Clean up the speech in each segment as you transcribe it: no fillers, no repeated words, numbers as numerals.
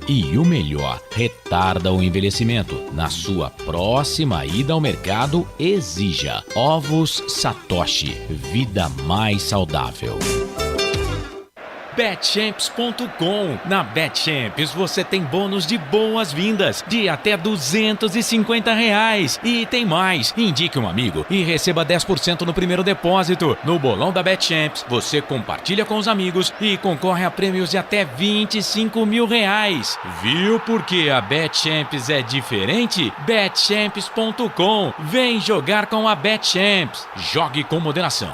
E o melhor, retarda o envelhecimento. Na sua próxima ida ao mercado, exija Ovos Satoshi, vida mais saudável. Betchamps.com. Na Betchamps você tem bônus de boas-vindas de até R$250. E tem mais. Indique um amigo e receba 10% no primeiro depósito. No bolão da Betchamps, você compartilha com os amigos e concorre a prêmios de até R$25 mil. Viu por que a Betchamps é diferente? Betchamps.com. Vem jogar com a Betchamps. Jogue com moderação.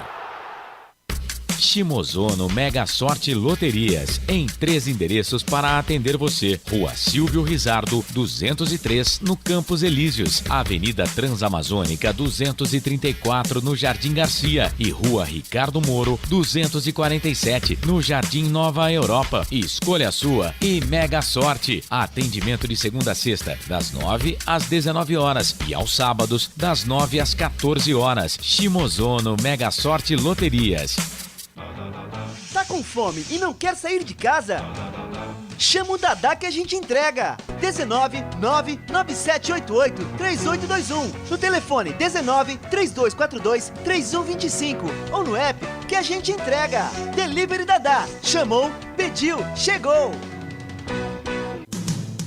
Shimozono Mega Sorte Loterias, em 3 endereços para atender você. Rua Silvio Rizardo, 203, no Campos Elíseos. Avenida Transamazônica, 234, no Jardim Garcia. E Rua Ricardo Moro, 247, no Jardim Nova Europa. Escolha a sua e Mega Sorte. Atendimento de segunda a sexta, das 9 às 19 horas. E aos sábados, das 9 às 14 horas. Shimozono Mega Sorte Loterias. Tá com fome e não quer sair de casa? Chama o Dadá que a gente entrega. 19 99788 3821. No telefone 19 3242 3125. Ou no app que a gente entrega. Delivery Dadá. Chamou, pediu, chegou.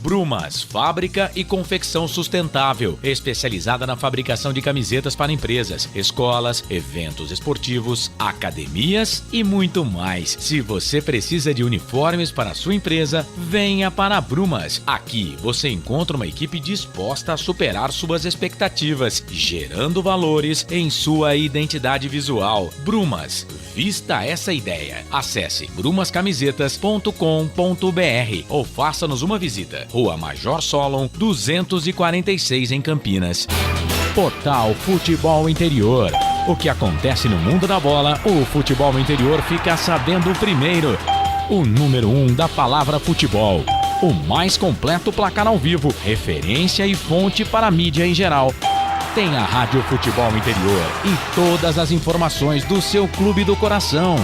Brumas, fábrica e confecção sustentável, especializada na fabricação de camisetas para empresas, escolas, eventos esportivos, academias e muito mais. Se você precisa de uniformes para a sua empresa, venha para a Brumas. Aqui você encontra uma equipe disposta a superar suas expectativas, gerando valores em sua identidade visual. Brumas, vista essa ideia. Acesse brumascamisetas.com.br ou faça-nos uma visita. Rua Major Solon, 246 em Campinas. Portal Futebol Interior. O que acontece no mundo da bola, o futebol interior fica sabendo primeiro. O número 1 da palavra futebol. O mais completo placar ao vivo, referência e fonte para a mídia em geral. Tem a Rádio Futebol Interior e todas as informações do seu clube do coração.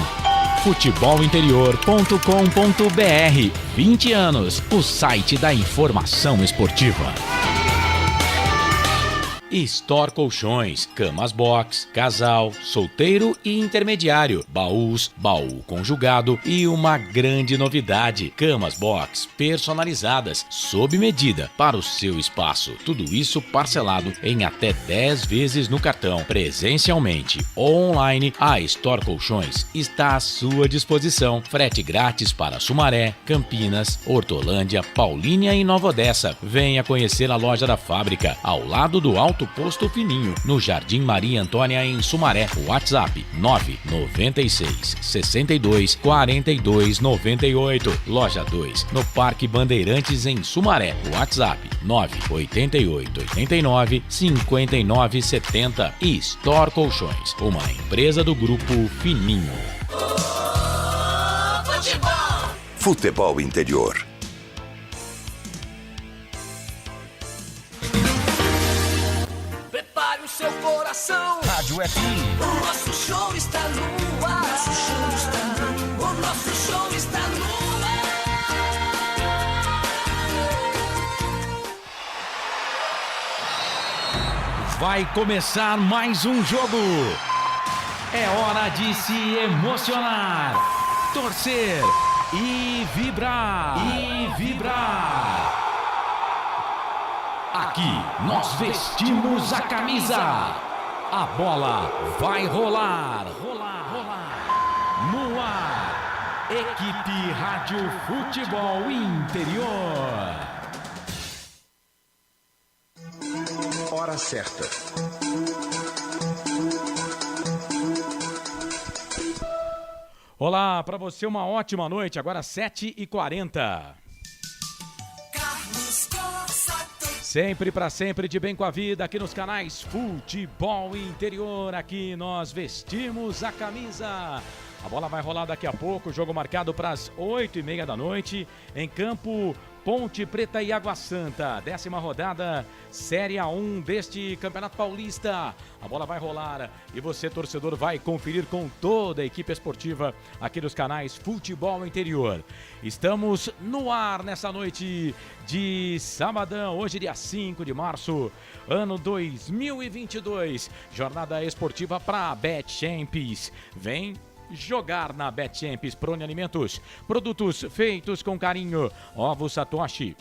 Futebolinterior.com.br. 20 anos, o site da informação esportiva. Store Colchões, camas box, casal, solteiro e intermediário, baús, baú conjugado e uma grande novidade, camas box personalizadas, sob medida para o seu espaço. Tudo isso parcelado em até 10 vezes no cartão. Presencialmente ou online, a Store Colchões está à sua disposição. Frete grátis para Sumaré, Campinas, Hortolândia, Paulínia e Nova Odessa. Venha conhecer a loja da fábrica, ao lado do Alto Posto Fininho, no Jardim Maria Antônia, em Sumaré. WhatsApp 996 62 42 98. Loja 2, no Parque Bandeirantes, em Sumaré. WhatsApp 988 89 59 70. E Store Colchões, uma empresa do Grupo Fininho. Futebol Interior. Seu coração, Rádio FM. O nosso show está no ar. O nosso show está no ar. Vai começar mais um jogo. É hora de se emocionar, torcer e vibrar. Aqui nós vestimos a camisa. A bola vai rolar. No ar, equipe Rádio Futebol Interior. Hora certa. Olá, para você uma ótima noite. Agora 7h40. Sempre para sempre, de bem com a vida, aqui nos canais Futebol Interior. Aqui nós vestimos a camisa. A bola vai rolar daqui a pouco, jogo marcado para as 8h30 da noite, em campo Ponte Preta e Água Santa, 10ª rodada, Série A1 deste Campeonato Paulista. A bola vai rolar e você, torcedor, vai conferir com toda a equipe esportiva aqui dos canais Futebol Interior. Estamos no ar nessa noite de sabadão, hoje dia 5 de março, ano 2022. Jornada esportiva para Bet Champions. Vem jogar na Bet Champions. Prone Alimentos, produtos feitos com carinho. Ovos Satoshi,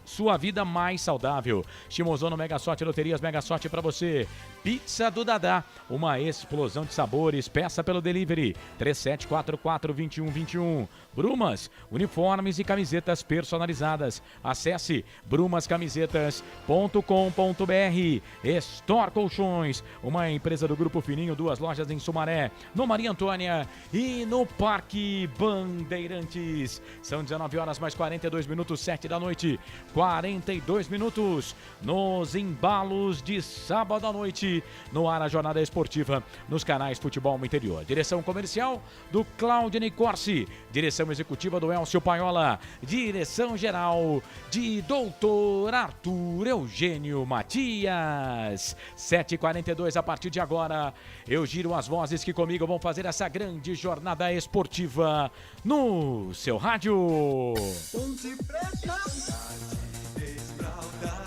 sua vida mais saudável. Shimozono Mega Sorte, Loterias Mega Sorte para você. Pizza do Dadá, uma explosão de sabores. Peça pelo delivery 3744-2121. Brumas, uniformes e camisetas personalizadas. Acesse brumascamisetas.com.br. Store Colchões, uma empresa do Grupo Fininho, 2 lojas em Sumaré, no Maria Antônia e no Parque Bandeirantes. São 19 horas mais 42 minutos, 7 da noite. 42 minutos nos embalos de sábado à noite, no ar a jornada esportiva nos canais Futebol Interior. Direção comercial do Claudine Corsi, direção executiva do Elcio Paiola, direção geral de Doutor Arthur Eugênio Matias. 7h42 a partir de agora, eu giro as vozes que comigo vão fazer essa grande jornada esportiva no seu rádio.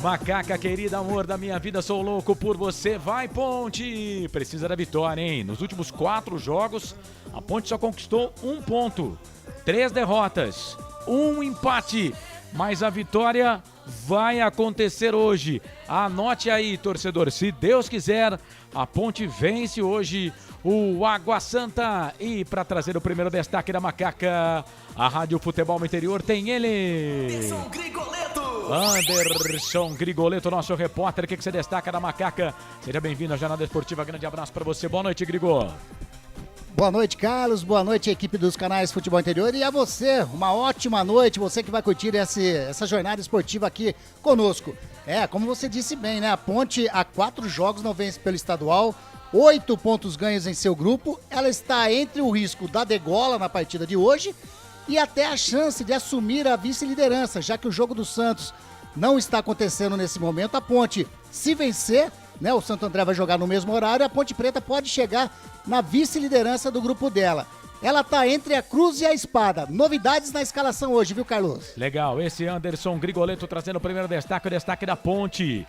Macaca querida, amor da minha vida, sou louco por você, vai Ponte! Precisa da vitória, hein? Nos últimos 4 jogos, a Ponte só conquistou 1 ponto, 3 derrotas, 1 empate, mas a vitória vai acontecer hoje. Anote aí, torcedor, se Deus quiser, a Ponte vence hoje o Água Santa. E para trazer o primeiro destaque da Macaca, a Rádio Futebol Interior tem ele, Anderson Grigoleto, nosso repórter. O que você destaca da Macaca? Seja bem-vindo à Jornada Esportiva. Grande abraço para você. Boa noite, Grigo. Boa noite, Carlos. Boa noite, equipe dos canais Futebol Interior. E a você, uma ótima noite. Você que vai curtir essa jornada esportiva aqui conosco. Como você disse bem, né? A Ponte há 4 jogos não vence pelo estadual. 8 pontos ganhos em seu grupo. Ela está entre o risco da degola na partida de hoje e até a chance de assumir a vice-liderança, já que o jogo do Santos não está acontecendo nesse momento. A Ponte, se vencer, né, o Santo André vai jogar no mesmo horário, a Ponte Preta pode chegar na vice-liderança do grupo dela. Ela tá entre a cruz e a espada. Novidades na escalação hoje, viu, Carlos? Legal, esse Anderson Grigoleto trazendo o primeiro destaque, o destaque da Ponte.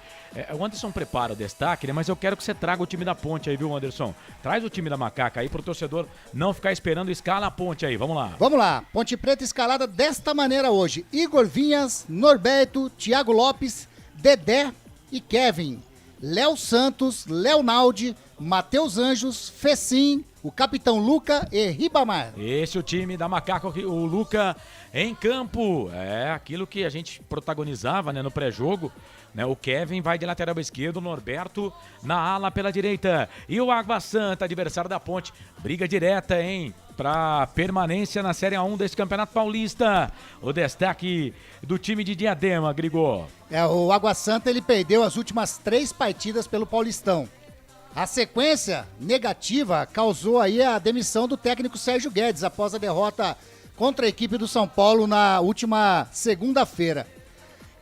O Anderson prepara o destaque, né? Mas eu quero que você traga o time da Ponte aí, viu, Anderson? Traz o time da Macaca aí pro torcedor não ficar esperando, escala a Ponte aí, vamos lá. Vamos lá, Ponte Preta escalada desta maneira hoje. Igor Vinhas, Norberto, Thiago Lopes, Dedé e Kevin. Léo Santos, Leonaldi, Matheus Anjos, Fecim, o capitão Luca e Ribamar. Esse é o time da Macaca, o Luca em campo. É aquilo que a gente protagonizava, né, no pré-jogo. Né, o Kevin vai de lateral esquerdo, o Norberto na ala pela direita. E o Água Santa, adversário da Ponte. Briga direta, hein? Para permanência na Série A1 desse Campeonato Paulista. O destaque do time de Diadema, Grigô. O Água Santa, ele perdeu as últimas 3 partidas pelo Paulistão. A sequência negativa causou aí a demissão do técnico Sérgio Guedes após a derrota contra a equipe do São Paulo na última segunda-feira.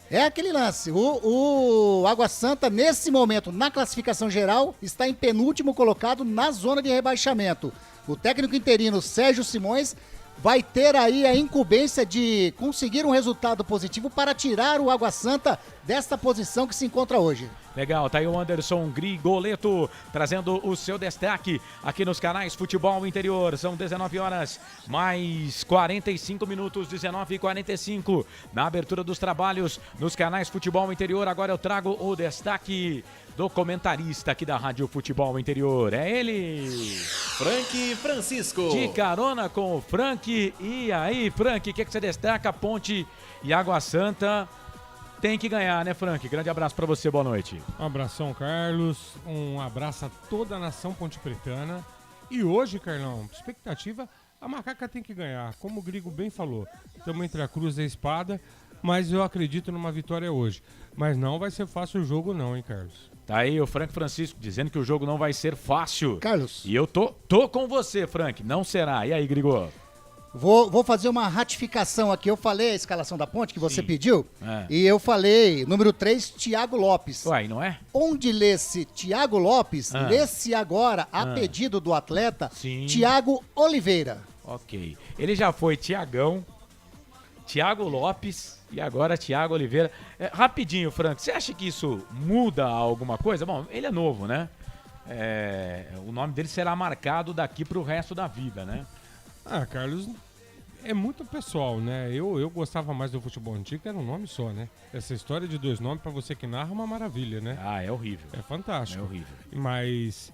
É aquele lance, o Água Santa nesse momento na classificação geral está em penúltimo colocado na zona de rebaixamento. O técnico interino Sérgio Simões vai ter aí a incumbência de conseguir um resultado positivo para tirar o Água Santa desta posição que se encontra hoje. Legal, tá aí o Anderson Grigoleto trazendo o seu destaque aqui nos canais Futebol Interior. São 19 horas mais 45 minutos, 19h45. Na abertura dos trabalhos nos canais Futebol Interior, agora eu trago o destaque do comentarista aqui da Rádio Futebol Interior. É ele, Frank Francisco. De carona com o Frank. E aí, Frank, o que você destaca? Ponte e Água Santa tem que ganhar, né, Frank? Grande abraço pra você, boa noite. Um abração, Carlos. Um abraço a toda a nação pontepretana. E hoje, Carlão, expectativa, a Macaca tem que ganhar. Como o Grigo bem falou, estamos entre a cruz e a espada, mas eu acredito numa vitória hoje. Mas não vai ser fácil o jogo não, hein, Carlos? Tá aí o Frank Francisco dizendo que o jogo não vai ser fácil. Carlos. E eu tô com você, Frank. Não será. E aí, Grigô? Vou fazer uma ratificação aqui. Eu falei a escalação da Ponte que você pediu. É. E eu falei, número 3, Thiago Lopes. Uai, não é? Onde lê-se Thiago Lopes, lê-se agora, a pedido do atleta, Sim. Thiago Oliveira. Ok. Ele já foi Thiagão, Thiago Lopes e agora Thiago Oliveira. Rapidinho, Frank, você acha que isso muda alguma coisa? Bom, ele é novo, né? O nome dele será marcado daqui pro resto da vida, né? Carlos, é muito pessoal, né? Eu gostava mais do futebol antigo, que era um nome só, né? Essa história de 2 nomes pra você que narra é uma maravilha, né? É horrível. É fantástico. É horrível. Mas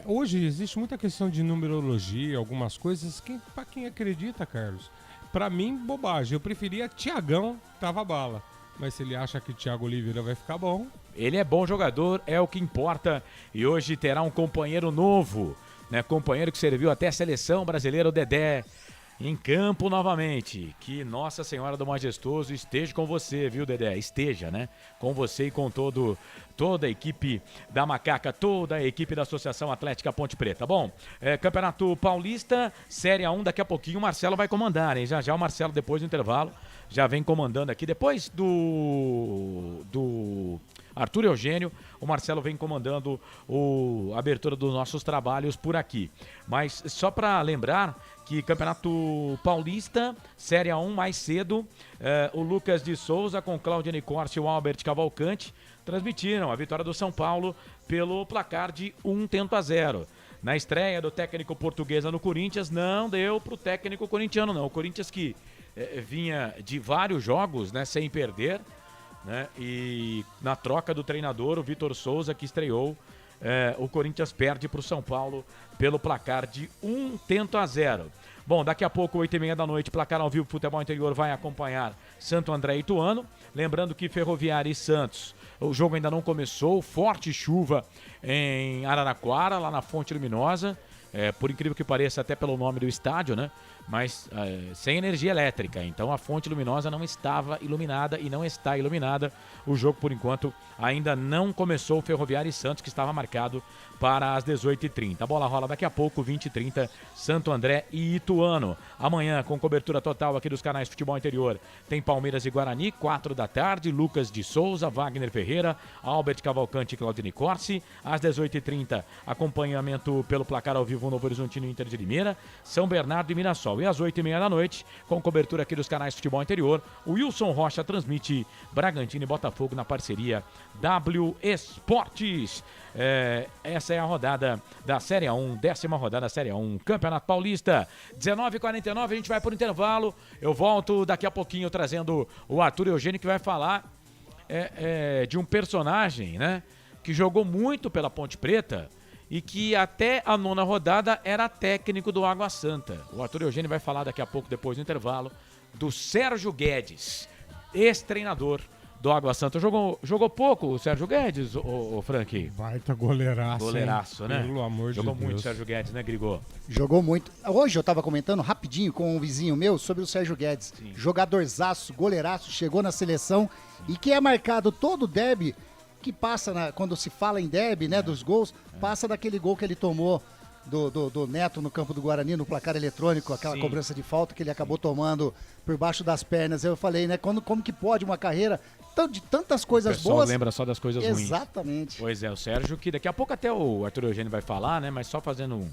hoje existe muita questão de numerologia, algumas coisas, pra quem acredita, Carlos. Pra mim, bobagem. Eu preferia Thiagão, tava bala. Mas se ele acha que Thiago Oliveira vai ficar bom... Ele é bom jogador, é o que importa. E hoje terá um companheiro novo, né? Companheiro que serviu até a seleção brasileira, o Dedé, em campo novamente. Que Nossa Senhora do Majestoso esteja com você, viu, Dedé? Esteja, né? Com você e com toda a equipe da Macaca, toda a equipe da Associação Atlética Ponte Preta. Bom, Campeonato Paulista, Série A1, daqui a pouquinho o Marcelo vai comandar, hein? Já o Marcelo, depois do intervalo, já vem comandando aqui. Depois do Arthur Eugênio, o Marcelo vem comandando a abertura dos nossos trabalhos por aqui. Mas só para lembrar que Campeonato Paulista, Série A1 mais cedo, o Lucas de Souza com Cláudio Nicorsi e o Albert Cavalcante transmitiram a vitória do São Paulo pelo placar de 1-0. Na estreia do técnico portuguesa no Corinthians, não deu para o técnico corintiano, não. O Corinthians que vinha de vários jogos, né, sem perder, né, e na troca do treinador, o Vitor Souza, que estreou, o Corinthians perde para o São Paulo pelo placar de 1-0. Bom, daqui a pouco, 8h30 da noite, placar ao vivo, Futebol Interior vai acompanhar Santo André e Ituano. Lembrando que Ferroviária e Santos, o jogo ainda não começou, forte chuva em Araraquara, lá na Fonte Luminosa. Por incrível que pareça, até pelo nome do estádio, né? Mas sem energia elétrica. Então a Fonte Luminosa não estava iluminada e não está iluminada. O jogo, por enquanto, ainda não começou. Ferroviária e Santos, que estava marcado para as 18h30. A bola rola daqui a pouco, 20h30, Santo André e Ituano. Amanhã, com cobertura total aqui dos canais Futebol Interior, tem Palmeiras e Guarani, 4 da tarde, Lucas de Souza, Wagner Ferreira, Albert Cavalcante e Claudine Corsi. Às 18h30, acompanhamento pelo placar ao vivo Novo Horizontino e Inter de Limeira, São Bernardo e Mirassol. E às 8h30 da noite, com cobertura aqui dos canais Futebol Interior, o Wilson Rocha transmite Bragantino e Botafogo na parceria W Esportes. Essa é a rodada da Série A1, 10ª rodada da Série A1, Campeonato Paulista. 19h49, a gente vai por intervalo. Eu volto daqui a pouquinho trazendo o Arthur Eugênio, que vai falar de um personagem, né, que jogou muito pela Ponte Preta e que até a 9ª rodada era técnico do Água Santa. O Arthur Eugênio vai falar daqui a pouco, depois do intervalo, do Sérgio Guedes, ex-treinador do Água Santa. Jogou pouco o Sérgio Guedes, o Frank? Baita goleiraço. Goleiraço, hein? né? Pelo amor de Deus. Jogou muito o Sérgio Guedes, né, Grigô? Jogou muito. Hoje eu tava comentando rapidinho com um vizinho meu sobre o Sérgio Guedes. Sim. Jogadorzaço, goleiraço, chegou na seleção. Sim. E que é marcado todo o derby, que passa, quando se fala em derby, né, dos gols, passa daquele gol que ele tomou do Neto no campo do Guarani, no placar eletrônico, aquela Sim. cobrança de falta que ele acabou tomando por baixo das pernas. Eu falei, né, como que pode uma carreira de tantas coisas O pessoal boas... lembra só das coisas ruins. Exatamente. Pois é, o Sérgio, que daqui a pouco até o Arthur Eugênio vai falar, né, mas só fazendo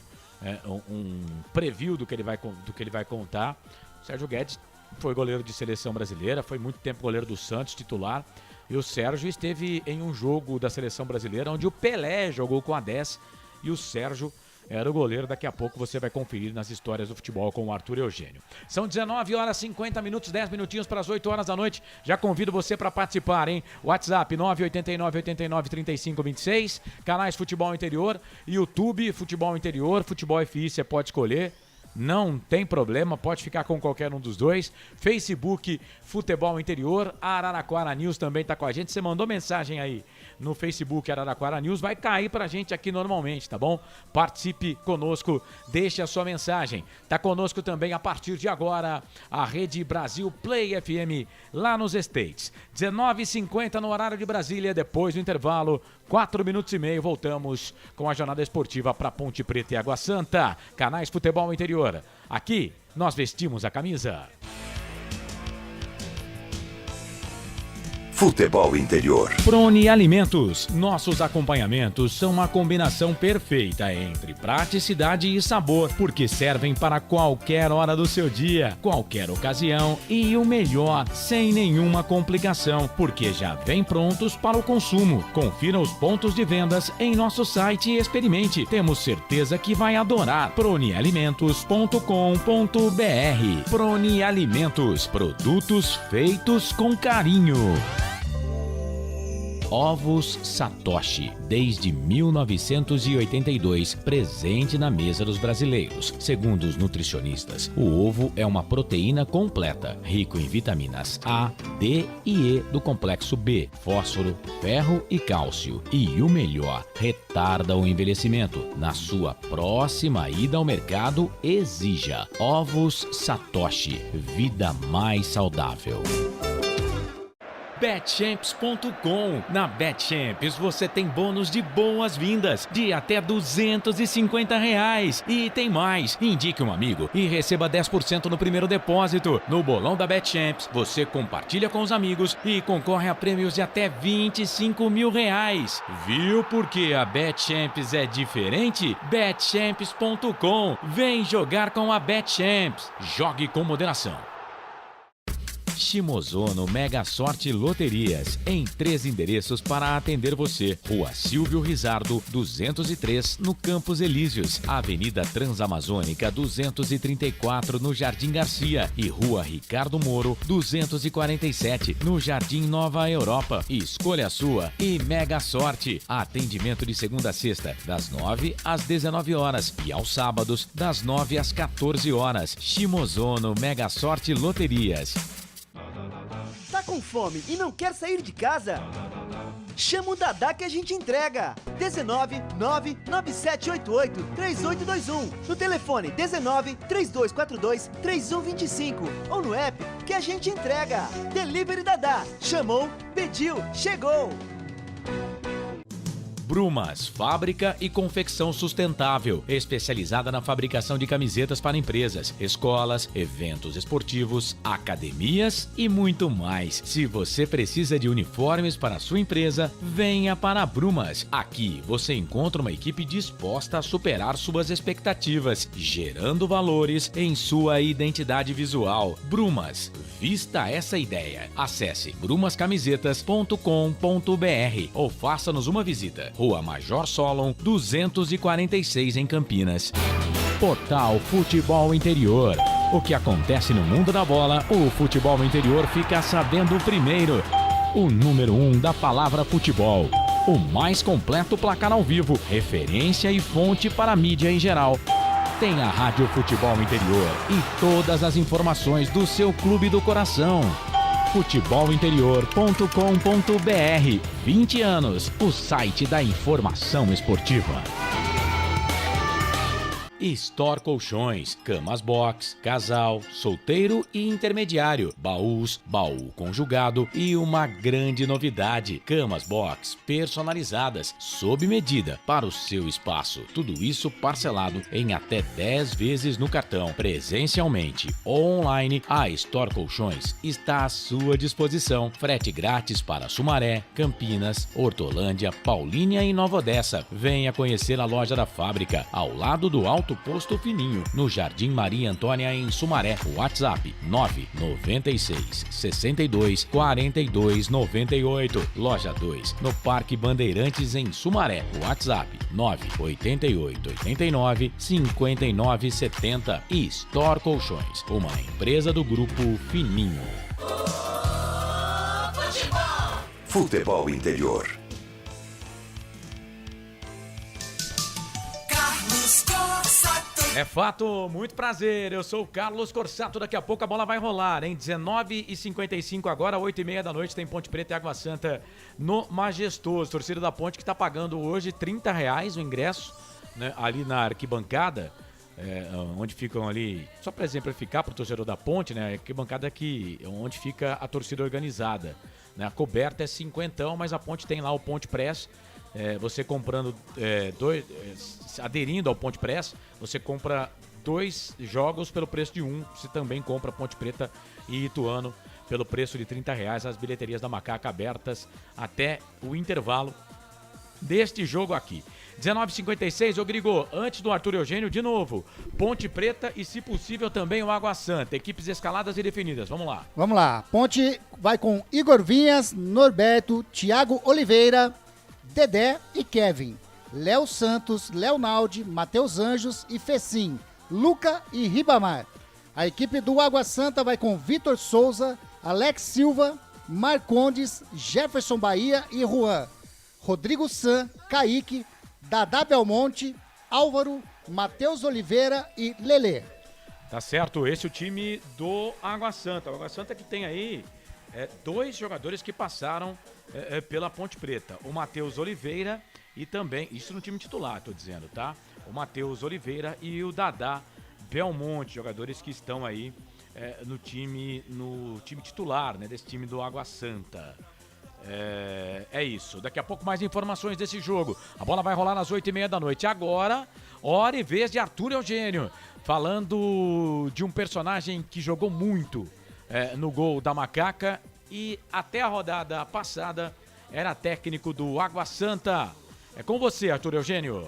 um preview do que ele vai contar. O Sérgio Guedes foi goleiro de seleção brasileira, foi muito tempo goleiro do Santos, titular. E o Sérgio esteve em um jogo da seleção brasileira onde o Pelé jogou com a 10 e o Sérgio era o goleiro. Daqui a pouco você vai conferir nas histórias do futebol com o Arthur Eugênio. São 19h50, 10 minutinhos para as 8 horas da noite. Já convido você para participar, hein? WhatsApp 989-89-35-26, canais Futebol Interior, YouTube Futebol Interior, Futebol FI, você pode escolher. Não tem problema, pode ficar com qualquer um dos dois. Facebook, Futebol Interior, Araraquara News também está com a gente. Você mandou mensagem aí no Facebook Araraquara News, vai cair pra gente aqui normalmente, tá bom? Participe conosco, deixe a sua mensagem. Tá conosco também a partir de agora a Rede Brasil Play FM lá nos States. 19h50 no horário de Brasília, depois do intervalo, 4 minutos e meio, voltamos com a jornada esportiva para Ponte Preta e Água Santa. Canais Futebol Interior, Aqui, nós vestimos a camisa. Futebol Interior. Prone Alimentos. Nossos acompanhamentos são uma combinação perfeita entre praticidade e sabor, porque servem para qualquer hora do seu dia, qualquer ocasião e o melhor, sem nenhuma complicação, porque já vem prontos para o consumo. Confira os pontos de vendas em nosso site e experimente. Temos certeza que vai adorar. pronealimentos.com.br. Prone Alimentos. Produtos feitos com carinho. Ovos Satoshi, desde 1982, presente na mesa dos brasileiros. Segundo os nutricionistas, o ovo é uma proteína completa, rico em vitaminas A, D e E do complexo B, fósforo, ferro e cálcio. E o melhor, retarda o envelhecimento. Na sua próxima ida ao mercado, exija Ovos Satoshi, vida mais saudável. Betchamps.com. Na Betchamps você tem bônus de boas-vindas de até R$250. E tem mais. Indique um amigo e receba 10% no primeiro depósito. No bolão da Betchamps, você compartilha com os amigos e concorre a prêmios de até R$25 mil. Viu por que a Betchamps é diferente? Betchamps.com. Vem jogar com a Betchamps. Jogue com moderação. Shimozono Mega Sorte Loterias, em 3 endereços para atender você. Rua Silvio Rizardo, 203, no Campos Elíseos. Avenida Transamazônica, 234, no Jardim Garcia. E Rua Ricardo Moro, 247, no Jardim Nova Europa. Escolha a sua e Mega Sorte. Atendimento de segunda a sexta, das 9 às 19 horas. E aos sábados, das 9 às 14 horas. Shimozono Mega Sorte Loterias. Tá com fome e não quer sair de casa? Chama o Dadá que a gente entrega. 19 99788 3821. No telefone 19 3242 3125. Ou no app que a gente entrega. Delivery Dadá. Chamou, pediu, chegou. Brumas, fábrica e confecção sustentável, especializada na fabricação de camisetas para empresas, escolas, eventos esportivos, academias e muito mais. Se você precisa de uniformes para a sua empresa, venha para a Brumas. Aqui você encontra uma equipe disposta a superar suas expectativas, gerando valores em sua identidade visual. Brumas, vista essa ideia. Acesse brumascamisetas.com.br ou faça-nos uma visita. Rua Major Solon, 246 em Campinas. Portal Futebol Interior. O que acontece no mundo da bola, o Futebol Interior fica sabendo primeiro. O número 1 da palavra futebol. O mais completo placar ao vivo, referência e fonte para a mídia em geral. Tem a Rádio Futebol Interior e todas as informações do seu clube do coração. futebolinterior.com.br. 20 anos, o site da informação esportiva. Store Colchões, camas box, casal, solteiro e intermediário, baús, baú conjugado e uma grande novidade, camas box personalizadas, sob medida para o seu espaço. Tudo isso parcelado em até 10 vezes no cartão. Presencialmente ou online, a Store Colchões está à sua disposição. Frete grátis para Sumaré, Campinas, Hortolândia, Paulínia e Nova Odessa. Venha conhecer a loja da fábrica, ao lado do Alto Posto Fininho, no Jardim Maria Antônia, em Sumaré. WhatsApp 996 62 42 98. Loja 2, no Parque Bandeirantes, em Sumaré. WhatsApp 988 89 59 70. E Store Colchões, uma empresa do Grupo Fininho. Futebol Interior. É fato, muito prazer, eu sou o Carlos Corsato, daqui a pouco a bola vai rolar, hein? 19h55 agora, 8h30 da noite, tem Ponte Preta e Água Santa no Majestoso. Torcida da Ponte que está pagando hoje R$30 o ingresso, né, ali na arquibancada, onde ficam ali, só para exemplificar para o torcedor da Ponte, né, a arquibancada aqui, onde fica a torcida organizada, né, a coberta é 50, mas a Ponte tem lá o Ponte Press. Você comprando aderindo ao Ponte Press, você compra 2 jogos pelo preço de um. Você também compra Ponte Preta e Ituano pelo preço de R$30. As bilheterias da Macaca abertas até o intervalo deste jogo aqui. 19h56, ô Grigo, antes do Arthur Eugênio, de novo, Ponte Preta e, se possível, também o Água Santa. Equipes escaladas e definidas, vamos lá. Vamos lá, Ponte vai com Igor Vinhas, Norberto, Thiago Oliveira, Dedé e Kevin. Léo Santos, Leonaldi, Matheus Anjos e Fecim, Luca e Ribamar. A equipe do Água Santa vai com Vitor Souza, Alex Silva, Marcondes, Jefferson Bahia e Juan. Rodrigo San, Kaique, Dadá Belmonte, Álvaro, Matheus Oliveira e Lelê. Tá certo, esse é o time do Água Santa. O Água Santa que tem aí 2 jogadores que passaram pela Ponte Preta. O Matheus Oliveira e também, isso no time titular, tô dizendo, tá? O Matheus Oliveira e o Dadá Belmonte, jogadores que estão aí no time titular, né, desse time do Água Santa. É isso. Daqui a pouco mais informações desse jogo. A bola vai rolar às 8h30 da noite. Agora, hora e vez de Arthur Eugênio. Falando de um personagem que jogou muito no gol da Macaca e até a rodada passada era técnico do Água Santa. É com você, Arthur Eugênio.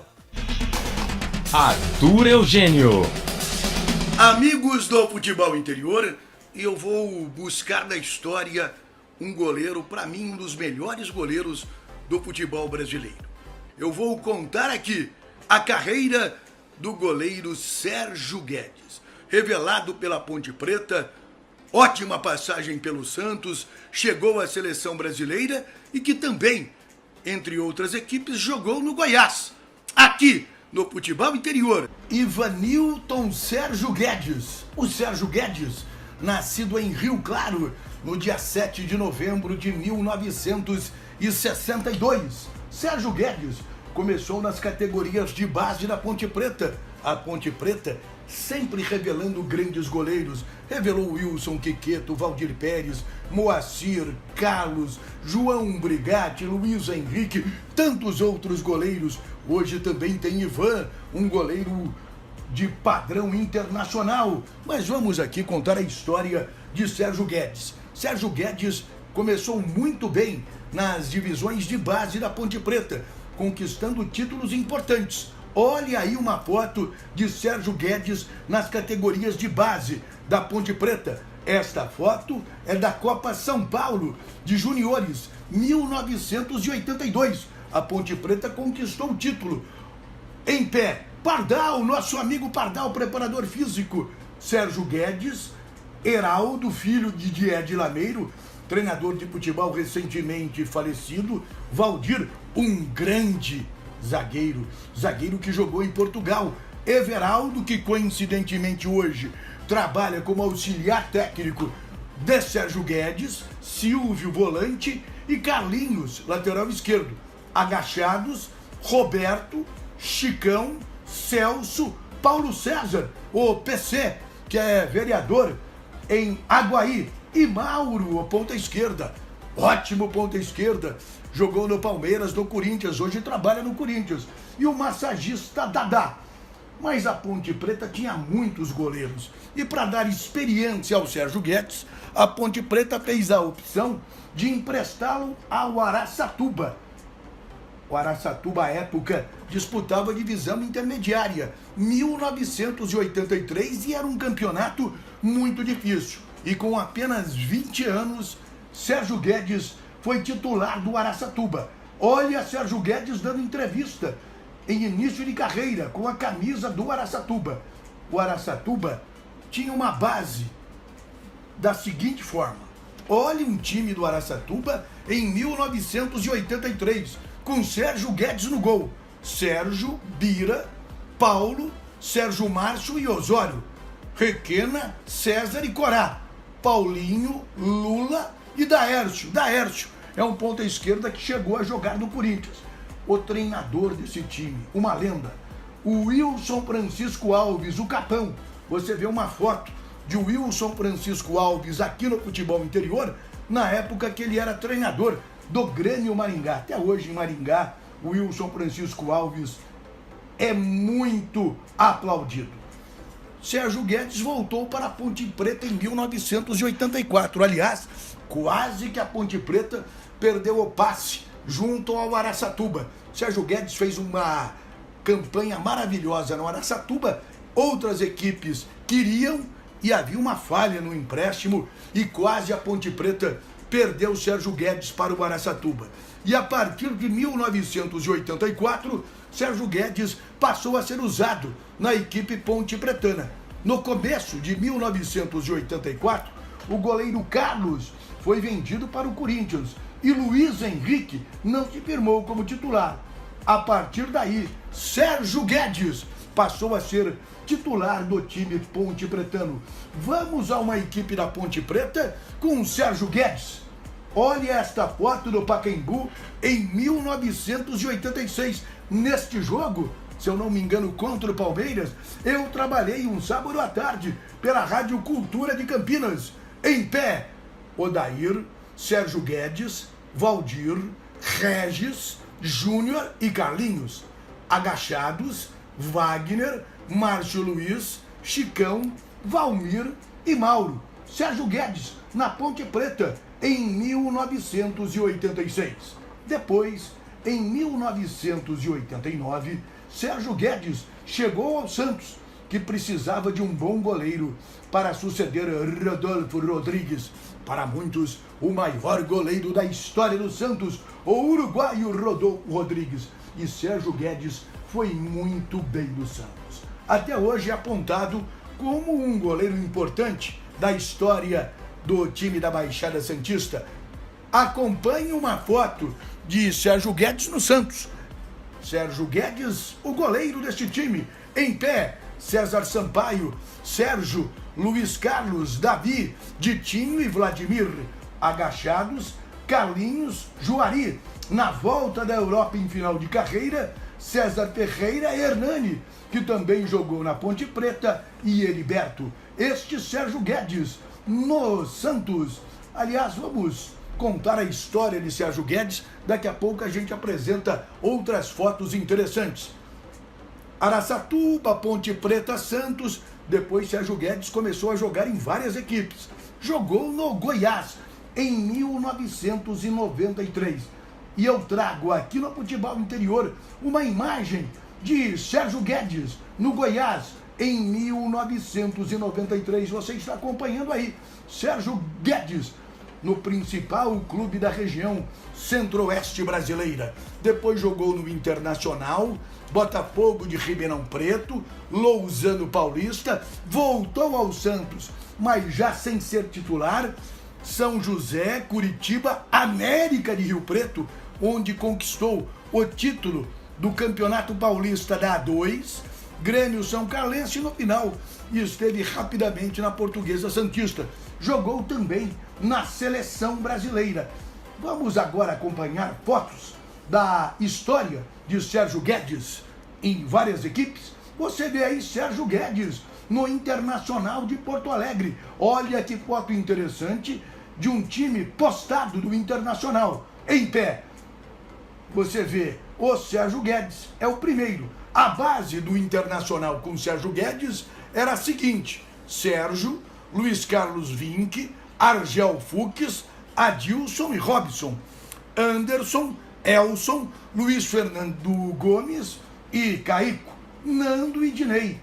Arthur Eugênio. Amigos do futebol interior, eu vou buscar na história um goleiro, para mim, um dos melhores goleiros do futebol brasileiro. Eu vou contar aqui a carreira do goleiro Sérgio Guedes, revelado pela Ponte Preta, ótima passagem pelo Santos, chegou à seleção brasileira e que também, entre outras equipes, jogou no Goiás. Aqui, no futebol interior, Ivanilton Sérgio Guedes. O Sérgio Guedes, nascido em Rio Claro, no dia 7 de novembro de 1962. Sérgio Guedes começou nas categorias de base da Ponte Preta. A Ponte Preta sempre revelando grandes goleiros. Revelou Wilson Quiqueto, Valdir Pérez, Moacir, Carlos, João Brigatti, Luiz Henrique, tantos outros goleiros. Hoje também tem Ivan, um goleiro de padrão internacional. Mas vamos aqui contar a história de Sérgio Guedes. Sérgio Guedes começou muito bem nas divisões de base da Ponte Preta, conquistando títulos importantes. Olha aí uma foto de Sérgio Guedes nas categorias de base da Ponte Preta. Esta foto é da Copa São Paulo de Juniores, 1982. A Ponte Preta conquistou o título. Em pé, Pardal, nosso amigo Pardal, preparador físico. Sérgio Guedes, Heraldo, filho de Diede Lameiro, treinador de futebol recentemente falecido. Valdir, um grande zagueiro que jogou em Portugal. Everaldo, que coincidentemente hoje trabalha como auxiliar técnico de Sérgio Guedes. Silvio, volante, e Carlinhos, lateral esquerdo. Agachados, Roberto, Chicão, Celso, Paulo César, o PC, que é vereador em Aguaí, e Mauro, ponta esquerda, ótimo ponta esquerda, jogou no Palmeiras, no Corinthians, hoje trabalha no Corinthians, e o massagista Dadá. Mas a Ponte Preta tinha muitos goleiros, e para dar experiência ao Sérgio Guedes, a Ponte Preta fez a opção de emprestá-lo ao Araçatuba. O Araçatuba, à época, disputava a divisão intermediária, 1983, e era um campeonato muito difícil. E com apenas 20 anos, Sérgio Guedes foi titular do Araçatuba. Olha Sérgio Guedes dando entrevista em início de carreira com a camisa do Araçatuba. O Araçatuba tinha uma base da seguinte forma. Olha um time do Araçatuba em 1983, com Sérgio Guedes no gol. Sérgio, Bira, Paulo, Sérgio Márcio e Osório. Requena, César e Corá. Paulinho, Lula e Daércio. Daércio é um ponta esquerda que chegou a jogar no Corinthians. O treinador desse time, uma lenda, o Wilson Francisco Alves, o Capão. Você vê uma foto de Wilson Francisco Alves aqui no futebol interior, na época que ele era treinador do Grêmio Maringá. Até hoje em Maringá, o Wilson Francisco Alves é muito aplaudido. Sérgio Guedes voltou para a Ponte Preta em 1984. Aliás, quase que a Ponte Preta perdeu o passe junto ao Araçatuba. Sérgio Guedes fez uma campanha maravilhosa no Araçatuba. Outras equipes queriam e havia uma falha no empréstimo e quase a Ponte Preta perdeu o Sérgio Guedes para o Araçatuba. E a partir de 1984, Sérgio Guedes passou a ser usado na equipe ponte pretana. No começo de 1984, o goleiro Carlos foi vendido para o Corinthians e Luiz Henrique não se firmou como titular. A partir daí, Sérgio Guedes passou a ser titular do time ponte pretano. Vamos a uma equipe da Ponte Preta com o Sérgio Guedes. Olha esta foto do Pacaembu em 1986. Neste jogo, se eu não me engano, contra o Palmeiras, eu trabalhei um sábado à tarde pela Rádio Cultura de Campinas. Em pé, Odair, Sérgio Guedes, Valdir, Regis, Júnior e Carlinhos. Agachados, Wagner, Márcio Luiz, Chicão, Valmir e Mauro. Sérgio Guedes na Ponte Preta em 1986. Depois, em 1989, Sérgio Guedes chegou ao Santos, que precisava de um bom goleiro para suceder Rodolfo Rodrigues. Para muitos, o maior goleiro da história do Santos, o uruguaio Rodolfo Rodrigues. E Sérgio Guedes foi muito bem no Santos. Até hoje é apontado como um goleiro importante da história do time da Baixada Santista. Acompanhe uma foto de Sérgio Guedes no Santos. Sérgio Guedes, o goleiro deste time. Em pé, César Sampaio, Sérgio, Luiz Carlos, Davi, Ditinho e Vladimir. Agachados, Carlinhos, Juari. Na volta da Europa em final de carreira, César Ferreira e Hernani, que também jogou na Ponte Preta, e Heriberto. Este Sérgio Guedes no Santos. Aliás, vamos contar a história de Sérgio Guedes. Daqui a pouco a gente apresenta outras fotos interessantes. Araçatuba, Ponte Preta, Santos. Depois Sérgio Guedes começou a jogar em várias equipes. Jogou no Goiás em 1993. E eu trago aqui no Futebol Interior uma imagem de Sérgio Guedes no Goiás em 1993. Você está acompanhando aí Sérgio Guedes no principal clube da região centro-oeste brasileira. Depois jogou no Internacional, Botafogo de Ribeirão Preto, Lousano Paulista, voltou ao Santos, mas já sem ser titular, São José, Curitiba, América de Rio Preto, onde conquistou o título do Campeonato Paulista da A2, Grêmio São Carlense, e no final esteve rapidamente na Portuguesa Santista. Jogou também na Seleção Brasileira. Vamos agora acompanhar fotos da história de Sérgio Guedes em várias equipes. Você vê aí Sérgio Guedes no Internacional de Porto Alegre. Olha que foto interessante de um time postado do Internacional. Em pé, você vê o Sérgio Guedes, é o primeiro. A base do Internacional com Sérgio Guedes era a seguinte: Sérgio, Luiz Carlos Vinck, Argel Fux, Adilson e Robson, Anderson, Elson, Luiz Fernando Gomes e Caico, Nando e Dinei.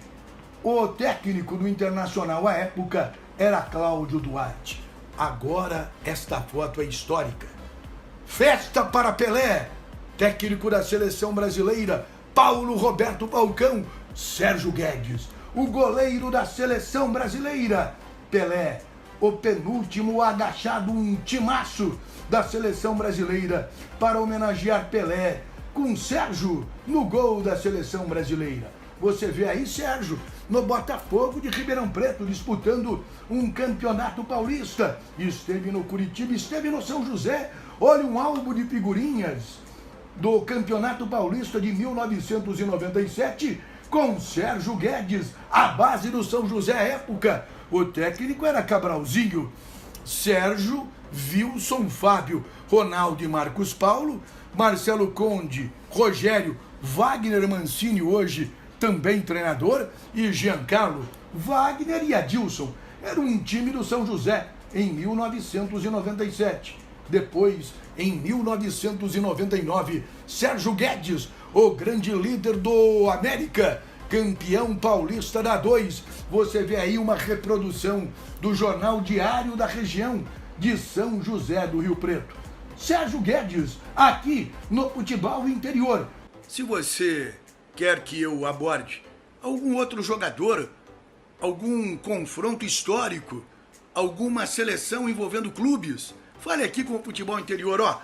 O técnico do Internacional à época era Cláudio Duarte. Agora esta foto é histórica. Festa para Pelé, técnico da Seleção Brasileira, Paulo Roberto Falcão. Sérgio Guedes, o goleiro da Seleção Brasileira, Pelé, o penúltimo agachado, um timaço da Seleção Brasileira para homenagear Pelé, com Sérgio no gol da Seleção Brasileira. Você vê aí Sérgio no Botafogo de Ribeirão Preto disputando um campeonato paulista. Esteve no Curitiba, esteve no São José. Olha um álbum de figurinhas do Campeonato Paulista de 1997 com Sérgio Guedes, a base do São José à época. O técnico era Cabralzinho. Sérgio, Wilson, Fábio, Ronaldo e Marcos Paulo, Marcelo Conde, Rogério, Wagner Mancini, hoje também treinador, e Giancarlo, Wagner e Adilson. Era um time do São José em 1997. Depois, em 1999, Sérgio Guedes, o grande líder do América, campeão paulista da 2. Você vê aí uma reprodução do jornal Diário da Região de São José do Rio Preto. Sérgio Guedes, aqui no Futebol Interior. Se você quer que eu aborde algum outro jogador, algum confronto histórico, alguma seleção envolvendo clubes, fale aqui com o Futebol Interior. Ó,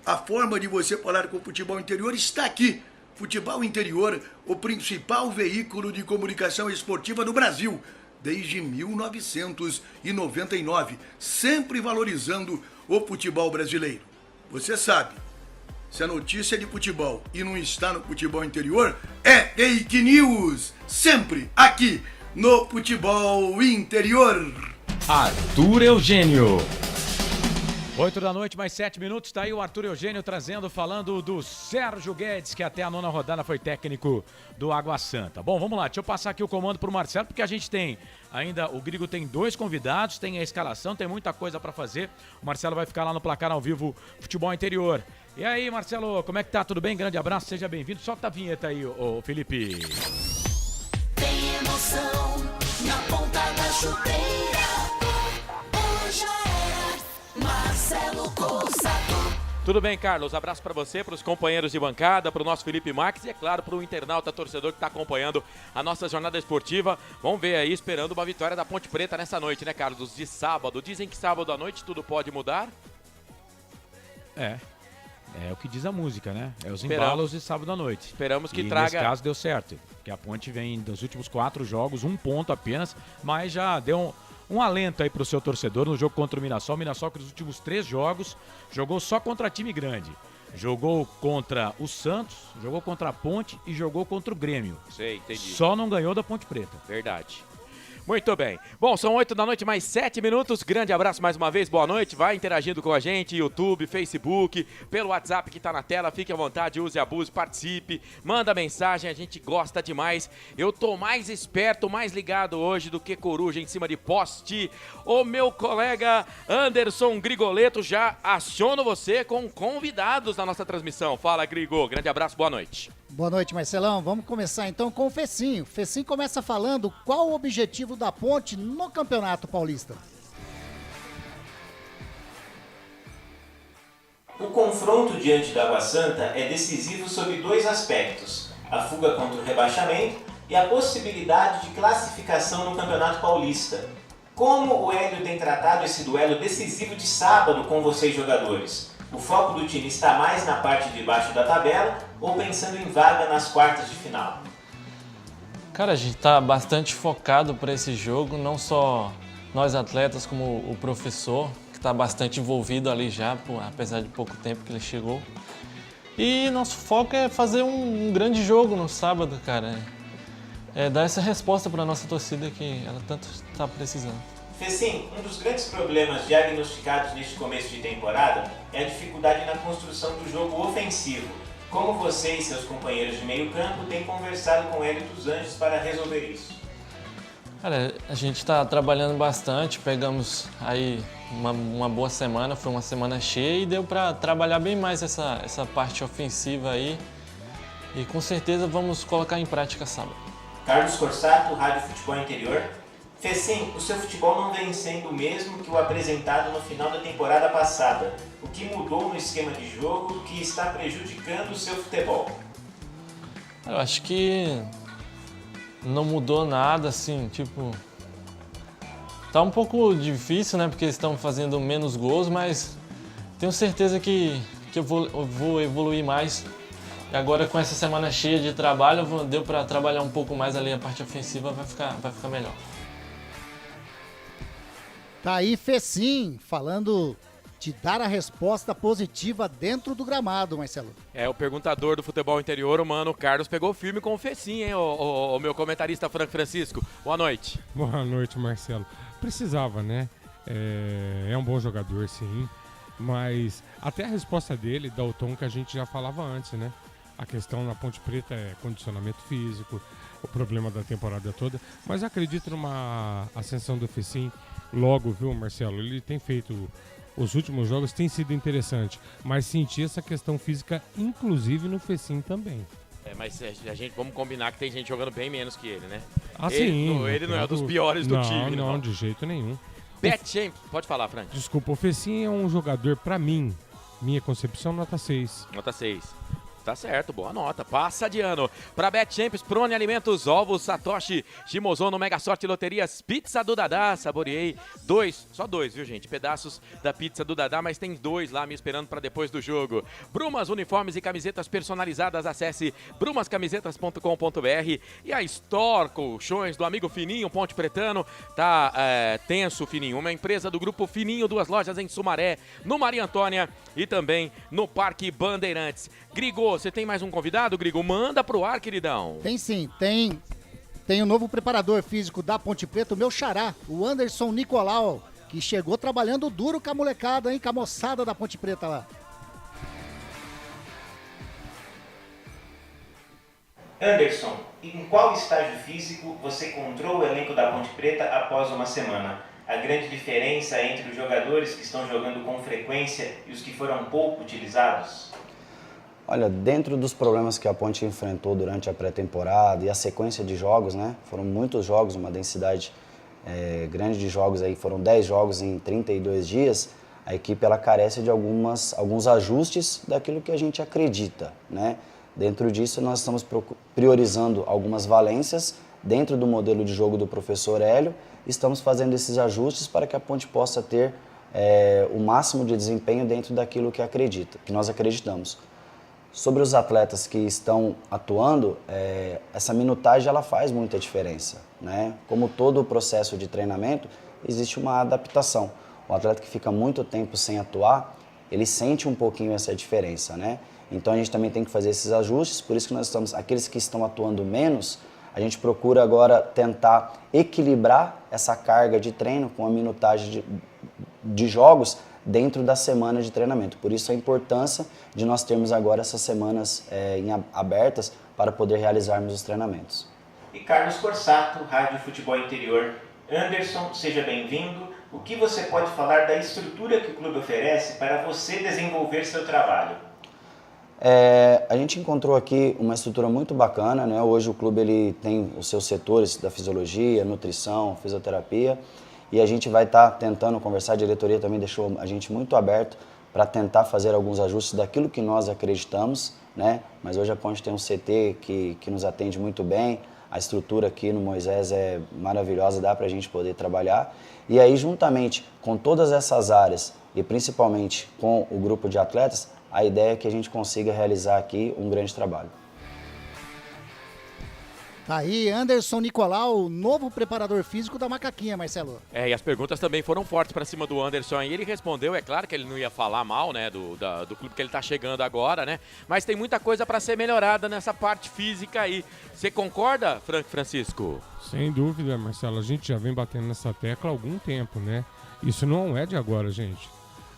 a forma de você falar com o Futebol Interior está aqui. Futebol Interior, o principal veículo de comunicação esportiva do Brasil, desde 1999, sempre valorizando o futebol brasileiro. Você sabe, se a notícia é de futebol e não está no Futebol Interior, é fake news, sempre aqui no Futebol Interior. Arthur Eugênio. 8 da noite, mais 7 minutos, tá aí o Arthur Eugênio falando do Sérgio Guedes, que até a 9ª rodada foi técnico do Água Santa. Bom, vamos lá, deixa eu passar aqui o comando pro Marcelo, porque a gente tem ainda, o Grigo tem 2 convidados, tem a escalação, tem muita coisa pra fazer. O Marcelo vai ficar lá no Placar ao Vivo Futebol Interior. E aí, Marcelo, como é que tá? Tudo bem? Grande abraço, seja bem-vindo. Solta a vinheta aí, ô Felipe. Tem emoção na ponta da chuteira. Hoje é Marcelo Cossato. Tudo bem, Carlos? Abraço para você, para os companheiros de bancada, para o nosso Felipe Marques e, é claro, para o internauta torcedor que está acompanhando a nossa jornada esportiva. Vamos ver aí, esperando uma vitória da Ponte Preta nessa noite, né, Carlos? De sábado. Dizem que sábado à noite tudo pode mudar? É o que diz a música, né? É os embalos de sábado à noite. Esperamos que e traga... nesse caso deu certo, porque a Ponte vem dos últimos 4 jogos, 1 ponto apenas, mas já deu um alento aí pro seu torcedor no jogo contra o Mirassol. O Mirassol que nos últimos 3 jogos jogou só contra time grande. Jogou contra o Santos, jogou contra a Ponte e jogou contra o Grêmio. Sei, entendi. Só não ganhou da Ponte Preta. Verdade. Muito bem. Bom, são 8 da noite, mais 7 minutos. Grande abraço mais uma vez, boa noite. Vai interagindo com a gente, YouTube, Facebook, pelo WhatsApp que tá na tela. Fique à vontade, use, abuse, participe. Manda mensagem, a gente gosta demais. Eu tô mais esperto, mais ligado hoje do que coruja em cima de poste. O meu colega Anderson Grigoleto já aciona você com convidados na nossa transmissão. Fala, Grigo. Grande abraço, boa noite. Boa noite, Marcelão. Vamos começar então com o Fecinho. O Fecinho começa falando qual o objetivo da Ponte no Campeonato Paulista. O confronto diante do Água Santa é decisivo sob 2 aspectos: a fuga contra o rebaixamento e a possibilidade de classificação no Campeonato Paulista. Como o Hélio tem tratado esse duelo decisivo de sábado com vocês jogadores? O foco do time está mais na parte de baixo da tabela ou pensando em vaga nas quartas de final? Cara, a gente está bastante focado para esse jogo, não só nós atletas, como o professor, que está bastante envolvido ali já, apesar de pouco tempo que ele chegou. E nosso foco é fazer um grande jogo no sábado, cara. É dar essa resposta para a nossa torcida que ela tanto está precisando. Fecim, um dos grandes problemas diagnosticados neste começo de temporada é a dificuldade na construção do jogo ofensivo. Como você e seus companheiros de meio campo têm conversado com o Hélio dos Anjos para resolver isso? Cara, a gente está trabalhando bastante, pegamos aí uma boa semana, foi uma semana cheia e deu para trabalhar bem mais essa parte ofensiva aí. E com certeza vamos colocar em prática sábado. Carlos Corsato, Rádio Futebol Interior. Fecim, o seu futebol não vem sendo o mesmo que o apresentado no final da temporada passada. O que mudou no esquema de jogo que está prejudicando o seu futebol? Eu acho que não mudou nada, assim, tipo... Tá um pouco difícil, né, porque eles estão fazendo menos gols, mas tenho certeza que eu vou evoluir mais. E agora com essa semana cheia de trabalho, deu para trabalhar um pouco mais ali a parte ofensiva, vai ficar melhor. Tá aí Fecim, falando de dar a resposta positiva dentro do gramado, Marcelo. O perguntador do Futebol Interior, o Mano Carlos, pegou firme com o Fecinho, hein, o meu comentarista Francisco. Boa noite. Boa noite, Marcelo. Precisava, né? É um bom jogador, sim, mas até a resposta dele dá o tom que a gente já falava antes, né? A questão na Ponte Preta é condicionamento físico, o problema da temporada toda. Mas acredito numa ascensão do Fecim logo, viu, Marcelo? Ele tem feito... Os últimos jogos têm sido interessante, mas senti essa questão física, inclusive no Fecim também. Mas a gente, vamos combinar que tem gente jogando bem menos que ele, né? Sim. Ele não é dos piores do time. Não, de jeito nenhum. Betchamp, pode falar, Frank. Desculpa, o Fecim é um jogador, pra mim, minha concepção, nota 6. Nota 6. Tá certo, boa nota. Passa de ano. Pra Betchamps, Prone Alimentos, Ovos, Satoshi, Shimozono, Mega Sorte Loterias, Pizza do Dadá, saboreei 2, só 2, viu, gente? Pedaços da pizza do Dadá, mas tem 2 lá me esperando pra depois do jogo. Brumas, uniformes e camisetas personalizadas, acesse brumascamisetas.com.br. E a Store, colchões do amigo Fininho, Ponte Pretano, tá tenso, Fininho. Uma empresa do grupo Fininho, 2 lojas em Sumaré, no Maria Antônia e também no Parque Bandeirantes. Grigo, você tem mais um convidado, Grigo? Manda pro ar, queridão. Tem sim, tem o novo preparador físico da Ponte Preta, o meu xará, o Anderson Nicolau, que chegou trabalhando duro com a molecada, hein, com a moçada da Ponte Preta lá. Anderson, em qual estágio físico você encontrou o elenco da Ponte Preta após uma semana? A grande diferença entre os jogadores que estão jogando com frequência e os que foram pouco utilizados? Olha, dentro dos problemas que a Ponte enfrentou durante a pré-temporada e a sequência de jogos, né? Foram muitos jogos, uma densidade grande de jogos aí, foram 10 jogos em 32 dias, a equipe ela carece de alguns ajustes daquilo que a gente acredita, né? Dentro disso nós estamos priorizando algumas valências dentro do modelo de jogo do professor Hélio, estamos fazendo esses ajustes para que a Ponte possa ter o máximo de desempenho dentro daquilo que nós acreditamos. Sobre os atletas que estão atuando, essa minutagem ela faz muita diferença, né? Como todo o processo de treinamento, existe uma adaptação. O atleta que fica muito tempo sem atuar, ele sente um pouquinho essa diferença, né? Então a gente também tem que fazer esses ajustes, por isso que nós estamos, aqueles que estão atuando menos, a gente procura agora tentar equilibrar essa carga de treino com a minutagem de jogos dentro da semana de treinamento. Por isso a importância de nós termos agora essas semanas abertas para poder realizarmos os treinamentos. E Carlos Corsato, Rádio Futebol Interior. Anderson, seja bem-vindo. O que você pode falar da estrutura que o clube oferece para você desenvolver seu trabalho? A gente encontrou aqui uma estrutura muito bacana, né? Hoje o clube ele tem os seus setores da fisiologia, nutrição, fisioterapia, e a gente vai estar tentando conversar, a diretoria também deixou a gente muito aberto para tentar fazer alguns ajustes daquilo que nós acreditamos, né? Mas hoje a Ponte tem um CT que nos atende muito bem, a estrutura aqui no Moisés é maravilhosa, dá para a gente poder trabalhar. E aí, juntamente com todas essas áreas e principalmente com o grupo de atletas, a ideia é que a gente consiga realizar aqui um grande trabalho. Tá aí, Anderson Nicolau, novo preparador físico da Macaquinha, Marcelo. E as perguntas também foram fortes para cima do Anderson. E ele respondeu, é claro que ele não ia falar mal, né, do clube que ele tá chegando agora, né? Mas tem muita coisa para ser melhorada nessa parte física aí. Você concorda, Francisco? Sem dúvida, Marcelo. A gente já vem batendo nessa tecla há algum tempo, né? Isso não é de agora, gente.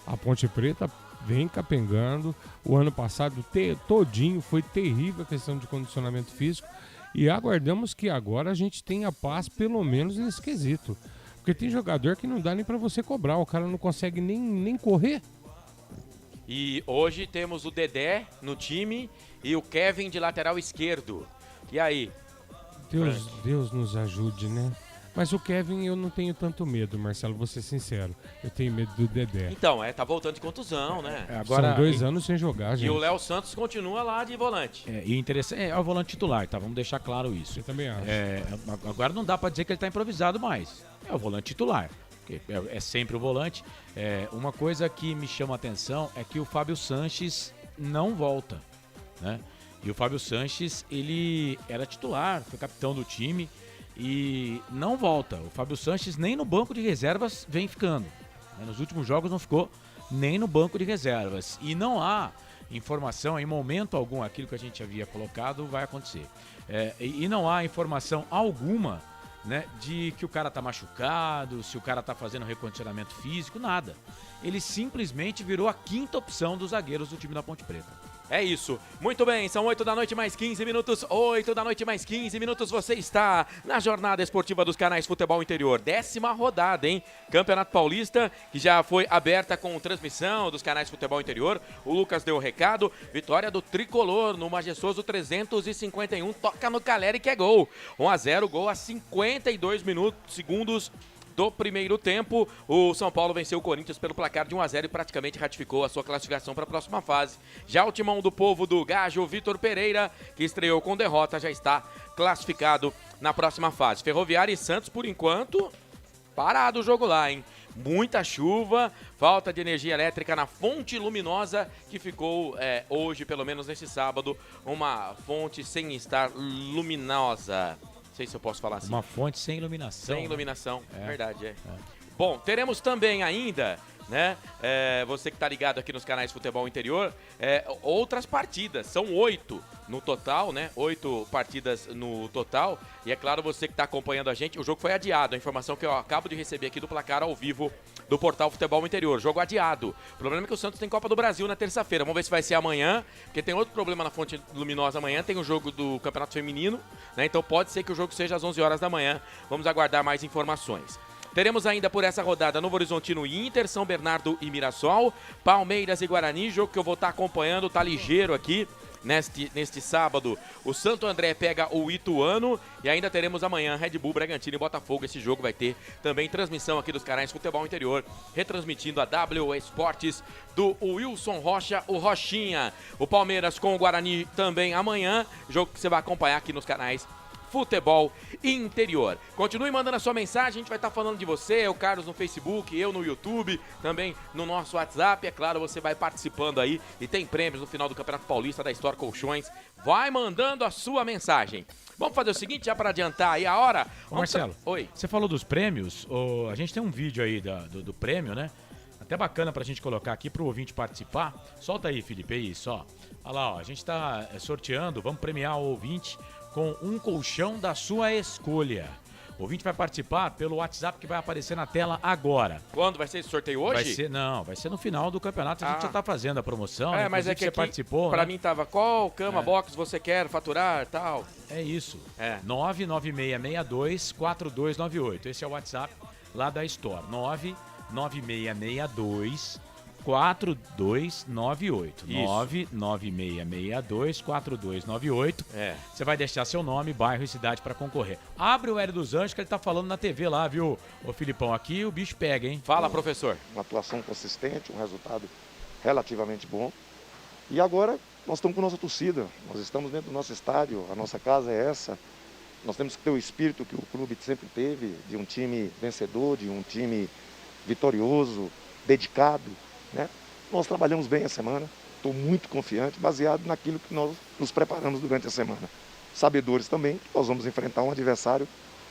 A Ponte Preta vem capengando. O ano passado todinho foi terrível a questão de condicionamento físico. E aguardamos que agora a gente tenha paz, pelo menos nesse quesito. Porque tem jogador que não dá nem pra você cobrar, o cara não consegue nem correr. E hoje temos o Dedé no time e o Kevin de lateral esquerdo. E aí? Deus nos ajude, né? Mas o Kevin eu não tenho tanto medo, Marcelo, vou ser sincero. Eu tenho medo do Dedé. Então, tá voltando de contusão, né? Agora, são 2 anos sem jogar, gente. E o Léo Santos continua lá de volante. E interessante, é o volante titular, tá? Vamos deixar claro isso. Eu também acho. Agora não dá pra dizer que ele tá improvisado mais. É o volante titular. É sempre o volante. Uma coisa que me chama a atenção é que o Fábio Sanches não volta, né? E o Fábio Sanches, ele era titular, foi capitão do time e não volta. O Fábio Sanches nem no banco de reservas vem ficando. Nos últimos jogos não ficou nem no banco de reservas. E não há informação, em momento algum, aquilo que a gente havia colocado vai acontecer. E não há informação alguma, né, de que o cara tá machucado, se o cara tá fazendo recondicionamento físico, nada. Ele simplesmente virou a 5ª opção dos zagueiros do time da Ponte Preta. É isso. Muito bem, são 8 da noite mais 15 minutos. 8 da noite mais 15 minutos. Você está na jornada esportiva dos canais Futebol Interior. 10ª rodada, hein? Campeonato Paulista, que já foi aberta com transmissão dos canais Futebol Interior. O Lucas deu o recado. Vitória do Tricolor no majestoso 351. Toca no Caleri que é gol. 1-0, gol a 52 segundos do primeiro tempo. O São Paulo venceu o Corinthians pelo placar de 1-0 e praticamente ratificou a sua classificação para a próxima fase. Já o timão do povo do Gajo, Vitor Pereira, que estreou com derrota, já está classificado na próxima fase. Ferroviária e Santos, por enquanto, parado o jogo lá, hein? Muita chuva, falta de energia elétrica na fonte luminosa, que ficou hoje, pelo menos nesse sábado, uma fonte sem estar luminosa. Não sei se eu posso falar assim. Uma fonte sem iluminação. Sem iluminação, verdade, Bom, teremos também ainda, né, você que está ligado aqui nos canais Futebol Interior, outras partidas. São 8 no total, né? 8 partidas no total. E é claro, você que está acompanhando a gente, o jogo foi adiado. A informação que eu acabo de receber aqui do placar ao vivo do portal Futebol Interior. Jogo adiado. O problema é que o Santos tem Copa do Brasil na terça-feira. Vamos ver se vai ser amanhã, porque tem outro problema na fonte luminosa amanhã. Tem o jogo do Campeonato Feminino, né? Então pode ser que o jogo seja às 11 horas da manhã. Vamos aguardar mais informações. Teremos ainda por essa rodada Novo Horizontino e Inter, São Bernardo e Mirassol, Palmeiras e Guarani, jogo que eu vou estar acompanhando, tá ligeiro aqui. Neste sábado, o Santo André pega o Ituano e ainda teremos amanhã Red Bull, Bragantino e Botafogo. Esse jogo vai ter também transmissão aqui dos canais Futebol Interior, retransmitindo a W Esportes do Wilson Rocha, o Rochinha. O Palmeiras com o Guarani também amanhã, jogo que você vai acompanhar aqui nos canais Futebol Interior. Continue mandando a sua mensagem, a gente vai estar falando de você, o Carlos no Facebook, eu no YouTube, também no nosso WhatsApp. É claro, você vai participando aí e tem prêmios no final do Campeonato Paulista da Store Colchões. Vai mandando a sua mensagem. Vamos fazer o seguinte, já para adiantar aí a hora. Marcelo, oi. Você falou dos prêmios, a gente tem um vídeo aí do prêmio, né? Até bacana pra gente colocar aqui pro ouvinte participar. Solta aí, Felipe, é isso, ó. Olha lá, ó, a gente tá sorteando, vamos premiar o ouvinte com um colchão da sua escolha. O ouvinte vai participar pelo WhatsApp que vai aparecer na tela agora. Quando vai ser esse sorteio hoje? Vai ser no final do campeonato. A gente já tá fazendo a promoção. Né? Mas é que você participou. Pra né? mim tava qual cama, box você quer faturar, tal. É isso. 99662-4298. Esse é o WhatsApp lá da Store. 99662-4298. 99662-4298. Você vai deixar seu nome, bairro e cidade para concorrer. Abre o Hélio dos Anjos que ele tá falando na TV lá, viu, ô Filipão? Aqui o bicho pega, hein? Fala, professor. Uma atuação consistente, um resultado relativamente bom. E agora nós estamos com a nossa torcida. Nós estamos dentro do nosso estádio, a nossa casa é essa. Nós temos que ter o espírito que o clube sempre teve, de um time vencedor, de um time vitorioso, dedicado. Né? Nós trabalhamos bem a semana, estou muito confiante, baseado naquilo que nós nos preparamos durante a semana. Sabedores também que nós vamos enfrentar um adversário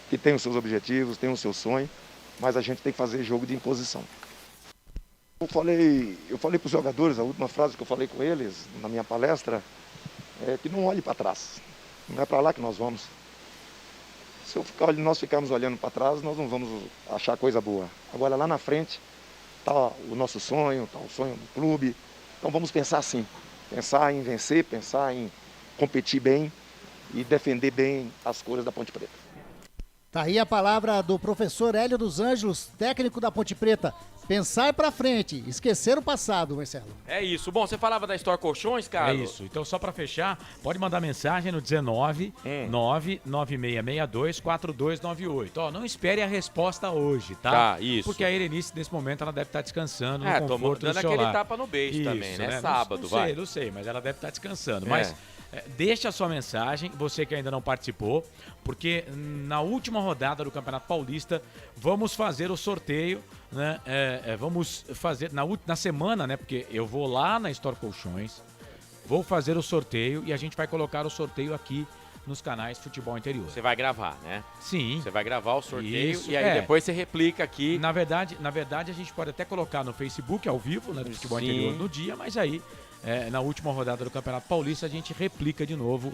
que tem os seus objetivos, tem o seu sonho, mas a gente tem que fazer jogo de imposição. Eu falei para os jogadores, a última frase que eu falei com eles na minha palestra, é que não olhe para trás, não é para lá que nós vamos. Se nós ficarmos olhando para trás, nós não vamos achar coisa boa. Agora lá na frente está o nosso sonho, está o sonho do clube. Então vamos pensar assim, pensar em vencer, pensar em competir bem e defender bem as cores da Ponte Preta. Tá aí a palavra do professor Hélio dos Anjos, técnico da Ponte Preta. Pensar pra frente, esquecer o passado, Marcelo. É isso. Bom, você falava da Store Colchões, cara? É isso. Então, só pra fechar, pode mandar mensagem no 19 99662-4298. Ó, não espere a resposta hoje, tá? Tá, isso. Porque a Erenice, nesse momento, ela deve estar descansando no tô conforto do dando seu aquele lar. tapa no beijo Isso, também, né? Não Sábado, vai. Não sei, mas ela deve estar descansando. Mas deixa a sua mensagem, você que ainda não participou, porque na última rodada do Campeonato Paulista, vamos fazer o sorteio, né? Vamos fazer na semana, né? Porque eu vou lá na Store Colchões, vou fazer o sorteio e a gente vai colocar o sorteio aqui nos canais Futebol Interior. Você vai gravar, né? Sim. Você vai gravar o sorteio Isso, e aí depois você replica aqui. Na verdade, a gente pode até colocar no Facebook ao vivo, né, do Futebol Interior no dia, mas aí na última rodada do Campeonato Paulista a gente replica de novo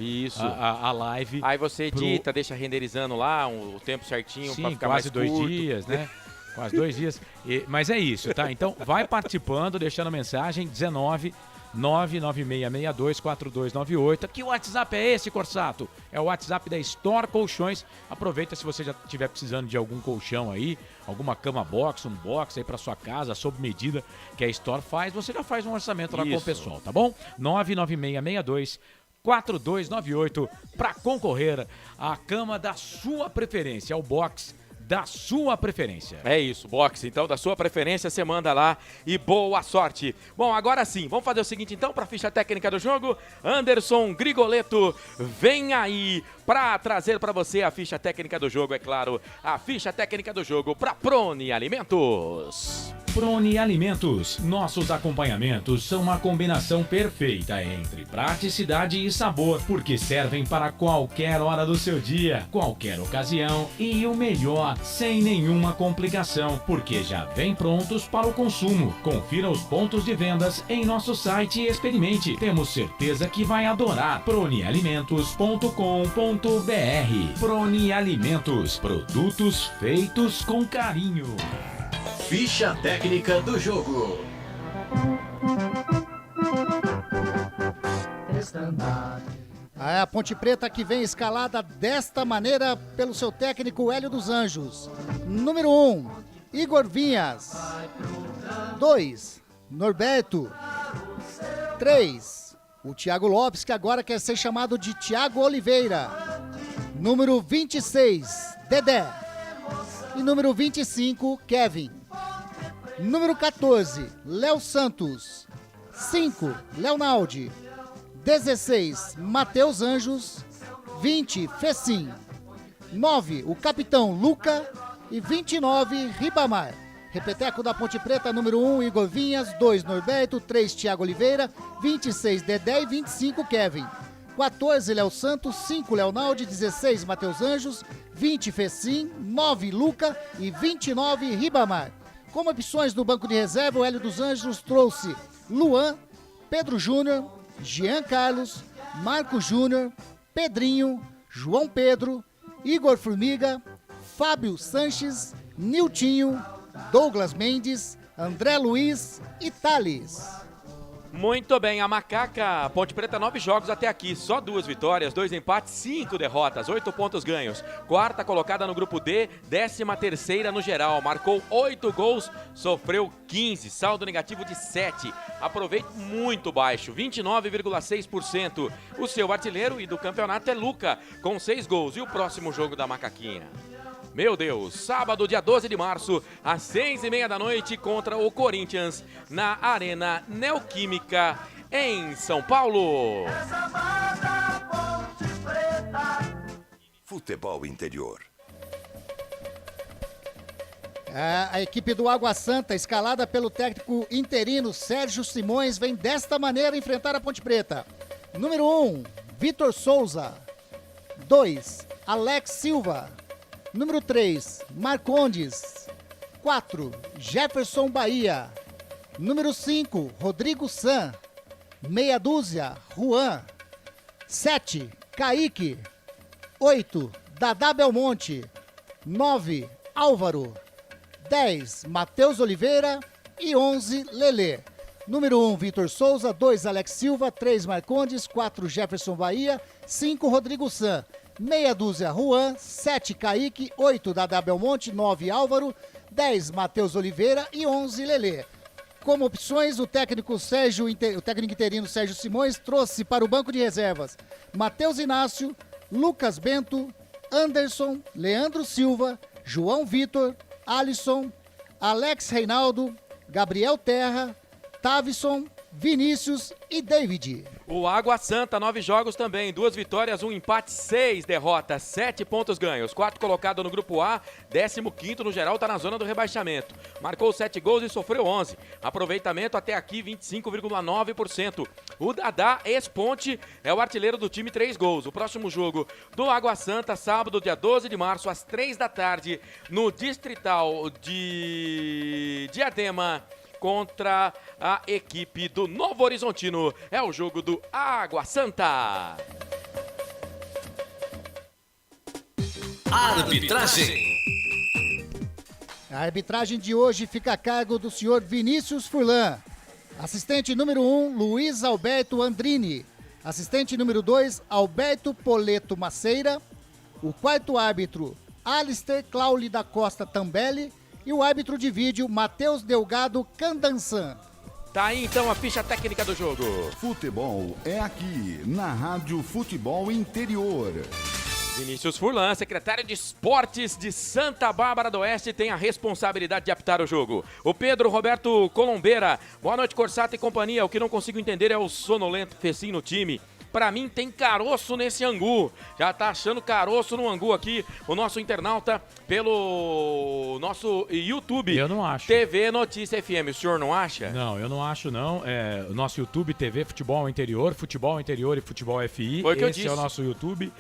a live. Aí você edita, deixa renderizando lá o tempo certinho para ficar quase mais curto. 2 dias, né? Quase 2 dias. Mas é isso, tá? Então vai participando, deixando mensagem 19 996624298. Que WhatsApp é esse, Corsato? É o WhatsApp da Store Colchões. Aproveita se você já estiver precisando de algum colchão aí, alguma cama box, um box aí pra sua casa, sob medida que a Store faz, você já faz um orçamento lá com o pessoal, tá bom? 996624298 para concorrer à cama da sua preferência, ao box da sua preferência. É isso, boxe. Então, da sua preferência, você manda lá e boa sorte. Bom, agora sim, vamos fazer o seguinte então, para a ficha técnica do jogo. Anderson Grigoleto vem aí para trazer para você a ficha técnica do jogo, é claro. A ficha técnica do jogo para Prone Alimentos. Prone Alimentos. Nossos acompanhamentos são uma combinação perfeita entre praticidade e sabor, porque servem para qualquer hora do seu dia, qualquer ocasião e o melhor, sem nenhuma complicação, porque já vem prontos para o consumo. Confira os pontos de vendas em nosso site e experimente. Temos certeza que vai adorar. pronealimentos.com.br. Prone Alimentos. Produtos feitos com carinho. Ficha técnica do jogo. A Ponte Preta que vem escalada desta maneira pelo seu técnico Hélio dos Anjos. Número 1, Igor Vinhas. 2, Norberto. 3, o Thiago Lopes, que agora quer ser chamado de Thiago Oliveira. Número 26, Dedé. E número 25, Kevin. Número 14, Léo Santos. 5, Leonaldi. 16, Matheus Anjos. 20, Fecim. 9, o capitão Luca. E 29, Ribamar. Repeteco da Ponte Preta, número 1, Igor Vinhas. 2, Norberto. 3, Thiago Oliveira. 26, Dedé. E 25, Kevin. 14, Léo Santos. 5, Leonaldi. 16, Matheus Anjos. 20, Fecim. 9, Luca. E 29, Ribamar. Como opções do banco de reserva, o Hélio dos Anjos trouxe Luan, Pedro Júnior, Jean Carlos, Marco Júnior, Pedrinho, João Pedro, Igor Formiga, Fábio Sanches, Niltinho, Douglas Mendes, André Luiz e Thales. Muito bem, a Macaca, Ponte Preta, 9 jogos até aqui, só 2 vitórias, 2 empates, 5 derrotas, 8 pontos ganhos. Quarta colocada no grupo D, 13ª no geral, marcou 8 gols, sofreu 15, saldo negativo de 7. Aproveito muito baixo, 29,6%. O seu artilheiro e do campeonato é Luca, com 6 gols. E o próximo jogo da Macaquinha? Meu Deus, sábado, dia 12 de março, às 6h30 da noite, contra o Corinthians, na Arena Neoquímica, em São Paulo. Futebol interior. A equipe do Água Santa, escalada pelo técnico interino Sérgio Simões, vem desta maneira enfrentar a Ponte Preta. Número 1, Vitor Souza. 2, Alex Silva. Número 3, Marcondes. 4, Jefferson Bahia. Número 5, Rodrigo San. Meia dúzia, Juan. 7, Kaique. 8, Dadá Belmonte. 9, Álvaro. 10, Matheus Oliveira. E 11, Lelê. Número 1, Vitor Souza. 2, Alex Silva. 3, Marcondes. 4, Jefferson Bahia. 5, Rodrigo San. Meia dúzia, Juan. 7, Kaique. 8, Dadá Belmonte. 9, Álvaro. 10, Matheus Oliveira. E 11, Lelê. Como opções, o técnico interino Sérgio Simões trouxe para o banco de reservas Matheus Inácio, Lucas Bento, Anderson, Leandro Silva, João Vitor, Alisson, Alex Reinaldo, Gabriel Terra, Tavison, Vinícius e David. O Água Santa, 9 jogos também, 2 vitórias, 1 empate, 6 derrotas, 7 pontos ganhos. 4 colocado no grupo A, 15º no geral, está na zona do rebaixamento. Marcou 7 gols e sofreu 11. Aproveitamento até aqui, 25,9%. O Dadá, ex-Ponte, é o artilheiro do time, 3 gols. O próximo jogo do Água Santa, sábado, dia 12 de março, às 3 da tarde, no Distrital de Diadema, contra a equipe do Novo Horizontino. É o jogo do Água Santa. Arbitragem. A arbitragem de hoje fica a cargo do senhor Vinícius Furlan. Assistente número 1, Luiz Alberto Andrini. Assistente número 2, Alberto Poleto Maceira. O quarto árbitro, Alister Clauli da Costa Tambelli. E o árbitro de vídeo, Matheus Delgado Candançan. Tá aí então a ficha técnica do jogo. Futebol é aqui, na Rádio Futebol Interior. Vinícius Furlan, secretário de Esportes de Santa Bárbara do Oeste, tem a responsabilidade de apitar o jogo. O Pedro Roberto Colombeira, boa noite, Corsato e companhia. O que não consigo entender é o sonolento Fecim no time. Pra mim tem caroço nesse angu. Já tá achando caroço no angu aqui o nosso internauta pelo nosso YouTube. Eu não acho. TV Notícia FM. O senhor não acha? Não, eu não acho não. O nosso YouTube TV Futebol Interior e Futebol FI. Foi o que eu Esse disse. é o nosso YouTube.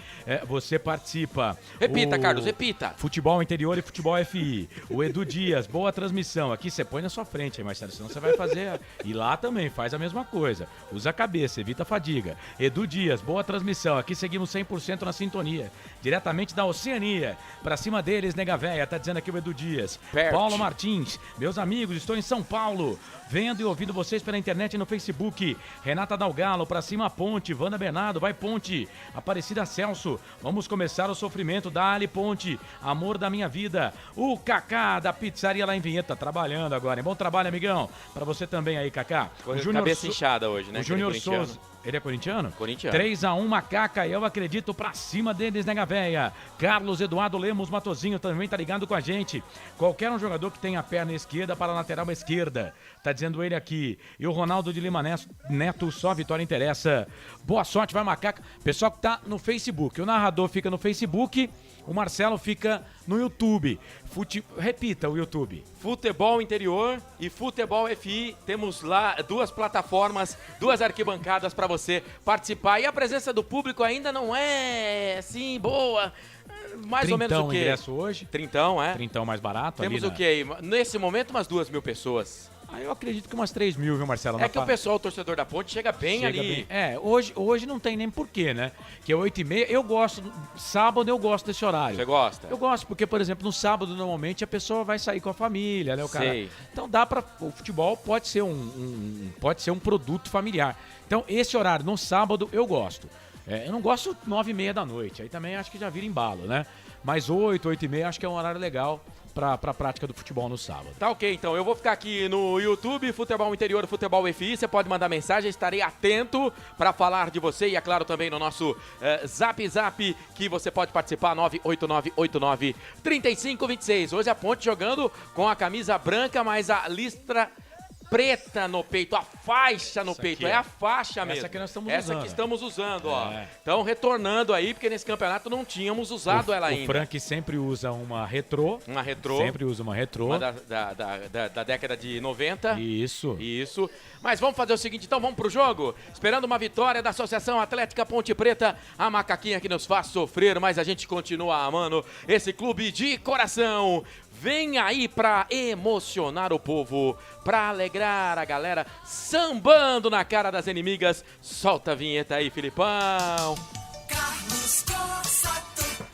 Você participa. Repita, Carlos, repita. Futebol Interior e Futebol FI. O Edu Dias, boa transmissão. Aqui você põe na sua frente, Marcelo, senão você vai fazer. E lá também faz a mesma coisa. Usa a cabeça, evita a fadiga. Edu Dias, boa transmissão. Aqui seguimos 100% na sintonia. Diretamente da Oceania. Pra cima deles, nega véia. Tá dizendo aqui o Edu Dias. Perto. Paulo Martins, meus amigos, estou em São Paulo. Vendo e ouvindo vocês pela internet e no Facebook. Renata Dalgalo, pra cima a Ponte. Wanda Bernardo, vai Ponte. Aparecida Celso, vamos começar o sofrimento. Dali Ponte, amor da minha vida. O Kaká da pizzaria lá em Vinheta, trabalhando agora. Bom trabalho, amigão. Pra você também aí, Kaká. O cabeça inchada hoje, né? O Júnior Souza. Ele é corintiano? Corintiano. 3-1, Macaca, eu acredito pra cima deles, nega véia. Carlos Eduardo Lemos Matozinho também tá ligado com a gente. Qualquer um jogador que tenha a perna esquerda para a lateral esquerda. Tá dizendo ele aqui. E o Ronaldo de Lima Neto, só vitória interessa. Boa sorte, vai Macaca. Pessoal que tá no Facebook. O narrador fica no Facebook, o Marcelo fica no YouTube. Repita o YouTube. Futebol Interior e Futebol FI. Temos lá duas plataformas, duas arquibancadas para você participar. E a presença do público ainda não é, assim, boa. Mais ou menos o quê? Ingresso hoje. Trintão, é? Trintão mais barato. Temos ali, o quê aí? Nesse momento, umas 2.000 pessoas. Eu acredito que umas 3.000, viu, Marcelo? É que o pessoal, o torcedor da Ponte, chega bem ali. Hoje não tem nem porquê, né? Que é 8h30. Eu gosto, sábado eu gosto desse horário. Você gosta? Eu gosto, porque, por exemplo, no sábado, normalmente, a pessoa vai sair com a família, né? O cara. Sei. Então dá pra. O futebol pode ser pode ser um produto familiar. Então, esse horário, no sábado, eu gosto. Eu não gosto 9h30 da noite. Aí também acho que já vira embalo, né? Mas 8h30, acho que é um horário legal pra prática do futebol no sábado. Tá ok, então. Eu vou ficar aqui no YouTube, Futebol Interior, Futebol FI. Você pode mandar mensagem, estarei atento para falar de você. E é claro também no nosso Zap, que você pode participar, 98989-3526. Hoje a Ponte jogando com a camisa branca, mas a listra preta no peito, a faixa no peito, é a faixa mesmo. Essa que nós estamos usando. Essa que estamos usando, ó. Então, retornando aí, porque nesse campeonato não tínhamos usado ela ainda. O Frank sempre usa uma retrô. Uma retrô. Sempre usa uma retrô. Uma da década de 90. Isso. Mas vamos fazer o seguinte, então, vamos pro jogo? Esperando uma vitória da Associação Atlética Ponte Preta, a macaquinha que nos faz sofrer, mas a gente continua amando esse clube de coração. Vem aí pra emocionar o povo, pra alegrar a galera, sambando na cara das inimigas. Solta a vinheta aí, Filipão. Carlos Corsato.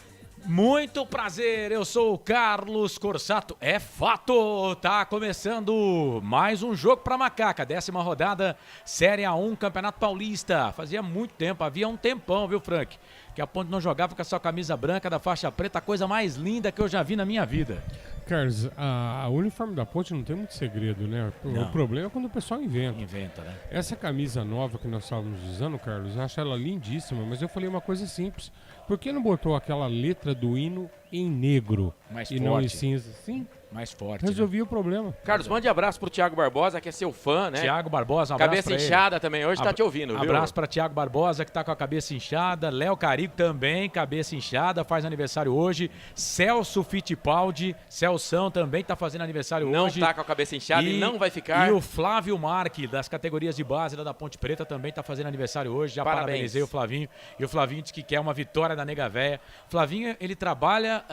Muito prazer, eu sou o Carlos Corsato. É fato, tá começando mais um jogo pra Macaca, 10ª rodada, Série A1, Campeonato Paulista. Fazia muito tempo, havia um tempão, viu, Frank? Que a Ponte não jogava com a sua camisa branca da faixa preta, a coisa mais linda que eu já vi na minha vida. Carlos, a uniforme da Ponte não tem muito segredo, né? O problema é quando o pessoal inventa. Inventa, né? Essa camisa nova que nós estávamos usando, Carlos, eu acho ela lindíssima, mas eu falei uma coisa simples. Por que não botou aquela letra do hino em negro mais e forte. não em cinza? Sim. Mais forte. Resolvi o problema. Carlos, mande abraço pro Thiago Barbosa, que é seu fã, né? Thiago Barbosa, um abraço cabeça pra ele. inchada também, hoje tá te ouvindo, viu? Abraço pra Thiago Barbosa, que tá com a cabeça inchada. Léo Carico também, cabeça inchada, faz aniversário hoje. Celso Fittipaldi, Celção também tá fazendo aniversário hoje. Não tá com a cabeça inchada e não vai ficar. E o Flávio Marque, das categorias de base lá da Ponte Preta, também tá fazendo aniversário hoje. Já Parabéns. parabenizei o Flavinho. E o Flavinho disse que quer uma vitória da nega véia. Flavinho, ele trabalha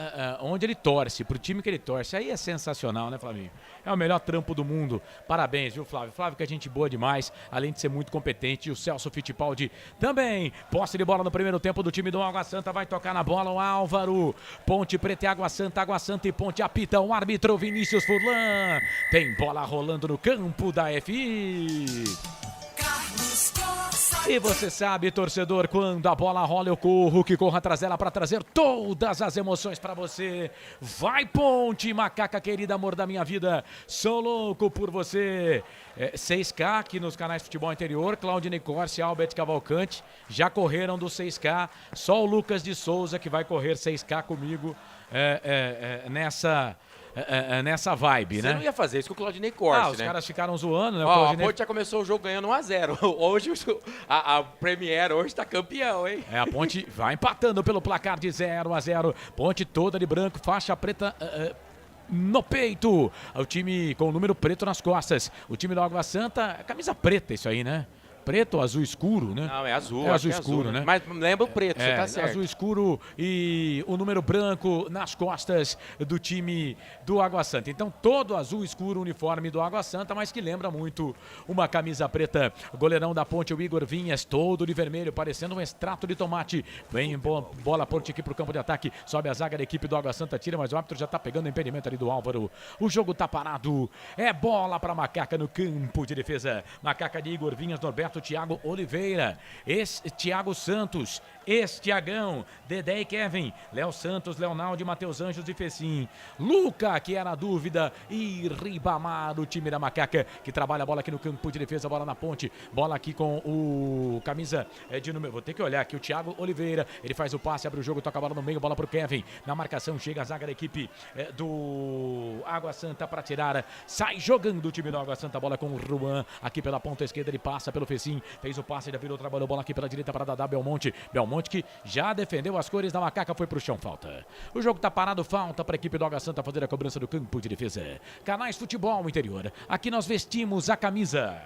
onde ele torce, pro time que ele torce. Aí é sensacional, né, Flavinho? É o melhor trampo do mundo. Parabéns, viu, Flávio? Flávio que é gente boa demais, além de ser muito competente. E o Celso Fittipaldi também. Posse de bola no primeiro tempo do time do Água Santa. Vai tocar na bola o Álvaro. Ponte Preta e Água Santa e Ponte apita o árbitro Vinícius Furlan. Tem bola rolando no campo da FI. E você sabe, torcedor, quando a bola rola eu corro, que corro atrás dela para trazer todas as emoções para você. Vai Ponte, macaca querida, amor da minha vida, sou louco por você. 6K aqui nos canais Futebol Interior, Claudinei Corsi, Albert Cavalcante, já correram do 6K, só o Lucas de Souza que vai correr 6K comigo nessa vibe, né? Você não ia fazer isso com o Claudinei Corsi, os né? caras ficaram zoando, né? A Ponte já começou o jogo ganhando 1-0. Hoje a Premier hoje tá campeão, hein? A Ponte vai empatando pelo placar de 0-0. Ponte toda de branco, faixa preta no peito. O time com o número preto nas costas. O time do Água Santa, camisa preta isso aí, né? Preto ou azul escuro, né? Não, é azul. É azul escuro, né? Mas lembra o preto, você tá certo. Azul escuro e o número branco nas costas do time do Água Santa. Então, todo azul escuro, uniforme do Água Santa, mas que lembra muito uma camisa preta. Goleirão da Ponte, o Igor Vinhas, todo de vermelho, parecendo um extrato de tomate. Vem bola Ponte aqui pro campo de ataque. Sobe a zaga da equipe do Água Santa, tira, mas o árbitro já tá pegando o impedimento ali do Álvaro. O jogo tá parado. É bola pra Macaca no campo de defesa. Macaca de Igor Vinhas, Norberto, Thiago Oliveira, Thiago Santos, Tiagão, Dedé e Kevin, Léo Santos, Leonaldo, Matheus Anjos e Fecim, Luca, que era a dúvida, e Ribamar, o time da Macaca, que trabalha a bola aqui no campo de defesa, bola na Ponte, bola aqui com o camisa de número, vou ter que olhar aqui, o Thiago Oliveira, ele faz o passe, abre o jogo, toca a bola no meio, bola pro Kevin, na marcação chega a zaga da equipe do Água Santa para tirar, sai jogando o time do Água Santa, bola com o Juan, aqui pela ponta esquerda, ele passa pelo Fecim, fez o passe, já virou, trabalhou bola aqui pela direita para Dadá Belmonte que já defendeu as cores da Macaca, foi pro chão, falta. O jogo tá parado, falta para a equipe do Água Santa fazer a cobrança do campo de defesa. Canais Futebol Interior, aqui nós vestimos a camisa.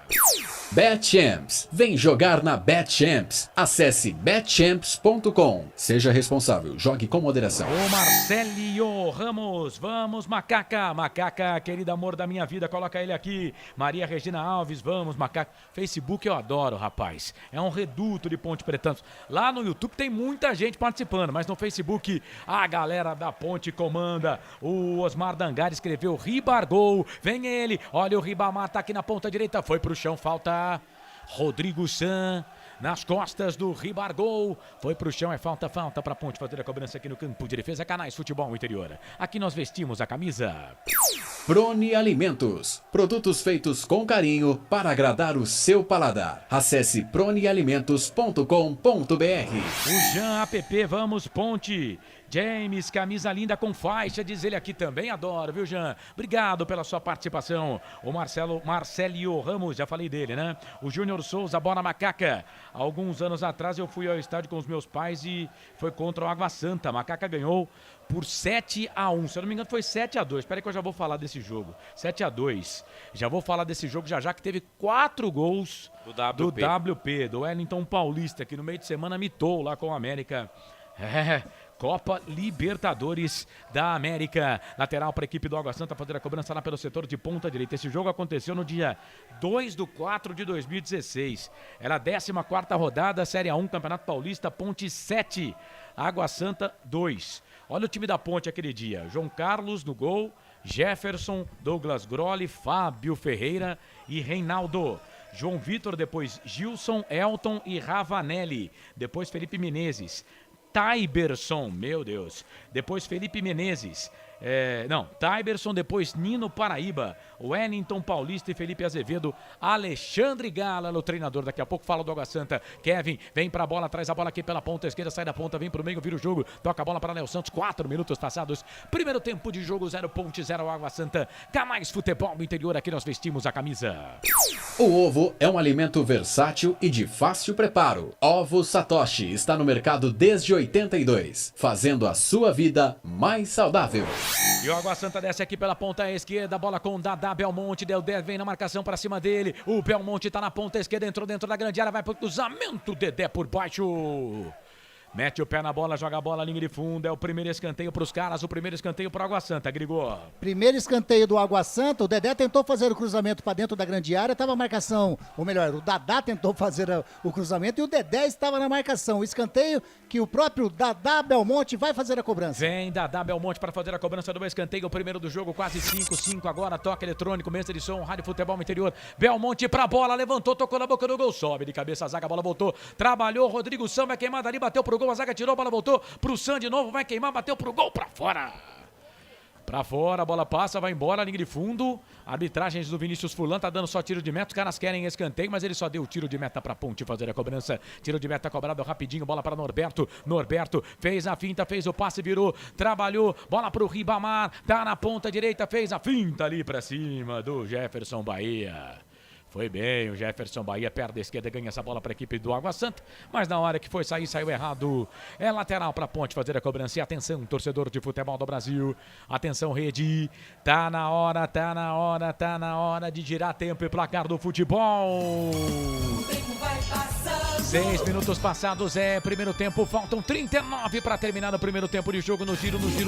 BetChamps, vem jogar na BetChamps. Acesse betchamps.com. Seja responsável, jogue com moderação. O Marcelo Ramos, vamos Macaca, Macaca, querido amor da minha vida, coloca ele aqui. Maria Regina Alves, vamos Macaca. Facebook eu adoro, rapaz, é um reduto de Ponte Preta. Lá no YouTube tem muita gente participando, mas no Facebook a galera da Ponte comanda. O Osmar Dangar escreveu Ribargol, vem ele, olha o Ribamar, tá aqui na ponta direita, foi pro chão, falta. Rodrigo San nas costas do Ribargol, foi pro chão, é falta pra Ponte fazer a cobrança aqui no campo de defesa. Canais Futebol Interior, aqui nós vestimos a camisa. Prone Alimentos, produtos feitos com carinho para agradar o seu paladar. Acesse pronealimentos.com.br. O Jean App, vamos Ponte. James, camisa linda com faixa, diz ele aqui também, adoro, viu, Jean? Obrigado pela sua participação. O Marcelo Ramos, já falei dele, né? O Júnior Souza, bola Macaca. Alguns anos atrás eu fui ao estádio com os meus pais e foi contra o Água Santa. A Macaca ganhou por 7-1, se eu não me engano foi 7-2, espera que eu já vou falar desse jogo, 7-2, já vou falar desse jogo já que teve 4 gols do WP, do Wellington Paulista, que no meio de semana mitou lá com o América. Copa Libertadores da América. Lateral para a equipe do Água Santa fazer a cobrança lá pelo setor de ponta direita. Esse jogo aconteceu no dia 2/4/2016. Era a 14ª rodada, Série A1, Campeonato Paulista, Ponte 7, Água Santa 2. Olha o time da Ponte aquele dia. João Carlos no gol, Jefferson, Douglas Grolli, Fábio Ferreira e Reinaldo. João Vitor, depois Gilson, Elton e Ravanelli. Depois Felipe Menezes. Taiberson, meu Deus. Depois Felipe Menezes. Taiberson, depois Nino Paraíba, Wellington Paulista e Felipe Azevedo, Alexandre Gala, o treinador, daqui a pouco fala do Água Santa. Kevin vem pra bola, traz a bola aqui pela ponta esquerda, sai da ponta, vem pro meio, vira o jogo, toca a bola para Léo Santos, 4 minutos passados, primeiro tempo de jogo, 0 Ponte, 0 Água Santa. Canais Futebol Interior, aqui nós vestimos a camisa. O ovo é um alimento versátil e de fácil preparo. Ovo Satoshi está no mercado desde 82, fazendo a sua vida mais saudável. E o Água Santa desce aqui pela ponta esquerda, bola com Dadá Belmonte, Dedé vem na marcação para cima dele, o Belmonte tá na ponta esquerda, entrou dentro da grande área, vai pro cruzamento, Dedé por baixo. Mete o pé na bola, joga a bola, linha de fundo. É o primeiro escanteio para os caras, o primeiro escanteio para o Água Santa, Grigor. Primeiro escanteio do Água Santa, o Dedé tentou fazer o cruzamento para dentro da grande área, estava a marcação, ou melhor, o Dadá tentou fazer o cruzamento e o Dedé estava na marcação. O escanteio que o próprio Dadá Belmonte vai fazer a cobrança. Vem Dadá Belmonte para fazer a cobrança do escanteio, o primeiro do jogo, quase 5-5 agora, toque eletrônico, mesa de som, Rádio Futebol Interior. Belmonte para a bola, levantou, tocou na boca do gol, sobe de cabeça a zaga, a bola voltou, trabalhou, Rodrigo Samba, é queimada ali, bateu pro gol, a zaga tirou, a bola voltou pro Sam de novo, vai queimar, bateu pro gol, pra fora. Pra fora, a bola passa, vai embora, linha de fundo. Arbitragens do Vinícius Furlan, tá dando só tiro de meta. Os caras querem escanteio, mas ele só deu tiro de meta pra Ponte fazer a cobrança. Tiro de meta cobrado rapidinho, bola para Norberto. Norberto fez a finta, fez o passe, virou, trabalhou. Bola pro Ribamar, tá na ponta direita, fez a finta ali pra cima do Jefferson Bahia. Foi bem, o Jefferson Bahia, perna esquerda, ganha essa bola para a equipe do Água Santa, mas na hora que foi sair, saiu errado. É lateral para a Ponte fazer a cobrança. E atenção, torcedor de futebol do Brasil. Atenção, rede. Tá na hora de girar tempo e placar do futebol. 6 minutos passados, primeiro tempo, faltam 39 para terminar o primeiro tempo de jogo, no giro do giro.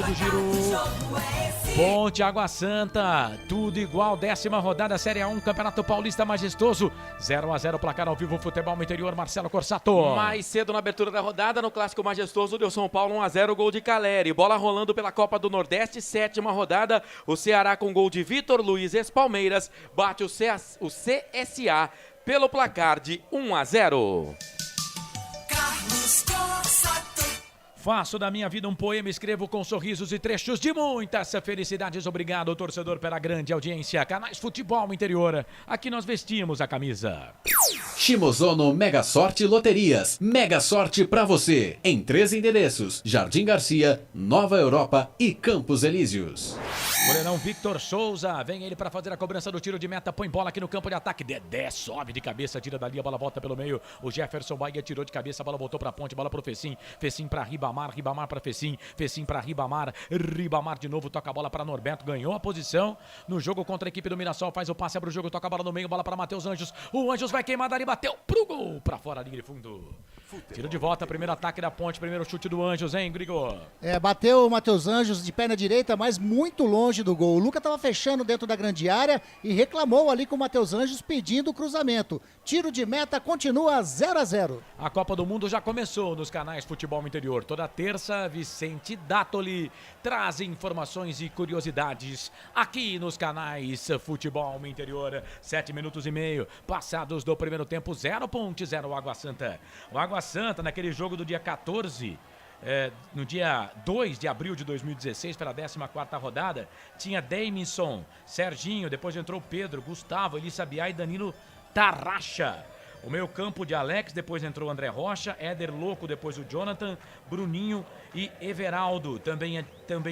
Ponte, Água Santa, tudo igual, 10ª rodada, Série A1, Campeonato Paulista majestoso, 0-0, placar ao vivo, Futebol Interior, Marcelo Corsato. Mais cedo na abertura da rodada, no Clássico Majestoso, deu São Paulo 1-0, gol de Caleri, bola rolando pela Copa do Nordeste, 7ª rodada, o Ceará com gol de Vitor Luiz Ex-Palmeiras, bate o CSA pelo placar de 1-0. Carlos Corsato. Faço da minha vida um poema, escrevo com sorrisos e trechos de muitas felicidades. Obrigado, torcedor, pela grande audiência. Canais Futebol Interior, aqui nós vestimos a camisa. Shimozono Mega Sorte Loterias. Mega sorte pra você. Em 3 endereços: Jardim Garcia, Nova Europa e Campos Elíseos. Goleirão Victor Souza, vem ele para fazer a cobrança do tiro de meta, põe bola aqui no campo de ataque. Dedé sobe de cabeça, tira dali, a bola volta pelo meio. O Jefferson Bahia tirou de cabeça, a bola voltou pra Ponte, bola pro Fecim. Fecim pra Ribamar, Ribamar pra Fecim. Fecim pra Ribamar, Ribamar de novo, toca a bola pra Norberto, ganhou a posição no jogo contra a equipe do Mirassol, faz o passe, abre o jogo, toca a bola no meio, bola pra Matheus Anjos. O Anjos vai queimar dali, bateu pro gol, pra fora, linha de fundo. Tiro de volta, primeiro ataque da Ponte, primeiro chute do Anjos, hein, Grigor? Bateu o Matheus Anjos de perna direita, mas muito longe do gol. O Luca estava fechando dentro da grande área e reclamou ali com o Matheus Anjos pedindo o cruzamento. Tiro de meta, continua 0-0. A Copa do Mundo já começou nos canais Futebol Interior. Toda terça, Vicente Dátoli traz informações e curiosidades aqui nos canais Futebol Interior. 7 minutos e meio passados do primeiro tempo, 0 Ponte, 0 Água Santa. O Água Santa, naquele jogo do dia 14, no dia 2 de abril de 2016, pela 14ª rodada, tinha Deimison, Serginho, depois entrou Pedro, Gustavo, Elissa Biá e Danilo Tarraxa. O meio campo de Alex, depois entrou André Rocha, Éder Louco, depois o Jonathan, Bruninho e Everaldo. Também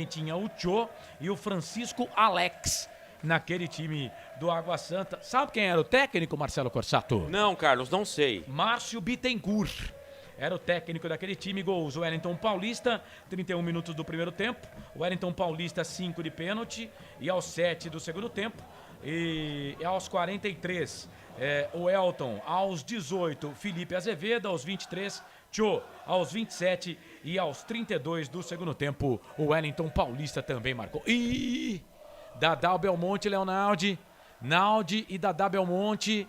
tinha o Tchô e o Francisco Alex naquele time do Água Santa. Sabe quem era o técnico, Marcelo Corsato? Não, Carlos, não sei. Márcio Bittencourt era o técnico daquele time. Gols: o Wellington Paulista, 31 minutos do primeiro tempo. O Wellington Paulista, 5 de pênalti. E aos 7 do segundo tempo. E aos 43, o Elton. Aos 18, Felipe Azevedo. Aos 23, Tchô. Aos 27 e aos 32 do segundo tempo, o Wellington Paulista também marcou. E Dadá Belmonte, Leonardo. Naldi e Dadá Belmonte.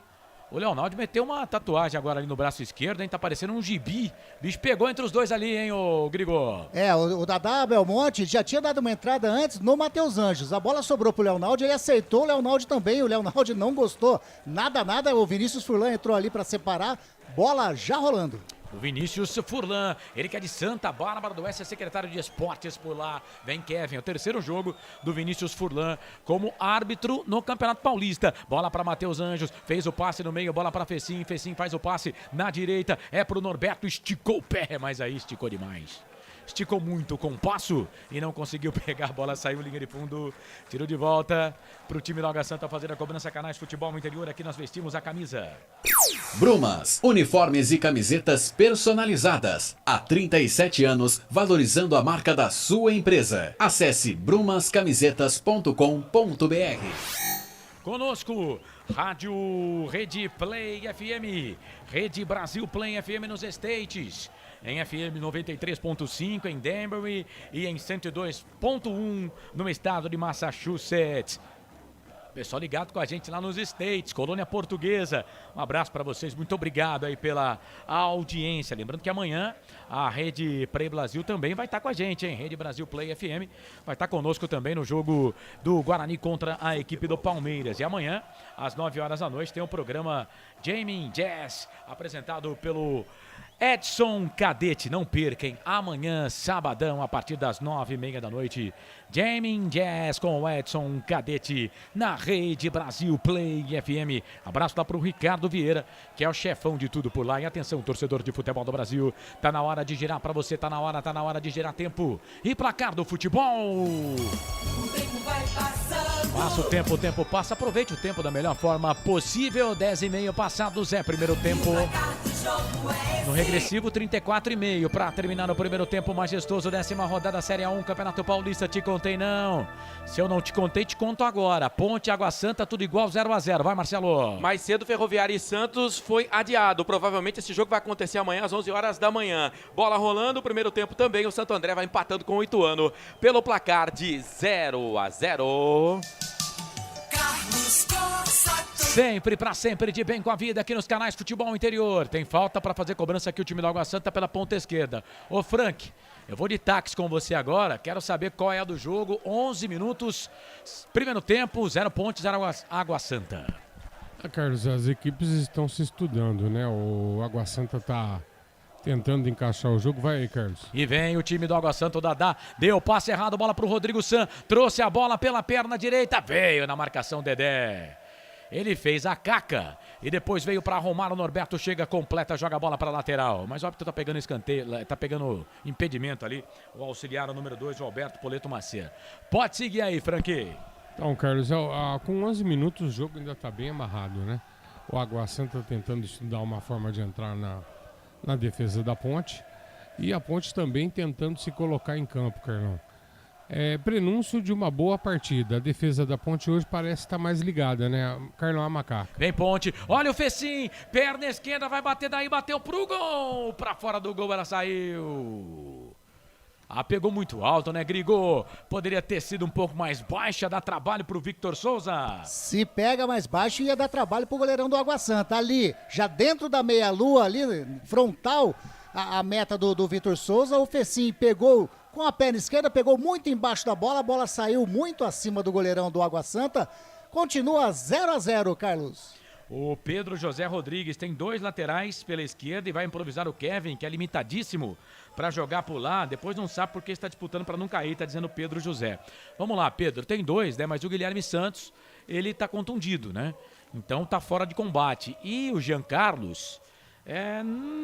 O Leonardo meteu uma tatuagem agora ali no braço esquerdo, hein? Tá parecendo um gibi. O bicho pegou entre os dois ali, hein, ô Grigor? O Dadá Belmonte já tinha dado uma entrada antes no Matheus Anjos. A bola sobrou pro Leonardo, ele aceitou, o Leonardo também. O Leonardo não gostou. Nada. O Vinícius Furlan entrou ali pra separar. Bola já rolando. O Vinícius Furlan, ele que é de Santa Bárbara do Oeste, é secretário de esportes por lá. Vem Kevin, é o terceiro jogo do Vinícius Furlan como árbitro no Campeonato Paulista. Bola para Matheus Anjos, fez o passe no meio, bola para Fecim. Fecim faz o passe na direita, é pro Norberto, esticou o pé, mas aí esticou demais. Esticou muito com o passo e não conseguiu pegar a bola, saiu linha de fundo, tirou de volta pro time do Água Santa fazer a cobrança. Canais Futebol Interior, aqui nós vestimos a camisa. Brumas, uniformes e camisetas personalizadas. Há 37 anos, valorizando a marca da sua empresa. Acesse brumascamisetas.com.br. Conosco, Rádio Rede Play FM, Rede Brasil Play FM nos States, em FM 93.5 em Danbury e em 102.1 no estado de Massachusetts. Pessoal ligado com a gente lá nos States, Colônia Portuguesa. Um abraço para vocês, muito obrigado aí pela audiência. Lembrando que amanhã a Rede Play Brasil também vai estar com a gente, hein? Rede Brasil Play FM vai estar conosco também no jogo do Guarani contra a equipe do Palmeiras. E amanhã, às 9 horas da noite, tem o programa Jamie Jazz, apresentado pelo Edson Cadete. Não percam, amanhã, sabadão, a partir das 9h30 da noite, Jamie Jazz com o Edson Cadete na Rede Brasil Play FM. Abraço lá pro Ricardo Vieira, que é o chefão de tudo por lá. E atenção, torcedor de futebol do Brasil, tá na hora de girar pra você, tá na hora de girar tempo. E placar do futebol. O tempo vai passando. Passa o tempo passa, aproveite o tempo da melhor forma possível. 10h30 passados, primeiro tempo. No regressivo, 34,5 para terminar o primeiro tempo majestoso, 10ª rodada Série A1, Campeonato Paulista. Te contei não. Se eu não te contei, te conto agora. Ponte, Água Santa, tudo igual, 0-0. Vai, Marcelo. Mais cedo, Ferroviária e Santos foi adiado. Provavelmente esse jogo vai acontecer amanhã às 11 horas da manhã. Bola rolando, primeiro tempo também. O Santo André vai empatando com o Ituano pelo placar de 0-0. Sempre pra sempre de bem com a vida aqui nos canais Futebol Interior. Tem falta pra fazer cobrança aqui o time do Água Santa pela ponta esquerda. Ô Frank, eu vou de táxi com você agora. Quero saber qual é a do jogo. 11 minutos, primeiro tempo, 0 pontos, 0 Água Santa. Carlos, as equipes estão se estudando, né? O Água Santa tá tentando encaixar o jogo. Vai aí, Carlos. E vem o time do Água Santa, o Dadá. Deu passe errado, bola pro Rodrigo San. Trouxe a bola pela perna direita. Veio na marcação Dedé. Ele fez a caca e depois veio para arrumar. O Norberto chega, completa, joga a bola para lateral. Mas o árbitro tá pegando escanteio, tá pegando impedimento ali. O auxiliar, o número 2, o Alberto Poleto Maceira. Pode seguir aí, Franqui. Então, Carlos, com 11 minutos o jogo ainda tá bem amarrado, né? O Água Santa tentando estudar uma forma de entrar na defesa da Ponte. E a Ponte também tentando se colocar em campo, Carlão. Prenúncio de uma boa partida. A defesa da Ponte hoje parece estar mais ligada, né? Carlão, a macaca. Vem Ponte, olha o Fecim, perna esquerda, vai bater daí, bateu pro gol. Pra fora do gol ela saiu. Pegou muito alto, né, Grigo? Poderia ter sido um pouco mais baixa, dá trabalho pro Victor Souza. Se pega mais baixo, ia dar trabalho pro goleirão do Água Santa. Ali, já dentro da meia-lua, ali, frontal, a meta do Victor Souza, o Fecim pegou com a perna esquerda, pegou muito embaixo da bola, a bola saiu muito acima do goleirão do Água Santa. Continua 0-0, Carlos. O Pedro José Rodrigues tem 2 laterais pela esquerda e vai improvisar o Kevin, que é limitadíssimo para jogar por lá. Depois não sabe porque está disputando para não cair, tá dizendo Pedro José. Vamos lá, Pedro, tem 2, né? Mas o Guilherme Santos, ele tá contundido, né? Então tá fora de combate. E o Jean Carlos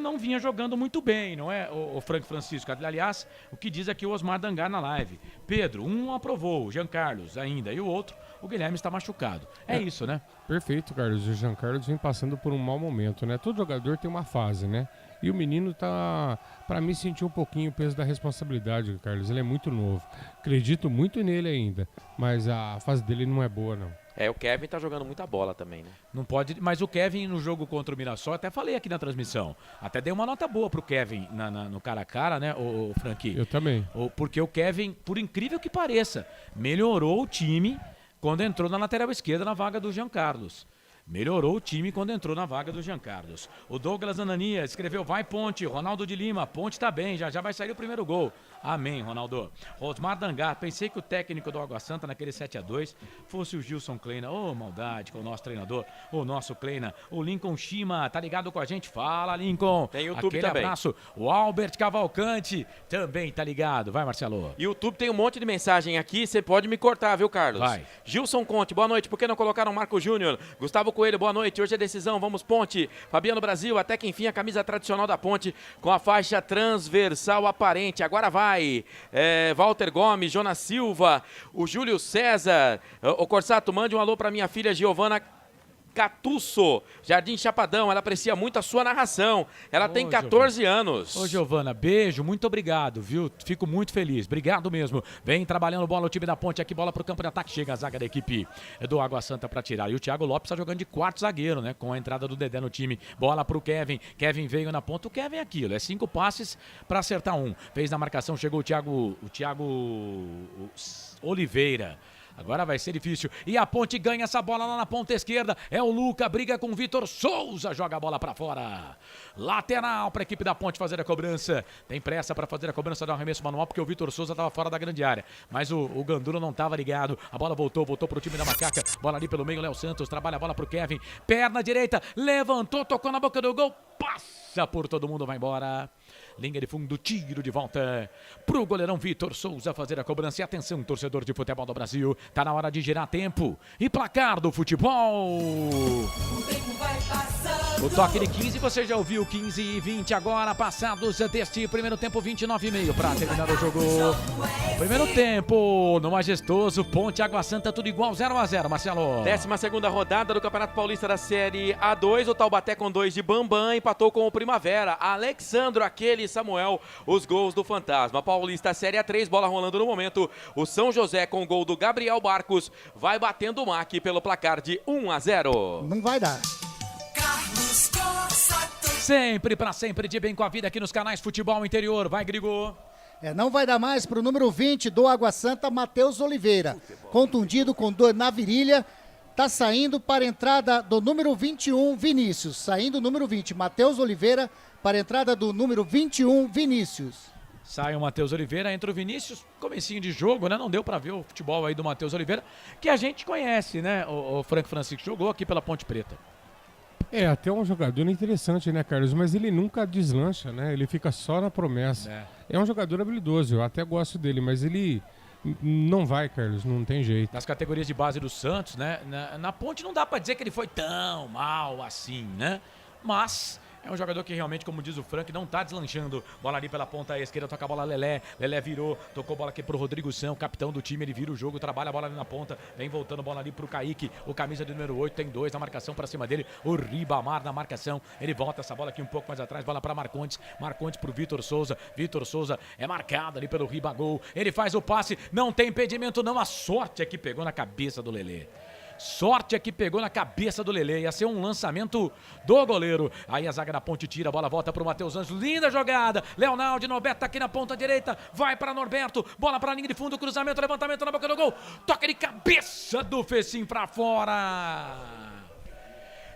não vinha jogando muito bem, não é, o Frank Francisco? Aliás, o que diz aqui o Osmar Dangar na live. Pedro, um aprovou, o Jean Carlos ainda, e o outro, o Guilherme está machucado. É isso, né? Perfeito, Carlos. O Jean Carlos vem passando por um mau momento, né? Todo jogador tem uma fase, né? E o menino tá, pra mim, sentiu um pouquinho o peso da responsabilidade, Carlos. Ele é muito novo. Acredito muito nele ainda, mas a fase dele não é boa, não. O Kevin tá jogando muita bola também, né? Não pode, mas o Kevin no jogo contra o Mirassol, até falei aqui na transmissão, até dei uma nota boa pro Kevin no cara a cara, né, o Franqui? Eu também. Porque o Kevin, por incrível que pareça, melhorou o time quando entrou na lateral esquerda na vaga do Jean Carlos. Melhorou o time quando entrou na vaga do Jean Carlos. O Douglas Ananias escreveu, vai Ponte, Ronaldo de Lima, Ponte tá bem, já vai sair o primeiro gol. Amém, Ronaldo. Osmar Dangar, pensei que o técnico do Água Santa naquele 7-2 fosse o Gilson Kleina. Maldade com o nosso treinador, o nosso Kleina. O Lincoln Shima, tá ligado com a gente? Fala, Lincoln. Tem YouTube Aquele também. abraço. O Albert Cavalcante também tá ligado. Vai, Marcelo. YouTube tem um monte de mensagem aqui, você pode me cortar, viu, Carlos? Vai. Gilson Conte, boa noite. Por que não colocaram Marco Júnior? Gustavo Coelho, boa noite. Hoje é decisão, vamos Ponte. Fabiano Brasil, até que enfim a camisa tradicional da Ponte com a faixa transversal aparente. Agora vai. Walter Gomes, Jonas Silva, o Júlio César. O Corsato, mande um alô pra minha filha Giovana Catusso, Jardim Chapadão. Ela aprecia muito a sua narração. Ela tem 14 anos. Ô, Giovana, beijo, muito obrigado, viu? Fico muito feliz, obrigado mesmo. Vem trabalhando bola o time da Ponte aqui, bola pro campo de ataque. Chega a zaga da equipe do Água Santa pra tirar. E o Thiago Lopes tá jogando de quarto zagueiro, né? Com a entrada do Dedé no time. Bola pro Kevin. Kevin veio na ponta. O Kevin é aquilo, é 5 passes pra acertar um. Fez na marcação, chegou o Thiago Oliveira. Agora vai ser difícil. E a Ponte ganha essa bola lá na ponta esquerda. É o Luca, briga com o Vitor Souza. Joga a bola pra fora. Lateral pra equipe da Ponte fazer a cobrança. Tem pressa pra fazer a cobrança do arremesso manual, porque o Vitor Souza tava fora da grande área. Mas o Gandula não tava ligado. A bola voltou pro time da Macaca. Bola ali pelo meio, Léo Santos trabalha a bola pro Kevin. Perna direita, levantou, tocou na boca do gol. Passa por todo mundo, vai embora. Linha de fundo, tiro de volta pro goleirão Vitor Souza fazer a cobrança. E atenção, torcedor de futebol do Brasil, tá na hora de girar tempo e placar do futebol. O toque de 15, você já ouviu, 15 e 20 agora, passados deste primeiro tempo, 29,5 para terminar o jogo. Primeiro tempo, no majestoso Ponte Água Santa, tudo igual, 0-0, Marcelo. 12ª rodada do Campeonato Paulista da Série A2, o Taubaté com 2 de Bambam, empatou com o Primavera. Alexandro, aquele Samuel, os gols do Fantasma. Paulista Série A3, bola rolando no momento. O São José com o gol do Gabriel Barcos vai batendo o MAC pelo placar de 1-0. Não vai dar. Sempre pra sempre de bem com a vida aqui nos canais Futebol Interior. Vai, Grigo. Não vai dar mais pro número 20 do Água Santa, Matheus Oliveira. Contundido com dor na virilha. Tá saindo para a entrada do número 21, Vinícius. Saindo o número 20, Matheus Oliveira, para a entrada do número 21, Vinícius. Sai o Matheus Oliveira, entra o Vinícius, comecinho de jogo, né? Não deu pra ver o futebol aí do Matheus Oliveira, que a gente conhece, né? O Franco Francisco jogou aqui pela Ponte Preta. É, até um jogador interessante, né, Carlos? Mas ele nunca deslancha, né? Ele fica só na promessa. É um jogador habilidoso, eu até gosto dele, mas ele não vai, Carlos, não tem jeito. Nas categorias de base do Santos, né? Na Ponte não dá pra dizer que ele foi tão mal assim, né? Mas é um jogador que realmente, como diz o Frank, não tá deslanchando. Bola ali pela ponta esquerda, toca a bola Lelé. Lelé virou, tocou bola aqui pro Rodrigo São, capitão do time, ele vira o jogo, trabalha a bola ali na ponta, vem voltando bola ali pro Kaique, o camisa de número 8, tem 2 na marcação pra cima dele, o Ribamar na marcação, ele volta essa bola aqui um pouco mais atrás, bola pra Marcondes pro Vitor Souza é marcado ali pelo Ribagol, ele faz o passe, não tem impedimento não, a sorte é que pegou na cabeça do Lelê. Sorte é que pegou na cabeça do Lelê. Ia ser um lançamento do goleiro. Aí a zaga da Ponte tira, a bola volta pro Matheus Anjos. Linda jogada. Leonardo, Norberto tá aqui na ponta direita. Vai para Norberto. Bola pra linha de fundo, cruzamento, levantamento na boca do gol. Toca de cabeça do Fecim pra fora.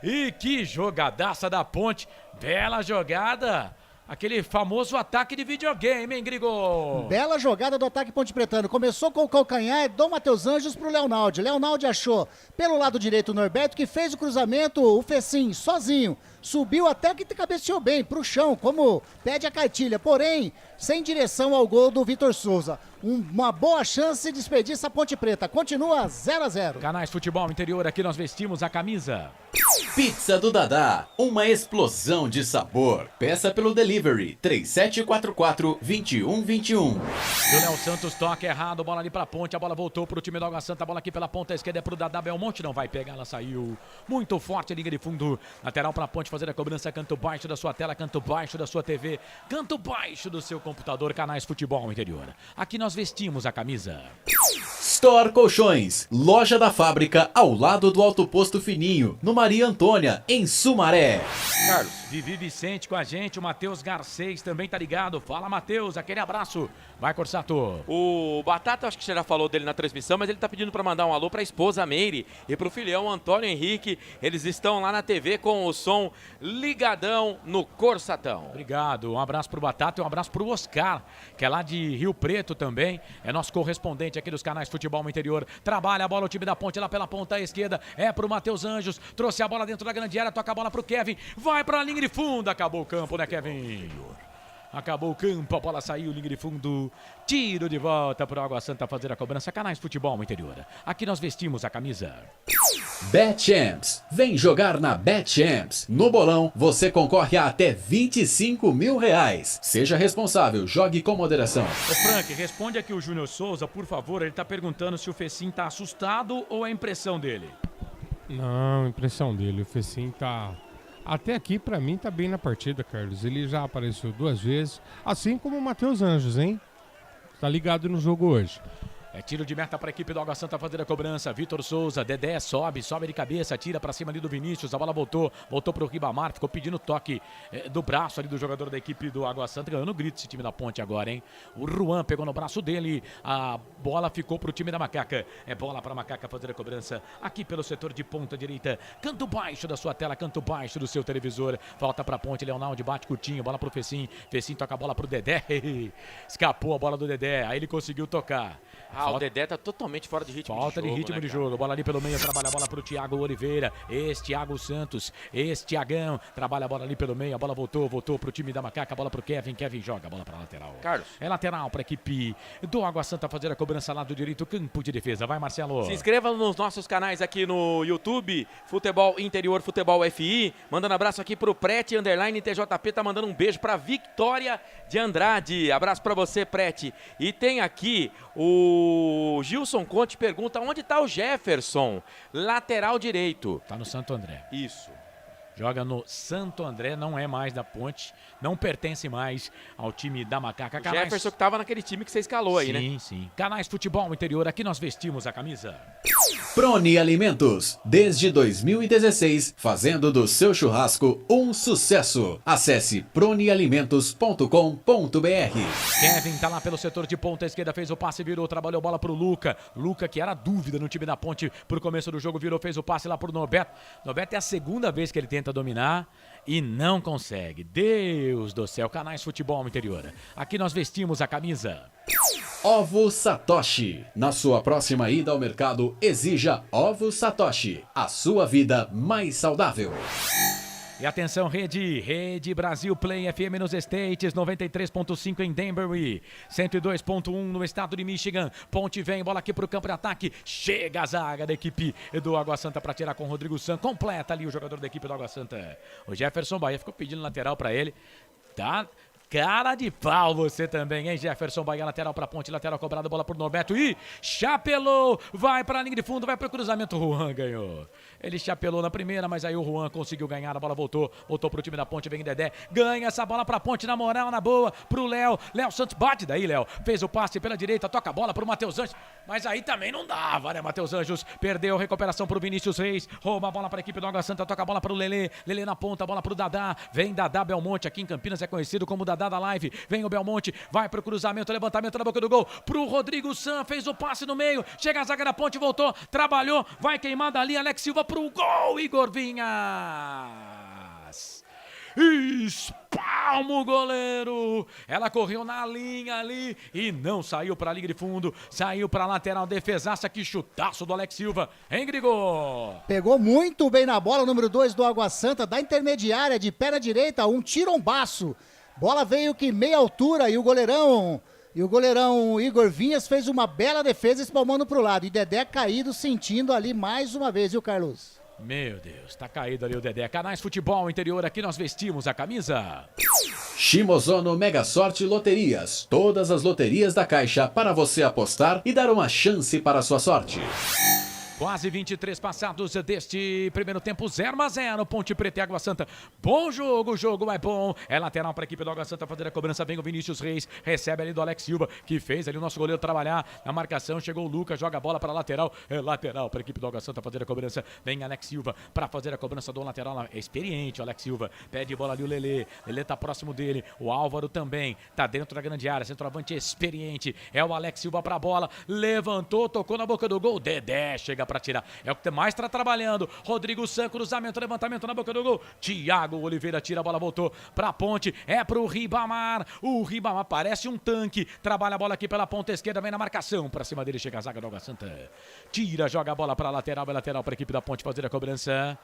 E que jogadaça da Ponte. Bela jogada. Aquele famoso ataque de videogame, hein, Grigo? Bela jogada do ataque Ponte Pretano. Começou com o calcanhar do Matheus Anjos pro Leonaldi. Leonaldi achou pelo lado direito o Norberto, que fez o cruzamento, o Fecim, sozinho. Subiu até que cabeceou bem pro chão, como pede a cartilha. Porém, sem direção ao gol do Vitor Souza. Uma boa chance de desperdiça a Ponte Preta. Continua 0-0. Canais Futebol Interior, aqui nós vestimos a camisa. Pizza do Dadá, uma explosão de sabor. Peça pelo delivery 3744-2121. O Léo Santos toca errado, bola ali pra Ponte, a bola voltou pro time do Água Santa, a bola aqui pela ponta esquerda é pro Dadá Belmonte, não vai pegar, ela saiu muito forte, liga de fundo, lateral pra Ponte fazer a cobrança, canto baixo da sua tela, canto baixo da sua TV, canto baixo do seu computador, Canais Futebol Interior. Aqui nós vestimos a camisa. Store Colchões, loja da fábrica ao lado do Alto Posto Fininho, no Maria Antônia, em Sumaré. Carlos, Vivi Vicente com a gente, o Matheus Garcês também tá ligado. Fala, Matheus, aquele abraço. Vai, Corsato. O Batata, acho que você já falou dele na transmissão, mas ele tá pedindo pra mandar um alô pra esposa Meire e pro filhão Antônio Henrique. Eles estão lá na TV com o som ligadão no Corsatão. Obrigado, um abraço pro Batata e um abraço pro Oscar, que é lá de Rio Preto também. É nosso correspondente aqui dos canais Futebol Interior. Trabalha a bola, o time da Ponte lá pela ponta esquerda. É pro Matheus Anjos. Trouxe a bola dentro da grande área, toca a bola pro Kevin. Vai pra linha de fundo. Acabou o campo, né, Kevin? Acabou o campo, a bola saiu, linha de fundo. Tiro de volta pro Água Santa fazer a cobrança. Canais Futebol Interior. Aqui nós vestimos a camisa. BetChamps. Vem jogar na BetChamps. No bolão, você concorre a até R$25 mil. Seja responsável, jogue com moderação. Ô Frank, responde aqui o Júnior Souza, por favor. Ele tá perguntando se o Fecim tá assustado ou é impressão dele. Não, impressão dele. O Fecim tá... Até aqui, pra mim, tá bem na partida, Carlos. Ele já apareceu 2 vezes, assim como o Matheus Anjos, hein? Tá ligado no jogo hoje. É tiro de meta para a equipe do Água Santa fazer a cobrança. Vitor Souza, Dedé sobe de cabeça, tira para cima ali do Vinícius. A bola voltou pro Ribamar, ficou pedindo toque do braço ali do jogador da equipe do Água Santa. Ganhando grito esse time da Ponte agora, hein? O Juan pegou no braço dele, a bola ficou pro time da Macaca. É bola para a Macaca fazer a cobrança aqui pelo setor de ponta direita. Canto baixo da sua tela, canto baixo do seu televisor. Falta para a Ponte, Leonardo bate curtinho, bola pro Fecim. Fecim toca a bola pro Dedé. Escapou a bola do Dedé, aí ele conseguiu tocar. O Dedé tá totalmente fora de ritmo de jogo. Falta de ritmo de jogo. Bola ali pelo meio, trabalha a bola pro Thiago Oliveira. Thiago Santos, Thiagão. Trabalha a bola ali pelo meio, a bola voltou pro time da Macaca, a bola pro Kevin. Kevin joga a bola pra lateral. Carlos. É lateral pra equipe do Água Santa fazer a cobrança lá do direito, campo de defesa. Vai, Marcelo. Se inscreva nos nossos canais aqui no YouTube, Futebol Interior, Futebol FI. Mandando abraço aqui pro Prete, _ TJP, tá mandando um beijo pra Victória de Andrade. Abraço pra você, Prete. E tem aqui o Gilson Conte pergunta onde tá o Jefferson, lateral direito. Tá no Santo André. Isso. Joga no Santo André, não é mais da Ponte, não pertence mais ao time da Macaca. O Jefferson que tava naquele time que você escalou aí, né? Sim, sim. Canais Futebol Interior, aqui nós vestimos a camisa. Proni Alimentos, desde 2016, fazendo do seu churrasco um sucesso. Acesse pronialimentos.com.br. Kevin tá lá pelo setor de ponta esquerda, fez o passe, virou, trabalhou bola pro Luca. Luca, que era dúvida no time da Ponte pro começo do jogo, virou, fez o passe lá pro Norberto. Norberto é a segunda vez que ele tenta dominar e não consegue. Deus do céu, Canais Futebol Interior. Aqui nós vestimos a camisa. Ovo Satoshi. Na sua próxima ida ao mercado, exija Ovo Satoshi. A sua vida mais saudável. E atenção, Rede Brasil Play FM nos States, 93.5 em Danbury, 102.1 no estado de Michigan. Ponte vem, bola aqui pro campo de ataque, chega a zaga da equipe do Água Santa para tirar com o Rodrigo San, completa ali o jogador da equipe do Água Santa. O Jefferson Bahia ficou pedindo lateral para ele, tá? Cara de pau você também, hein, Jefferson Bahia, lateral pra Ponte, lateral cobrado, bola pro Norberto e chapelou, vai pra linha de fundo, vai pro cruzamento, o Juan ganhou. Ele chapelou na primeira, mas aí o Juan conseguiu ganhar, a bola voltou pro time da Ponte, vem Dedé, ganha essa bola pra Ponte, na moral, na boa, pro Léo Santos, bate daí, Léo, fez o passe pela direita, toca a bola pro Matheus Anjos, mas aí também não dava, né, Matheus Anjos, perdeu, recuperação pro Vinícius Reis, rouba a bola pra equipe do Água Santa, toca a bola pro Lelê na ponta, bola pro Dadá, vem Dadá Belmonte, aqui em Campinas é conhecido como Dadá da Live, vem o Belmonte, vai pro cruzamento, levantamento na boca do gol, pro Rodrigo San, fez o passe no meio, chega a zaga da Ponte, voltou, trabalhou, vai queimada ali, Alex Silva pro gol, Igor Vinhas. Espalma o goleiro, ela correu na linha ali e não saiu pra linha de fundo, saiu pra lateral, defesaça, que chutaço do Alex Silva, hein, Grigor? Pegou muito bem na bola, número 2 do Água Santa, da intermediária, de pé na direita, um tirombaço. Bola veio que meia altura e o goleirão Igor Vinhas fez uma bela defesa espalmando pro lado. E Dedé caído, sentindo ali mais uma vez, viu, Carlos? Meu Deus, tá caído ali o Dedé. Canais Futebol Interior, aqui nós vestimos a camisa. Shimozono Mega Sorte Loterias. Todas as loterias da Caixa para você apostar e dar uma chance para a sua sorte. Quase 23 passados deste primeiro tempo, 0-0, Ponte Preta e Água Santa. Bom jogo, o jogo é bom. É lateral para a equipe do Água Santa fazer a cobrança. Vem o Vinícius Reis, recebe ali do Alex Silva, que fez ali o nosso goleiro trabalhar na marcação. Chegou o Lucas, joga a bola para a lateral. É lateral para a equipe do Água Santa fazer a cobrança. Vem Alex Silva para fazer a cobrança do lateral. É experiente o Alex Silva. Pede bola ali o Lelê. Lelê tá próximo dele. O Álvaro também tá dentro da grande área. Centroavante experiente. É o Alex Silva para a bola. Levantou, tocou na boca do gol. Dedé chega para tirar. É o que mais está trabalhando. Rodrigo San, cruzamento, levantamento na boca do gol. Thiago Oliveira tira a bola, voltou para a Ponte. É pro Ribamar. O Ribamar parece um tanque. Trabalha a bola aqui pela ponta esquerda, vem na marcação. Para cima dele chega a zaga do Água Santa. Tira, joga a bola para a lateral. É lateral para a equipe da Ponte fazer a cobrança.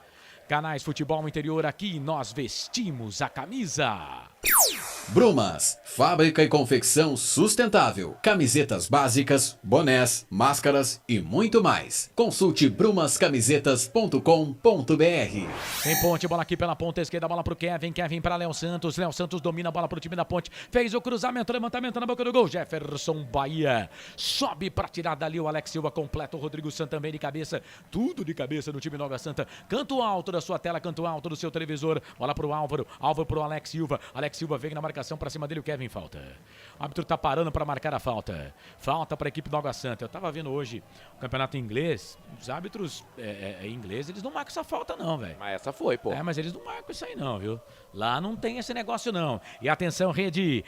Canais Futebol Interior, aqui nós vestimos a camisa. Brumas, fábrica e confecção sustentável. Camisetas básicas, bonés, máscaras e muito mais. Consulte brumascamisetas.com.br. Tem Ponte, bola aqui pela ponta esquerda, bola pro Kevin para Léo Santos domina a bola pro time da Ponte, fez o cruzamento, levantamento na boca do gol, Jefferson Bahia, sobe pra tirar dali o Alex Silva, completa o Rodrigo Santa também de cabeça, tudo de cabeça no time do Água Santa, canto alto da sua tela, canto alto do seu televisor, bola pro Álvaro pro Alex Silva vem na marcação pra cima dele, o Kevin falta. O árbitro tá parando pra marcar a falta pra equipe do Água Santa. Eu tava vendo hoje o campeonato inglês, os árbitros ingleses, eles não marcam essa falta não, velho. Mas essa foi, pô. Mas eles não marcam isso aí não, viu? Lá não tem esse negócio não. E atenção, Rede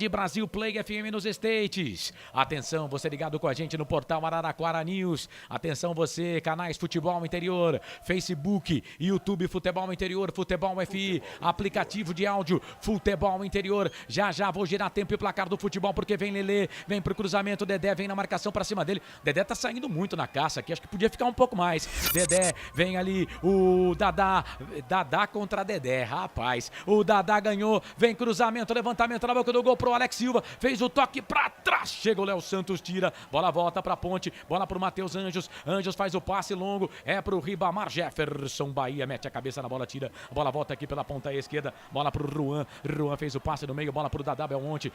Brasil Play FM nos States. Atenção, você ligado com a gente no portal Araraquara News. Atenção você, canais Futebol Interior, Facebook, YouTube Futebol Interior, Futebol FI, aplicativo de áudio Futebol Interior. Já vou girar tempo e placar do futebol, porque vem Lelê, vem pro cruzamento, Dedé vem na marcação pra cima dele. Dedé tá saindo muito na caça aqui, acho que podia ficar um pouco mais. Dedé, vem ali o Dadá contra Dedé, rapaz. O Dadá ganhou, vem cruzamento, levantamento na boca do gol pro Alex Silva, fez o toque pra trás, chega o Léo Santos, tira, bola volta pra Ponte, bola pro Matheus Anjos faz o passe longo, pro Ribamar, Jefferson Bahia, mete a cabeça na bola, tira, a bola volta aqui pela ponta esquerda, bola pro Ruan fez o passe no meio, bola pro Dadá Belmonte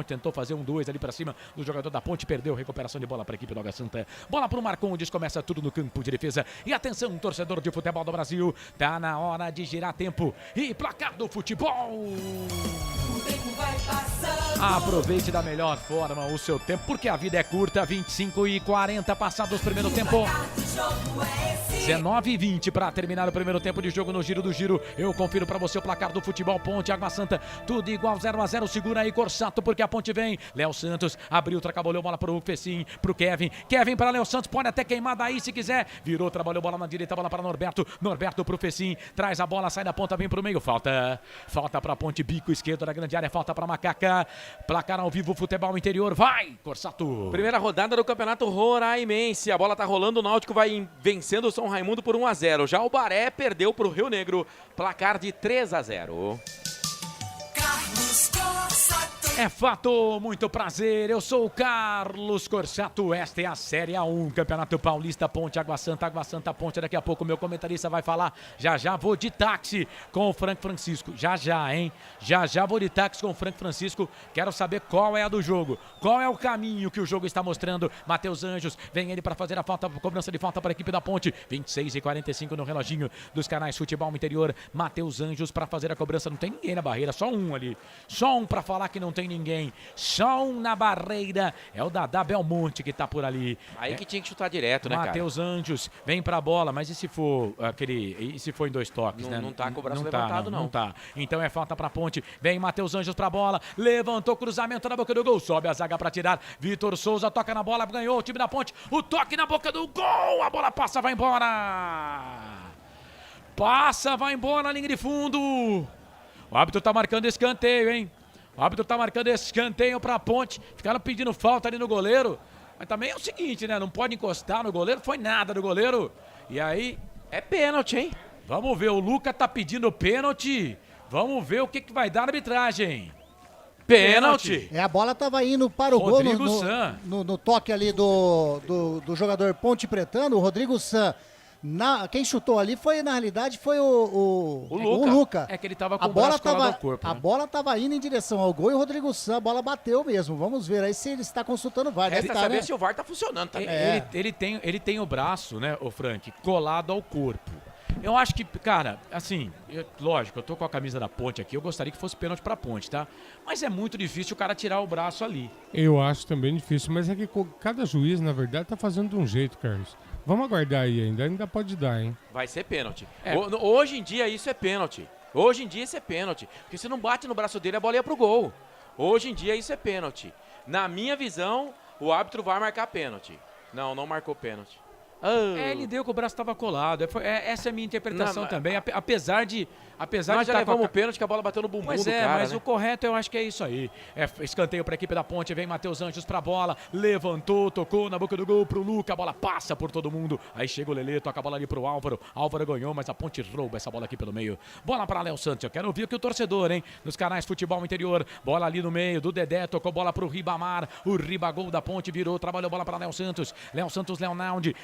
tentou fazer 1-2 ali pra cima do jogador da Ponte, perdeu, recuperação de bola pra equipe do Água Santa, bola pro Marcondes, começa tudo no campo de defesa, e atenção, torcedor de futebol do Brasil, tá na hora de girar tempo, e placar do futebol. O tempo vai passando. Aproveite da melhor forma o seu tempo, porque a vida é curta. 25:40 passados o primeiro tempo. 19:20 para terminar o primeiro tempo de jogo no Giro do Giro. Eu confiro para você o placar do futebol. Ponte, Água Santa, tudo igual, 0-0. Segura aí, Corsato, porque a Ponte vem. Léo Santos abriu, trabalhou bola pro Fecim, pro Kevin para Léo Santos, pode até queimar daí se quiser. Virou, trabalhou bola na direita, bola para Norberto pro Fecim, traz a bola, sai da ponta, vem pro meio, falta pra Ponte, bico esquerdo da grande área, falta pra Macaca, placar ao vivo, Futebol Interior, vai, Corsato. Primeira rodada do Campeonato Roraimense, a bola tá rolando, o Náutico vai vencendo o São Raimundo por 1-0, já o Baré perdeu pro Rio Negro, placar de 3-0. É fato, muito prazer, eu sou o Carlos Corsato, esta é a Série A1, Campeonato Paulista, Ponte, Água Santa, Ponte, daqui a pouco o meu comentarista vai falar, já vou de táxi com o Frank Francisco, hein, já vou de táxi com o Frank Francisco, quero saber qual é a do jogo, qual é o caminho que o jogo está mostrando, Matheus Anjos, vem ele para fazer a falta, cobrança de falta para a equipe da Ponte, 26:45 no reloginho dos canais Futebol Interior, Matheus Anjos para fazer a cobrança, não tem ninguém na barreira, só um ali, só um para falar que não tem ninguém, só um na barreira, é o Dadá Belmonte que tá por ali. Aí que tinha que chutar direto, né, cara? Matheus Anjos vem pra bola, mas e se for em 2 toques, não, né? Não tá com o braço não levantado, não tá. Então é falta pra Ponte, vem Matheus Anjos pra bola, levantou cruzamento na boca do gol, sobe a zaga pra tirar, Vitor Souza toca na bola, ganhou o time da Ponte, o toque na boca do gol, a bola passa, vai embora. Vai embora na linha de fundo. O árbitro tá marcando escanteio, hein? O árbitro tá marcando esse escanteio pra Ponte. Ficaram pedindo falta ali no goleiro. Mas também é o seguinte, né? Não pode encostar no goleiro. Foi nada do goleiro. E aí... é pênalti, hein? Vamos ver. O Luca tá pedindo pênalti. Vamos ver o que vai dar na arbitragem. Pênalti. A bola tava indo para o Rodrigo gol no toque ali do jogador Ponte Pretano. O Rodrigo San. Quem chutou ali na realidade foi o Luca. É que ele tava com o braço colado ao corpo. A bola tava indo em direção ao gol e o Rodrigo San, a bola bateu mesmo. Vamos ver aí se ele está consultando o VAR. Resta saber se o VAR tá funcionando também. Ele tem o braço, né, o Frank, colado ao corpo. Eu acho que, cara, assim, lógico, eu tô com a camisa da Ponte aqui, eu gostaria que fosse pênalti pra Ponte, tá? Mas é muito difícil o cara tirar o braço ali. Eu acho também difícil, mas é que cada juiz, na verdade, tá fazendo de um jeito, Carlos. Vamos aguardar aí ainda pode dar, hein? Vai ser pênalti. Hoje em dia isso é pênalti. Porque se não bate no braço dele, a bola ia pro gol. Hoje em dia isso é pênalti. Na minha visão, o árbitro vai marcar pênalti. Não marcou pênalti. Ele deu que o braço estava colado. Essa é a minha interpretação também. Apesar de Nós já levamos o pênalti que a bola bateu no bumbum do cara, mas né? o correto eu acho que é isso aí. Escanteio para a equipe da Ponte, vem Matheus Anjos para a bola, levantou, tocou na boca do gol pro Luca, a bola passa por todo mundo. Aí chega o Lelê, toca a bola ali pro Álvaro. Álvaro ganhou, mas a Ponte rouba essa bola aqui pelo meio. Bola para Léo Santos. Eu quero ouvir aqui o torcedor, hein? Nos canais Futebol Interior. Bola ali no meio do Dedé, tocou bola pro Ribamar. O Ribagol da Ponte virou, trabalhou bola para Léo Santos. Léo Santos, Leonaldi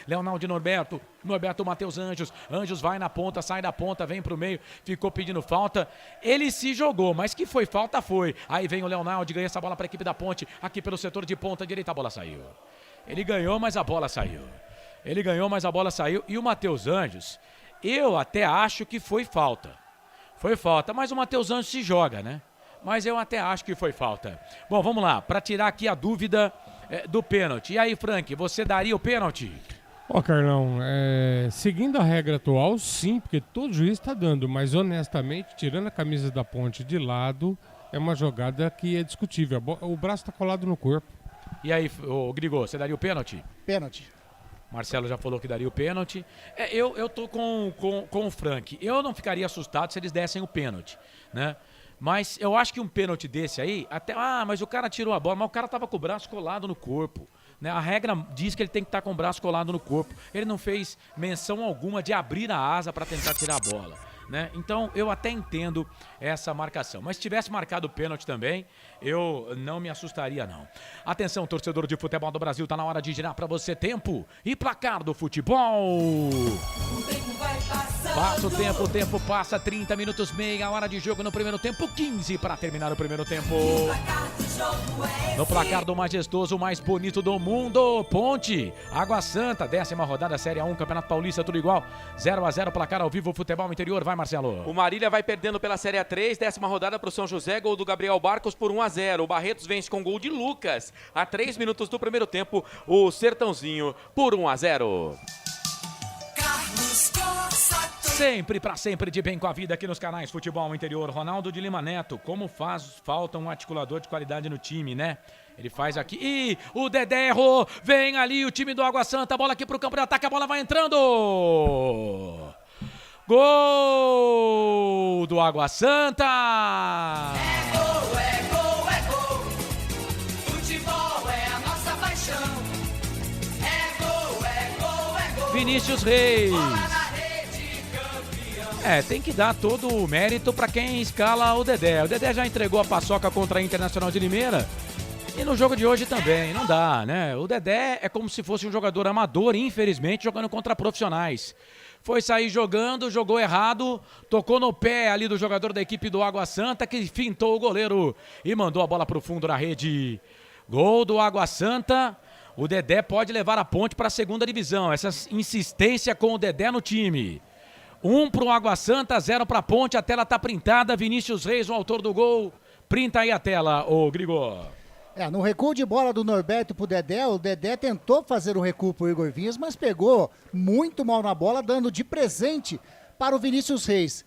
Norberto. Norberto, Matheus Anjos. Anjos vai na ponta, sai da ponta, vem pro meio. Ficou pedindo falta. Ele se jogou, mas que foi falta, foi. Aí vem o Leonaldi, ganha essa bola para a equipe da Ponte. Aqui pelo setor de ponta direita, a bola saiu. Ele ganhou, mas a bola saiu. E o Matheus Anjos, eu até acho que foi falta. Foi falta, mas o Matheus Anjos se joga, né? Mas eu até acho que foi falta. Bom, vamos lá, para tirar aqui a dúvida do pênalti. E aí, Frank, você daria o pênalti? Carlão, seguindo a regra atual, sim, porque todo juiz está dando, mas honestamente, tirando a camisa da Ponte de lado, é uma jogada que é discutível. O braço está colado no corpo. E aí, Grigô, você daria o pênalti? Pênalti. Marcelo já falou que daria o pênalti. Eu tô com o Frank. Eu não ficaria assustado se eles dessem o pênalti, né? Mas eu acho que um pênalti desse aí, mas o cara tirou a bola, mas o cara tava com o braço colado no corpo. Né? A regra diz que ele tem que estar com o braço colado no corpo. Ele não fez menção alguma de abrir a asa para tentar tirar a bola. Né? Então eu até entendo essa marcação. Mas se tivesse marcado o pênalti também, eu não me assustaria não. Atenção, torcedor de futebol do Brasil, tá na hora de girar para você tempo e placar do futebol. Passa o tempo passa, 30 minutos, meia hora de jogo no primeiro tempo, 15 para terminar o primeiro tempo. No placar do majestoso, mais bonito do mundo, Ponte, Água Santa, 10ª rodada, Série A1, Campeonato Paulista, tudo igual, 0-0, placar ao vivo, futebol interior, vai Marcelo. O Marília vai perdendo pela Série A3, 10ª rodada pro São José, gol do Gabriel Barcos por 1-0. O Barretos vence com gol de Lucas. A 3 minutos do primeiro tempo, o Sertãozinho por 1-0. Sempre pra sempre de bem com a vida aqui nos canais Futebol Interior. Ronaldo de Lima Neto, como faz falta um articulador de qualidade no time, né? Ele faz aqui, e o Dedé errou, vem ali o time do Água Santa, bola aqui pro campo de ataque, a bola vai entrando! Gol do Água Santa! É gol, é gol, é gol. Futebol é a nossa paixão. É gol, é gol, é gol. Vinícius Reis. Tem que dar todo o mérito para quem escala o Dedé. O Dedé já entregou a paçoca contra a Internacional de Limeira. E no jogo de hoje também, não dá, né? O Dedé é como se fosse um jogador amador, infelizmente, jogando contra profissionais. Foi sair jogando, jogou errado, tocou no pé ali do jogador da equipe do Água Santa, que fintou o goleiro e mandou a bola pro fundo da rede. Gol do Água Santa. O Dedé pode levar a Ponte para a segunda divisão. Essa insistência com o Dedé no time. 1 pro Água Santa, 0 pra Ponte. A tela tá printada. Vinícius Reis, o autor do gol. Printa aí a tela, ô Grigor. No recuo de bola do Norberto pro Dedé, o Dedé tentou fazer um recuo pro Igor Vinhas, mas pegou muito mal na bola, dando de presente para o Vinícius Reis.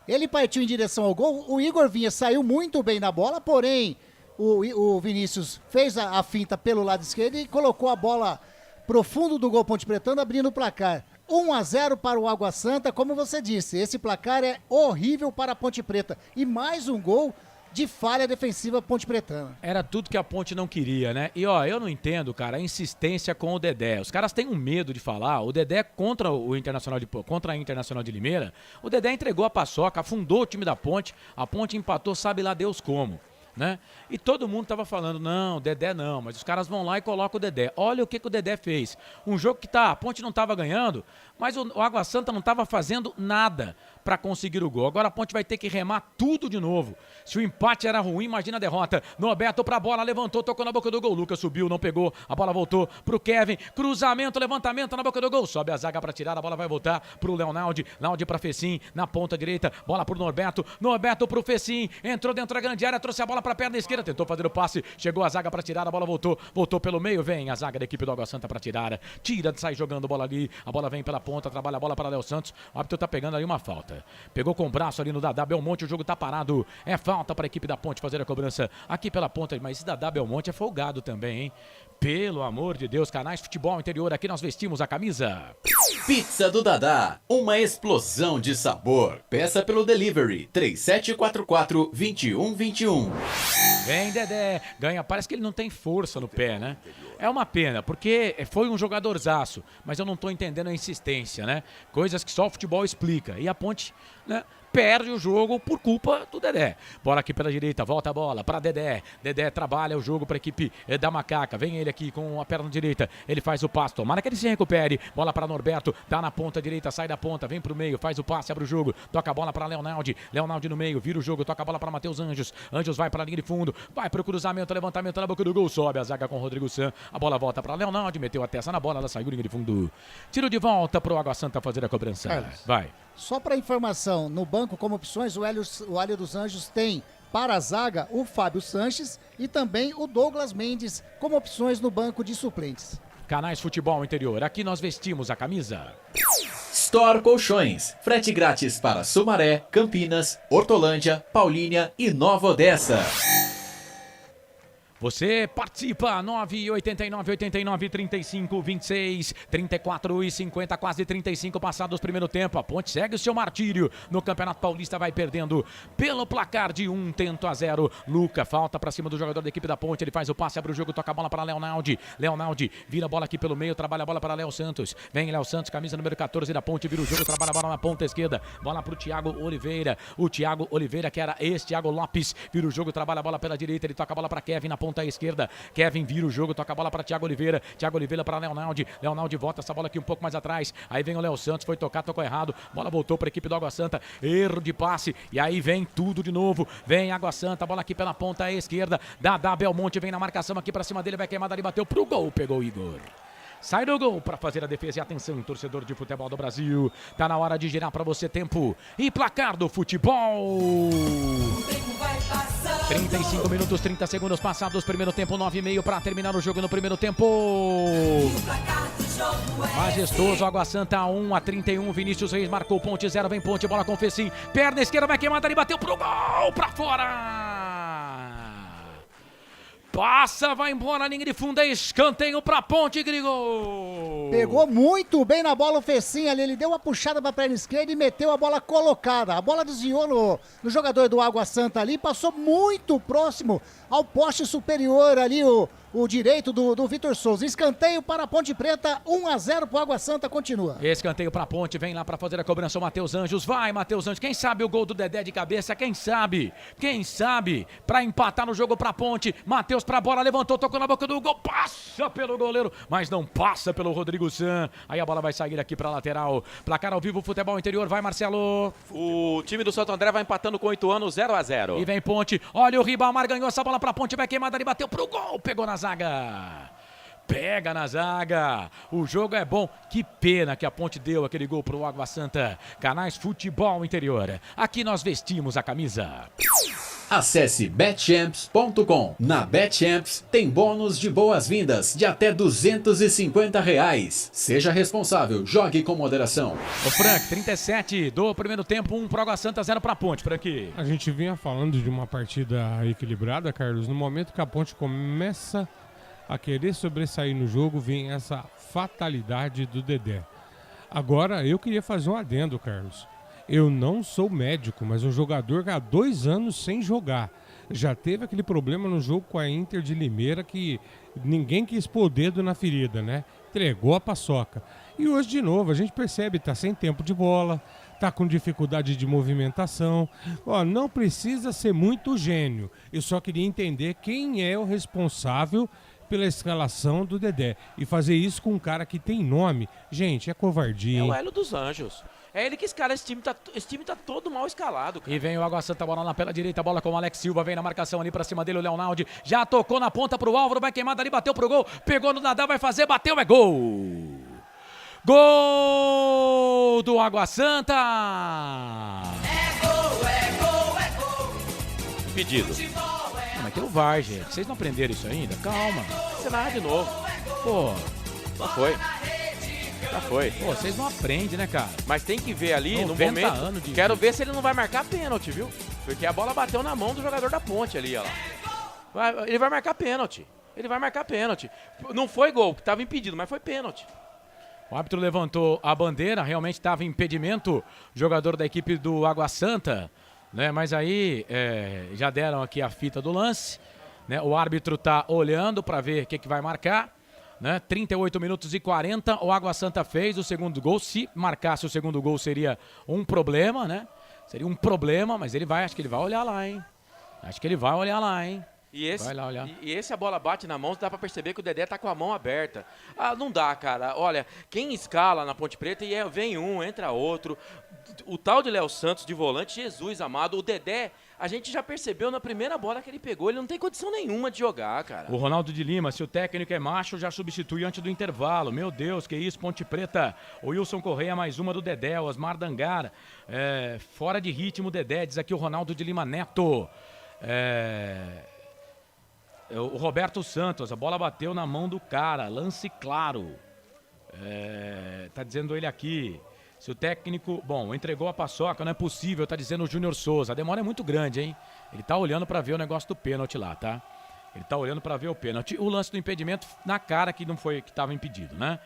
Ele partiu em direção ao gol, o Igor Vinhas saiu muito bem na bola, porém o Vinícius fez a finta pelo lado esquerdo e colocou a bola pro fundo do gol Ponte Pretano, abrindo o placar. 1-0 para o Água Santa, como você disse, esse placar é horrível para a Ponte Preta. E mais um gol de falha defensiva Ponte Pretana. Era tudo que a Ponte não queria, né? E eu não entendo, cara, a insistência com o Dedé. Os caras têm um medo de falar. O Dedé contra a Internacional de Limeira, o Dedé entregou a paçoca, afundou o time da Ponte, a Ponte empatou, sabe lá Deus como. Né? E todo mundo tava falando, não, Dedé não, mas os caras vão lá e colocam o Dedé. Olha o que o Dedé fez. Um jogo que a Ponte não tava ganhando, mas o Água Santa não tava fazendo nada para conseguir o gol. Agora a Ponte vai ter que remar tudo de novo. Se o empate era ruim, imagina a derrota. Norberto pra bola, levantou, tocou na boca do gol. Lucas subiu, não pegou, a bola voltou pro Kevin. Cruzamento, levantamento na boca do gol. Sobe a zaga pra tirar, a bola vai voltar pro Leonaldi. Leonaldi pra Fecim, na ponta direita. Bola pro Norberto. Norberto pro Fecim. Entrou dentro da grande área, trouxe a bola pra perna esquerda. Tentou fazer o passe, chegou a zaga pra tirar, a bola voltou pelo meio. Vem a zaga da equipe do Água Santa pra tirar. Tira, sai jogando bola ali. A bola vem pela ponta, trabalha a bola para Léo Santos. O árbitro tá pegando ali uma falta. cobrança. Pegou com o braço ali no Dadá Belmonte, o jogo tá parado. É falta para a equipe da Ponte fazer a cobrança aqui pela ponta, mas esse Dadá Belmonte é folgado também, hein? Pelo amor de Deus, Canais Futebol Interior, aqui nós vestimos a camisa. Pizza do Dadá, uma explosão de sabor. Peça pelo delivery 3744-2121. Vem, Dedé. Ganha. Parece que ele não tem força no pé, né? É uma pena, porque foi um jogadorzaço, mas eu não tô entendendo a insistência, né? Coisas que só o futebol explica. E a Ponte, né, perde o jogo por culpa do Dedé. Bola aqui pela direita, volta a bola para Dedé. Dedé trabalha o jogo para a equipe da Macaca. Vem ele aqui com a perna direita. Ele faz o passe, tomara que ele se recupere. Bola para Norberto, dá na ponta direita, sai da ponta, vem pro meio, faz o passe, abre o jogo. Toca a bola para Leonaldi. Leonaldi no meio, vira o jogo, toca a bola para Matheus Anjos. Anjos vai para a linha de fundo, vai pro cruzamento, levantamento na boca do gol, sobe a zaga com o Rodrigo San. A bola volta para Leonaldi, meteu a testa na bola, ela saiu linha de fundo. Tiro de volta pro Água Santa fazer a cobrança. Vai. Só para informação, no banco como opções, o Hélio dos Anjos tem para a zaga o Fábio Sanches e também o Douglas Mendes como opções no banco de suplentes. Canais Futebol Interior, aqui nós vestimos a camisa. Store Colchões, frete grátis para Sumaré, Campinas, Hortolândia, Paulínia e Nova Odessa. Você participa, 989-89-35-26, 34 e 50, quase 35 passados primeiro tempo. A Ponte segue o seu martírio no Campeonato Paulista, vai perdendo pelo placar de 1-0. Luca, falta pra cima do jogador da equipe da Ponte, ele faz o passe, abre o jogo, toca a bola para Leonaldi. Leonaldi vira a bola aqui pelo meio, trabalha a bola para Léo Santos. Vem Léo Santos, camisa número 14 da Ponte, vira o jogo, trabalha a bola na ponta esquerda. Bola pro Thiago Oliveira. O Thiago Oliveira, que era Thiago Lopes, vira o jogo, trabalha a bola pela direita, ele toca a bola para Kevin na ponta esquerda. Kevin vira o jogo, toca a bola para Thiago Oliveira. Thiago Oliveira para Leonaldi. Leonaldi volta essa bola aqui um pouco mais atrás. Aí vem o Léo Santos, foi tocar, tocou errado. Bola voltou para a equipe do Água Santa. Erro de passe. E aí vem tudo de novo. Vem Água Santa, bola aqui pela ponta esquerda. Dadá Belmonte vem na marcação aqui para cima dele, vai queimar dali, bateu pro gol, pegou o Igor. Sai do gol para fazer a defesa e atenção, torcedor de futebol do Brasil. Tá na hora de girar para você tempo e placar do futebol. 35 minutos, 30 segundos passados, primeiro tempo, 9,5 para terminar o jogo no primeiro tempo. Majestoso, Água Santa 1-31, Vinícius Reis marcou, Ponte 0, vem Ponte, bola com Fecim, perna esquerda, vai queimar dali, bateu pro gol, para fora. Passa, vai embora, linha de fundo, é escanteio pra Ponte, Grigo. Pegou muito bem na bola o Fecim ali, ele deu uma puxada pra perna esquerda e meteu a bola colocada. A bola desviou no jogador do Água Santa ali, passou muito próximo ao poste superior ali, o direito do Vitor Souza. Escanteio para a Ponte Preta, 1-0 pro Água Santa, continua. Escanteio para a Ponte, vem lá para fazer a cobrança o Matheus Anjos. Vai, Matheus Anjos, quem sabe o gol do Dedé de cabeça, quem sabe? Para empatar no jogo para a Ponte. Matheus pra bola, levantou, tocou na boca do gol, passa pelo goleiro, mas não passa pelo Rodrigo San. Aí a bola vai sair aqui para lateral. Placar ao vivo, Futebol Interior, vai Marcelo. O time do Santo André vai empatando com 8 anos, 0-0. E vem Ponte, olha o Ribamar, ganhou essa bola para a Ponte, vai queimar dali, bateu pro gol, pegou na zaga. Pega na zaga. O jogo é bom. Que pena que a Ponte deu aquele gol pro Água Santa. Canais Futebol Interior. Aqui nós vestimos a camisa. Acesse betchamps.com. Na Betchamps tem bônus de boas-vindas de até R$250. Seja responsável, jogue com moderação. O Frank, 37 do primeiro tempo, 1 pro Água Santa, 0 pra Ponte, Frank. A gente vinha falando de uma partida equilibrada, Carlos. No momento que a Ponte começa a querer sobressair no jogo, vem essa fatalidade do Dedé. Agora, eu queria fazer um adendo, Carlos. Eu não sou médico, mas um jogador há 2 anos sem jogar. Já teve aquele problema no jogo com a Inter de Limeira que ninguém quis pôr o dedo na ferida, né? Entregou a paçoca. E hoje, de novo, a gente percebe, tá sem tempo de bola, tá com dificuldade de movimentação. Ó, não precisa ser muito gênio. Eu só queria entender quem é o responsável pela escalação do Dedé. E fazer isso com um cara que tem nome, gente, é covardia. É o Hélio dos Anjos. É ele que escala, esse time tá todo mal escalado, cara. E vem o Água Santa, bola na pela direita, bola com o Alex Silva, vem na marcação ali pra cima dele o Leonaldi, já tocou na ponta pro Álvaro, vai queimar dali, bateu pro gol, pegou no Nadal, vai fazer, bateu, é gol! Gol do Água Santa! É gol! Pedido. Não, mas tem o VAR, gente, vocês não aprenderam isso ainda? Calma. Você narra de novo. Pô, não foi. Já foi. Pô, vocês não aprendem, né, cara? Mas tem que ver ali, no 90 momento, anos de- quero ver se ele não vai marcar pênalti, viu? Porque a bola bateu na mão do jogador da Ponte ali, ó lá. Ele vai marcar pênalti. Ele vai marcar pênalti. Não foi gol, que estava impedido, mas foi pênalti. O árbitro levantou a bandeira, realmente estava impedimento, jogador da equipe do Água Santa, né? Mas aí já deram aqui a fita do lance, né? O árbitro está olhando para ver o que vai marcar, né? 38 minutos e 40, o Água Santa fez o segundo gol. Se marcasse o segundo gol seria um problema, né? Seria um problema, mas acho que ele vai olhar lá, hein? Acho que ele vai olhar lá, hein? Vai lá olhar. E esse a bola bate na mão, dá pra perceber que o Dedé tá com a mão aberta. Ah, não dá, cara. Olha, quem escala na Ponte Preta e vem um, entra outro. O tal de Léo Santos de volante, Jesus amado, o Dedé, a gente já percebeu na primeira bola que ele pegou, ele não tem condição nenhuma de jogar, cara. O Ronaldo de Lima, se o técnico é macho, já substitui antes do intervalo. Meu Deus, que isso, Ponte Preta. O Wilson Correia, mais uma do Dedé. O Osmar Dangara, fora de ritmo, Dedé, diz aqui o Ronaldo de Lima Neto. O Roberto Santos, a bola bateu na mão do cara, lance claro. Tá dizendo ele aqui. Se o técnico, entregou a paçoca, não é possível, tá dizendo o Júnior Souza. A demora é muito grande, hein? Ele tá olhando pra ver o negócio do pênalti lá, tá? Ele tá olhando pra ver o pênalti. O lance do impedimento na cara que não foi, que tava impedido, né?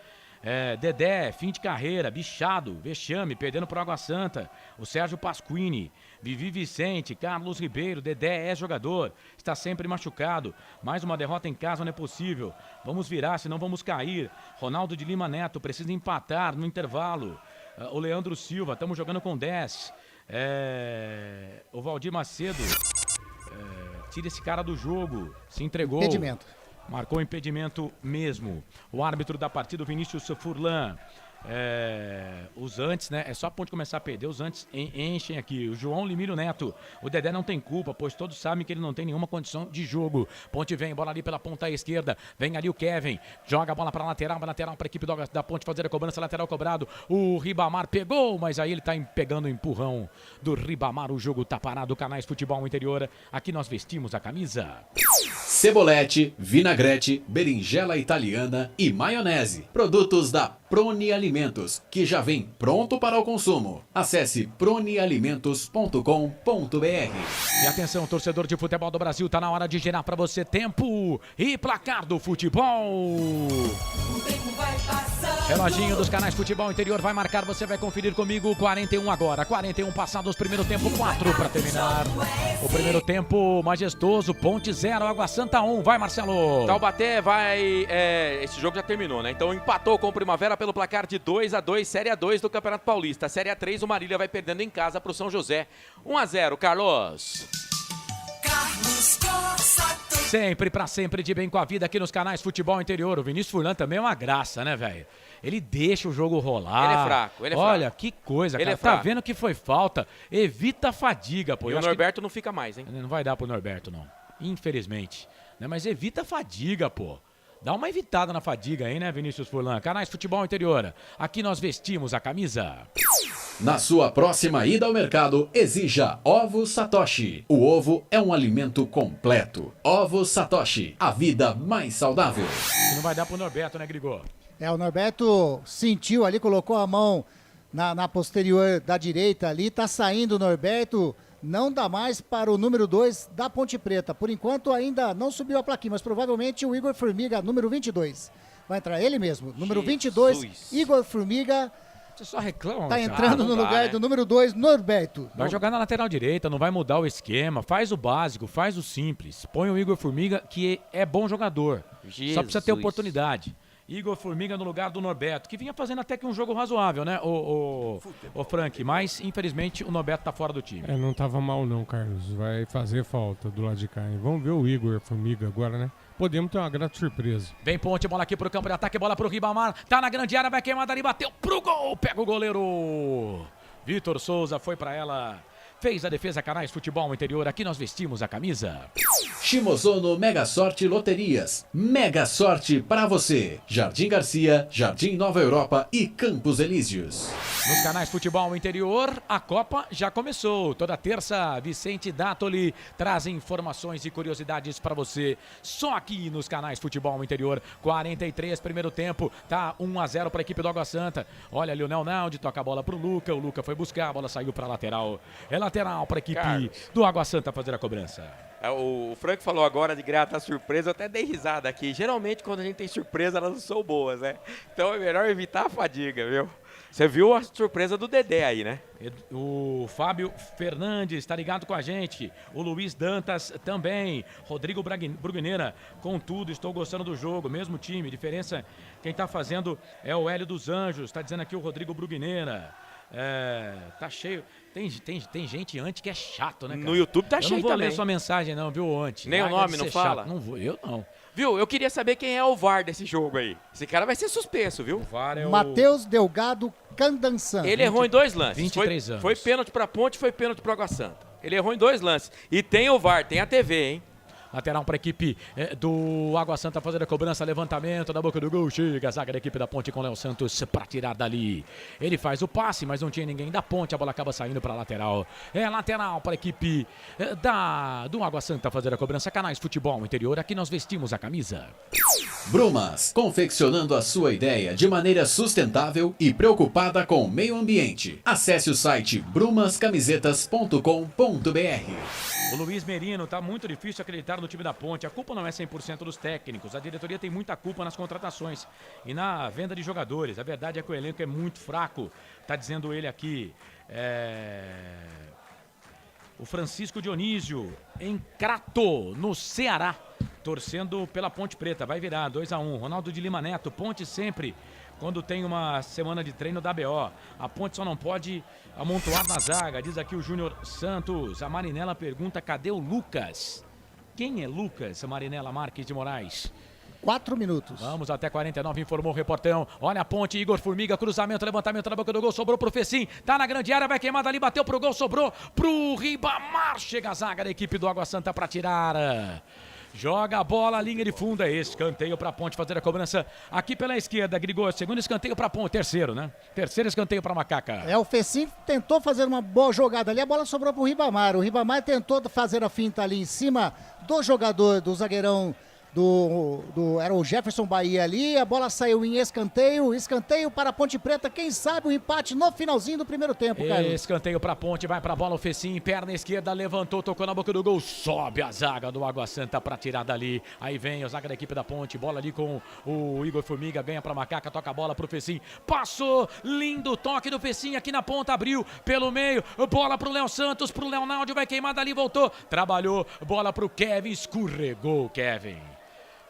Dedé, fim de carreira, bichado, vexame, perdendo pro Água Santa. O Sérgio Pasquini, Vivi Vicente, Carlos Ribeiro, Dedé é jogador, está sempre machucado. Mais uma derrota em casa não é possível. Vamos virar, senão vamos cair. Ronaldo de Lima Neto, precisa empatar no intervalo. O Leandro Silva, estamos jogando com 10. O Valdir Macedo, tira esse cara do jogo, se entregou. Impedimento. Marcou impedimento mesmo. O árbitro da partida, o Vinícius Furlan. Os antes, né? É só a Ponte começar a perder. Os antes enchem aqui. O João Limírio Neto. O Dedé não tem culpa, pois todos sabem que ele não tem nenhuma condição de jogo. Ponte vem, bola ali pela ponta esquerda. Vem ali o Kevin. Joga a bola para lateral para a equipe da Ponte fazer a cobrança. Lateral cobrado. O Ribamar pegou, mas aí ele tá pegando o empurrão do Ribamar. O jogo tá parado. Canais Futebol Interior. Aqui nós vestimos a camisa. Cebolete, vinagrete, berinjela italiana e maionese. Produtos da Proni Alimentos, que já vem pronto para o consumo. Acesse pronialimentos.com.br. E atenção, torcedor de futebol do Brasil, tá na hora de gerar para você tempo e placar do futebol. Reloginho dos canais Futebol Interior vai marcar, você vai conferir comigo. 41 agora, 41 passados, primeiro tempo, 4 para terminar. O primeiro tempo majestoso, Ponte 0, Água Santa 1. Vai, Marcelo. Taubaté vai... esse jogo já terminou, né? Então empatou com o Primavera pelo placar de 2-2, Série A2 do Campeonato Paulista. Série A3, o Marília vai perdendo em casa pro São José. 1-0, Carlos. Sempre pra sempre de bem com a vida aqui nos canais Futebol Interior. O Vinícius Furlan também é uma graça, né, velho? Ele deixa o jogo rolar. Ele é fraco, ele é fraco. Olha, que coisa, Ele cara. é fraco. Tá vendo que foi falta. Evita a fadiga, pô. E Eu o acho Norberto não fica mais, hein? Não vai dar pro Norberto, não. Infelizmente. Né? Mas evita a fadiga, pô. Dá uma evitada na fadiga aí, né, Vinícius Furlan? Canais Futebol Interior. Aqui nós vestimos a camisa. Na sua próxima ida ao mercado, exija Ovos Satoshi. O ovo é um alimento completo. Ovos Satoshi, a vida mais saudável. E não vai dar pro Norberto, né, Grigor? O Norberto sentiu ali, colocou a mão na posterior da direita ali, tá saindo o Norberto, não dá mais para o número 2 da Ponte Preta. Por enquanto ainda não subiu a plaquinha, mas provavelmente o Igor Formiga, número 22. Vai entrar ele mesmo, número 22, Igor Formiga. Você só reclama. Tá entrando no lugar do número 2, Norberto. Vai jogar na lateral direita, não vai mudar o esquema. Faz o básico, faz o simples. Põe o Igor Formiga, que é bom jogador. Jesus. Só precisa ter oportunidade. Igor Formiga no lugar do Norberto, que vinha fazendo até que um jogo razoável, né, o Frank? Mas, infelizmente, o Norberto tá fora do time. Não tava mal não, Carlos. Vai fazer falta do lado de cá, hein? Vamos ver o Igor Formiga agora, né? Podemos ter uma grande surpresa. Vem Ponte, bola aqui pro campo de ataque, bola pro Ribamar. Tá na grande área, vai queimar dali, bateu pro gol. Pega o goleiro. Vitor Souza foi pra ela. Fez a defesa, Canais Futebol Interior. Aqui nós vestimos a camisa. Shimozono Mega Sorte Loterias. Mega Sorte para você. Jardim Garcia, Jardim Nova Europa e Campos Elíseos. Nos canais Futebol Interior, a Copa já começou. Toda terça, Vicente Dátoli traz informações e curiosidades para você. Só aqui nos canais Futebol Interior. 43, primeiro tempo. Tá 1-0 para a equipe do Água Santa. Olha, Lionel Naldi toca a bola pro Luca. O Luca foi buscar, a bola saiu para lateral. É lateral para a equipe do Água Santa fazer a cobrança. O Frank falou agora de grata surpresa, eu até dei risada aqui. Geralmente, quando a gente tem surpresa, elas não são boas, né? Então é melhor evitar a fadiga, viu? Você viu a surpresa do Dedé aí, né? O Fábio Fernandes está ligado com a gente. O Luiz Dantas também. Rodrigo Bruguneira, contudo, estou gostando do jogo. Mesmo time, diferença, quem está fazendo é o Hélio dos Anjos. Está dizendo aqui o Rodrigo Bruguneira. Tá cheio. Tem gente antes que é chato, né, cara? No YouTube tá eu cheio não vou também. ler sua mensagem não, viu, antes. Nem o nome não fala? Chato. Não vou, eu não. Viu, eu queria saber quem é o VAR desse jogo aí. Esse cara vai ser suspenso, viu? O VAR é Matheus Delgado Candançan. Ele errou em 2 lances. 23 anos. Foi pênalti pra Ponte, foi pênalti pro Água Santa. Ele errou em 2 lances. E tem o VAR, tem a TV, hein? Lateral para a equipe do Água Santa fazendo a cobrança, levantamento da boca do gol. Chega a zaga da equipe da Ponte com o Léo Santos para tirar dali. Ele faz o passe, mas não tinha ninguém da Ponte. A bola acaba saindo para lateral. É lateral para a equipe do Água Santa fazer a cobrança. Canais Futebol Interior, aqui nós vestimos a camisa. Brumas, confeccionando a sua ideia de maneira sustentável e preocupada com o meio ambiente. Acesse o site brumascamisetas.com.br. O Luiz Merino, tá muito difícil acreditar no time da Ponte. A culpa não é 100% dos técnicos. A diretoria tem muita culpa nas contratações e na venda de jogadores. A verdade é que o elenco é muito fraco. Tá dizendo ele aqui. O Francisco Dionísio, em Crato, no Ceará, torcendo pela Ponte Preta. Vai virar 2-1. Ronaldo de Lima Neto, Ponte sempre, quando tem uma semana de treino da BO. A Ponte só não pode amontoar na zaga, diz aqui o Júnior Santos. A Marinela pergunta, cadê o Lucas? Quem é Lucas, Marinela Marques de Moraes? 4 minutos. Vamos até 49, informou o reportão. Olha a Ponte, Igor Formiga, cruzamento, levantamento na boca do gol, sobrou pro Fecim. Tá na grande área, vai queimar dali, bateu pro gol, sobrou pro Ribamar. Chega a zaga da equipe do Água Santa pra tirar. Joga a bola, linha de fundo, é escanteio pra Ponte fazer a cobrança aqui pela esquerda. Grigol, segundo escanteio pra Ponte, terceiro, né? Terceiro escanteio pra Macaca. O Fecim tentou fazer uma boa jogada ali, a bola sobrou pro Ribamar. O Ribamar tentou fazer a finta ali em cima do jogador, do zagueirão era o Jefferson Bahia ali, a bola saiu em escanteio para a Ponte Preta, quem sabe o empate no finalzinho do primeiro tempo, Carlos. Escanteio para a Ponte, vai para a bola o Fecim, perna esquerda, levantou, tocou na boca do gol, sobe a zaga do Água Santa para tirar dali, aí vem a zaga da equipe da Ponte, bola ali com o Igor Formiga, ganha para Macaca, toca a bola pro Fecim, passou, lindo toque do Fecim aqui na ponta, abriu pelo meio, bola pro Léo Santos, pro Leonardo, vai queimar dali, voltou, trabalhou, bola pro Kevin, escorregou o Kevin.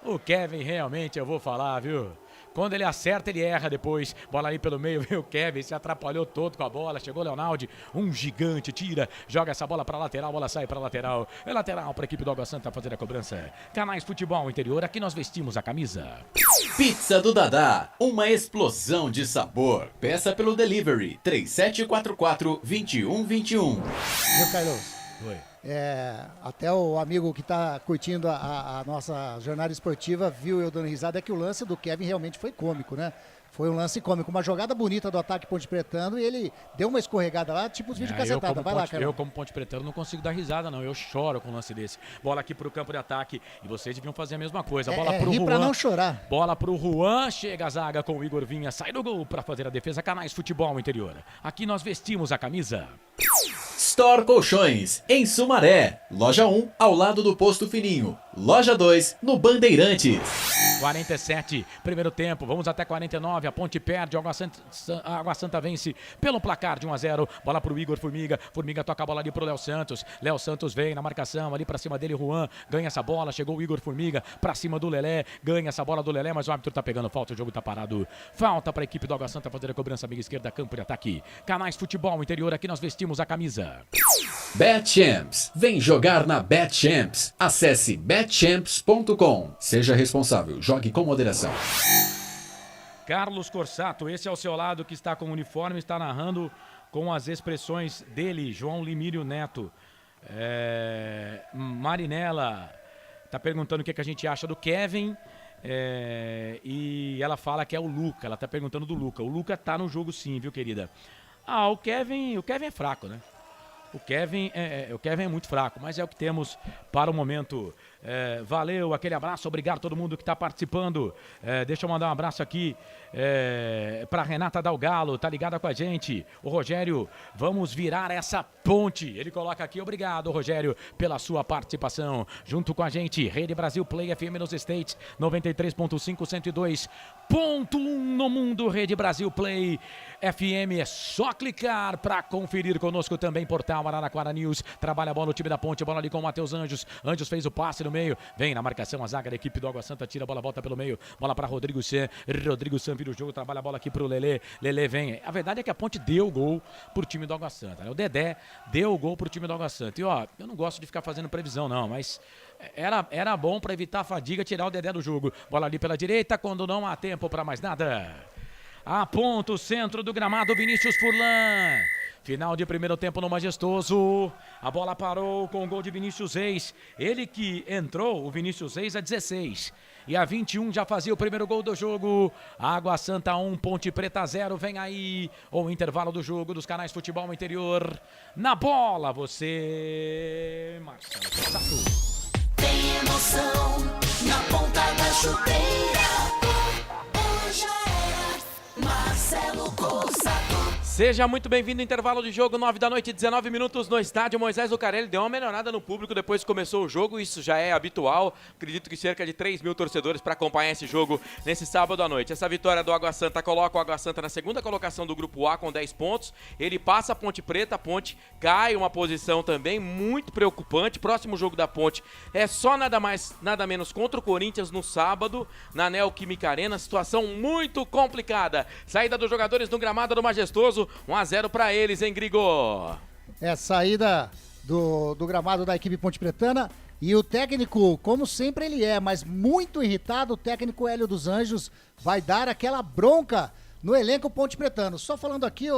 O Kevin realmente, eu vou falar, viu? Quando ele acerta, ele erra depois. Bola aí pelo meio, viu? O Kevin se atrapalhou todo com a bola. Chegou o Leonardo, um gigante, tira, joga essa bola pra lateral, a bola sai pra lateral. É lateral pra equipe do Água Santa fazer a cobrança. Canais Futebol Interior, aqui nós vestimos a camisa. Pizza do Dadá, uma explosão de sabor. Peça pelo delivery, 3744-2121. Viu, Carlos? Oi. Até o amigo que está curtindo a nossa jornada esportiva viu eu dando risada, é que o lance do Kevin realmente foi cômico, né? Foi um lance cômico, uma jogada bonita do ataque Ponte Pretano e ele deu uma escorregada lá, tipo os vídeos cacetada. Vai lá, cara. Eu, como Ponte Pretano, não consigo dar risada, não. Eu choro com um lance desse. Bola aqui pro campo de ataque e vocês deviam fazer a mesma coisa. Bola pro Juan. Pra não chorar. Bola pro Juan, chega a zaga com o Igor Vinha, sai do gol para fazer a defesa. Canais Futebol Interior. Aqui nós vestimos a camisa. Store Colchões, em Sumaré. Loja 1, ao lado do Posto Fininho. Loja 2, no Bandeirantes. 47, primeiro tempo, vamos até 49, a Ponte perde, a Água Santa vence pelo placar de 1-0, bola pro Igor Formiga, Formiga toca a bola ali pro Léo Santos vem na marcação, ali pra cima dele, Juan, ganha essa bola, chegou o Igor Formiga, pra cima do Lelé, ganha essa bola do Lelé, mas o árbitro tá pegando falta, o jogo tá parado, falta pra equipe do Água Santa fazer a cobrança, amiga esquerda, campo de ataque, Canais Futebol Interior, aqui nós vestimos a camisa. Bet Champs, vem jogar na Bet Champs, acesse betchamps.com, seja responsável, jogue com moderação. Carlos Corsato, esse é o seu lado que está com o uniforme, está narrando com as expressões dele, João Limírio Neto. Marinela, Tá perguntando o que a gente acha do Kevin. E ela fala que é o Luca. Ela tá perguntando do Luca. O Luca tá no jogo sim, viu, querida? O Kevin é fraco, né? O Kevin é muito fraco, mas é o que temos para o momento. Valeu, aquele abraço, obrigado a todo mundo que está participando. Deixa eu mandar um abraço aqui para Renata Dalgalo, tá ligada com a gente. O Rogério, vamos virar essa ponte. Ele coloca aqui, obrigado, Rogério, pela sua participação. Junto com a gente, Rede Brasil Play FM nos States, 93.5, 102.1 no mundo. Rede Brasil Play FM, é só clicar para conferir conosco também. Portal Araraquara News, trabalha a bola no time da ponte, bola ali com o Matheus Anjos. Anjos fez o passe no meio, vem na marcação a zaga da equipe do Água Santa, tira a bola, volta pelo meio, bola para Rodrigo San vira o jogo, trabalha a bola aqui pro Lelê, Lelê vem. A verdade é que a ponte deu o gol pro time do Água Santa, né? O Dedé deu o gol pro time do Água Santa. E ó, eu não gosto de ficar fazendo previsão não, mas era bom para evitar a fadiga, tirar o Dedé do jogo. Bola ali pela direita, quando não há tempo para mais nada. Aponta o centro do gramado, Vinícius Furlan. Final de primeiro tempo no Majestoso. A bola parou com o gol de Vinícius Reis. Ele que entrou, o Vinícius Reis, a 16. E a 21 já fazia o primeiro gol do jogo. Água Santa 1, Ponte Preta 0. Vem aí o intervalo do jogo dos canais Futebol Interior. Na bola, você... Marcelo Sato. Tem emoção na ponta da chuteira. Hoje é Marcelo Sato. Seja muito bem-vindo ao intervalo de jogo, 9 da noite, 19 minutos no estádio Moisés Lucarelli. Deu uma melhorada no público depois que começou o jogo, isso já é habitual. Acredito que cerca de 3 mil torcedores para acompanhar esse jogo nesse sábado à noite. Essa vitória do Água Santa coloca o Água Santa na segunda colocação do Grupo A com 10 pontos. Ele passa a Ponte Preta, a Ponte cai uma posição também muito preocupante. Próximo jogo da Ponte é só nada mais, nada menos contra o Corinthians no sábado, na Neoquímica Arena. Situação muito complicada. Saída dos jogadores no gramado do Majestoso. 1-0 para eles, hein, Grigo? Saída do gramado da equipe Ponte Pretana. E o técnico, como sempre ele é, mas muito irritado, o técnico Hélio dos Anjos vai dar aquela bronca no elenco Ponte Pretano. Só falando aqui,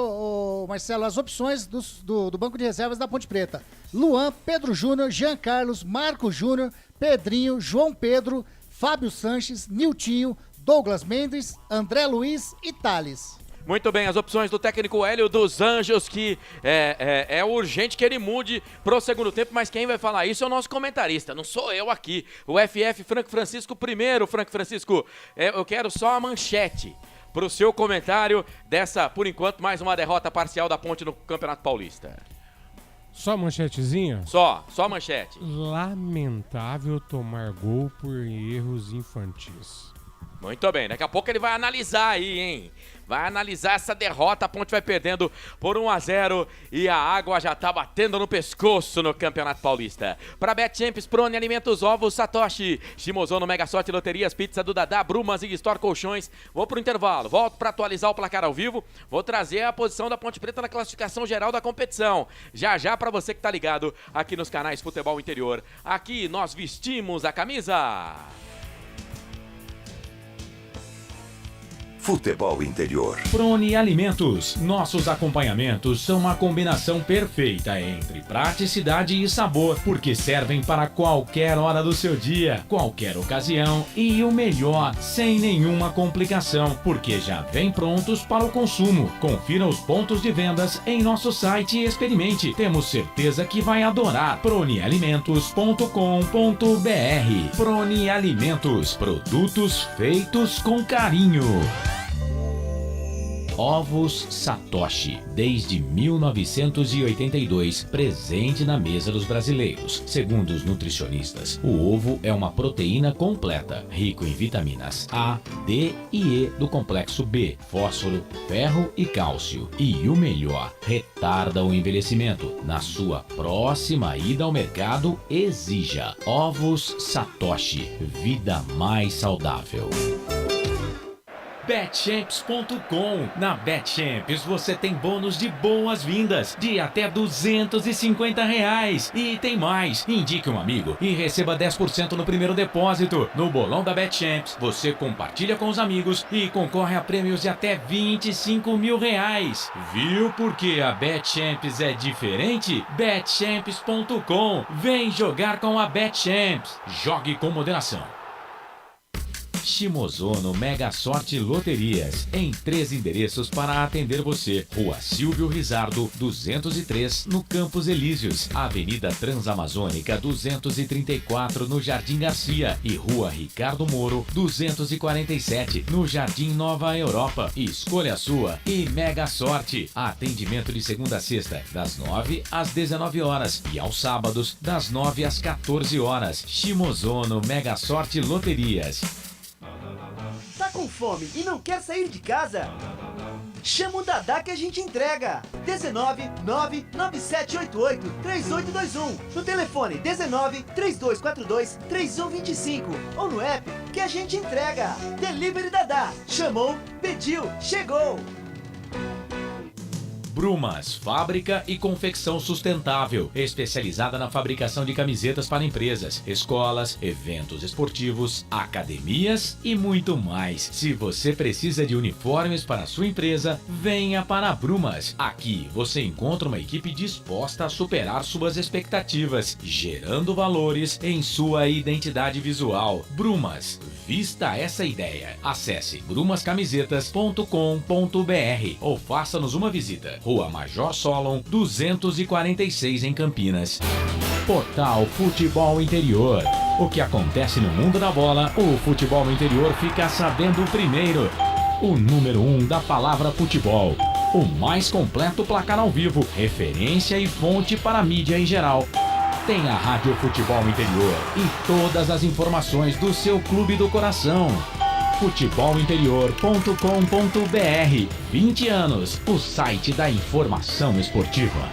Marcelo, as opções do banco de reservas da Ponte Preta. Luan, Pedro Júnior, Jean Carlos, Marco Júnior, Pedrinho, João Pedro, Fábio Sanches, Niltinho, Douglas Mendes, André Luiz e Thales. Muito bem, as opções do técnico Hélio dos Anjos, que é urgente que ele mude pro segundo tempo, mas quem vai falar isso é o nosso comentarista, não sou eu aqui. O FF Franco Francisco primeiro. Franco Francisco, eu quero só a manchete pro seu comentário dessa, por enquanto, mais uma derrota parcial da Ponte no Campeonato Paulista. Só a manchetezinha? Só a manchete. Lamentável tomar gol por erros infantis. Muito bem, daqui a pouco ele vai analisar aí, hein? Vai analisar essa derrota, a Ponte vai perdendo por 1-0 e a água já tá batendo no pescoço no Campeonato Paulista. Para Bet Champs, Prone Alimentos, Ovos, Satoshi, Shimozono, Mega Sorte, Loterias, Pizza do Dadá, Brumas e Store Colchões. Vou pro intervalo, volto para atualizar o placar ao vivo, vou trazer a posição da Ponte Preta na classificação geral da competição. Já para você que tá ligado aqui nos canais Futebol Interior. Aqui nós vestimos a camisa. Futebol Interior. Prone Alimentos. Nossos acompanhamentos são uma combinação perfeita entre praticidade e sabor, porque servem para qualquer hora do seu dia, qualquer ocasião e o melhor, sem nenhuma complicação, porque já vem prontos para o consumo. Confira os pontos de vendas em nosso site e experimente. Temos certeza que vai adorar. pronealimentos.com.br. Prone Alimentos. Produtos feitos com carinho. Ovos Satoshi, desde 1982, presente na mesa dos brasileiros. Segundo os nutricionistas, o ovo é uma proteína completa, rico em vitaminas A, D e E do complexo B, fósforo, ferro e cálcio. E o melhor, retarda o envelhecimento. Na sua próxima ida ao mercado, exija Ovos Satoshi, vida mais saudável. Betchamps.com. Na Betchamps você tem bônus de boas-vindas de até R$250. E tem mais. Indique um amigo e receba 10% no primeiro depósito. No bolão da Betchamps, você compartilha com os amigos e concorre a prêmios de até R$25 mil. Viu por que a Betchamps é diferente? Betchamps.com. Vem jogar com a Betchamps. Jogue com moderação. Shimozono Mega Sorte Loterias, em 3 endereços para atender você. Rua Silvio Rizardo, 203, no Campos Elíseos. Avenida Transamazônica, 234, no Jardim Garcia. E Rua Ricardo Moro, 247, no Jardim Nova Europa. Escolha a sua e Mega Sorte. Atendimento de segunda a sexta, das 9 às 19 horas. E aos sábados, das 9 às 14 horas. Shimozono Mega Sorte Loterias. Tá com fome e não quer sair de casa? Chama o Dadá que a gente entrega. 19997883821. No telefone 1932423125 ou no app que a gente entrega. Delivery Dadá. Chamou, pediu, chegou. Brumas, fábrica e confecção sustentável, especializada na fabricação de camisetas para empresas, escolas, eventos esportivos, academias e muito mais. Se você precisa de uniformes para a sua empresa, venha para a Brumas. Aqui você encontra uma equipe disposta a superar suas expectativas, gerando valores em sua identidade visual. Brumas, vista essa ideia. Acesse brumascamisetas.com.br ou faça-nos uma visita. Rua Major Solon, 246 em Campinas. Portal Futebol Interior. O que acontece no mundo da bola, o futebol interior fica sabendo primeiro. O número 1 da palavra futebol. O mais completo placar ao vivo, referência e fonte para a mídia em geral. Tem a Rádio Futebol Interior e todas as informações do seu clube do coração. futebolinterior.com.br. 20 anos, o site da informação esportiva.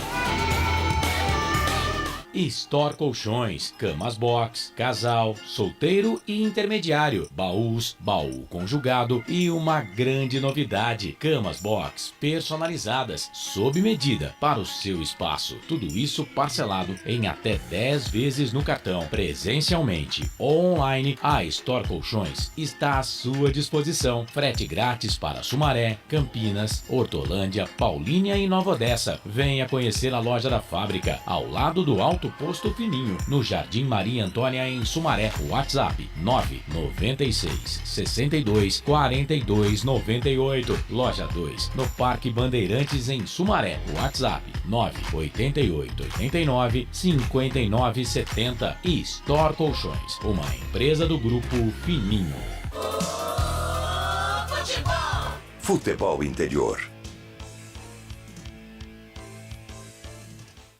Store Colchões, camas box, casal, solteiro e intermediário, baús, baú conjugado e uma grande novidade, camas box personalizadas, sob medida para o seu espaço. Tudo isso parcelado em até 10 vezes no cartão. Presencialmente ou online, a Store Colchões está à sua disposição. Frete grátis para Sumaré, Campinas, Hortolândia, Paulínia e Nova Odessa. Venha conhecer a loja da fábrica, ao lado do Alto Posto Fininho, no Jardim Maria Antônia, em Sumaré. WhatsApp 996 62 42 98. Loja 2, no Parque Bandeirantes, em Sumaré. WhatsApp 988 89 59 70. E Store Colchões, uma empresa do Grupo Fininho. Futebol Interior.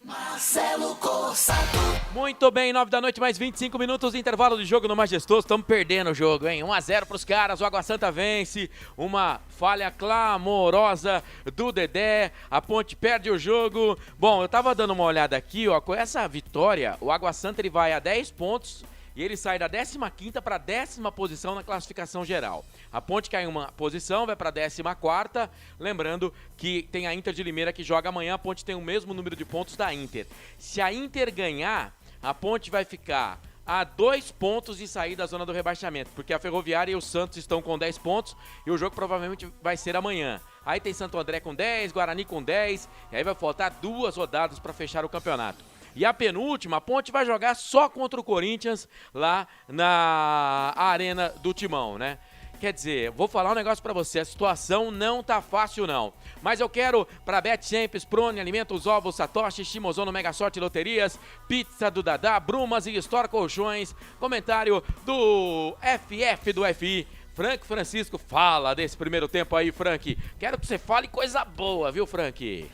Marcelo Cossato. Muito bem, 9 da noite, mais 25 minutos de intervalo de jogo no Majestoso. Estamos perdendo o jogo, hein? 1-0 pros caras, o Água Santa vence. Uma falha clamorosa do Dedé. A Ponte perde o jogo. Bom, eu tava dando uma olhada aqui, ó. Com essa vitória, o Água Santa ele vai a 10 pontos. E ele sai da 15ª para a 10ª posição na classificação geral. A Ponte cai uma posição, vai para a 14ª. Lembrando que tem a Inter de Limeira que joga amanhã. A Ponte tem o mesmo número de pontos da Inter. Se a Inter ganhar, a Ponte vai ficar a 2 pontos de sair da zona do rebaixamento. Porque a Ferroviária e o Santos estão com 10 pontos e o jogo provavelmente vai ser amanhã. Aí tem Santo André com 10, Guarani com 10. E aí vai faltar 2 rodadas para fechar o campeonato. E a penúltima, a Ponte vai jogar só contra o Corinthians lá na Arena do Timão, né? Quer dizer, vou falar um negócio pra você, a situação não tá fácil não. Mas eu quero pra Betchamps, Prone, Alimentos, Ovos, Satoshi, Shimozono, Mega Sorte, Loterias, Pizza do Dadá, Brumas e Store Colchões. Comentário do FF do FI. Frank Francisco, fala desse primeiro tempo aí, Frank. Quero que você fale coisa boa, viu, Frank?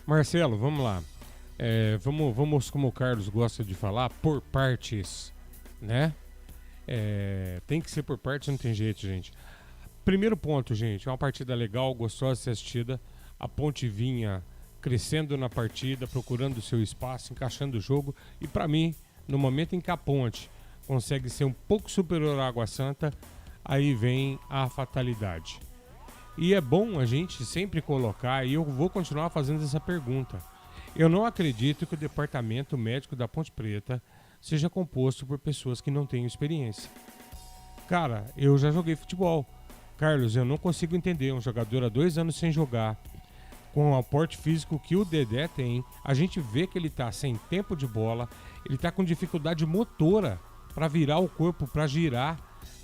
Marcelo, vamos lá. Vamos, como o Carlos gosta de falar, por partes, né? Tem que ser por partes, não tem jeito, gente. Primeiro ponto, gente, é uma partida legal, gostosa de ser assistida. A Ponte vinha crescendo na partida, procurando o seu espaço, encaixando o jogo. E pra mim, no momento em que a Ponte consegue ser um pouco superior à Água Santa, aí vem a fatalidade. E é bom a gente sempre colocar, e eu vou continuar fazendo essa pergunta. Eu não acredito que o departamento médico da Ponte Preta seja composto por pessoas que não tenham experiência. Cara, eu já joguei futebol. Carlos, eu não consigo entender um jogador há 2 anos sem jogar, com o aporte físico que o Dedé tem, a gente vê que ele tá sem tempo de bola, ele tá com dificuldade motora para virar o corpo, para girar.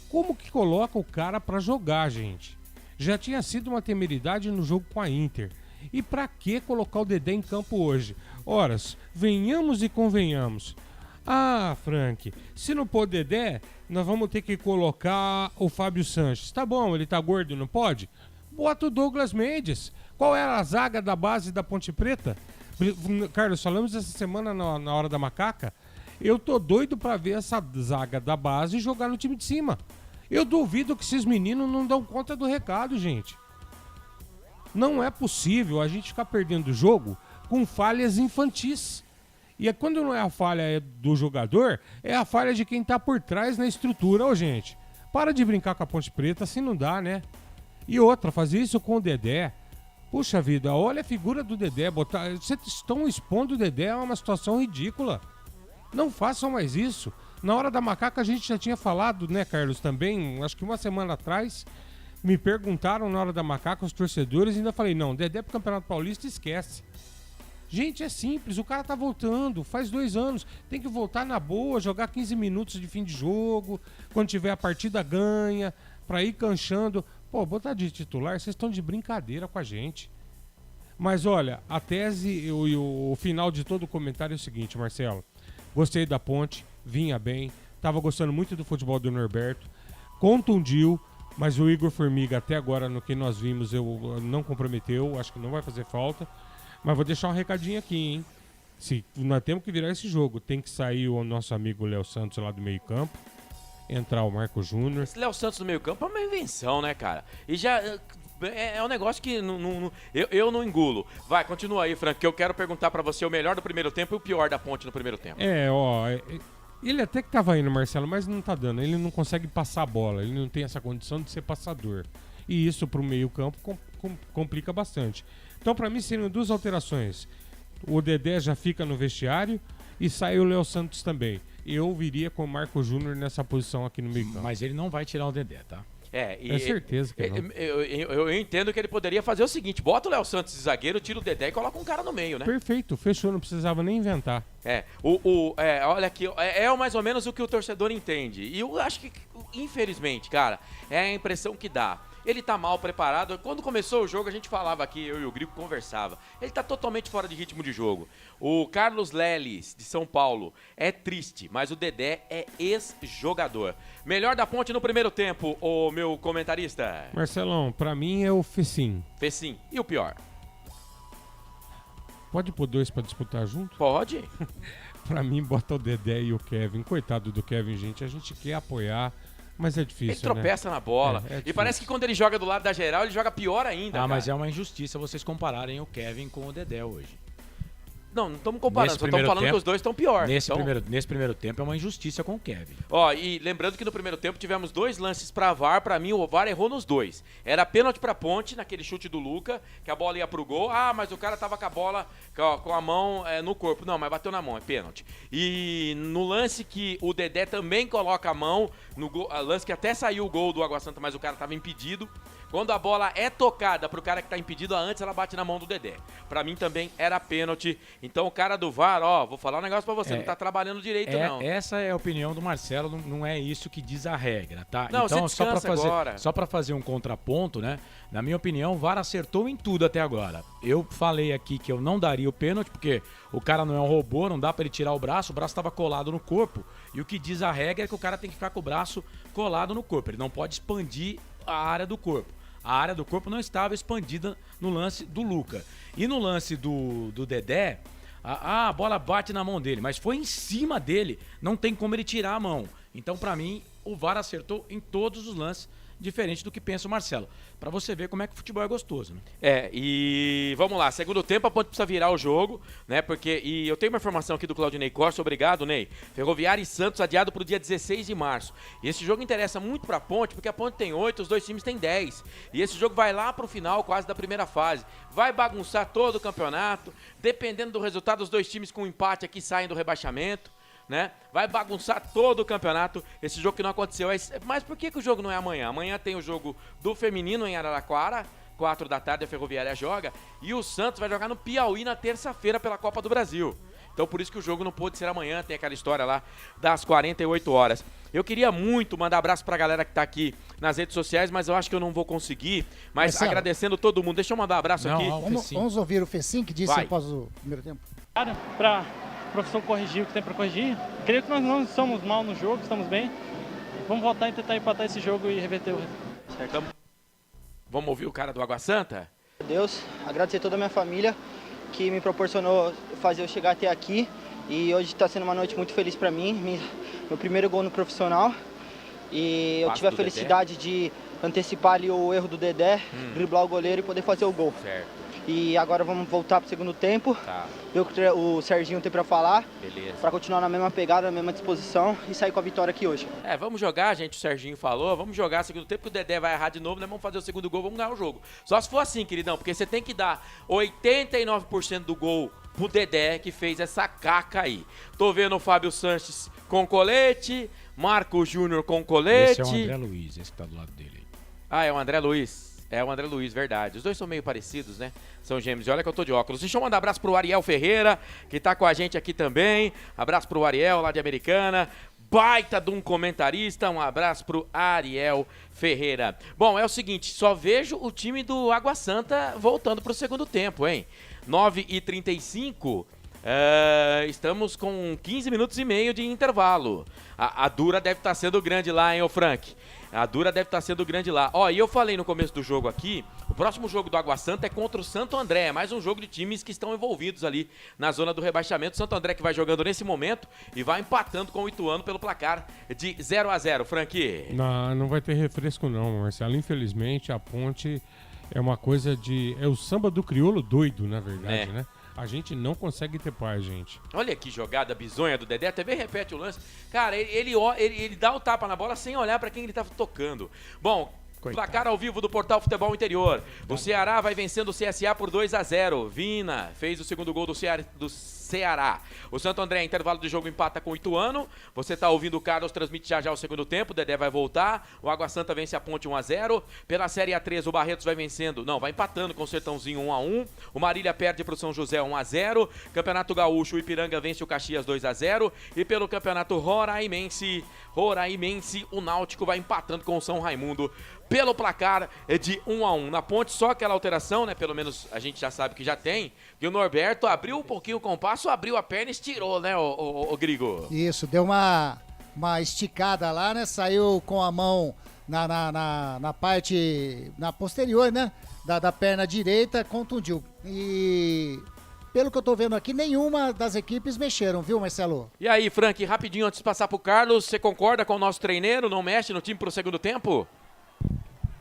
Como que coloca o cara para jogar, gente? Já tinha sido uma temeridade no jogo com a Inter. E pra que colocar o Dedé em campo hoje? Horas, venhamos e convenhamos. Ah, Frank, se não pôr Dedé, nós vamos ter que colocar o Fábio Sanches. Tá bom, ele tá gordo, não pode? Bota o Douglas Mendes. Qual era a zaga da base da Ponte Preta? Carlos, falamos essa semana na Hora da Macaca. Eu tô doido pra ver essa zaga da base jogar no time de cima. Eu duvido que esses meninos não dão conta do recado, gente. Não é possível a gente ficar perdendo o jogo com falhas infantis. E quando não é a falha do jogador, é a falha de quem tá por trás na estrutura. Ô, gente, para de brincar com a Ponte Preta, assim não dá, né? E outra, fazer isso com o Dedé. Puxa vida, olha a figura do Dedé. Vocês estão expondo o Dedé a uma situação ridícula. Não façam mais isso. Na Hora da Macaca a gente já tinha falado, né, Carlos, também, acho que uma semana atrás, me perguntaram na Hora da Macaca os torcedores e ainda falei, não, Dedé pro Campeonato Paulista esquece. Gente, é simples, o cara tá voltando, faz 2 anos, tem que voltar na boa, jogar 15 minutos de fim de jogo, quando tiver a partida ganha, pra ir canchando. Pô, botar de titular, vocês estão de brincadeira com a gente. Mas olha, a tese e o final de todo o comentário é o seguinte, Marcelo. Gostei da Ponte, vinha bem, tava gostando muito do futebol do Norberto, contundiu, mas o Igor Formiga até agora, no que nós vimos, eu não comprometeu, acho que não vai fazer falta. Mas vou deixar um recadinho aqui, hein? Se nós temos que virar esse jogo, tem que sair o nosso amigo Léo Santos lá do meio campo, entrar o Marco Júnior. Esse Léo Santos no meio campo é uma invenção, né, cara? E já é um negócio que eu não engulo. Vai, continua aí, Frank, que eu quero perguntar pra você o melhor do primeiro tempo e o pior da Ponte no primeiro tempo. Ele até que tava indo, Marcelo, mas não tá dando. Ele não consegue passar a bola, ele não tem essa condição de ser passador. E isso pro meio campo complica bastante. Então, pra mim, seriam 2 alterações. O Dedé já fica no vestiário e sai o Léo Santos também. Eu viria com o Marco Júnior nessa posição aqui no meio campo. Mas ele não vai tirar o Dedé, tá? É certeza que não. Eu entendo que ele poderia fazer o seguinte: bota o Léo Santos de zagueiro, tira o Dedé e coloca um cara no meio, né? Perfeito, fechou, não precisava nem inventar. Olha aqui, é mais ou menos o que o torcedor entende. E eu acho que, infelizmente, cara, é a impressão que dá. Ele tá mal preparado. Quando começou o jogo, a gente falava aqui, eu e o Grigo conversava. Ele tá totalmente fora de ritmo de jogo. O Carlos Leles, de São Paulo, é triste, mas o Dedé é ex-jogador. Melhor da Ponte no primeiro tempo, o meu comentarista. Marcelão, pra mim é o Fecim. Fecim. E o pior? Pode pôr 2 pra disputar junto? Pode. Pra mim, bota o Dedé e o Kevin. Coitado do Kevin, gente. A gente quer apoiar, mas é difícil, ele tropeça, né, na bola. E parece que quando ele joga do lado da geral, ele joga pior ainda, cara. Mas é uma injustiça vocês compararem o Kevin com o Dedé hoje. Não estamos comparando, só estamos falando que os dois estão pior. Nesse primeiro tempo é uma injustiça com o Kevin. E lembrando que no primeiro tempo tivemos 2 lances pra VAR. Pra mim, o VAR errou nos 2. Era pênalti pra Ponte, naquele chute do Luca, que a bola ia pro gol. Mas o cara tava com a bola, com a mão no corpo. Não, mas bateu na mão, é pênalti. E no lance que o Dedé também coloca a mão, no lance que até saiu o gol do Água Santa, mas o cara tava impedido. Quando a bola é tocada pro cara que tá impedido, antes ela bate na mão do Dedé. Pra mim também era pênalti. Então o cara do VAR, vou falar um negócio pra você, não tá trabalhando direito, não. Essa é a opinião do Marcelo, não é isso que diz a regra, tá? Não, então, agora. Só pra fazer um contraponto, né? Na minha opinião, o VAR acertou em tudo até agora. Eu falei aqui que eu não daria o pênalti, porque o cara não é um robô, não dá pra ele tirar o braço tava colado no corpo. E o que diz a regra é que o cara tem que ficar com o braço colado no corpo, ele não pode expandir a área do corpo. A área do corpo não estava expandida no lance do Luca. E no lance do Dedé, a bola bate na mão dele, mas foi em cima dele, não tem como ele tirar a mão. Então, pra mim, o VAR acertou em todos os lances diferente do que pensa o Marcelo. Pra você ver como é que o futebol é gostoso, né? E vamos lá, segundo tempo a Ponte precisa virar o jogo, né? E eu tenho uma informação aqui do Claudinei Costa, obrigado, Ney. Ferroviária e Santos adiado pro dia 16 de março. E esse jogo interessa muito pra Ponte, porque a Ponte tem 8, os dois times têm 10. E esse jogo vai lá pro final, quase da primeira fase. Vai bagunçar todo o campeonato, dependendo do resultado, os dois times com empate aqui saem do rebaixamento. Né? Vai bagunçar todo o campeonato. Esse jogo que não aconteceu. Mas por que o jogo não é amanhã? Amanhã tem o jogo do feminino em Araraquara, 4 da tarde a Ferroviária joga, e o Santos vai jogar no Piauí na terça-feira pela Copa do Brasil. Então por isso que o jogo não pôde ser amanhã, tem aquela história lá das 48 horas. Eu queria muito mandar abraço pra galera que tá aqui nas redes sociais, mas eu acho que eu não vou conseguir. Mas Marcelo, agradecendo todo mundo. Deixa eu mandar um abraço aqui. Vamos ouvir o Fecim, que disse após o primeiro tempo. Pra profissão corrigir o que tem para corrigir. Creio que nós não estamos mal no jogo, estamos bem. Vamos voltar e tentar empatar esse jogo e reverter o resultado. Vamos ouvir o cara do Água Santa? Deus, agradecer toda a minha família que me proporcionou fazer eu chegar até aqui. E hoje está sendo uma noite muito feliz para mim, meu primeiro gol no profissional. E eu tive a felicidade de antecipar ali o erro do Dedé, driblar o goleiro e poder fazer o gol. Certo. E agora vamos voltar pro segundo tempo. Tá. Ver o que o Serginho tem para falar. Beleza. Para continuar na mesma pegada, na mesma disposição e sair com a vitória aqui hoje. Vamos jogar, gente, o Serginho falou, vamos jogar segundo tempo, que o Dedé vai errar de novo, né? Vamos fazer o segundo gol, vamos ganhar o jogo. Só se for assim, queridão, porque você tem que dar 89% do gol pro Dedé, que fez essa caca aí. Tô vendo o Fábio Sanches com colete, Marco Júnior com colete. Esse é o André Luiz, esse que tá do lado dele. Ah, é o André Luiz. É o André Luiz, verdade. Os dois são meio parecidos, né? São gêmeos. E olha que eu tô de óculos. Deixa eu mandar um abraço pro Ariel Ferreira, que tá com a gente aqui também. Abraço pro Ariel, lá de Americana. Baita de um comentarista. Um abraço pro Ariel Ferreira. Bom, é o seguinte, só vejo o time do Água Santa voltando pro segundo tempo, hein? 9h35. Estamos com 15 minutos e meio de intervalo. A dura deve estar sendo grande lá, hein, ô Frank? A dura deve estar sendo grande lá. E eu falei no começo do jogo aqui, o próximo jogo do Água Santa é contra o Santo André. É mais um jogo de times que estão envolvidos ali na zona do rebaixamento. O Santo André que vai jogando nesse momento e vai empatando com o Ituano pelo placar de 0-0, Frank. Não vai ter refresco não, Marcelo. Infelizmente, a Ponte é uma coisa de... É o samba do crioulo doido, na verdade, né? A gente não consegue ter paz, gente. Olha que jogada bizonha do Dedé. A TV repete o lance. Cara, ele dá o tapa na bola sem olhar pra quem ele tava tocando. Bom, placar ao vivo do Portal Futebol Interior. O Ceará vai vencendo o CSA por 2-0. Vina fez o segundo gol do Ceará. O Santo André, intervalo de jogo, empata com o Ituano. Você tá ouvindo o Carlos, transmite já o segundo tempo. O Dedé vai voltar. O Água Santa vence a Ponte 1-0. Pela Série A3, o Barretos vai vencendo. Não, vai empatando com o Sertãozinho 1-1. O Marília perde pro São José 1-0. Campeonato Gaúcho, o Ipiranga vence o Caxias 2-0. E pelo Campeonato Roraimense, o Náutico vai empatando com o São Raimundo pelo placar de 1-1. Na Ponte, só aquela alteração, né? Pelo menos a gente já sabe que já tem. Que o Norberto abriu um pouquinho o compasso, abriu a perna e estirou, né, o Grigo? Isso, deu uma esticada lá, né? Saiu com a mão na parte, na posterior, né? Da perna direita, contundiu. E... Pelo que eu tô vendo aqui, nenhuma das equipes mexeram, viu, Marcelo? E aí, Frank, rapidinho antes de passar pro Carlos, você concorda com o nosso treineiro? Não mexe no time pro segundo tempo?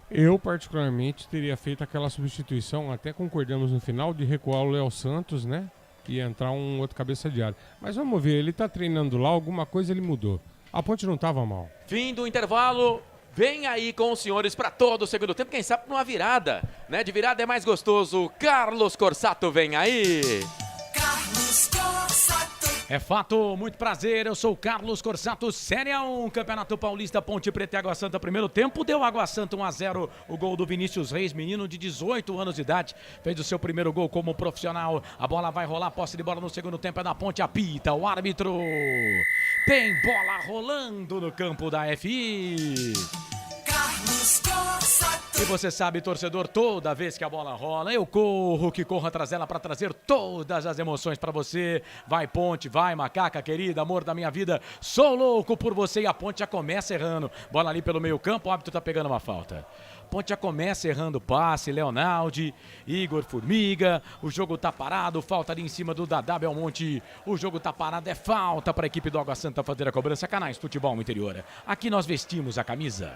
Eu, particularmente, teria feito aquela substituição, até concordamos no final, de recuar o Léo Santos, né? E entrar um outro cabeça de área. Mas vamos ver, ele tá treinando lá, alguma coisa ele mudou. A Ponte não tava mal. Fim do intervalo. Vem aí com os senhores para todo o segundo tempo. Quem sabe numa virada, né? De virada é mais gostoso. Carlos Corsato vem aí. Carlos Corsato. É fato, muito prazer, eu sou o Carlos Corsato, Série A1, Campeonato Paulista, Ponte Preta e Água Santa, primeiro tempo, deu Água Santa 1-0, o gol do Vinícius Reis, menino de 18 anos de idade, fez o seu primeiro gol como profissional, a bola vai rolar, posse de bola no segundo tempo é da Ponte, apita o árbitro, tem bola rolando no campo da FI. Carlos Corsato. E você sabe, torcedor, toda vez que a bola rola, eu corro atrás dela para trazer todas as emoções para você. Vai Ponte, vai Macaca querida, amor da minha vida, sou louco por você. E a Ponte já começa errando, bola ali pelo meio campo, o árbitro tá pegando uma falta. Ponte já começa errando passe, Leonaldi, Igor Formiga, o jogo tá parado, falta ali em cima do Dadá Belmonte, o jogo tá parado, é falta para a equipe do Água Santa fazer a cobrança. Canais Futebol Interior, aqui nós vestimos a camisa.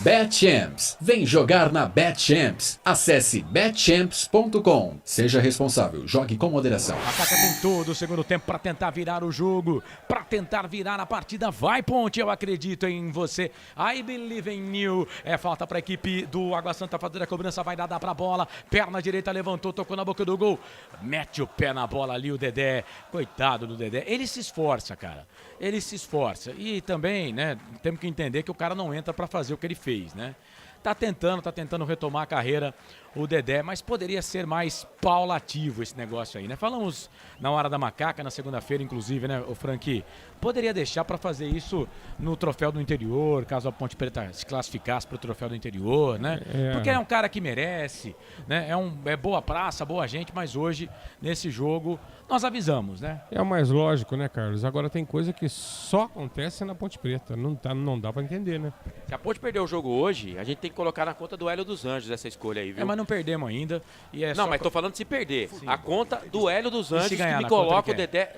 BetChamps. Vem jogar na BetChamps. Acesse betchamps.com. Seja responsável. Jogue com moderação. A Macaca tem todo o segundo tempo para tentar virar o jogo, para tentar virar a partida. Vai, Ponte, eu acredito em você. I believe in you. É falta para a equipe do Água Santa fazer a cobrança. Vai dar para a bola. Perna direita levantou, tocou na boca do gol. Mete o pé na bola ali o Dedé. Coitado do Dedé. Ele se esforça, cara. Ele se esforça. E também, né, temos que entender que o cara não entra para fazer o que ele fez, né? Tá tentando retomar a carreira o Dedé, mas poderia ser mais paulativo esse negócio aí, né? Falamos na Hora da Macaca, na segunda-feira, inclusive, né, o Frank? Poderia deixar para fazer isso no Troféu do Interior, caso a Ponte Preta se classificasse para o Troféu do Interior, né? Porque é um cara que merece, né? É boa praça, boa gente, mas hoje, nesse jogo, nós avisamos, né? É o mais lógico, né, Carlos? Agora tem coisa que só acontece na Ponte Preta, não dá para entender, né? Se a Ponte perder o jogo hoje, a gente tem que colocar na conta do Hélio dos Anjos essa escolha aí, viu? Mas não perdemos ainda. E não, mas tô falando se perder. Sim. A conta do Hélio dos Anjos, ganhar, que me coloca o Dedé...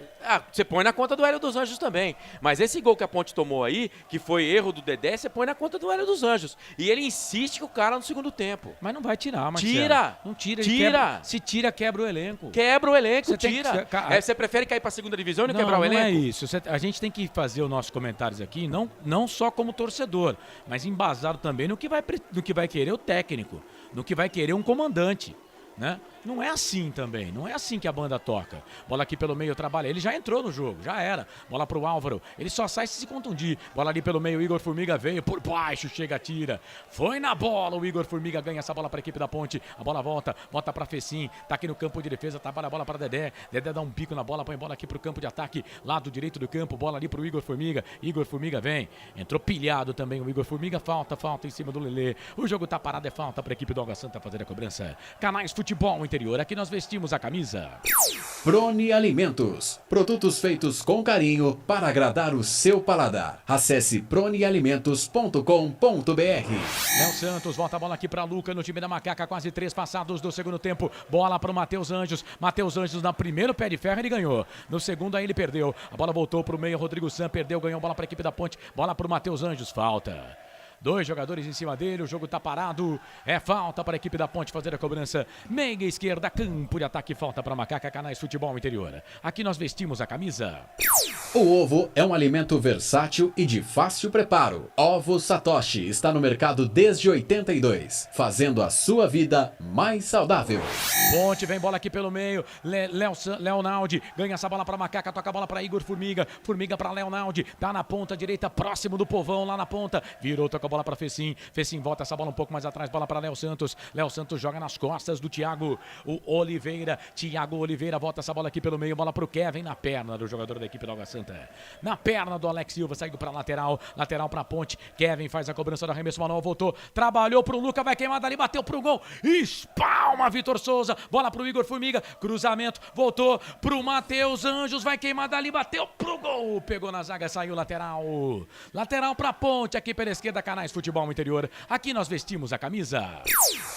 você põe na conta do Hélio dos Anjos também. Mas esse gol que a Ponte tomou aí, que foi erro do Dedé, você põe na conta do Hélio dos Anjos. E ele insiste com o cara no segundo tempo. Mas não vai tirar, Marcelo. Tira! Não tira. Se tira, quebra o elenco. Quebra o elenco, você tira. Você prefere cair pra segunda divisão e não quebrar o elenco? Não é isso. A gente tem que fazer os nossos comentários aqui, não só como torcedor, mas embasado também no que vai querer o técnico, no que vai querer um comandante, né? Não é assim também, não é assim que a banda toca. Bola aqui pelo meio, trabalha. Ele já entrou no jogo, já era. Bola pro Álvaro, ele só sai se contundir. Bola ali pelo meio, o Igor Formiga veio por baixo, chega, tira. Foi na bola, o Igor Formiga ganha essa bola pra equipe da Ponte. A bola volta pra Fecim, tá aqui no campo de defesa, trabalha a bola pra Dedé. Dedé dá um pico na bola, põe bola aqui pro campo de ataque, lado direito do campo, bola ali pro Igor Formiga. Igor Formiga vem, entrou pilhado também o Igor Formiga, falta em cima do Lelê. O jogo tá parado, é falta pra equipe do Água Santa fazer a cobrança. Canais Futebol Interior, aqui nós vestimos a camisa. Prone Alimentos. Produtos feitos com carinho para agradar o seu paladar. Acesse pronealimentos.com.br. Léo Santos volta a bola aqui para Luca no time da Macaca, quase 3 passados do segundo tempo. Bola para o Matheus Anjos. Matheus Anjos no primeiro pé de ferro ele ganhou. No segundo aí ele perdeu. A bola voltou para o meio, Rodrigo San perdeu, ganhou bola para a equipe da Ponte. Bola para o Matheus Anjos, falta. 2 jogadores em cima dele, o jogo tá parado. É falta para a equipe da Ponte fazer a cobrança. Meia esquerda, campo de ataque, falta para Macaca, Canais Futebol Interior. Aqui nós vestimos a camisa. O ovo é um alimento versátil e de fácil preparo. Ovo Satoshi está no mercado desde 82, fazendo a sua vida mais saudável. Ponte vem bola aqui pelo meio. Leonaldi ganha essa bola para Macaca, toca a bola para Igor Formiga. Formiga para Leonaldi, tá na ponta direita, próximo do povão lá na ponta. Virou, toca a bola para Fecim. Fecim volta essa bola um pouco mais atrás, bola para Léo Santos. Léo Santos joga nas costas do Thiago Oliveira. Thiago Oliveira volta essa bola aqui pelo meio, bola pro Kevin na perna do jogador da equipe do Água Santa. Na perna do Alex Silva, saiu para lateral pra Ponte. Kevin faz a cobrança do arremesso manual, voltou, trabalhou pro Luca, vai queimar dali, bateu pro gol. Espalma Vitor Souza, bola pro Igor Formiga, cruzamento, voltou pro Matheus Anjos, vai queimar dali, bateu pro gol. Pegou na zaga, saiu lateral. Lateral pra Ponte, aqui pela esquerda, Canais Futebol Interior. Aqui nós vestimos a camisa.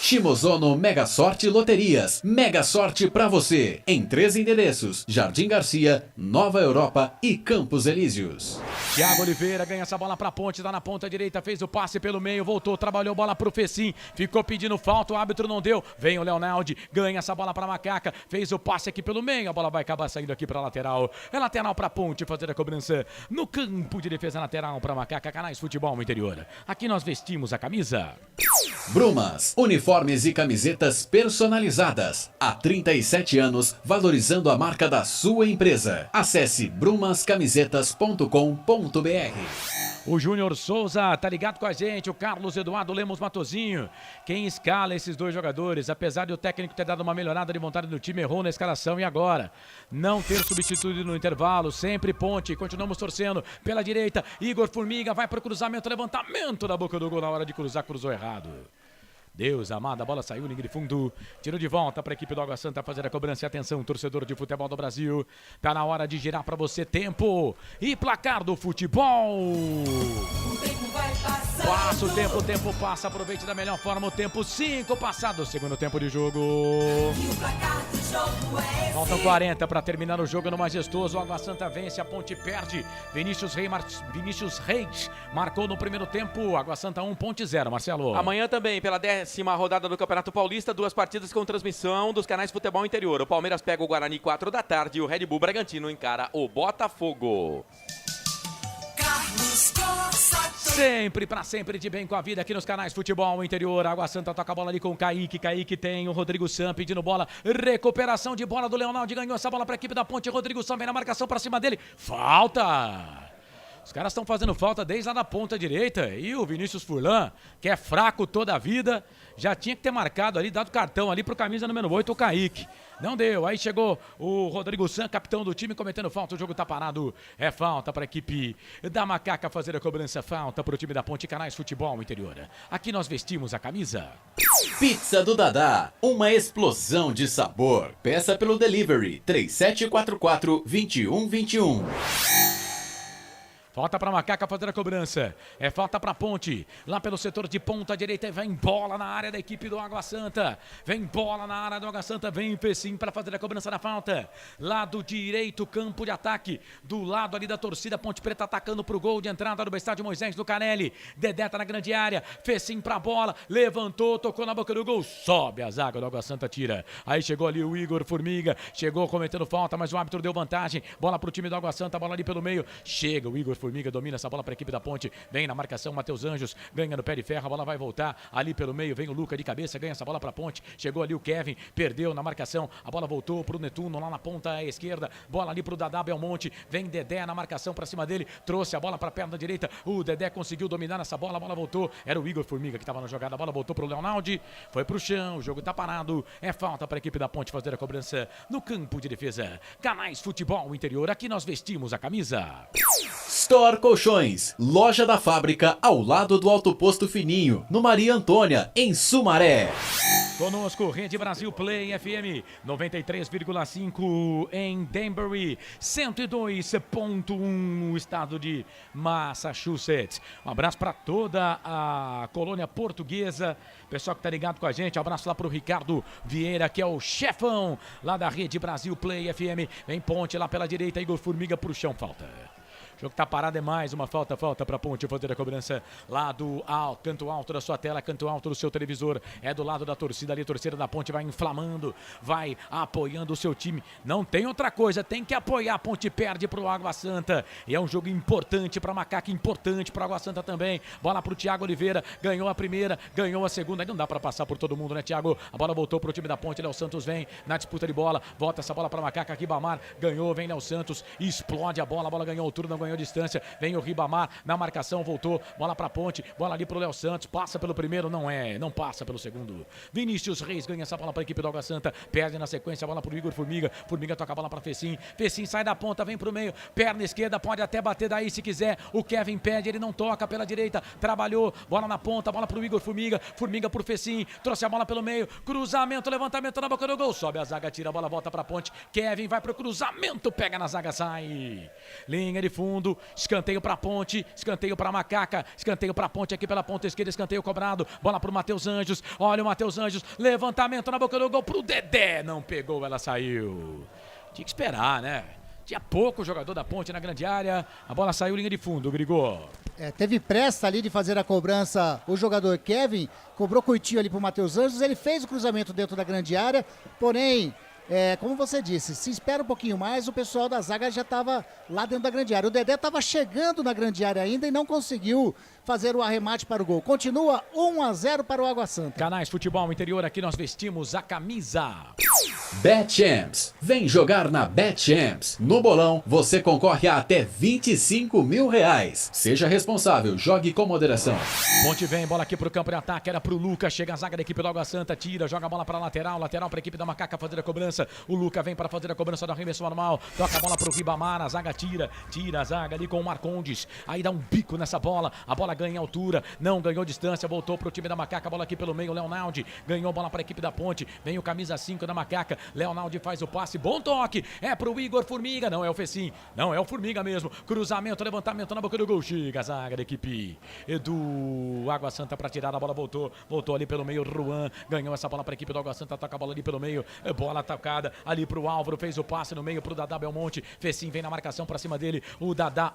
Shimozono Mega Sorte Loterias. Mega Sorte pra você. Em 3 endereços: Jardim Garcia, Nova Europa e Campos Elíseos. Thiago Oliveira ganha essa bola pra Ponte, tá na ponta direita, fez o passe pelo meio, voltou, trabalhou bola pro Fecim, ficou pedindo falta, o árbitro não deu. Vem o Leonaldi, ganha essa bola pra Macaca, fez o passe aqui pelo meio, a bola vai acabar saindo aqui pra lateral. É lateral pra Ponte fazer a cobrança no campo de defesa, lateral pra Macaca, Canais Futebol Interior. Aqui nós vestimos a camisa. Brumas, uniformes e camisetas personalizadas. Há 37 anos, valorizando a marca da sua empresa. Acesse brumascamisetas.com.br. O Júnior Souza tá ligado com a gente, o Carlos Eduardo Lemos Matozinho. Quem escala esses 2 jogadores, apesar de o técnico ter dado uma melhorada de vontade no time, errou na escalação e agora? Não ter substituído no intervalo, sempre Ponte, continuamos torcendo pela direita. Igor Formiga vai pro cruzamento, levantamento da boca do gol na hora de cruzar, cruzou errado. Deus amado, a bola saiu, linha de fundo, tiro de volta para a equipe do Água Santa fazer a cobrança. Atenção, torcedor de futebol do Brasil, tá na hora de girar para você tempo e placar do futebol. O tempo vai passando. Passa o tempo passa, aproveite da melhor forma o tempo. 5 passado, segundo tempo de jogo. Faltam 40 para terminar o jogo no Majestoso. O Água Santa vence, a Ponte perde. Vinícius Reis marcou no primeiro tempo. Água Santa 1, Ponte 0, Marcelo. Amanhã também, pela 10ª rodada do Campeonato Paulista, 2 partidas com transmissão dos canais Futebol Interior. O Palmeiras pega o Guarani 4 da tarde e o Red Bull Bragantino encara o Botafogo. Sempre, pra sempre, de bem com a vida aqui nos canais Futebol Interior. Água Santa toca a bola ali com o Kaique. Kaique tem o Rodrigo Sam pedindo bola. Recuperação de bola do Leonardo. Ganhou essa bola pra equipe da Ponte. Rodrigo Sam vem na marcação pra cima dele. Falta! Os caras estão fazendo falta desde lá da ponta direita. E o Vinícius Furlan, que é fraco toda a vida, já tinha que ter marcado ali, dado cartão ali pro camisa número 8, o Kaique. Não deu. Aí chegou o Rodrigo Sam, capitão do time, cometendo falta. O jogo tá parado. É falta para a equipe da Macaca fazer a cobrança. Falta para o time da Ponte. Canais Futebol Interior. Aqui nós vestimos a camisa. Pizza do Dadá, uma explosão de sabor. Peça pelo delivery 3744-2121. Falta para Macaca fazer a cobrança. É falta para Ponte. Lá pelo setor de ponta direita. Vem bola na área da equipe do Água Santa. Vem bola na área do Água Santa. Vem Fecim para fazer a cobrança da falta. Lado direito, campo de ataque. Do lado ali da torcida. Ponte Preta atacando pro gol de entrada do estádio Moisés do Canelli. Dedé tá na grande área. Fecim pra bola. Levantou, tocou na boca do gol. Sobe a zaga do Água Santa, tira. Aí chegou ali o Igor Formiga. Chegou cometendo falta, mas o árbitro deu vantagem. Bola pro time do Água Santa. Bola ali pelo meio. Chega o Igor Formiga, domina essa bola para a equipe da Ponte, vem na marcação, Matheus Anjos, ganha no pé de ferro, a bola vai voltar, ali pelo meio vem o Luca de cabeça, ganha essa bola para a Ponte, chegou ali o Kevin, perdeu na marcação, a bola voltou pro Netuno lá na ponta esquerda, bola ali pro Dadá Belmonte, vem Dedé na marcação para cima dele, trouxe a bola para a perna direita, o Dedé conseguiu dominar essa bola, a bola voltou, era o Igor Formiga que estava na jogada, a bola voltou pro Leonardo, foi pro chão, o jogo tá parado, é falta para a equipe da Ponte fazer a cobrança no campo de defesa. Canais Futebol Interior, aqui nós vestimos a camisa. Store Colchões, loja da fábrica ao lado do Alto Posto Fininho, no Maria Antônia, em Sumaré. Conosco, Rede Brasil Play FM 93,5 em Danbury, 102.1 no estado de Massachusetts. Um abraço para toda a colônia portuguesa, pessoal que tá ligado com a gente. Um abraço lá pro Ricardo Vieira, que é o chefão lá da Rede Brasil Play FM. Vem Ponte lá pela direita, Igor Formiga pro chão, falta. O jogo tá parado, é mais uma falta pra Ponte fazer a cobrança lá do canto alto da sua tela, canto alto do seu televisor, é do lado da torcida ali, a torcida da Ponte vai inflamando, vai apoiando o seu time, não tem outra coisa, tem que apoiar, a Ponte perde pro Água Santa, e é um jogo importante pra Macaca, importante pro Água Santa também, bola pro Thiago Oliveira, ganhou a primeira, ganhou a segunda, aí não dá pra passar por todo mundo, né, Thiago? A bola voltou pro time da Ponte, Léo Santos vem na disputa de bola, volta essa bola pra Macaca, Ribamar ganhou, vem Léo Santos, explode a bola ganhou altura, não ganhou distância, vem o Ribamar na marcação, voltou, bola pra Ponte, bola ali pro Léo Santos, passa pelo primeiro, não passa pelo segundo. Vinícius Reis ganha essa bola pra equipe do Água Santa, perde na sequência a bola pro Igor Formiga, Formiga toca a bola pra Fecim, Fecim sai da ponta, vem pro meio, perna esquerda, pode até bater daí se quiser, o Kevin pede, ele não toca pela direita, trabalhou, bola na ponta, bola pro Igor Formiga, Formiga pro Fecim, trouxe a bola pelo meio, cruzamento, levantamento na boca do gol, sobe a zaga, tira a bola, volta pra Ponte, Kevin vai pro cruzamento, pega na zaga, sai, linha de fundo, escanteio pra Ponte, escanteio pra Macaca, escanteio pra Ponte aqui pela ponta esquerda, escanteio cobrado, bola pro Matheus Anjos, olha o Matheus Anjos, levantamento na boca do gol pro Dedé, não pegou, ela saiu. Tinha que esperar, né? Tinha pouco jogador da Ponte na grande área, a bola saiu linha de fundo, Grigor. Teve pressa ali de fazer a cobrança o jogador Kevin, cobrou curtinho ali pro Matheus Anjos, ele fez o cruzamento dentro da grande área, porém, como você disse, se espera um pouquinho mais, o pessoal da zaga já estava lá dentro da grande área. O Dedé estava chegando na grande área ainda e não conseguiu fazer o arremate para o gol. Continua 1-0 para o Água Santa. Canais Futebol Interior, aqui nós vestimos a camisa. BetChamps, vem jogar na BetChamps. No bolão, você concorre a até R$25 mil. Seja responsável, jogue com moderação. Ponte vem, bola aqui pro campo de ataque, era pro Luca, chega a zaga da equipe do Água Santa, tira, joga a bola para lateral pra equipe da Macaca fazer a cobrança. O Luca vem para fazer a cobrança do arremesso normal, toca a bola pro Ribamar, a zaga tira a zaga ali com o Marcondes, aí dá um bico nessa bola, a bola ganha altura, não ganhou distância, voltou pro time da Macaca, bola aqui pelo meio, Leonardo ganhou bola para a equipe da Ponte, vem o camisa 5 da Macaca, Leonardo faz o passe, bom toque, é pro Igor Formiga, não é o Fecim, não é o Formiga mesmo. Cruzamento, levantamento na boca do gol, chega a zaga da equipe. Edu, Água Santa pra tirar, a bola voltou ali pelo meio, Juan ganhou essa bola pra equipe do Água Santa, toca a bola ali pelo meio, bola atacada ali pro Álvaro, fez o passe no meio pro Dadá Belmonte, Fecim vem na marcação pra cima dele, o Dadá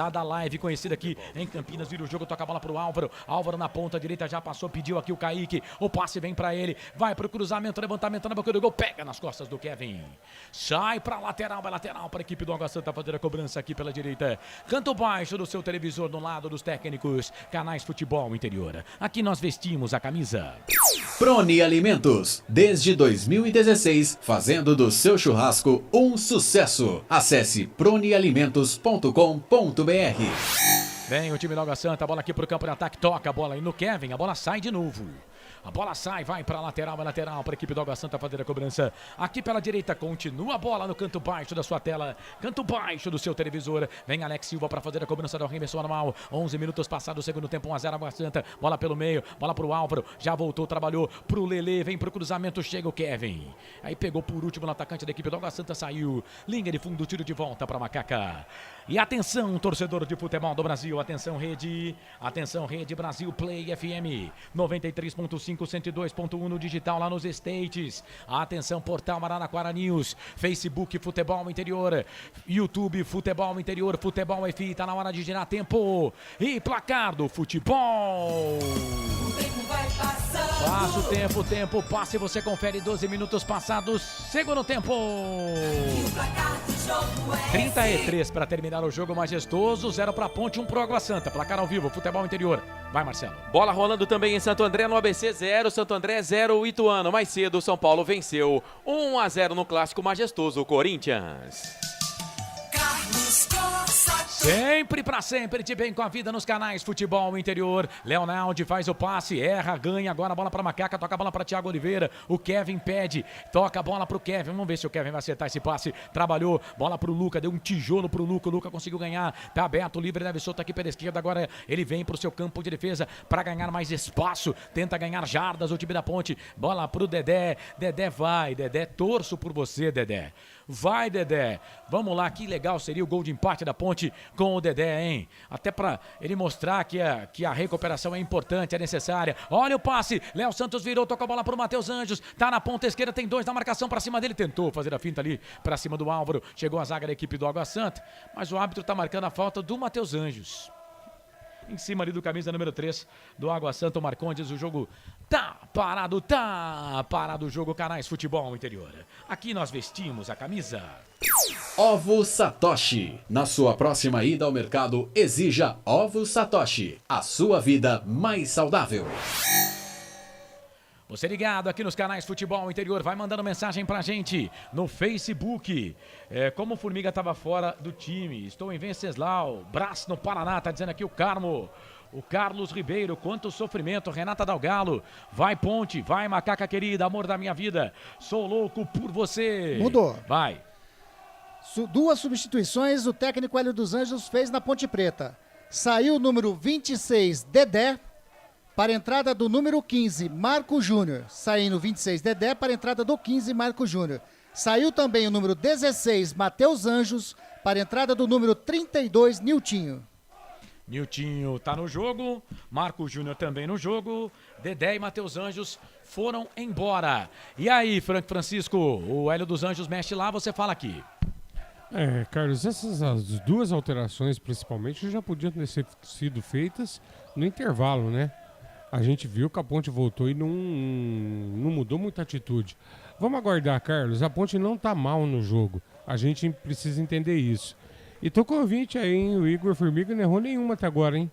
da Live, conhecido aqui em Campinas, vira o jogo, toca a bola pro Álvaro na ponta direita, já passou, pediu aqui o Kaique, o passe vem pra ele, vai pro cruzamento, levantamento na boca do gol, pega nas costas do Kevin, sai pra lateral, vai lateral pra equipe do Água Santa fazer a cobrança aqui pela direita, canto baixo do seu televisor no lado dos técnicos, Canais Futebol Interior, aqui nós vestimos a camisa. Proni Alimentos, desde 2016, fazendo do seu churrasco um sucesso. Acesse pronialimentos.com.br. Vem o time do Água Santa, a bola aqui pro campo de ataque, toca a bola aí no Kevin, a bola sai de novo. A bola sai, vai para lateral para a equipe do Água Santa fazer a cobrança. Aqui pela direita, continua a bola no canto baixo da sua tela, canto baixo do seu televisor. Vem Alex Silva para fazer a cobrança do arremesso anual. 11 minutos passados, segundo tempo, 1-0 Água Santa. Bola pelo meio, bola pro Álvaro, já voltou, trabalhou pro Lelê, vem pro cruzamento, chega o Kevin. Aí pegou por último no atacante da equipe do Água Santa, saiu. Linha de fundo, tiro de volta para Macaca. E atenção, torcedor de futebol do Brasil, atenção Rede Brasil Play FM 93.5, 102.1 no digital lá nos States. Atenção, portal Araraquara News, Facebook Futebol Interior, YouTube Futebol Interior, Futebol FI, tá na hora de girar tempo e placar do futebol. O tempo vai passando. Passa o tempo passa e você confere 12 minutos passados, segundo tempo. E o placar do jogo é 33 para terminar o jogo majestoso, 0 para Ponte, 1 pro Água Santa. Placar ao vivo, Futebol Interior. Vai, Marcelo. Bola rolando também em Santo André, no ABC 0, Santo André 0, Ituano. Mais cedo, São Paulo venceu 1-0 no clássico majestoso Corinthians. Carlos Costa. Sempre pra sempre, de bem com a vida nos canais Futebol Interior. Leonardo faz o passe, erra, ganha, agora a bola pra Macaca, toca a bola pra Thiago Oliveira. O Kevin pede, toca a bola pro Kevin. Vamos ver se o Kevin vai acertar esse passe. Trabalhou, bola pro Luca, deu um tijolo pro Luca. O Luca conseguiu ganhar, tá aberto, livre, deve soltar aqui pela esquerda. Agora ele vem pro seu campo de defesa pra ganhar mais espaço. Tenta ganhar jardas o time da Ponte. Bola pro Dedé. Dedé vai, Dedé, torço por você, Dedé. Vai, Dedé. Vamos lá, que legal seria o gol de empate da Ponte com o Dedé, hein? Até pra ele mostrar que a recuperação é importante, é necessária. Olha o passe, Léo Santos virou, toca a bola pro Matheus Anjos, tá na ponta esquerda, tem 2 na marcação pra cima dele, tentou fazer a finta ali pra cima do Álvaro, chegou a zaga da equipe do Água Santa, mas o árbitro tá marcando a falta do Matheus Anjos. Em cima ali do camisa número 3 do Água Santa, o Marcondes, o jogo tá parado o jogo, Canais Futebol Interior. Aqui nós vestimos a camisa. Ovo Satoshi. Na sua próxima ida ao mercado, exija Ovo Satoshi. A sua vida mais saudável. Você ligado aqui nos canais Futebol Interior, vai mandando mensagem pra gente no Facebook. Como o Formiga estava fora do time, estou em Venceslau, Brás no Paraná, tá dizendo aqui o Carmo. O Carlos Ribeiro, quanto sofrimento. Renata Dalgalo, vai Ponte, vai Macaca querida, amor da minha vida, sou louco por você. Mudou. Vai. 2 substituições o técnico Hélio dos Anjos fez na Ponte Preta. Saiu o número 26, Dedé, para a entrada do número 15, Marco Júnior. Saindo 26, Dedé, para a entrada do 15, Marco Júnior. Saiu também o número 16, Matheus Anjos, para a entrada do número 32, Niltinho. Niltinho tá no jogo, Marco Júnior também no jogo, Dedé e Matheus Anjos foram embora. E aí, Francisco, o Hélio dos Anjos mexe lá, você fala aqui. Carlos, essas as 2 alterações principalmente já podiam ter sido feitas no intervalo, né? A gente viu que a Ponte voltou e não mudou muita atitude. Vamos aguardar, Carlos. A Ponte não tá mal no jogo. A gente precisa entender isso. E tô convite aí, hein? O Igor Formiga não errou nenhuma até agora, hein?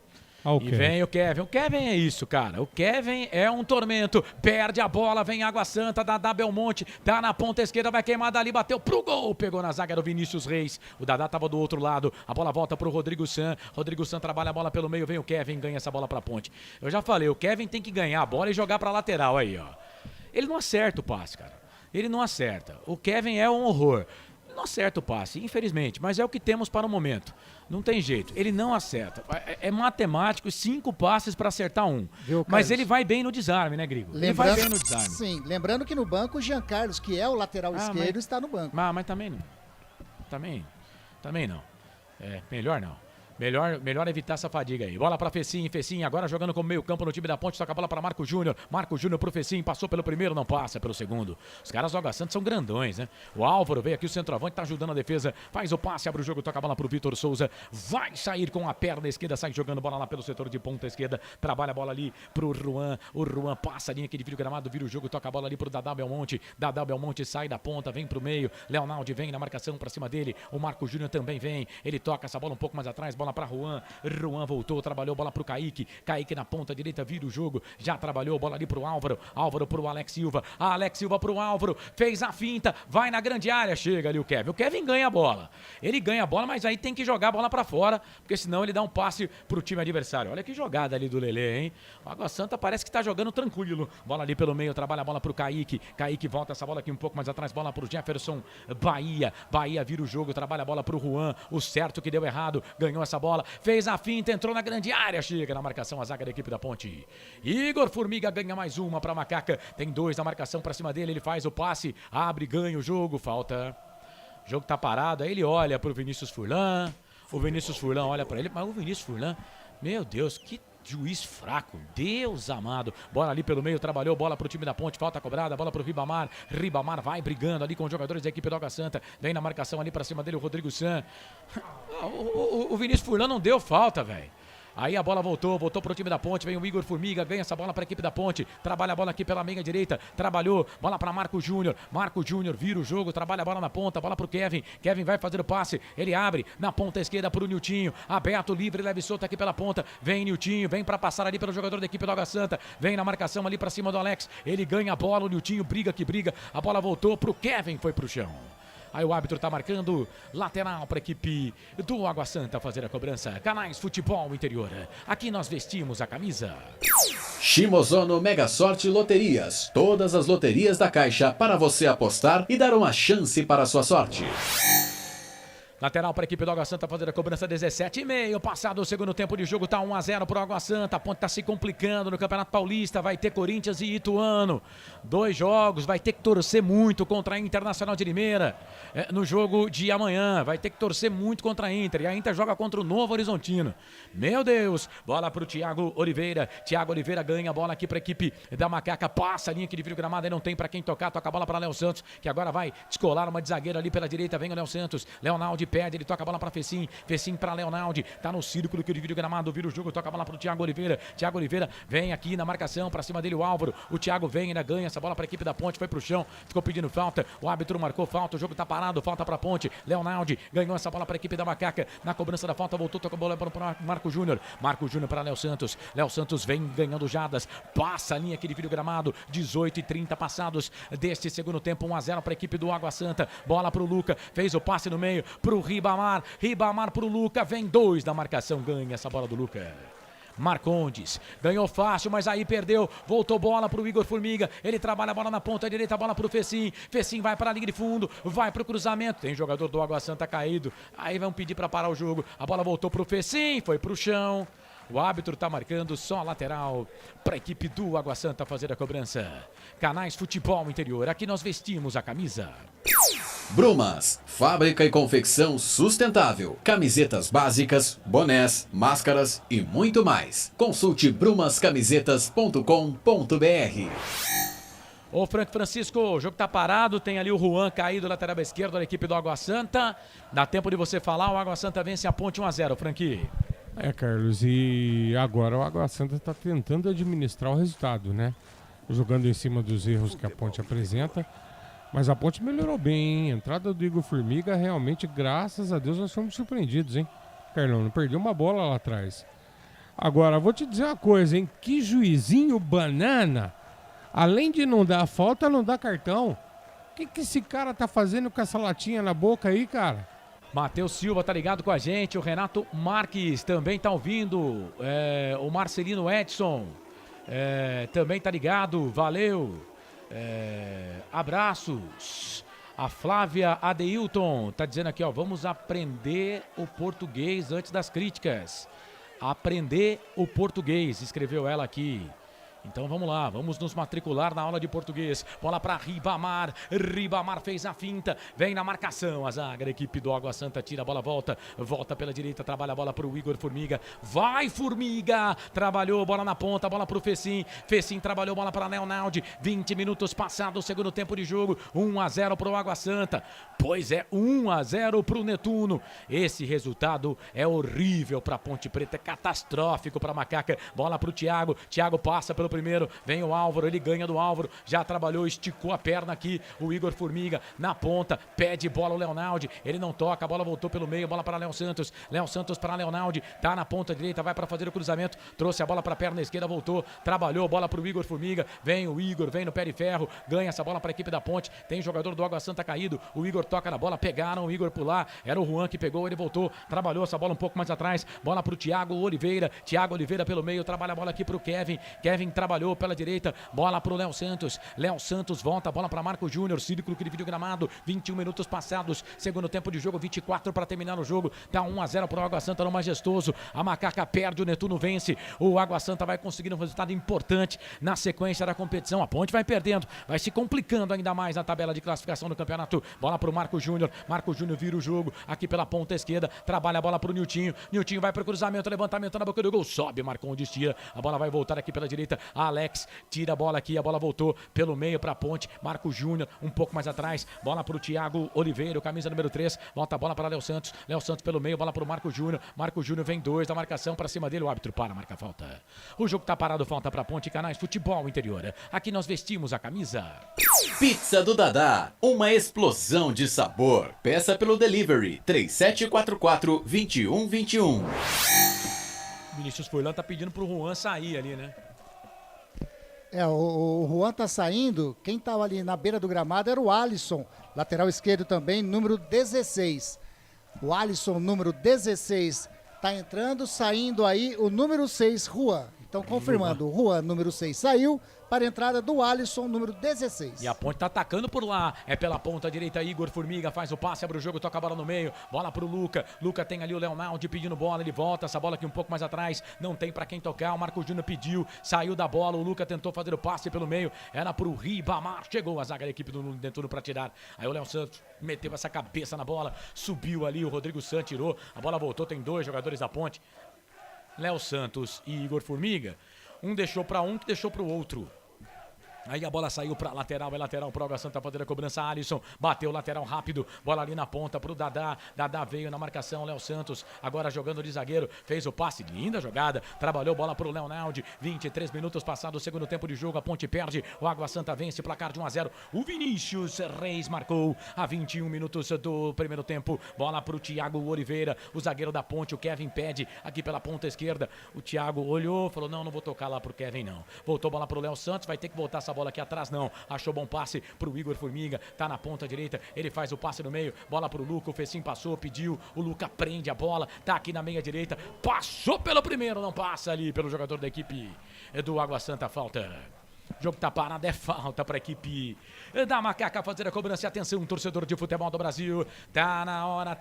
E vem o Kevin. O Kevin é isso, cara. O Kevin é um tormento. Perde a bola, vem Água Santa, Dadá Belmonte, tá na ponta esquerda, vai queimar dali, bateu pro gol. Pegou na zaga do Vinícius Reis. O Dadá tava do outro lado. A bola volta pro Rodrigo San. Rodrigo San trabalha a bola pelo meio, vem o Kevin, ganha essa bola pra Ponte. Eu já falei, o Kevin tem que ganhar a bola e jogar pra lateral aí, ó. Ele não acerta o passe, cara. Ele não acerta. O Kevin é um horror. Ele não acerta o passe, infelizmente, mas é o que temos para o momento. Não tem jeito, ele não acerta. É matemático, 5 passes para acertar um. Viu, mas Carlos? ele vai bem no desarme, né, Grigo? Ele vai bem no desarme. Sim, lembrando que no banco o Jean Carlos, que é o lateral esquerdo, está no banco. Mas também não. Também não. Melhor não. Melhor evitar essa fadiga aí. Bola pra Fecim agora jogando como meio campo no time da Ponte, toca a bola pra Marco Júnior pro Fecim, passou pelo primeiro, não passa pelo segundo. Os caras do Água Santa são grandões, né? O Álvaro veio aqui, o centroavante tá ajudando a defesa, faz o passe, abre o jogo, toca a bola pro Vitor Souza, vai sair com a perna esquerda, sai jogando bola lá pelo setor de ponta esquerda, trabalha a bola ali pro Ruan, o Ruan passa a linha que divide o gramado, vira o jogo, toca a bola ali pro Dadá Belmonte sai da ponta, vem pro meio, Leonaldi vem na marcação pra cima dele, o Marco Júnior também vem, ele toca essa bola um pouco mais atrás, bola pra Ruan voltou, trabalhou, bola pro Kaique na ponta direita, vira o jogo, já trabalhou, bola ali pro Álvaro pro Alex Silva pro Álvaro, fez a finta, vai na grande área, chega ali o Kevin ganha a bola, ele ganha a bola, mas aí tem que jogar a bola pra fora, porque senão ele dá um passe pro time adversário. Olha que jogada ali do Lelê, hein? O Água Santa parece que tá jogando tranquilo, bola ali pelo meio, trabalha a bola pro Kaique volta essa bola aqui um pouco mais atrás, bola pro Jefferson, Bahia vira o jogo, trabalha a bola pro Juan, o certo que deu errado, ganhou essa bola, fez a finta, entrou na grande área, chega na marcação a zaga da equipe da Ponte. Igor Formiga ganha mais uma pra Macaca, tem 2 na marcação pra cima dele, ele faz o passe, abre, ganha o jogo, falta. O jogo tá parado, aí ele olha pro Vinícius Furlan, o Vinícius Furlan olha pra ele, mas o Vinícius Furlan, meu Deus, que juiz fraco, Deus amado. Bola ali pelo meio, trabalhou, bola pro time da Ponte, falta cobrada, bola pro Ribamar vai brigando ali com os jogadores da equipe do Água Santa, vem na marcação ali pra cima dele o Rodrigo San. O Vinícius Furlan não deu falta, velho. Aí a bola voltou pro time da Ponte, vem o Igor Formiga, ganha essa bola pra equipe da Ponte, trabalha a bola aqui pela meia direita, trabalhou, bola pra Marco Júnior, vira o jogo, trabalha a bola na ponta, bola pro Kevin vai fazer o passe, ele abre na ponta esquerda pro Niltinho, aberto, livre, leve e solto aqui pela ponta, vem Niltinho, vem pra passar ali pelo jogador da equipe do Água Santa, vem na marcação ali pra cima do Alex, ele ganha a bola, o Niltinho briga, a bola voltou pro Kevin, foi pro chão. Aí o árbitro tá marcando lateral para a equipe do Água Santa fazer a cobrança. Canais Futebol Interior. Aqui nós vestimos a camisa. Shimozono Mega Sorte Loterias. Todas as loterias da Caixa para você apostar e dar uma chance para a sua sorte. Lateral para a equipe do Água Santa fazer a cobrança, 17,5. Passado o segundo tempo de jogo, tá 1-0 pro Água Santa. A Ponte tá se complicando no Campeonato Paulista. Vai ter Corinthians e Ituano. 2 jogos, vai ter que torcer muito contra a Internacional de Limeira. No jogo de amanhã, vai ter que torcer muito contra a Inter. E a Inter joga contra o Novo Horizontino. Meu Deus, bola pro Thiago Oliveira. Thiago Oliveira ganha a bola aqui para a equipe da Macaca. Passa a linha que divide o gramado, aí não tem para quem tocar. Toca a bola para Léo Santos, que agora vai descolar uma de zagueiro ali pela direita. Vem o Léo Santos. Leonaldi perde, ele toca a bola para Fecim para Leonaldi, tá no círculo que divide o gramado, vira o jogo, toca a bola pro Thiago Oliveira vem aqui na marcação, para cima dele o Álvaro, o Thiago vem, ainda ganha essa bola para a equipe da Ponte, foi pro chão, ficou pedindo falta, o árbitro marcou falta, o jogo tá parado, falta pra Ponte, Leonaldi ganhou essa bola para a equipe da Macaca, na cobrança da falta, voltou, toca a bola para Marco Júnior para Léo Santos vem ganhando jadas, passa a linha que divide o gramado, 18:30 passados deste segundo tempo, 1-0 para a equipe do Água Santa, bola pro Luca, fez o passe no meio, pro Ribamar pro Luca, vem 2 da marcação, ganha essa bola do Luca. Marcondes, ganhou fácil, mas aí perdeu, voltou bola pro Igor Formiga, ele trabalha a bola na ponta direita, a bola pro Fecim vai para a linha de fundo, vai pro cruzamento, tem jogador do Água Santa caído, aí vão pedir para parar o jogo, a bola voltou pro Fecim, foi pro chão. O árbitro tá marcando só a lateral para a equipe do Água Santa fazer a cobrança. Canais Futebol Interior, aqui nós vestimos a camisa. Brumas, fábrica e confecção sustentável. Camisetas básicas, bonés, máscaras e muito mais. Consulte brumascamisetas.com.br. Ô Francisco, o jogo tá parado, tem ali o Juan caído, lateral esquerdo da equipe do Água Santa. Dá tempo de você falar, o Água Santa vence a Ponte 1-0, Franqui. Carlos, e agora o Água Santa está tentando administrar o resultado, né? Jogando em cima dos erros que a Ponte apresenta. Mas a Ponte melhorou bem, hein? A entrada do Igor Formiga, realmente, graças a Deus, nós fomos surpreendidos, hein? Carlão, não perdeu uma bola lá atrás. Agora, vou te dizer uma coisa, hein? Que juizinho banana. Além de não dar falta, não dá cartão. O que esse cara tá fazendo com essa latinha na boca aí, cara? Matheus Silva tá ligado com a gente, o Renato Marques também tá ouvindo, o Marcelino Edson também tá ligado, valeu, abraços. A Flávia Adeilton tá dizendo aqui, ó, vamos aprender o português antes das críticas. Aprender o português, escreveu ela aqui. Então vamos lá, vamos nos matricular na aula de português. Bola para Ribamar, Ribamar fez a finta, vem na marcação, a zaga da equipe do Água Santa tira a bola, volta pela direita, trabalha a bola para o Igor Formiga, vai Formiga, trabalhou, bola na ponta, bola para o Fecim trabalhou, bola para Leonaldi, 20 minutos passados, segundo tempo de jogo, 1-0 para o Água Santa, pois é, 1-0 para o Netuno, esse resultado é horrível para Ponte Preta, é catastrófico para Macaca, bola para o Thiago passa pelo primeiro, vem o Álvaro, ele ganha do Álvaro, já trabalhou, esticou a perna aqui, o Igor Formiga na ponta, pede bola o Leonaldi, ele não toca, a bola voltou pelo meio, bola para Léo Santos para Leonaldi, tá na ponta direita, vai para fazer o cruzamento, trouxe a bola para a perna esquerda, voltou, trabalhou, bola para o Igor Formiga, vem o Igor, vem no pé de ferro, ganha essa bola para a equipe da Ponte, tem jogador do Água Santa caído, o Igor toca na bola, pegaram o Igor por lá, era o Juan que pegou, ele voltou, trabalhou essa bola um pouco mais atrás, bola para o Thiago Oliveira pelo meio, trabalha a bola aqui para o Kevin trabalhou pela direita, bola para o Léo Santos volta, bola para Marco Júnior, círculo que divide o gramado, 21 minutos passados, segundo tempo de jogo, 24 para terminar o jogo, tá 1-0 para o Água Santa no Majestoso, a Macaca perde, o Netuno vence, o Água Santa vai conseguindo um resultado importante na sequência da competição, a Ponte vai perdendo, vai se complicando ainda mais na tabela de classificação do campeonato, bola para o Marco Júnior vira o jogo, aqui pela ponta esquerda, trabalha a bola para o Niltinho vai para o cruzamento, levantamento na boca do gol, sobe, Marcon destira, a bola vai voltar aqui pela direita, Alex tira a bola aqui, a bola voltou pelo meio para a Ponte, Marco Júnior um pouco mais atrás, bola para o Thiago Oliveira, camisa número 3, volta a bola para Léo Santos pelo meio, bola para o Marco Júnior vem 2 da marcação para cima dele, o árbitro marca falta. O jogo tá parado, falta para a Ponte, Canais Futebol Interior, aqui nós vestimos a camisa. Pizza do Dadá, uma explosão de sabor. Peça pelo delivery 3744-2121. Vinícius Furlan tá pedindo pro Juan sair ali, né? O Juan tá saindo, quem tava ali na beira do gramado era o Alisson, lateral esquerdo também, número 16. O Alisson, número 16, tá entrando, saindo aí o número 6, Juan. Então, confirmando, o Juan, número 6, saiu para a entrada do Alisson, número 16. E a Ponte tá atacando por lá, é pela ponta direita, Igor Formiga faz o passe, abre o jogo, toca a bola no meio, bola pro Luca tem ali o Leonaldi pedindo bola, ele volta, essa bola aqui um pouco mais atrás, não tem pra quem tocar, o Marco Júnior pediu, saiu da bola, o Luca tentou fazer o passe pelo meio, era pro Ribamar, chegou a zaga da equipe do Netuno pra tirar, aí o Léo Santos meteu essa cabeça na bola, subiu ali, o Rodrigo Santos tirou, a bola voltou, tem 2 jogadores da Ponte, Léo Santos e Igor Formiga, um deixou pra um, que deixou pro outro. Aí a bola saiu pra lateral, pro Água Santa fazer a cobrança, Alisson, bateu lateral rápido, bola ali na ponta pro Dadá veio na marcação, Léo Santos, agora jogando de zagueiro, fez o passe, linda jogada, trabalhou, bola pro Leonaldi, 23 minutos passados, segundo tempo de jogo, a Ponte perde, o Água Santa vence, placar de 1-0, o Vinícius Reis marcou a 21 minutos do primeiro tempo, bola pro Thiago Oliveira, o zagueiro da Ponte, o Kevin pede aqui pela ponta esquerda, o Thiago olhou, falou, não vou tocar lá pro Kevin não, voltou bola pro Léo Santos, vai ter que voltar essa bola aqui atrás, não, achou bom passe pro Igor Formiga, tá na ponta direita, ele faz o passe no meio, bola pro Luca, o Fecim passou, pediu, o Luca prende a bola, tá aqui na meia direita, passou pelo primeiro, não passa ali pelo jogador da equipe do Água Santa, falta. O jogo tá parado, é falta pra equipe da Macaca fazer a cobrança. Atenção, torcedor de futebol do Brasil. Tá na hora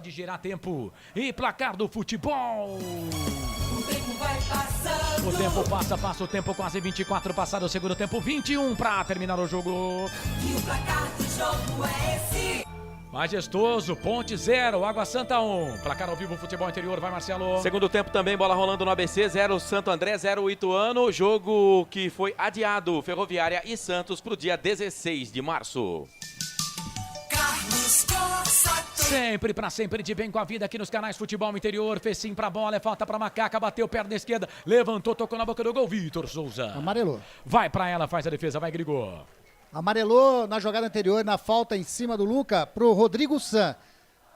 de gerar tempo. E placar do futebol. O tempo vai passando. O tempo passa o tempo, quase 24 passado o segundo tempo, 21 pra terminar o jogo. E o placar do jogo é esse. Majestoso, Ponte 0, Água Santa 1. Placar ao vivo, futebol interior, vai Marcelo. Segundo tempo também, bola rolando no ABC, 0 Santo André, 0 Ituano. Jogo que foi adiado, Ferroviária e Santos, pro dia 16 de março. Carlos Costa. Sempre de bem com a vida aqui nos canais Futebol Interior. Fecim pra bola, é falta pra Macaca, bateu perna esquerda, levantou, tocou na boca do gol, Vitor Souza. Amarelou. Vai pra ela, faz a defesa, vai Grigor. Amarelou na jogada anterior, na falta em cima do Luca, pro Rodrigo San.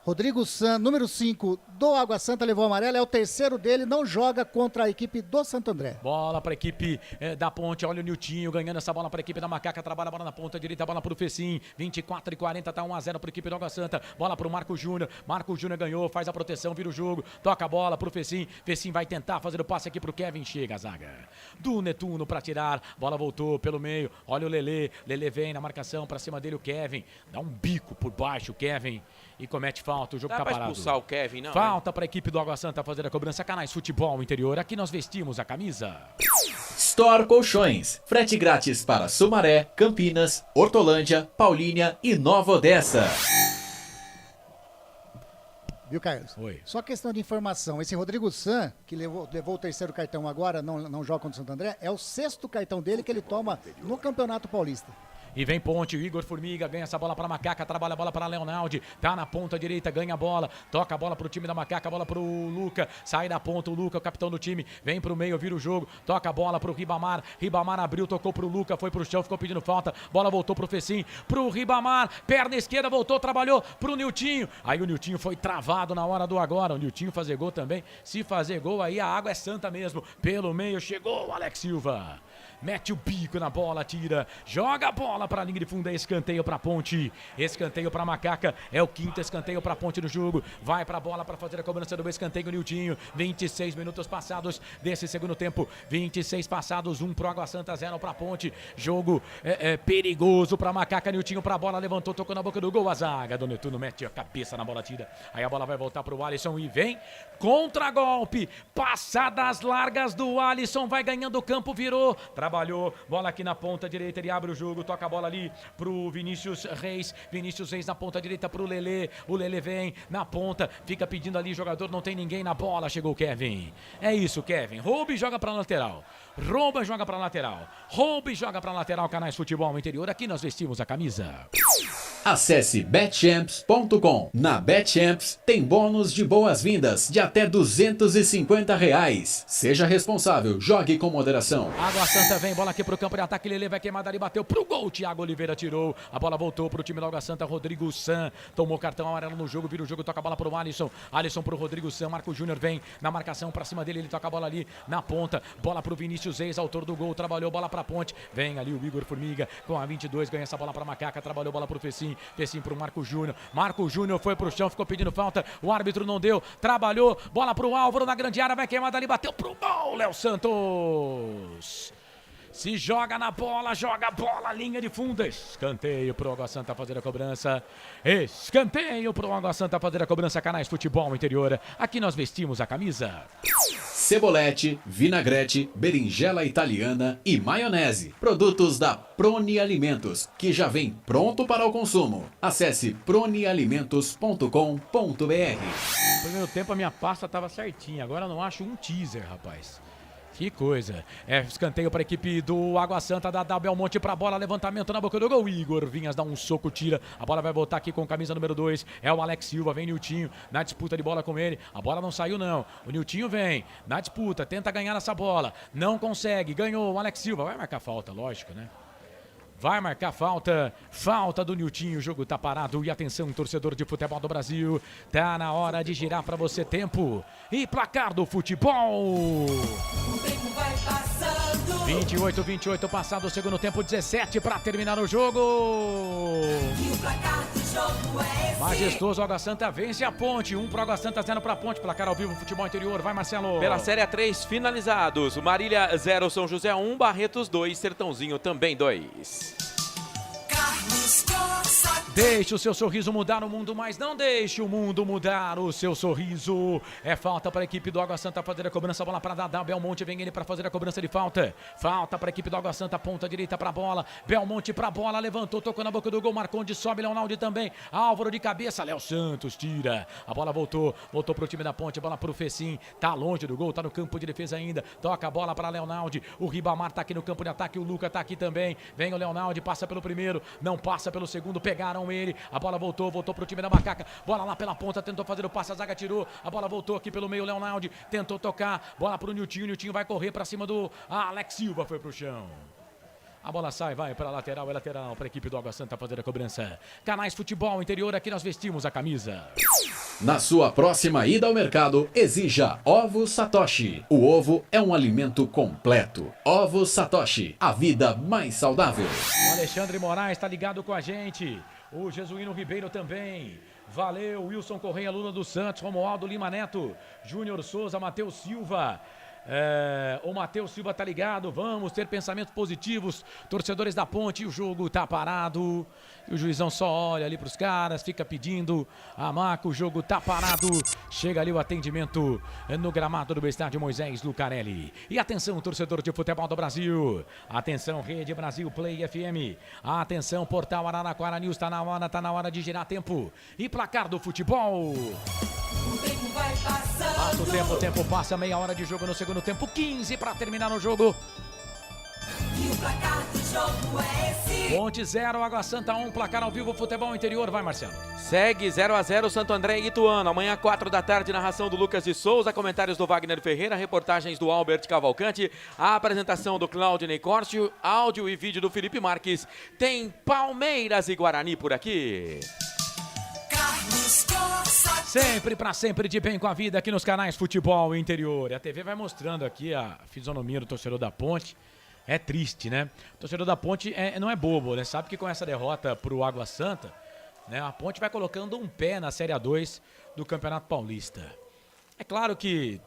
Rodrigo San, número 5 do Água Santa, levou amarelo, é o terceiro dele, não joga contra a equipe do Santo André. Bola para a equipe da Ponte, olha o Niltinho ganhando essa bola para a equipe da Macaca, trabalha a bola na ponta direita, bola para o Fecim, 24:40, tá 1-0 para a equipe do Água Santa, bola para o Marco Júnior ganhou, faz a proteção, vira o jogo, toca a bola para o Fecim vai tentar fazer o passe aqui para o Kevin, chega a zaga do Netuno para tirar, bola voltou pelo meio, olha o Lelê vem na marcação, para cima dele o Kevin, dá um bico por baixo o Kevin e comete falta, o jogo tá parado. Expulsar o Kevin, não? Falta para a equipe do Água Santa fazer a cobrança. Canais Futebol Interior, aqui nós vestimos a camisa. Store Colchões, frete grátis para Sumaré, Campinas, Hortolândia, Paulínia e Nova Odessa. Viu, Carlos? Oi. Só questão de informação, esse Rodrigo San, que levou o terceiro cartão agora, não joga contra o Santo André, é o 6º cartão dele que ele toma no Campeonato Paulista. E vem Ponte, o Igor Formiga ganha essa bola para Macaca, trabalha a bola para Leonaldi, tá na ponta direita, ganha a bola, toca a bola pro time da Macaca, a bola pro Luca, sai da ponta o Luca, o capitão do time, vem pro meio, vira o jogo, toca a bola pro Ribamar abriu, tocou pro Luca, foi pro chão, ficou pedindo falta, bola voltou pro Fecim, pro Ribamar, perna esquerda, voltou, trabalhou pro Niltinho, aí o Niltinho foi travado na hora do agora, o Niltinho fazer gol também, se fazer gol aí a água é santa mesmo, pelo meio chegou o Alex Silva. Mete o bico na bola, tira, joga a bola para a linha de fundo, é escanteio para Ponte, escanteio para Macaca, é o 5º escanteio para Ponte no jogo, vai para a bola para fazer a cobrança do escanteio, Niltinho, 26 minutos passados desse segundo tempo, 26 passados, 1 pro Água Santa, 0 para Ponte, jogo perigoso para Macaca, Niltinho para a bola, levantou, tocou na boca do gol, a zaga do Netuno mete a cabeça na bola, tira, aí a bola vai voltar pro Alisson e vem, contra-golpe, passadas largas do Alisson, vai ganhando o campo, virou, trabalhou, bola aqui na ponta direita, ele abre o jogo, toca a bola ali pro Vinícius Reis na ponta direita pro Lelê, o Lelê vem na ponta, fica pedindo ali, jogador, não tem ninguém na bola, chegou o Kevin, é isso Kevin, rouba e joga pra lateral, Canais Futebol Interior, aqui nós vestimos a camisa. Acesse betchamps.com. Na Betchamps tem bônus de boas-vindas de até R$250. Seja responsável, jogue com moderação. Água Santa vem, bola aqui pro campo de ataque, Lelê vai queimar dali, bateu pro gol, Thiago Oliveira tirou, a bola voltou pro time da Água Santa, Rodrigo San, tomou cartão amarelo no jogo, vira o jogo, toca a bola pro Alisson pro Rodrigo San, Marco Júnior vem na marcação pra cima dele, ele toca a bola ali na ponta, bola pro Vinícius Reis, autor do gol, trabalhou, bola pra Ponte, vem ali o Igor Formiga com a 22, ganha essa bola pra Macaca, trabalhou, bola pro Fecim pro Marco Júnior foi pro chão, ficou pedindo falta, o árbitro não deu, trabalhou, bola pro Álvaro na grande área, vai queimar dali, bateu pro gol, Léo Santos. Se joga na bola, joga a bola, linha de fundo, escanteio pro Água Santa fazer a cobrança, Canais Futebol Interior, aqui nós vestimos a camisa. Cebolete, vinagrete, berinjela italiana e maionese. Produtos da Proni Alimentos, que já vem pronto para o consumo. Acesse pronialimentos.com.br. No primeiro tempo a minha pasta estava certinha, agora eu não acho um teaser, rapaz. Que coisa. Escanteio para a equipe do Água Santa, da Belmonte para a bola, levantamento na boca do gol. Igor Vinhas dá um soco, tira. A bola vai voltar aqui com camisa número 2. É o Alex Silva, vem Niltinho na disputa de bola com ele. A bola não saiu não. O Niltinho vem na disputa, tenta ganhar essa bola. Não consegue, ganhou o Alex Silva. Vai marcar falta, lógico, né? Vai marcar falta do Niltinho, o jogo tá parado e atenção, torcedor de futebol do Brasil, tá na hora de girar pra você tempo e placar do futebol. O tempo vai passando. 28 passado o segundo tempo, 17 pra terminar o jogo. E o placar do jogo é esse. Majestoso, Água Santa vence a Ponte, 1 pro Água Santa, 0 pra Ponte, placar ao vivo, futebol interior, vai Marcelo. Pela Série A3 finalizados, Marília 0, São José 1, Barretos 2, Sertãozinho também 2. Deixe o seu sorriso mudar o mundo, mas não deixe o mundo mudar o seu sorriso. É falta para a equipe do Água Santa fazer a cobrança, bola para Dadá, Belmonte vem ele para fazer a cobrança de falta. Falta para a equipe do Água Santa, ponta direita para a bola, Belmonte para a bola, levantou, tocou na boca do gol, Marconde sobe, Leonaldi também, Álvaro de cabeça, Léo Santos tira. A bola voltou pro time da Ponte, bola pro Fecim, tá longe do gol, tá no campo de defesa ainda, toca a bola para Leonaldi, o Ribamar tá aqui no campo de ataque, o Luca tá aqui também, vem o Leonaldi, passa pelo primeiro, não passa pelo segundo, pegaram ele, a bola voltou pro time da Macaca, bola lá pela ponta, tentou fazer o passe, a zaga tirou, a bola voltou aqui pelo meio, Leonaldi tentou tocar, bola pro Niltinho vai correr pra cima do Alex Silva, foi pro chão. A bola sai, vai para lateral, é lateral para a equipe do Água Santa fazer a cobrança. Canais Futebol Interior, aqui nós vestimos a camisa. Na sua próxima ida ao mercado, exija Ovos Satoshi. O ovo é um alimento completo. Ovos Satoshi, a vida mais saudável. O Alexandre Moraes está ligado com a gente. O Jesuíno Ribeiro também. Valeu, Wilson Correia, Lula dos Santos, Romualdo Lima Neto, Júnior Souza, Matheus Silva. O Matheus Silva tá ligado, vamos ter pensamentos positivos, torcedores da Ponte, o jogo tá parado, e o juizão só olha ali pros caras, fica pedindo a maca, o jogo tá parado, chega ali o atendimento no gramado do estádio Moisés Lucarelli. E atenção, torcedor de futebol do Brasil, atenção, Rede Brasil Play FM, atenção, Portal Araraquara News, tá na hora de girar tempo, e placar do futebol. O tempo vai passando. Passa o tempo passa, meia hora de jogo no segundo tempo, 15 para terminar o jogo. E o placar do jogo é esse. Ponte 0, Água Santa 1, placar ao vivo, futebol interior, vai Marcelo. Segue 0-0 Santo André e Ituano. Amanhã 4 da tarde, narração do Lucas de Souza, comentários do Wagner Ferreira, reportagens do Albert Cavalcante, a apresentação do Claudinei Cortio, áudio e vídeo do Felipe Marques. Tem Palmeiras e Guarani por aqui. Sempre pra sempre de bem com a vida aqui nos canais Futebol Interior. E a TV vai mostrando aqui a fisionomia do torcedor da Ponte. É triste, né? O torcedor da Ponte não é bobo, né? Sabe que com essa derrota pro Água Santa, né, a Ponte vai colocando um pé na Série A2 do Campeonato Paulista. É claro que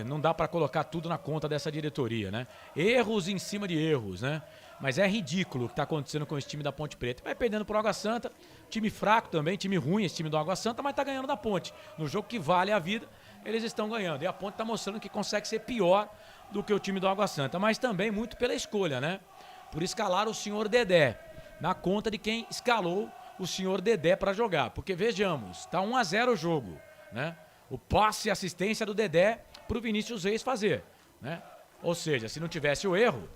não dá pra colocar tudo na conta dessa diretoria, né? Erros em cima de erros, né? Mas é ridículo o que está acontecendo com esse time da Ponte Preta. Vai perdendo pro Água Santa, time fraco também, time ruim esse time do Água Santa, mas está ganhando da Ponte. No jogo que vale a vida, eles estão ganhando. E a Ponte está mostrando que consegue ser pior do que o time do Água Santa, mas também muito pela escolha, né? Por escalar o senhor Dedé, na conta de quem escalou o senhor Dedé para jogar. Porque vejamos, está 1-0 o jogo, né? O passe e assistência do Dedé para o Vinícius Reis fazer, né? Ou seja, se não tivesse o erro,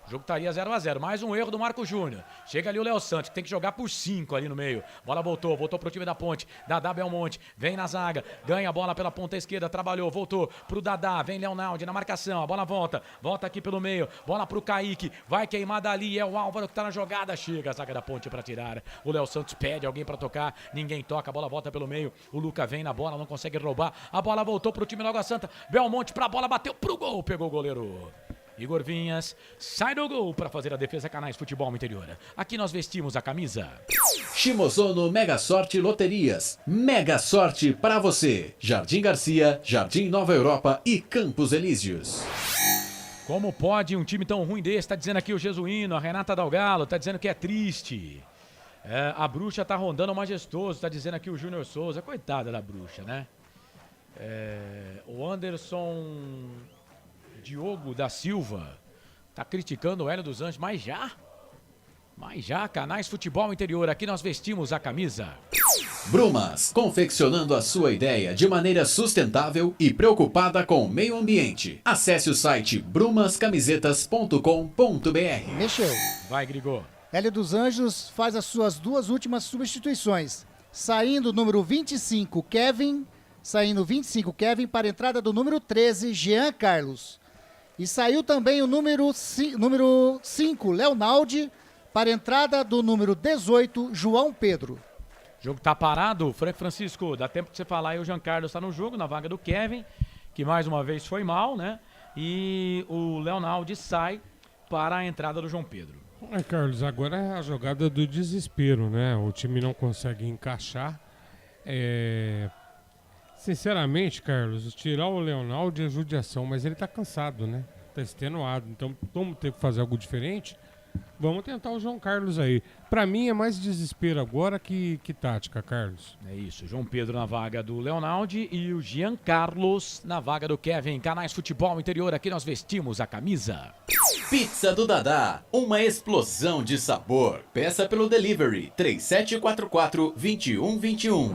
o jogo estaria 0-0. Mais um erro do Marco Júnior. Chega ali o Léo Santos, que tem que jogar por 5 ali no meio. Bola voltou pro time da Ponte. Dadá Belmonte, vem na zaga, ganha a bola pela ponta esquerda, trabalhou, voltou pro Dadá, vem Leonaldi na marcação, a bola volta aqui pelo meio, bola pro Kaique, vai queimar dali, é o Álvaro que tá na jogada, chega a zaga da Ponte pra tirar. O Léo Santos pede alguém pra tocar, ninguém toca, a bola volta pelo meio, o Luca vem na bola, não consegue roubar, a bola voltou pro time do Água Santa, Belmonte pra bola, bateu pro gol, pegou o goleiro. Igor Vinhas sai do gol para fazer a defesa. Canais Futebol Interior. Aqui nós vestimos a camisa. Shimozono Mega Sorte Loterias. Mega Sorte para você. Jardim Garcia, Jardim Nova Europa e Campos Elíseos. Como pode um time tão ruim desse? Tá dizendo aqui o Jesuíno, a Renata Dalgalo, tá dizendo que é triste. A bruxa tá rondando o majestoso, tá dizendo aqui o Júnior Souza. Coitada da bruxa, né? O Anderson Diogo da Silva tá criticando o Hélio dos Anjos, mas já, Canais Futebol Interior, aqui nós vestimos a camisa. Brumas, confeccionando a sua ideia de maneira sustentável e preocupada com o meio ambiente. Acesse o site brumascamisetas.com.br. Mexeu. Vai, Grigor. Hélio dos Anjos faz as suas 2 últimas substituições. Saindo o número 25, Kevin. Saindo 25, Kevin, para a entrada do número 13, Jean Carlos. E saiu também o número 5, Leonaldi, para a entrada do número 18, João Pedro. O jogo tá parado, Francisco, dá tempo de você falar aí, o Jean Carlos está no jogo, na vaga do Kevin, que mais uma vez foi mal, né? E o Leonaldi sai para a entrada do João Pedro. Carlos, agora é a jogada do desespero, né? O time não consegue encaixar. Sinceramente, Carlos, tirar o Leonaldi é judiação, mas ele tá cansado, né? Tá extenuado. Então, vamos ter que fazer algo diferente. Vamos tentar o João Carlos aí. Pra mim é mais desespero agora que tática, Carlos. É isso, João Pedro na vaga do Leonaldi e o Jean Carlos na vaga do Kevin. Canais Futebol Interior, aqui nós vestimos a camisa. Pizza do Dadá, uma explosão de sabor. Peça pelo delivery 3744-2121.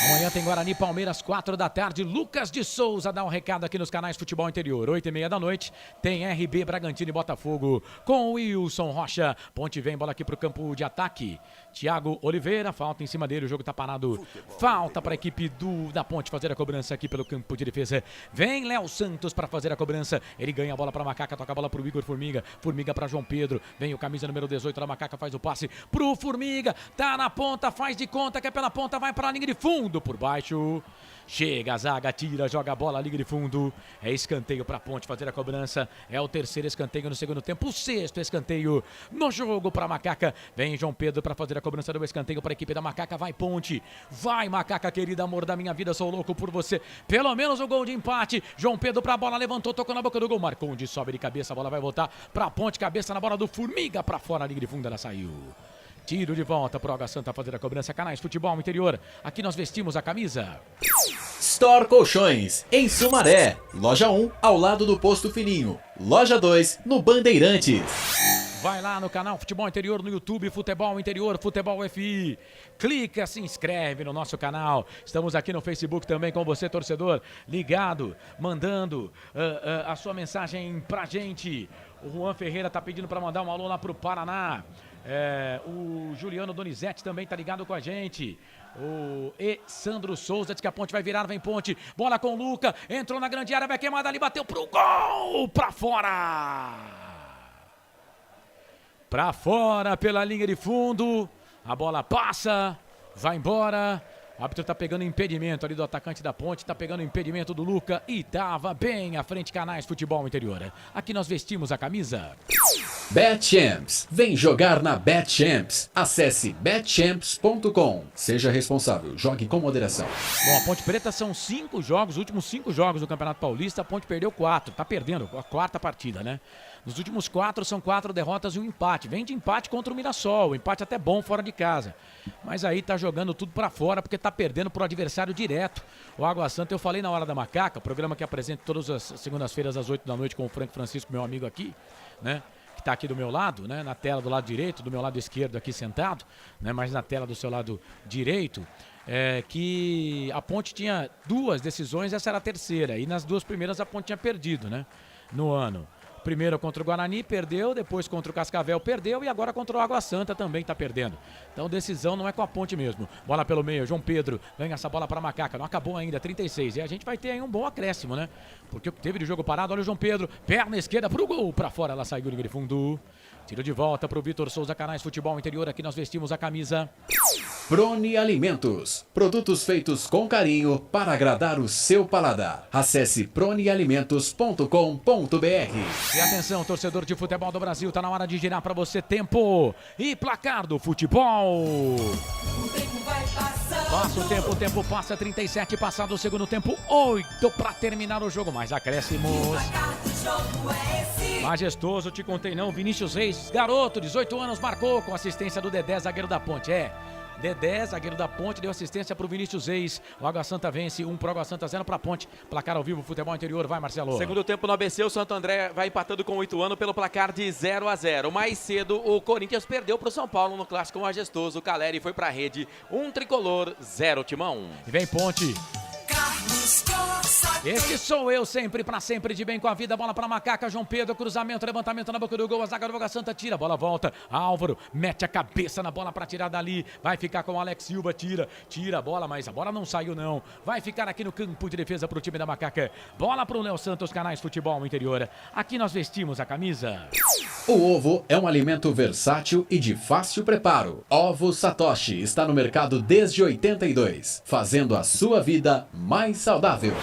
Amanhã tem Guarani Palmeiras, 4 da tarde. Lucas de Souza dá um recado aqui nos canais Futebol Interior. 8h30 da noite tem RB Bragantino e Botafogo com o Wilson Rocha. Ponte vem, bola aqui pro campo de ataque. Thiago Oliveira, falta em cima dele, o jogo tá parado. Falta para a equipe da Ponte fazer a cobrança aqui pelo campo de defesa. Vem Léo Santos para fazer a cobrança. Ele ganha a bola para Macaca, toca a bola pro Igor Formiga. Formiga. Formiga para João Pedro. Vem o camisa número 18 da Macaca, faz o passe pro Formiga. Tá na ponta, faz de conta que é pela ponta, vai para a linha de fundo por baixo. Chega a zaga, tira, joga a bola, liga de fundo. É escanteio para a Ponte fazer a cobrança. É o terceiro escanteio no segundo tempo. O sexto escanteio no jogo para a Macaca. Vem João Pedro para fazer a cobrança do escanteio para a equipe da Macaca. Vai Ponte. Vai Macaca querida, amor da minha vida. Sou louco por você. Pelo menos o gol de empate. João Pedro para a bola, levantou, tocou na boca do gol. Marconde sobe de cabeça, a bola vai voltar para a Ponte. Cabeça na bola do Formiga para fora, liga de fundo, ela saiu. Tiro de volta pro Água Santa fazer a cobrança. Canais Futebol Interior. Aqui nós vestimos a camisa. Store Colchões, em Sumaré. Loja 1, ao lado do Posto Fininho. Loja 2, no Bandeirantes. Vai lá no canal Futebol Interior no YouTube, Futebol Interior, Futebol FI. Clica, se inscreve no nosso canal. Estamos aqui no Facebook também com você, torcedor, ligado, mandando a sua mensagem pra gente. O Juan Ferreira tá pedindo para mandar um alô lá pro Paraná. O Juliano Donizete também tá ligado com a gente. O Sandro Souza diz que a Ponte vai virar, vem Ponte. Bola com o Luca, entrou na grande área, vai queimada ali, bateu pro gol, pra fora. Pra fora, pela linha de fundo. A bola passa, vai embora. O árbitro tá pegando impedimento ali do atacante da Ponte, tá pegando impedimento do Luca e tava bem à frente. Canais Futebol Interior. Aqui nós vestimos a camisa. BetChamps, vem jogar na BetChamps. Acesse betchamps.com. Seja responsável, jogue com moderação. Bom, a Ponte Preta são 5 jogos, os últimos 5 jogos do Campeonato Paulista, a Ponte perdeu 4, tá perdendo a 4ª partida, né? Nos últimos 4 são 4 derrotas e um empate. Vem de empate contra o Mirassol, o empate até bom fora de casa. Mas aí tá jogando tudo pra fora porque tá perdendo pro adversário direto. O Água Santa, eu falei na Hora da Macaca, programa que apresento todas as segundas-feiras às 8 da noite com o Frank Francisco, meu amigo aqui, né? Que tá aqui do meu lado, né? Na tela do lado direito, do meu lado esquerdo aqui sentado, né? Mas na tela do seu lado direito, que a Ponte tinha 2 decisões, essa era a terceira. E nas 2 primeiras a Ponte tinha perdido, né? No ano. Primeiro contra o Guarani, perdeu, depois contra o Cascavel, perdeu e agora contra o Água Santa também tá perdendo. Então decisão não é com a Ponte mesmo. Bola pelo meio, João Pedro ganha essa bola pra Macaca, não acabou ainda, 36. E a gente vai ter aí um bom acréscimo, né? Porque teve de jogo parado, olha o João Pedro, perna esquerda pro gol, pra fora, ela saiu de fundo. Tiro de volta pro Vitor Souza, Canais Futebol Interior, aqui nós vestimos a camisa. Prone Alimentos, produtos feitos com carinho para agradar o seu paladar. Acesse pronealimentos.com.br. E atenção, torcedor de futebol do Brasil, tá na hora de girar para você tempo e placar do futebol. O tempo vai passando. Passa o tempo passa, 37, passado o segundo tempo, 8 para terminar o jogo, mais acréscimos. O placar do jogo é esse. Majestoso, te contei não, Vinícius Reis, garoto, 18 anos, marcou com assistência do Dedé, zagueiro da Ponte, Dedé, zagueiro da Ponte, deu assistência pro Vinícius Reis. O Água Santa vence, 1 pro Água Santa, 0 pra Ponte. Placar ao vivo, Futebol Interior, vai Marcelo. Segundo tempo no ABC, o Santo André vai empatando com o Ituano pelo placar de 0-0. Mais cedo, o Corinthians perdeu pro São Paulo no clássico majestoso. O Caleri foi pra rede, 1 tricolor, 0 timão. E vem Ponte. Carlos Costa. Este sou eu sempre, pra sempre, de bem com a vida. Bola pra Macaca, João Pedro, cruzamento, levantamento na boca do gol. A zaga do Água Santa tira, a bola volta. Álvaro mete a cabeça na bola pra tirar dali. Vai ficar com o Alex Silva, tira a bola, mas a bola não saiu não. Vai ficar aqui no campo de defesa pro time da Macaca. Bola pro Léo Santos, Canais Futebol Interior. Aqui nós vestimos a camisa. O ovo é um alimento versátil e de fácil preparo. Ovo Satoshi está no mercado desde 82, fazendo a sua vida mais saudável.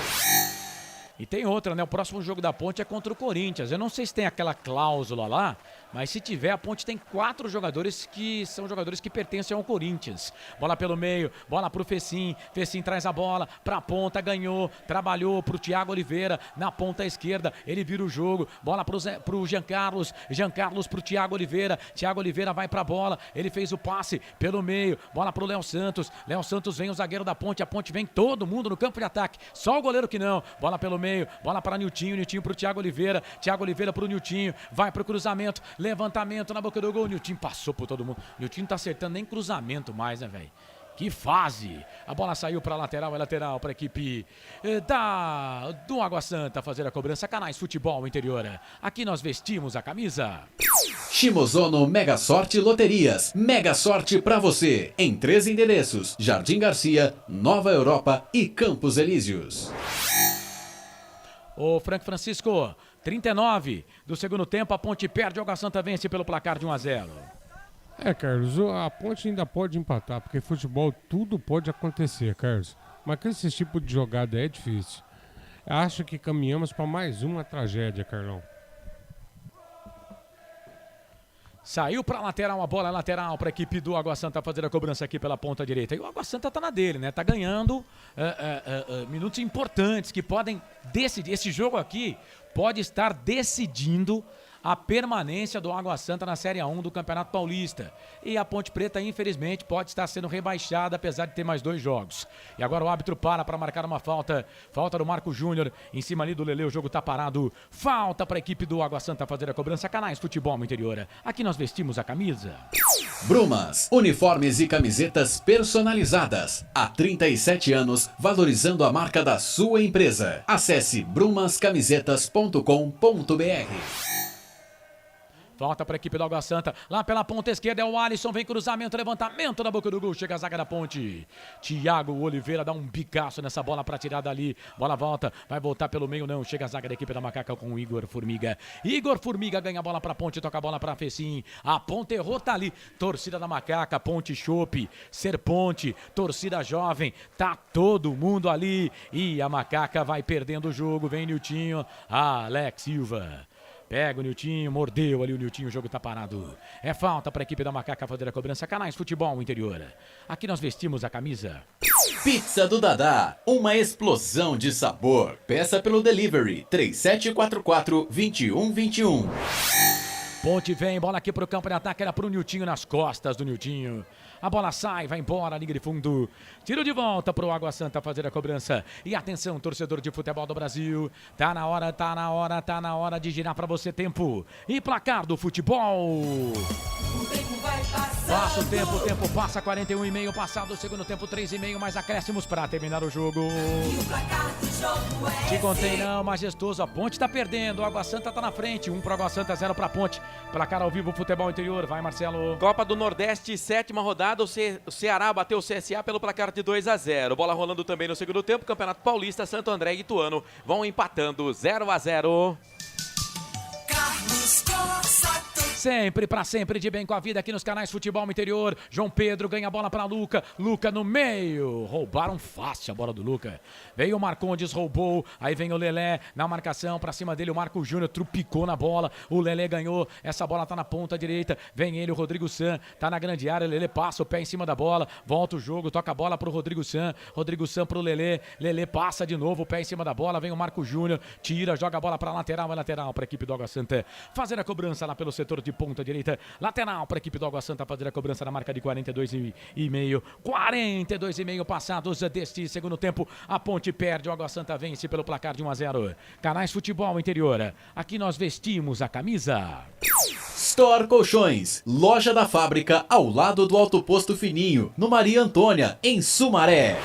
E tem outra, né? O próximo jogo da Ponte é contra o Corinthians. Eu não sei se tem aquela cláusula lá, mas se tiver, a Ponte tem 4 jogadores que são jogadores que pertencem ao Corinthians. Bola pelo meio, bola pro Fecim. Fecim traz a bola pra ponta, ganhou, trabalhou pro Thiago Oliveira na ponta esquerda. Ele vira o jogo, bola pro Jean Carlos. Jean Carlos pro Thiago Oliveira. Thiago Oliveira vai pra bola, ele fez o passe pelo meio, bola pro Léo Santos. Léo Santos vem o zagueiro da Ponte, a Ponte vem todo mundo no campo de ataque. Só o goleiro que não. Bola pelo meio, bola para Niltinho, Niltinho pro Thiago Oliveira. Thiago Oliveira pro Niltinho, vai pro cruzamento. Levantamento na boca do gol, o Niltinho passou por todo mundo. O Niltinho não tá acertando nem cruzamento mais, né, velho? Que fase! A bola saiu para lateral, é lateral para a equipe do Água Santa fazer a cobrança. Canais Futebol Interior. Aqui nós vestimos a camisa. Shimozono Mega Sorte Loterias. Mega Sorte para você. Em 3 endereços: Jardim Garcia, Nova Europa e Campos Elíseos. Ô Frank Francisco, 39 do segundo tempo, a Ponte perde, o Água Santa vence pelo placar de 1-0. Carlos, a Ponte ainda pode empatar, porque futebol tudo pode acontecer, Carlos. Mas com esse tipo de jogada é difícil. Acho que caminhamos para mais uma tragédia, Carlão. Saiu para lateral, a bola lateral para a equipe do Água Santa fazer a cobrança aqui pela ponta direita. E o Água Santa tá na dele, né? Tá ganhando minutos importantes que podem decidir. Esse jogo aqui pode estar decidindo a permanência do Água Santa na Série A1 do Campeonato Paulista. E a Ponte Preta, infelizmente, pode estar sendo rebaixada, apesar de ter mais 2 jogos. E agora o árbitro para marcar uma falta. Falta do Marco Júnior, em cima ali do Lelê, o jogo tá parado. Falta para a equipe do Água Santa fazer a cobrança. Canais Futebol Interior. Aqui nós vestimos a camisa. Brumas, uniformes e camisetas personalizadas. Há 37 anos, valorizando a marca da sua empresa. Acesse brumascamisetas.com.br. Falta para a equipe do Água Santa. Lá pela ponta esquerda é o Alisson. Vem cruzamento, levantamento na boca do gol. Chega a zaga da Ponte. Thiago Oliveira dá um bicaço nessa bola para tirar dali. Bola volta. Vai voltar pelo meio, não. Chega a zaga da equipe da Macaca com o Igor Formiga. Igor Formiga ganha a bola para a Ponte. Toca a bola para a Fecim. A Ponte errou, tá ali. Torcida da Macaca. Ponte Chopp. Ser Ponte. Torcida jovem. Tá todo mundo ali. E a Macaca vai perdendo o jogo. Vem Niltinho. Alex Silva. Pega o Niltinho, mordeu ali o Niltinho, o jogo tá parado. É falta para a equipe da Macaca fazer a cobrança. Canais Futebol Interior. Aqui nós vestimos a camisa. Pizza do Dadá, uma explosão de sabor. Peça pelo delivery 3744-2121. Ponte vem, bola aqui pro campo de ataque, era pro Niltinho, nas costas do Niltinho. A bola sai, vai embora, liga de fundo. Tiro de volta pro Água Santa fazer a cobrança. E atenção, torcedor de futebol do Brasil. Tá na hora de girar pra você tempo. E placar do futebol. Passa o tempo passa, 41,5, passado o segundo tempo, 3,5, mais acréscimos para terminar o jogo. Te contei não, majestoso, a Ponte tá perdendo, o Água Santa tá na frente, 1 pro Água Santa, 0 pra Ponte. Placar ao vivo, futebol interior, vai Marcelo. Copa do Nordeste, 7ª rodada, o Ceará bateu o CSA pelo placar de 2-0. Bola rolando também no segundo tempo, Campeonato Paulista, Santo André e Ituano vão empatando 0-0. Carlos Costa. Sempre, pra sempre, de bem com a vida aqui nos canais Futebol Interior. João Pedro ganha a bola pra Luca. Luca no meio. Roubaram fácil a bola do Luca. Veio o Marcondes, roubou. Aí vem o Lelé na marcação. Pra cima dele o Marco Júnior trupicou na bola. O Lelé ganhou. Essa bola tá na ponta direita. Vem ele, o Rodrigo San. Tá na grande área. O Lelé passa o pé em cima da bola. Volta o jogo. Toca a bola pro Rodrigo San. Rodrigo San pro Lelé. Lelé passa de novo o pé em cima da bola. Vem o Marco Júnior. Tira, joga a bola pra lateral. É lateral pra equipe do Água Santa. Fazer a cobrança lá pelo setor de ponta direita, lateral para a equipe do Água Santa fazer a cobrança na marca de 42,5. 42,5 passados deste segundo tempo. A Ponte perde, o Água Santa vence pelo placar de 1-0. Canais Futebol Interior. Aqui nós vestimos a camisa. Store Colchões, loja da fábrica ao lado do Alto Posto Fininho, no Maria Antônia, em Sumaré.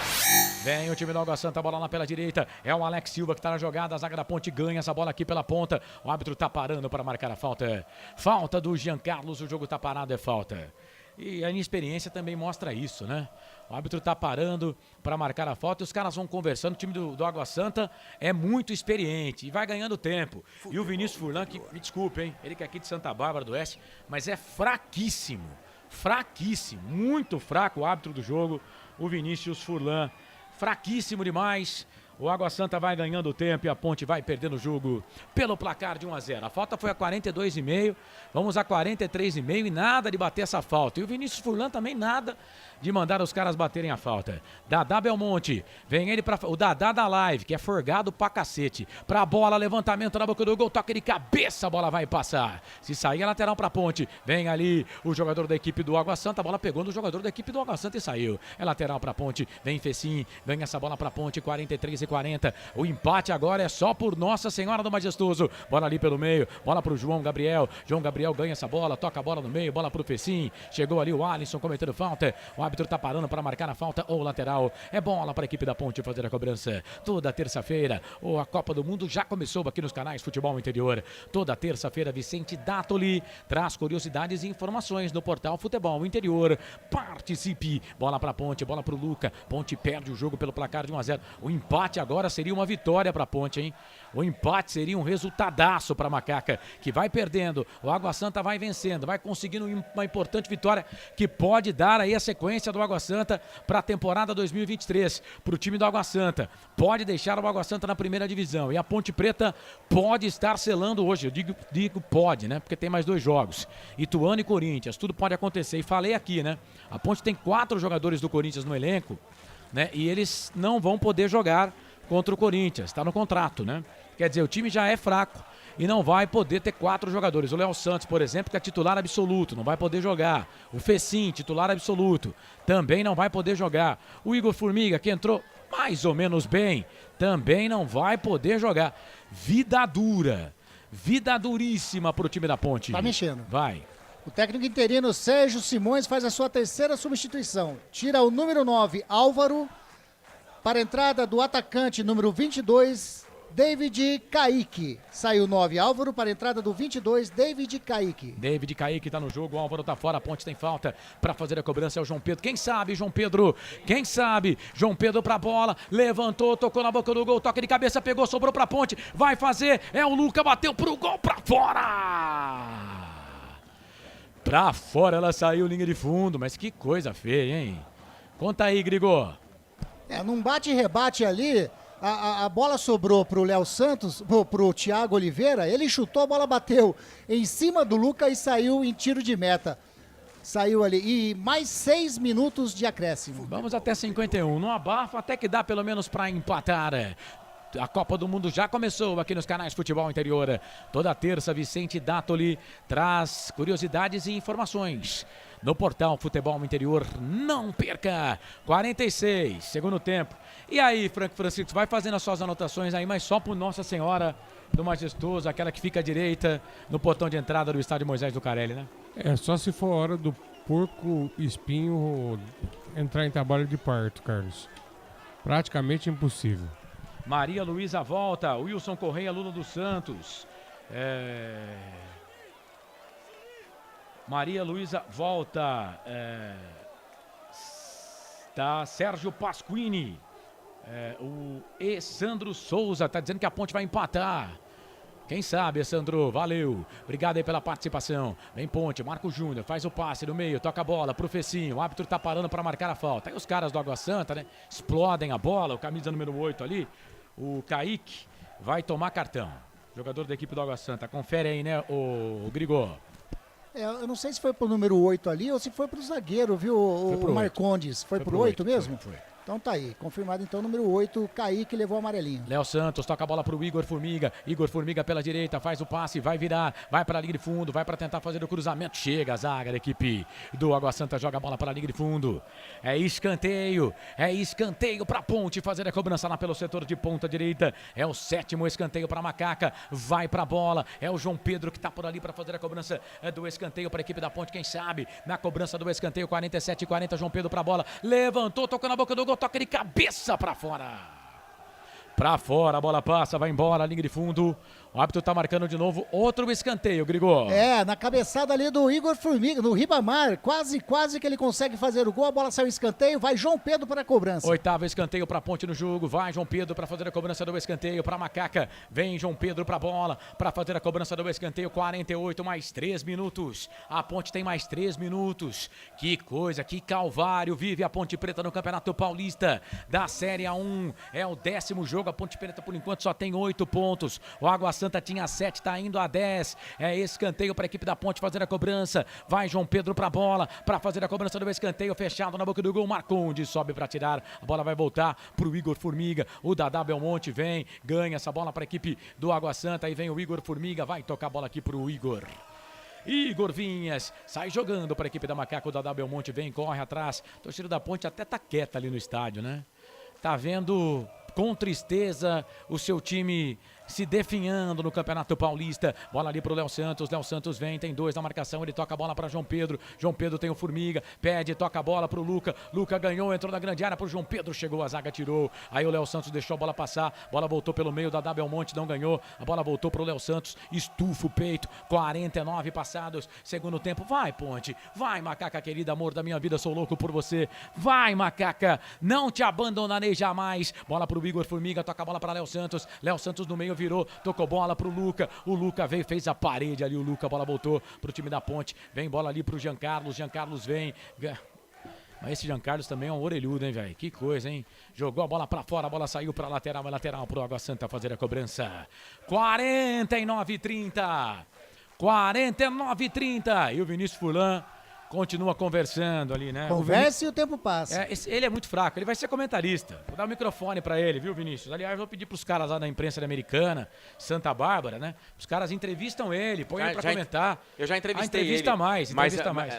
Vem o time do Água Santa, bola lá pela direita. É o Alex Silva que tá na jogada. A zaga da Ponte ganha essa bola aqui pela ponta. O árbitro tá parando para marcar a falta. Falta do Jean Carlos, o jogo tá parado, é falta. E a inexperiência também mostra isso, né? O árbitro tá parando para marcar a falta e os caras vão conversando. O time do Água Santa é muito experiente e vai ganhando tempo. E o Vinícius Furlan, que me desculpe, hein? Ele que é aqui de Santa Bárbara do Oeste, mas é fraquíssimo. Fraquíssimo, muito fraco o árbitro do jogo, o Vinícius Furlan. Fraquíssimo demais. O Água Santa vai ganhando tempo e a Ponte vai perdendo o jogo pelo placar de 1-0. A falta foi a 42,5. Vamos a 43,5 e nada de bater essa falta. E o Vinícius Furlan também nada de mandar os caras baterem a falta. Dadá Belmonte, vem ele para o Dadá da Live, que é forgado pra cacete. Pra bola, levantamento na boca do gol, toque de cabeça, a bola vai passar. Se sair, é lateral pra Ponte. Vem ali o jogador da equipe do Água Santa, a bola pegou no jogador da equipe do Água Santa e saiu. É lateral pra Ponte, vem Fecim, ganha essa bola pra Ponte, 43,40. O empate agora é só por Nossa Senhora do Majestoso. Bola ali pelo meio, bola pro João Gabriel. João Gabriel ganha essa bola, toca a bola no meio, bola pro Fecim. Chegou ali o Alisson cometendo falta. O árbitro tá parando para marcar a falta ou lateral. É bola para a equipe da Ponte fazer a cobrança. Toda terça-feira, a Copa do Mundo já começou aqui nos canais Futebol Interior. Toda terça-feira, Vicente Dátoli traz curiosidades e informações no portal Futebol Interior. Participe. Bola para Ponte, bola pro Luca. Ponte perde o jogo pelo placar de 1-0. O empate empate agora seria uma vitória para a Ponte, hein? O empate seria um resultadaço para a Macaca, que vai perdendo. O Água Santa vai vencendo, vai conseguindo uma importante vitória que pode dar aí a sequência do Água Santa para a temporada 2023, para o time do Água Santa. Pode deixar o Água Santa na primeira divisão. E a Ponte Preta pode estar selando hoje. Eu digo pode, né? Porque tem mais 2 jogos. Ituano e Corinthians, tudo pode acontecer. E falei aqui, né? A Ponte tem 4 jogadores do Corinthians no elenco, né? E eles não vão poder jogar contra o Corinthians, está no contrato, né? Quer dizer, o time já é fraco e não vai poder ter 4 jogadores. O Léo Santos, por exemplo, que é titular absoluto, não vai poder jogar. O Fecim, titular absoluto, também não vai poder jogar. O Igor Formiga, que entrou mais ou menos bem, também não vai poder jogar. Vida dura, vida duríssima para o time da Ponte. Tá mexendo. Vai. O técnico interino Sérgio Simões faz a sua 3ª substituição. Tira o número 9, Álvaro, para a entrada do atacante número 22, David Kaique. Saiu 9, Álvaro, para a entrada do 22, David Kaique. David Kaique tá no jogo, o Álvaro tá fora, a Ponte tem falta para fazer a cobrança, é o João Pedro. Quem sabe, João Pedro? Quem sabe? João Pedro pra bola, levantou, tocou na boca do gol, toque de cabeça, pegou, sobrou pra Ponte, vai fazer, é o Luca, bateu pro gol, pra fora! Pra fora ela saiu, linha de fundo, mas que coisa feia, hein? Conta aí, Grigor. Num bate e rebate ali, a bola sobrou pro Léo Santos, pro Thiago Oliveira, ele chutou, a bola bateu em cima do Luca e saiu em tiro de meta. Saiu ali, e mais 6 minutos de acréscimo. Vamos até 51, não abafa, até que dá pelo menos pra empatar. A Copa do Mundo já começou aqui nos canais Futebol Interior. Toda terça, Vicente Dátoli traz curiosidades e informações no portal Futebol Interior. Não perca! 46, segundo tempo. E aí, Franco Francisco, vai fazendo as suas anotações aí, mas só por Nossa Senhora do Majestoso, aquela que fica à direita no portão de entrada do estádio Moisés Lucarelli, né? É, só se for a hora do porco espinho entrar em trabalho de parto, Carlos. Praticamente impossível. Maria Luísa volta, Wilson Correia, Lula dos Santos. Maria Luísa volta. Tá Sérgio Pasquini. O Sandro Souza tá dizendo que a Ponte vai empatar. Quem sabe, Sandro? Valeu. Obrigado aí pela participação. Vem Ponte, Marco Júnior, faz o passe no meio, toca a bola pro Fecinho. O árbitro tá parando para marcar a falta. Aí os caras do Água Santa, né? Explodem a bola, o camisa número 8 ali. O Kaique vai tomar cartão. Jogador da equipe do Água Santa. Confere aí, né, o Grigor. Eu não sei se foi pro número 8 ali ou se foi pro zagueiro, viu, o Marcondes. Foi pro 8 mesmo? Foi. Então tá aí, confirmado então o número 8, Kaique levou o amarelinho. Léo Santos toca a bola pro Igor Formiga. Igor Formiga pela direita, faz o passe, vai virar, vai para a linha de fundo, vai para tentar fazer o cruzamento. Chega a zaga da equipe do Água Santa, joga a bola para a linha de fundo. É escanteio pra Ponte fazer a cobrança lá pelo setor de ponta direita. É o 7º escanteio para Macaca, vai pra bola. É o João Pedro que tá por ali para fazer a cobrança do escanteio para a equipe da Ponte, quem sabe, na cobrança do escanteio, 47-40, João Pedro pra bola, levantou, tocou na boca do gol, toca de cabeça pra fora. Pra fora, a bola passa, vai embora, linha de fundo. O árbitro tá marcando de novo outro escanteio, Grigor. Na cabeçada ali do Igor Formiga, no Ribamar, quase que ele consegue fazer o gol, a bola saiu em escanteio, vai João Pedro para a cobrança. 8º escanteio para Ponte no jogo, vai João Pedro para fazer a cobrança do escanteio para Macaca, vem João Pedro para a bola, para fazer a cobrança do escanteio, 48 mais 3 minutos, a Ponte tem mais 3 minutos, que coisa, que calvário vive a Ponte Preta no Campeonato Paulista da Série A1, é o 10º jogo, a Ponte Preta por enquanto só tem 8 pontos, o Água Santa tinha 7, tá indo a 10. É escanteio para a equipe da Ponte fazer a cobrança. Vai João Pedro pra bola, para fazer a cobrança do escanteio, fechado na boca do gol. Marcondes sobe para tirar. A bola vai voltar pro Igor Formiga. O Dadá Belmonte vem, ganha essa bola para a equipe do Água Santa. Aí vem o Igor Formiga, vai tocar a bola aqui pro Igor. Igor Vinhas sai jogando para a equipe da Macaca. O Dadá Belmonte vem, corre atrás. A torcida da Ponte até tá quieta ali no estádio, né? Tá vendo com tristeza o seu time se definhando no Campeonato Paulista. Bola ali pro Léo Santos vem, tem 2 na marcação, ele toca a bola para João Pedro tem o Formiga, pede, toca a bola pro Luca ganhou, entrou na grande área pro João Pedro, chegou, a zaga tirou, aí o Léo Santos deixou a bola passar, bola voltou pelo meio da Belmonte, não ganhou, a bola voltou pro Léo Santos, estufa o peito, 49 passados, segundo tempo, vai Ponte, vai Macaca querida, amor da minha vida, sou louco por você, vai Macaca, não te abandonarei jamais, bola pro Igor Formiga, toca a bola para Léo Santos no meio virou, tocou bola pro Luca, o Luca veio, fez a parede ali, o Luca, a bola voltou pro time da Ponte, vem bola ali pro Jean Carlos vem, mas esse Jean Carlos também é um orelhudo, hein, velho? Que coisa, hein? Jogou a bola pra fora, a bola saiu pra lateral pro Água Santa fazer a cobrança. 49-30. E o Vinícius Furlan continua conversando ali, né? Conversa e o tempo passa. Ele é muito fraco, ele vai ser comentarista. Vou dar o microfone pra ele, viu, Vinícius? Aliás, vou pedir pros caras lá da imprensa Americana, Santa Bárbara, né? Os caras entrevistam ele, põe ele pra comentar. Eu já entrevistei entrevista ele. Mais.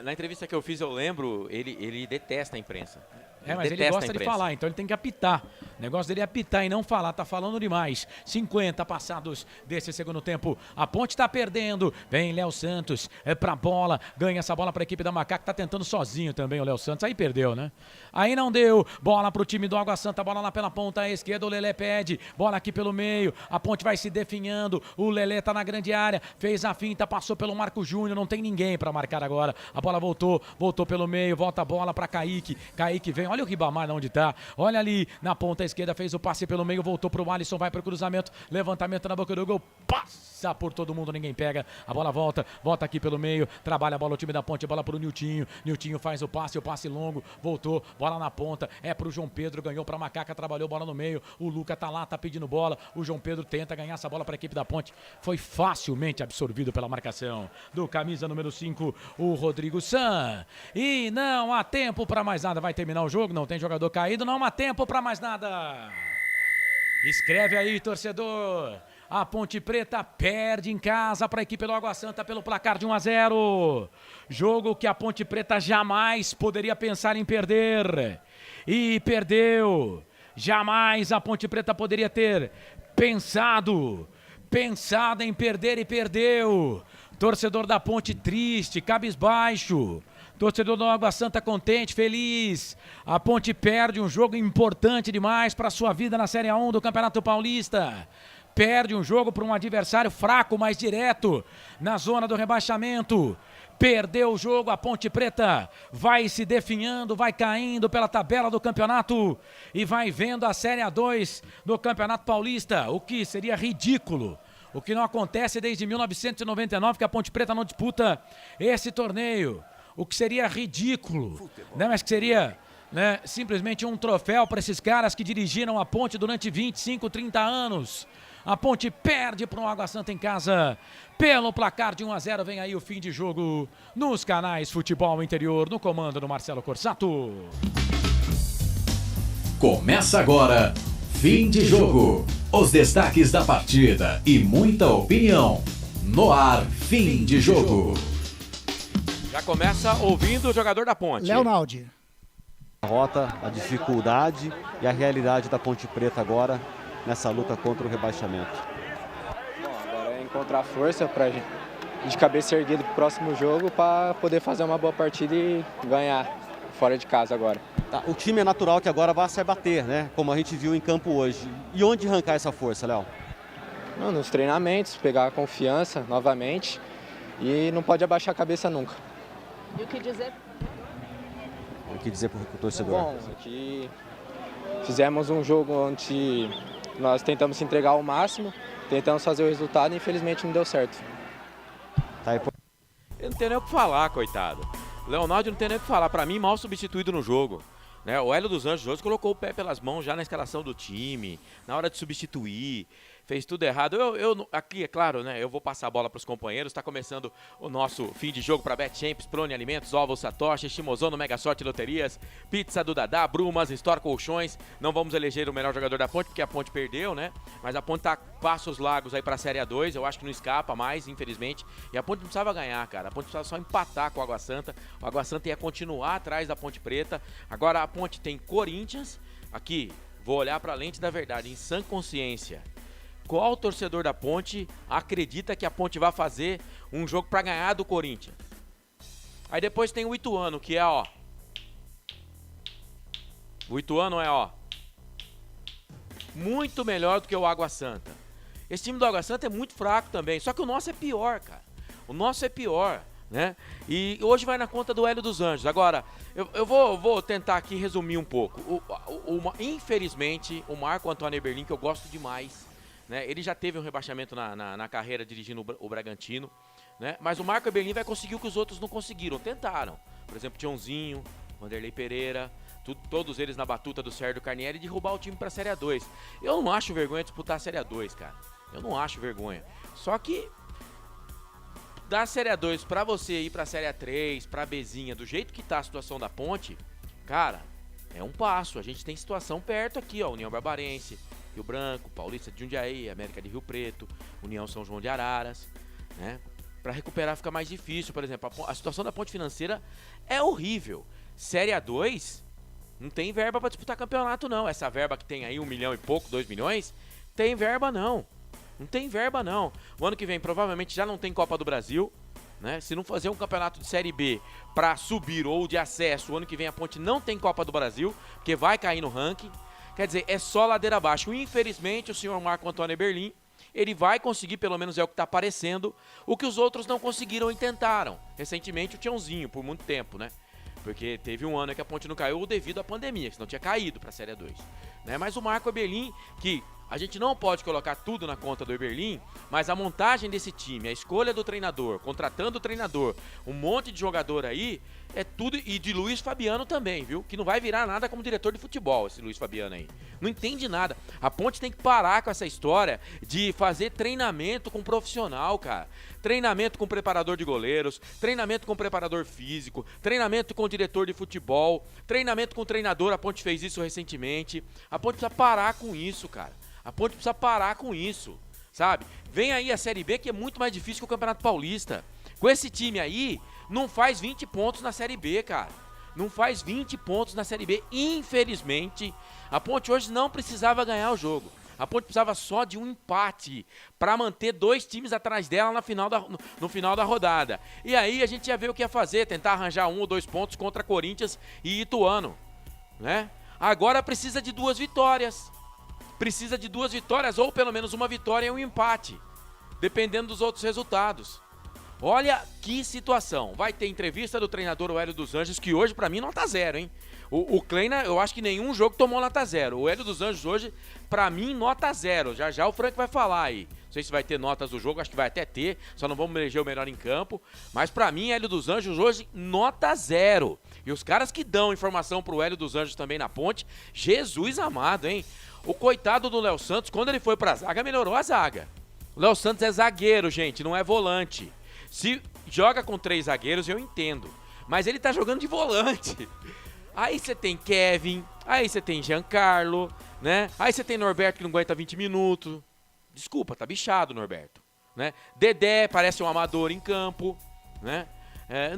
Na entrevista que eu fiz, eu lembro, ele detesta a imprensa. Mas ele gosta de falar, então ele tem que apitar. O negócio dele é apitar e não falar, tá falando demais. 50 passados desse segundo tempo. A Ponte tá perdendo. Vem Léo Santos pra bola. Ganha essa bola pra equipe da Macaca. Tá tentando sozinho também o Léo Santos. Aí perdeu, né? Aí não deu. Bola pro time do Água Santa. Bola lá pela ponta esquerda. O Lelé pede. Bola aqui pelo meio. A Ponte vai se definhando. O Lelé tá na grande área. Fez a finta. Passou pelo Marco Júnior. Não tem ninguém pra marcar agora. A bola voltou. Voltou pelo meio. Volta a bola pra Kaique. Kaique vem. Olha o Ribamar onde tá. Olha ali na ponta esquerda. Fez o passe pelo meio. Voltou pro Alisson. Vai pro cruzamento. Levantamento na boca do gol. Passa por todo mundo. Ninguém pega. A bola volta. Volta aqui pelo meio. Trabalha a bola o time da Ponte. Bola pro Niltinho. Niltinho faz o passe longo. Voltou. Bola na ponta. É pro João Pedro. Ganhou pra Macaca. Trabalhou bola no meio. O Luca tá lá. Tá pedindo bola. O João Pedro tenta ganhar essa bola pra equipe da Ponte. Foi facilmente absorvido pela marcação do camisa número 5, o Rodrigo San. E não há tempo pra mais nada. Vai terminar o jogo. Não tem jogador caído. Não há tempo pra mais nada. Escreve aí, torcedor. A Ponte Preta perde em casa para a equipe do Água Santa pelo placar de 1-0. Jogo que a Ponte Preta jamais poderia pensar em perder. E perdeu. Jamais a Ponte Preta poderia ter pensado em perder e perdeu. Torcedor da Ponte triste, cabisbaixo. Torcedor do Água Santa contente, feliz. A Ponte perde um jogo importante demais para a sua vida na Série A1 do Campeonato Paulista. Perde um jogo para um adversário fraco, mais direto, na zona do rebaixamento. Perdeu o jogo, a Ponte Preta vai se definhando, vai caindo pela tabela do campeonato e vai vendo a Série A2 do Campeonato Paulista, o que seria ridículo. O que não acontece desde 1999, que a Ponte Preta não disputa esse torneio. O que seria ridículo, né? Mas que seria, né, simplesmente um troféu para esses caras que dirigiram a Ponte durante 25, 30 anos. A Ponte perde para o Água Santa em casa pelo placar de 1-0. Vem aí o fim de jogo nos canais Futebol Interior, no comando do Marcelo Corsato. Começa agora, fim de jogo. Os destaques da partida e muita opinião. No ar, fim de jogo. Já começa ouvindo o jogador da Ponte. Leonaldi. A rota, a dificuldade e a realidade da Ponte Preta agora nessa luta contra o rebaixamento. Bom, agora é encontrar força para de cabeça erguida para o próximo jogo para poder fazer uma boa partida e ganhar fora de casa agora. Tá, o time é natural que agora vai se bater, né? Como a gente viu em campo hoje. E onde arrancar essa força, Léo? Nos treinamentos, pegar a confiança novamente e não pode abaixar a cabeça nunca. E o que dizer? O que dizer para o torcedor? Bom, que fizemos um jogo onde nós tentamos se entregar ao máximo, tentamos fazer o resultado e infelizmente não deu certo. Tá aí, Eu não tenho nem o que falar, coitado. Leonardo não tem nem o que falar. Para mim, mal substituído no jogo. Né? O Hélio dos Anjos hoje colocou o pé pelas mãos já na escalação do time, na hora de substituir. Fez tudo errado. Eu aqui, é claro, né? Eu vou passar a bola para os companheiros. Está começando o nosso fim de jogo para Bet Champs, Prone Alimentos, Ovos Satoshi, Shimozono, Mega Sorte Loterias, Pizza do Dadá, Brumas, Store Colchões. Não vamos eleger o melhor jogador da Ponte, porque a Ponte perdeu, né? Mas a Ponte tá passos largos aí para a Série A2. Eu acho que não escapa mais, infelizmente. E a Ponte não precisava ganhar, cara. A Ponte precisava só empatar com o Água Santa. O Água Santa ia continuar atrás da Ponte Preta. Agora a Ponte tem Corinthians. Aqui, vou olhar para a lente da verdade, em sã consciência. qual torcedor da Ponte acredita que a Ponte vai fazer um jogo pra ganhar do Corinthians? Aí depois tem o Ituano, que é, ó. O Ituano é, ó, muito melhor do que o Água Santa. Esse time do Água Santa é muito fraco também, só que o nosso é pior, cara. O nosso é pior, né? E hoje vai na conta do Hélio dos Anjos. Agora, eu vou tentar aqui resumir um pouco. Infelizmente, o Marco Antônio Eberlin, que eu gosto demais, né? Ele já teve um rebaixamento na carreira dirigindo o Bragantino, né? Mas o Marco Eberlin vai conseguir o que os outros não conseguiram, tentaram. Por exemplo, Tiãozinho, Vanderlei Pereira, todos eles na batuta do Sérgio Carnieri, de derrubar o time pra Série A2. Eu não acho vergonha disputar a Série A2, cara. Eu não acho vergonha. Só que da Série A2 pra você ir pra Série A3, pra Bzinha, do jeito que tá a situação da Ponte, cara, é um passo. A gente tem situação perto aqui, ó. União Barbarense, Rio Branco, Paulista de Jundiaí, América de Rio Preto, União São João de Araras, né? Pra recuperar fica mais difícil. Por exemplo, a situação da Ponte financeira é horrível. Série A2 não tem verba pra disputar campeonato, não. Essa verba que tem aí 1 milhão e pouco, 2 milhões, tem verba não. Não tem verba não. O ano que vem provavelmente já não tem Copa do Brasil, né? Se não fazer um campeonato de Série B pra subir ou de acesso, o ano que vem a Ponte não tem Copa do Brasil, porque vai cair no ranking. Quer dizer, é só ladeira abaixo. Infelizmente, o senhor Marco Antônio Eberlin, ele vai conseguir, pelo menos é o que tá parecendo, o que os outros não conseguiram e tentaram. Recentemente o Tiãozinho, por muito tempo, né? Porque teve um ano que a Ponte não caiu devido à pandemia, senão tinha caído pra Série A2, né? Mas o Marco Eberlin, que a gente não pode colocar tudo na conta do Eberlin, mas a montagem desse time, a escolha do treinador, contratando o treinador, um monte de jogador aí, é tudo, e de Luiz Fabiano também, viu? Que não vai virar nada como diretor de futebol, esse Luiz Fabiano aí. Não entende nada. A Ponte tem que parar com essa história de fazer treinamento com profissional, cara. Treinamento com preparador de goleiros, treinamento com preparador físico, treinamento com diretor de futebol, treinamento com treinador. A Ponte fez isso recentemente. A Ponte precisa parar com isso, cara. A Ponte precisa parar com isso, sabe? Vem aí a Série B, que é muito mais difícil que o Campeonato Paulista. Com esse time aí, não faz 20 pontos na Série B, cara. Não faz 20 pontos na Série B. Infelizmente, a Ponte hoje não precisava ganhar o jogo. A Ponte precisava só de um empate para manter 2 times atrás dela no final da rodada. E aí a gente ia ver o que ia fazer, tentar arranjar 1 ou 2 pontos contra Corinthians e Ituano, né? Agora precisa de 2 vitórias. Precisa de 2 vitórias ou pelo menos uma vitória e um empate, dependendo dos outros resultados. Olha que situação. Vai ter entrevista do treinador Hélio dos Anjos, que hoje pra mim nota 0, hein? O Kleina, eu acho que nenhum jogo tomou nota 0. O Hélio dos Anjos hoje, pra mim, nota 0. Já já o Frank vai falar aí. Não sei se vai ter notas do jogo, acho que vai até ter. Só não vamos eleger o melhor em campo. Mas pra mim, Hélio dos Anjos hoje, nota 0. E os caras que dão informação pro Hélio dos Anjos também na Ponte, Jesus amado, hein? O coitado do Léo Santos, quando ele foi pra zaga, melhorou a zaga. O Léo Santos é zagueiro, gente, não é volante. Se joga com 3 zagueiros, eu entendo. Mas ele tá jogando de volante. Aí você tem Kevin, aí você tem Giancarlo, né? Aí você tem Norberto, que não aguenta 20 minutos. Desculpa, tá bichado, Norberto, né? Dedé parece um amador em campo, né?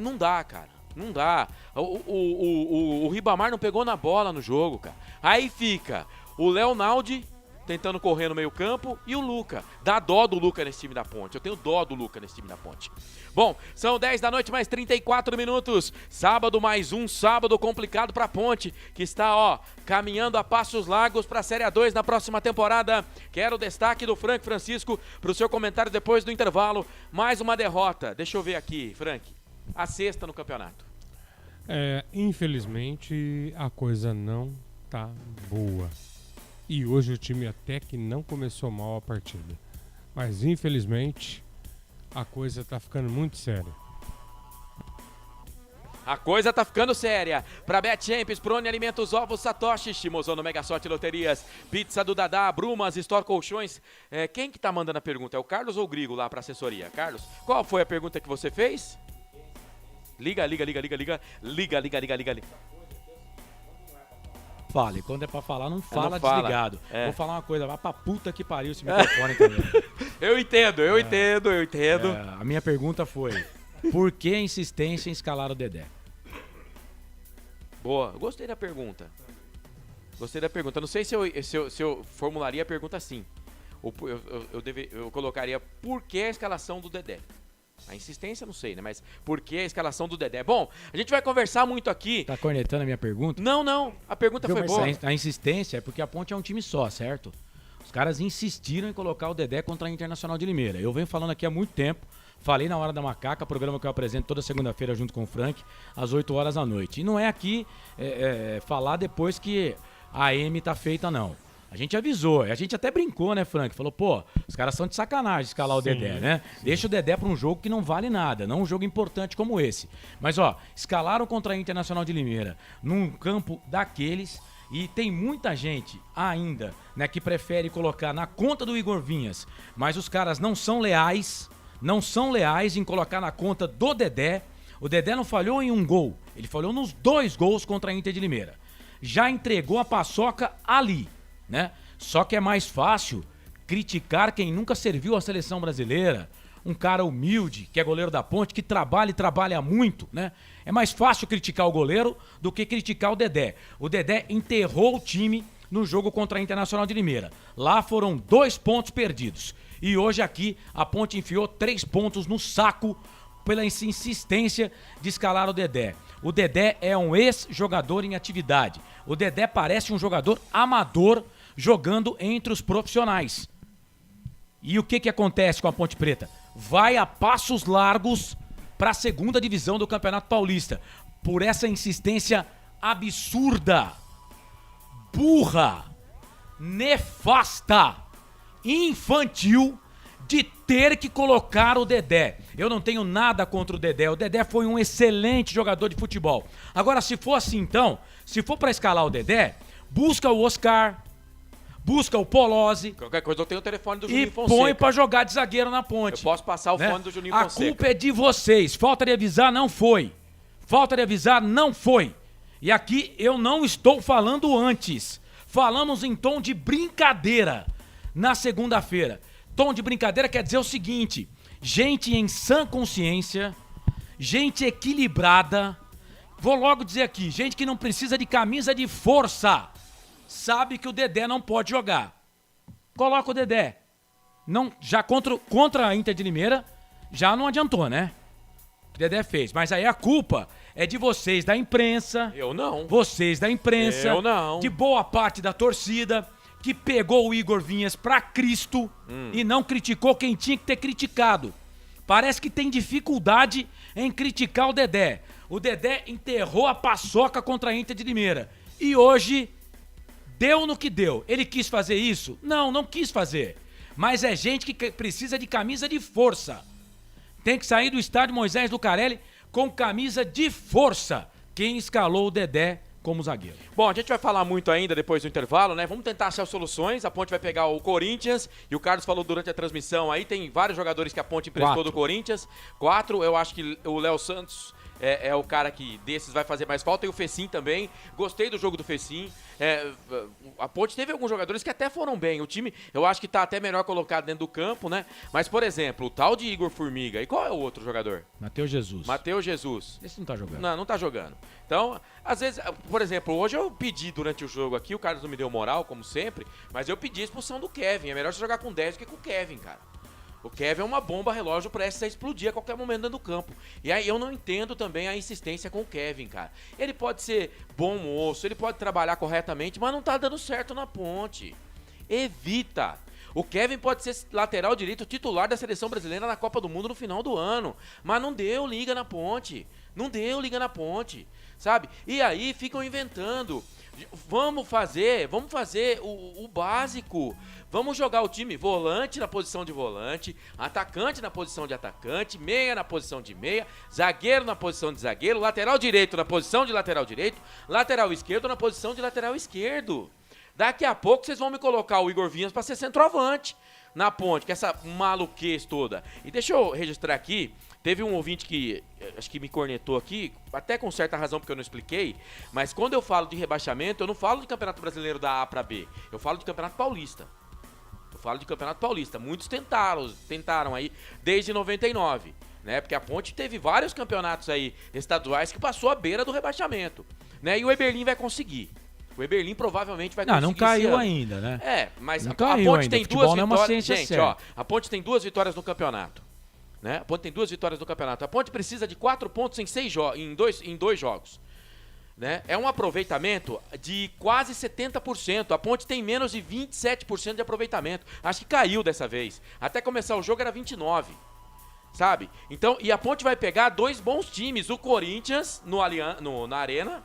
Não dá, cara. Não dá. O Ribamar não pegou na bola no jogo, cara. Aí fica o Leonaldi tentando correr no meio campo e o Luca. Dá dó do Luca nesse time da Ponte. Eu tenho dó do Luca nesse time da Ponte. Bom, são 10 da noite, mais 34 minutos. Sábado, mais um sábado complicado pra Ponte, que está, ó, caminhando a passos largos pra Série A2 na próxima temporada. Quero o destaque do Frank Francisco pro seu comentário depois do intervalo. Mais uma derrota. Deixa eu ver aqui, Frank. A 6ª no campeonato. Infelizmente, a coisa não tá boa. E hoje o time até que não começou mal a partida. Mas infelizmente a coisa tá ficando muito séria. A coisa tá ficando séria. Pra Bet Champions, Prone Alimentos, Ovos Satoshi, Shimozo no Mega Sorte Loterias, Pizza do Dadá, Brumas, Store Colchões. Quem que tá mandando a pergunta? É o Carlos ou o Grigo lá pra assessoria? Carlos, qual foi a pergunta que você fez? Liga. Fale, quando é pra falar, não fala não fala. Desligado. Vou falar uma coisa, vai pra puta que pariu esse microfone também. Eu entendo. A minha pergunta foi, por que a insistência em escalar o Dedé? Boa, gostei da pergunta. Não sei se eu formularia a pergunta assim. eu colocaria por que a escalação do Dedé. A insistência, não sei, né? Mas por que a escalação do Dedé? Bom, a gente vai conversar muito aqui. Tá cornetando a minha pergunta? Não. A pergunta foi boa. A insistência é porque a Ponte é um time só, certo? Os caras insistiram em colocar o Dedé contra a Internacional de Limeira. Eu venho falando aqui há muito tempo. Falei na Hora da Macaca, programa que eu apresento toda segunda-feira junto com o Frank, às 8 horas da noite. E não é aqui falar depois que a AM tá feita, não. A gente avisou, a gente até brincou, né, Frank? Falou, pô, os caras são de sacanagem escalar o Dedé, né? Sim. Deixa o Dedé pra um jogo que não vale nada, não um jogo importante como esse. Mas, ó, escalaram contra a Internacional de Limeira num campo daqueles e tem muita gente ainda, né, que prefere colocar na conta do Igor Vinhas, mas os caras não são leais em colocar na conta do Dedé. O Dedé não falhou em um gol, ele falhou nos 2 gols contra a Inter de Limeira. Já entregou a paçoca ali, né? Só que é mais fácil criticar quem nunca serviu a seleção brasileira, um cara humilde, que é goleiro da Ponte, que trabalha e trabalha muito, né? É mais fácil criticar o goleiro do que criticar o Dedé. O Dedé enterrou o time no jogo contra a Internacional de Limeira. Lá foram 2 pontos perdidos. E hoje aqui a Ponte enfiou 3 pontos no saco pela insistência de escalar o Dedé. O Dedé é um ex-jogador em atividade. O Dedé parece um jogador amador jogando entre os profissionais. E o que acontece com a Ponte Preta? Vai a passos largos para a 2ª divisão do Campeonato Paulista. Por essa insistência absurda, burra, nefasta, infantil de ter que colocar o Dedé. Eu não tenho nada contra o Dedé. O Dedé foi um excelente jogador de futebol. Agora, se for assim então, se for para escalar o Dedé, busca o Oscar, busca o Polozzi. Qualquer coisa eu tenho o telefone do Juninho e Fonseca. Põe pra jogar de zagueiro na Ponte. Eu posso passar o fone do Juninho Fonseca. A culpa é de vocês. Falta de avisar, não foi. Falta de avisar, não foi. E aqui eu não estou falando antes. Falamos em tom de brincadeira na segunda-feira. Tom de brincadeira quer dizer o seguinte: gente em sã consciência, gente equilibrada, vou logo dizer aqui, gente que não precisa de camisa de força, sabe que o Dedé não pode jogar. Coloca o Dedé. Não, já contra a Inter de Limeira, já não adiantou, né? O Dedé fez. Mas aí a culpa é de vocês da imprensa. Eu não. Vocês da imprensa. Eu não. De boa parte da torcida, que pegou o Igor Vinhas pra Cristo e não criticou quem tinha que ter criticado. Parece que tem dificuldade em criticar o Dedé. O Dedé enterrou a paçoca contra a Inter de Limeira. E hoje deu no que deu. Ele quis fazer isso? Não quis fazer. Mas é gente que precisa de camisa de força. Tem que sair do estádio Moisés Lucarelli com camisa de força. Quem escalou o Dedé como zagueiro. Bom, a gente vai falar muito ainda depois do intervalo, né? Vamos tentar achar soluções. A Ponte vai pegar o Corinthians, e o Carlos falou durante a transmissão aí, tem vários jogadores que a Ponte emprestou do Corinthians. 4, eu acho que o Léo Santos é o cara que desses vai fazer mais falta, e o Fecim também. Gostei do jogo do Fecim. A Ponte teve alguns jogadores que até foram bem. O time, eu acho que tá até melhor colocado dentro do campo, né? Mas, por exemplo, o tal de Igor Formiga. E qual é o outro jogador? Matheus Jesus. Matheus Jesus. Esse não tá jogando. Não tá jogando. Então, às vezes, por exemplo, hoje eu pedi durante o jogo aqui, o Carlos não me deu moral, como sempre, mas eu pedi a expulsão do Kevin. É melhor você jogar com 10 do que com o Kevin, cara. O Kevin é uma bomba relógio prestes a explodir a qualquer momento dentro do campo. E aí eu não entendo também a insistência com o Kevin, cara. Ele pode ser bom moço, ele pode trabalhar corretamente, mas não tá dando certo na Ponte. Evita. O Kevin pode ser lateral direito titular da seleção brasileira na Copa do Mundo no final do ano. Mas não deu liga na Ponte. Não deu liga na Ponte, sabe? E aí ficam inventando. Vamos fazer o básico. Vamos jogar o time volante na posição de volante, atacante na posição de atacante, meia na posição de meia, zagueiro na posição de zagueiro, lateral direito na posição de lateral direito, lateral esquerdo na posição de lateral esquerdo. Daqui a pouco vocês vão me colocar o Igor Vinhas para ser centroavante na Ponte, que é essa maluquez toda. E deixa eu registrar aqui, teve um ouvinte que acho que me cornetou aqui, até com certa razão porque eu não expliquei, mas quando eu falo de rebaixamento, eu não falo de Campeonato Brasileiro da A para B, eu falo de Campeonato Paulista. Muitos tentaram aí desde 99, né? Porque a Ponte teve vários campeonatos aí estaduais que passou à beira do rebaixamento, né? E o Eberlin vai conseguir. O Eberlin provavelmente vai conseguir. Não caiu ainda, né? Mas não a caiu Ponte ainda. tem Futebol 2 não é uma vitórias. ciência Gente, certa. a Ponte tem 2 vitórias no campeonato. Né? A Ponte tem 2 vitórias no campeonato. A Ponte precisa de 4 pontos em 2 jogos. Né? É um aproveitamento de quase 70%. A Ponte tem menos de 27% de aproveitamento. Acho que caiu dessa vez. Até começar o jogo era 29%. Sabe? Então, e a Ponte vai pegar 2 bons times. O Corinthians na Arena,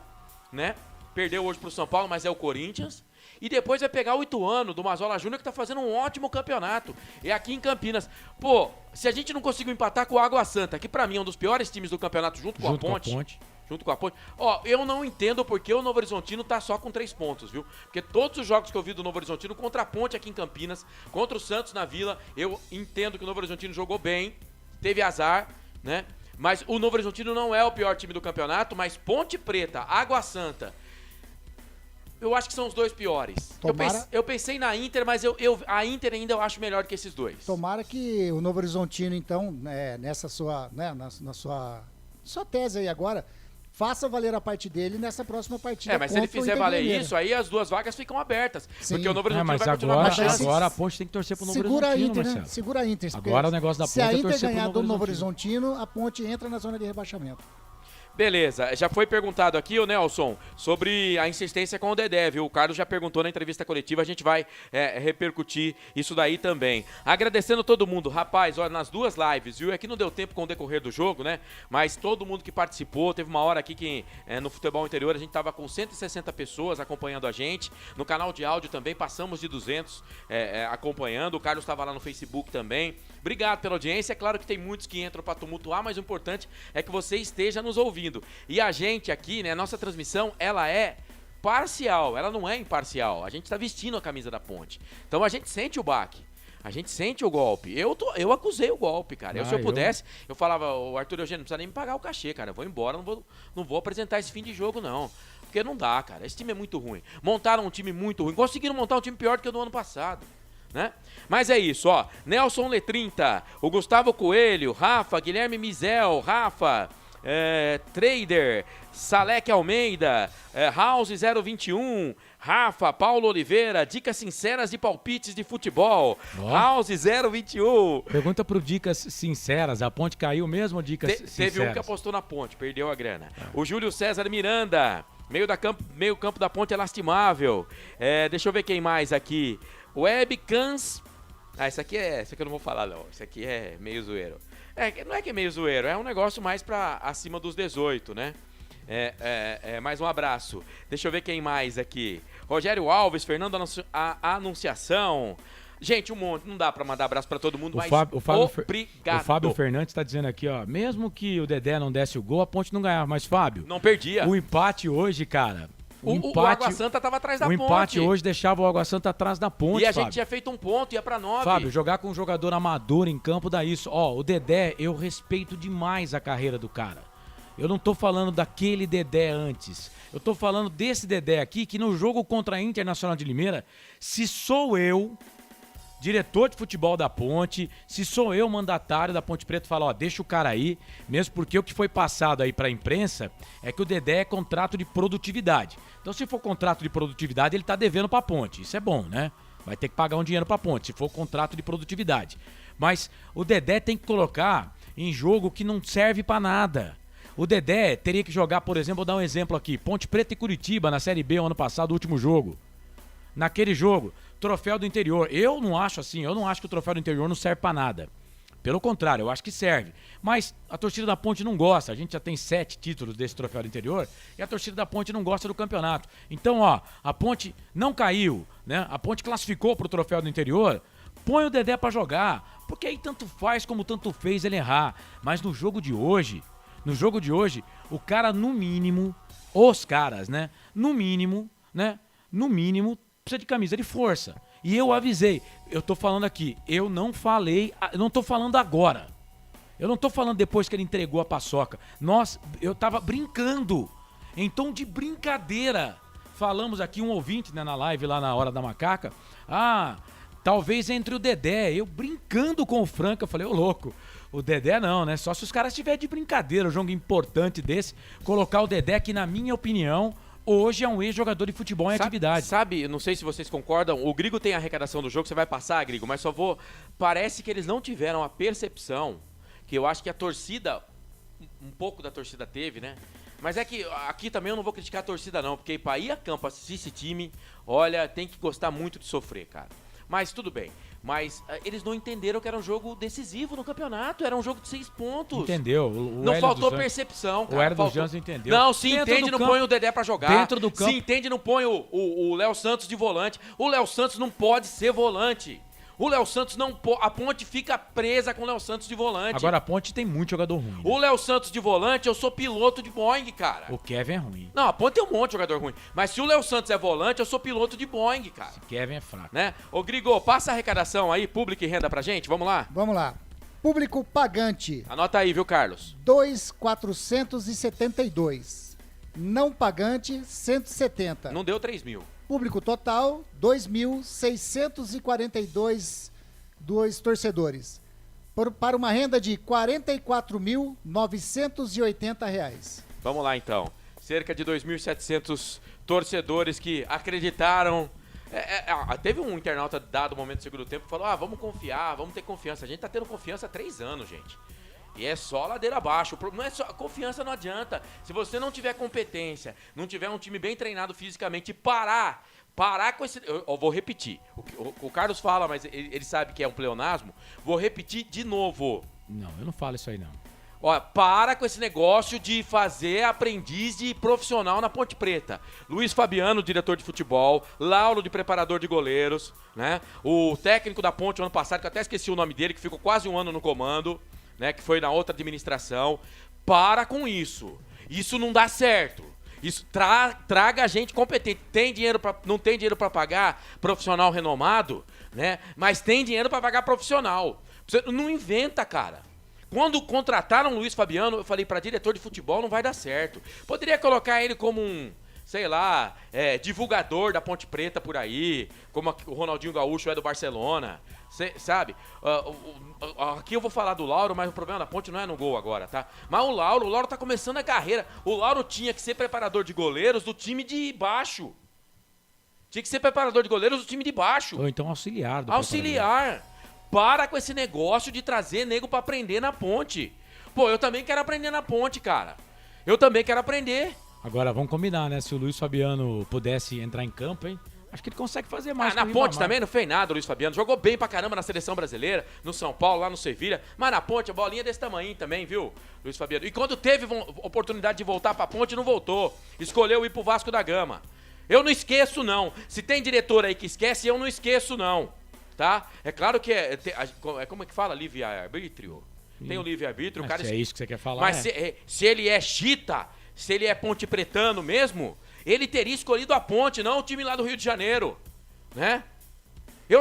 né? Perdeu hoje pro São Paulo, mas é o Corinthians. E depois vai pegar o Ituano, do Mazola Júnior, que tá fazendo um ótimo campeonato. É aqui em Campinas. Pô, se a gente não conseguiu empatar com o Água Santa, que pra mim é um dos piores times do campeonato, junto com a Ponte. Junto com a Ponte. Ó, eu não entendo porque o Novo Horizontino tá só com 3 pontos, viu? Porque todos os jogos que eu vi do Novo Horizontino contra a Ponte aqui em Campinas, contra o Santos na Vila, eu entendo que o Novo Horizontino jogou bem, teve azar, né? Mas o Novo Horizontino não é o pior time do campeonato, mas Ponte Preta, Água Santa, eu acho que são os 2 piores. Eu pensei na Inter, mas a Inter ainda eu acho melhor que esses 2. Tomara que o Novo Horizontino, então, nessa sua, né, na sua tese aí agora, faça valer a parte dele nessa próxima partida. Mas se ele fizer valer isso, aí as 2 vagas ficam abertas. Sim. Porque o Novo Horizontino mas vai continuar agora a Ponte tem que torcer pro Novo Horizontino, Marcelo. Segura a Inter. Agora o negócio da Ponte é torcer pro Novo Horizontino. Se a Inter ganhar do Novo Horizontino, a Ponte entra na zona de rebaixamento. Beleza, já foi perguntado aqui, o Nelson, sobre a insistência com o Dedé, viu? O Carlos já perguntou na entrevista coletiva, a gente vai repercutir isso daí também. Agradecendo todo mundo, rapaz, olha, nas 2 lives, viu? Aqui não deu tempo com o decorrer do jogo, né? Mas todo mundo que participou, teve uma hora aqui que no Futebol Interior a gente tava com 160 pessoas acompanhando a gente. No canal de áudio também passamos de 200 acompanhando, o Carlos estava lá no Facebook também. Obrigado pela audiência, é claro que tem muitos que entram para tumultuar, mas o importante é que você esteja nos ouvindo. E a gente aqui, né, a nossa transmissão, ela é parcial, ela não é imparcial. A gente tá vestindo a camisa da Ponte. Então a gente sente o baque, a gente sente o golpe. Eu acusei o golpe, cara. Se eu pudesse, eu falava, o Arthur Eugênio, não precisa nem me pagar o cachê, cara. Eu vou embora, não vou apresentar esse fim de jogo, não. Porque não dá, cara. Esse time é muito ruim. Montaram um time muito ruim. Conseguiram montar um time pior do que o do ano passado. Né? Mas é isso, ó. Nelson Letrinta, o Gustavo Coelho, Rafa, Guilherme Mizel, Rafa, Trader, Salek Almeida, House 021, Rafa, Paulo Oliveira, dicas sinceras de palpites de futebol. House 021. Pergunta pro Dicas Sinceras, a Ponte caiu mesmo ou Dicas Sinceras? Teve um que apostou na Ponte, perdeu a grana. O Júlio César Miranda, meio campo da Ponte é lastimável. Deixa eu ver quem mais aqui. Webcams. Esse aqui eu não vou falar não, esse aqui é meio zoeiro. Não é que é meio zoeiro, é um negócio mais pra acima dos 18, né? Mais um abraço. Deixa eu ver quem mais aqui. Rogério Alves, Fernando Anunciação. Gente, um monte, não dá pra mandar abraço pra todo mundo, mas obrigado. O Fábio Fernandes tá dizendo aqui, ó, mesmo que o Dedé não desse o gol, a Ponte não ganhava, mas Fábio... Não perdia. O empate hoje, cara... O Água Santa tava atrás da Ponte. O empate hoje deixava o Água Santa atrás da Ponte, E a gente tinha feito 1 ponto, ia pra 9. Fábio, jogar com um jogador amador em campo dá isso. Ó, o Dedé, eu respeito demais a carreira do cara. Eu não tô falando daquele Dedé antes. Eu tô falando desse Dedé aqui, que no jogo contra a Internacional de Limeira, se sou eu, diretor de futebol da Ponte, se sou eu, mandatário da Ponte Preta, falo, ó, deixa o cara aí, mesmo porque o que foi passado aí pra imprensa é que o Dedé é contrato de produtividade. Então, se for contrato de produtividade, ele tá devendo pra Ponte. Isso é bom, né? Vai ter que pagar um dinheiro pra Ponte, se for contrato de produtividade. Mas o Dedé tem que colocar em jogo que não serve pra nada. O Dedé teria que jogar, por exemplo, vou dar um exemplo aqui, Ponte Preta e Curitiba na Série B ano passado, o último jogo. Naquele jogo, Troféu do Interior. Eu não acho que o Troféu do Interior não serve pra nada. Pelo contrário, eu acho que serve. Mas a torcida da Ponte não gosta. A gente já tem 7 títulos desse Troféu do Interior e a torcida da Ponte não gosta do campeonato. Então, ó, a Ponte não caiu, né? A Ponte classificou pro Troféu do Interior. Põe o Dedé pra jogar, porque aí tanto faz como tanto fez ele errar. Mas no jogo de hoje, o cara no mínimo, os caras, né? No mínimo, precisa de camisa de força. E eu avisei, eu tô falando aqui, eu não tô falando agora. Eu não tô falando depois que ele entregou a paçoca. Eu tava brincando, em tom de brincadeira. Falamos aqui, um ouvinte, né, na live lá na Hora da Macaca, talvez entre o Dedé. Eu brincando com o Franca, eu falei, ô louco, o Dedé não, né? Só se os caras estiverem de brincadeira, um jogo importante desse, colocar o Dedé, que na minha opinião, hoje é um ex-jogador de futebol em atividade. Sabe, não sei se vocês concordam, o Grigo tem a arrecadação do jogo, você vai passar, Grigo, mas só vou... Parece que eles não tiveram a percepção, que eu acho que a torcida, um pouco da torcida teve, né? Mas é que aqui também eu não vou criticar a torcida não, porque para ir a campo assistir esse time, olha, tem que gostar muito de sofrer, cara. Mas tudo bem. Mas eles não entenderam que era um jogo decisivo no campeonato, era um jogo de 6 pontos. Entendeu? Não faltou percepção, cara. O Hélio dos Jansen entendeu. Não, se entende, não põe o Dedé pra jogar. Dentro do campo. Se entende, não põe o Léo Santos de volante. O Léo Santos não pode ser volante. O Léo Santos não pode... A Ponte fica presa com o Léo Santos de volante. Agora a Ponte tem muito jogador ruim. Né? O Léo Santos de volante, eu sou piloto de Boeing, cara. O Kevin é ruim. Não, a Ponte tem um monte de jogador ruim. Mas se o Léo Santos é volante, eu sou piloto de Boeing, cara. O Kevin é fraco. Né? Ô, Grigo, passa a arrecadação aí, público e renda pra gente, vamos lá? Vamos lá. Público pagante. Anota aí, viu, Carlos? 2.472. Não pagante, 170. Não deu 3 mil. Público total, 2.642 torcedores. Para uma renda de R$ 44.980. Vamos lá, então. Cerca de 2.700 torcedores que acreditaram. Teve um internauta dado momento do segundo tempo que falou, vamos confiar, vamos ter confiança. A gente tá tendo confiança há 3 anos, gente. E é só ladeira abaixo. Não é só, confiança não adianta. Se você não tiver competência, não tiver um time bem treinado fisicamente e parar com esse... Eu vou repetir. O Carlos fala, mas ele sabe que é um pleonasmo. Vou repetir de novo. Não, eu não falo isso aí, não. Ó, para com esse negócio de fazer aprendiz de profissional na Ponte Preta. Luiz Fabiano, diretor de futebol. Lauro, de preparador de goleiros. Né? O técnico da Ponte, ano passado, que eu até esqueci o nome dele, que ficou quase um ano no comando, né? Que foi na outra administração. Para com isso. Isso não dá certo. Isso traga gente competente. Não tem dinheiro para pagar profissional renomado, né? Mas tem dinheiro para pagar profissional. Você não inventa, cara. Quando contrataram o Luiz Fabiano, eu falei para diretor de futebol, não vai dar certo. Poderia colocar ele como um, sei lá, divulgador da Ponte Preta por aí, como o Ronaldinho Gaúcho é do Barcelona, sabe? Aqui eu vou falar do Lauro, mas o problema da Ponte não é no gol agora, tá? Mas o Lauro tá começando a carreira. O Lauro tinha que ser preparador de goleiros do time de baixo. Tinha que ser preparador de goleiros do time de baixo. Ou então auxiliar. Auxiliar. Para com esse negócio de trazer nego pra aprender na Ponte. Pô, eu também quero aprender na Ponte, cara. Eu também quero aprender. Agora, vamos combinar, né? Se o Luiz Fabiano pudesse entrar em campo, hein? Acho que ele consegue fazer mais. Na Ponte também não fez nada o Luiz Fabiano. Jogou bem pra caramba na seleção brasileira, no São Paulo, lá no Sevilha. Mas na Ponte, a bolinha desse tamanho também, viu, Luiz Fabiano? E quando teve oportunidade de voltar pra Ponte, não voltou. Escolheu ir pro Vasco da Gama. Eu não esqueço, não. Se tem diretor aí que esquece, eu não esqueço, não. Tá? É claro que como é que fala? Livre-arbítrio? Tem o livre-arbítrio. Mas se é isso que você quer falar, mas se ele é chita, se ele é pontepretano mesmo, ele teria escolhido a Ponte, não o time lá do Rio de Janeiro. Né?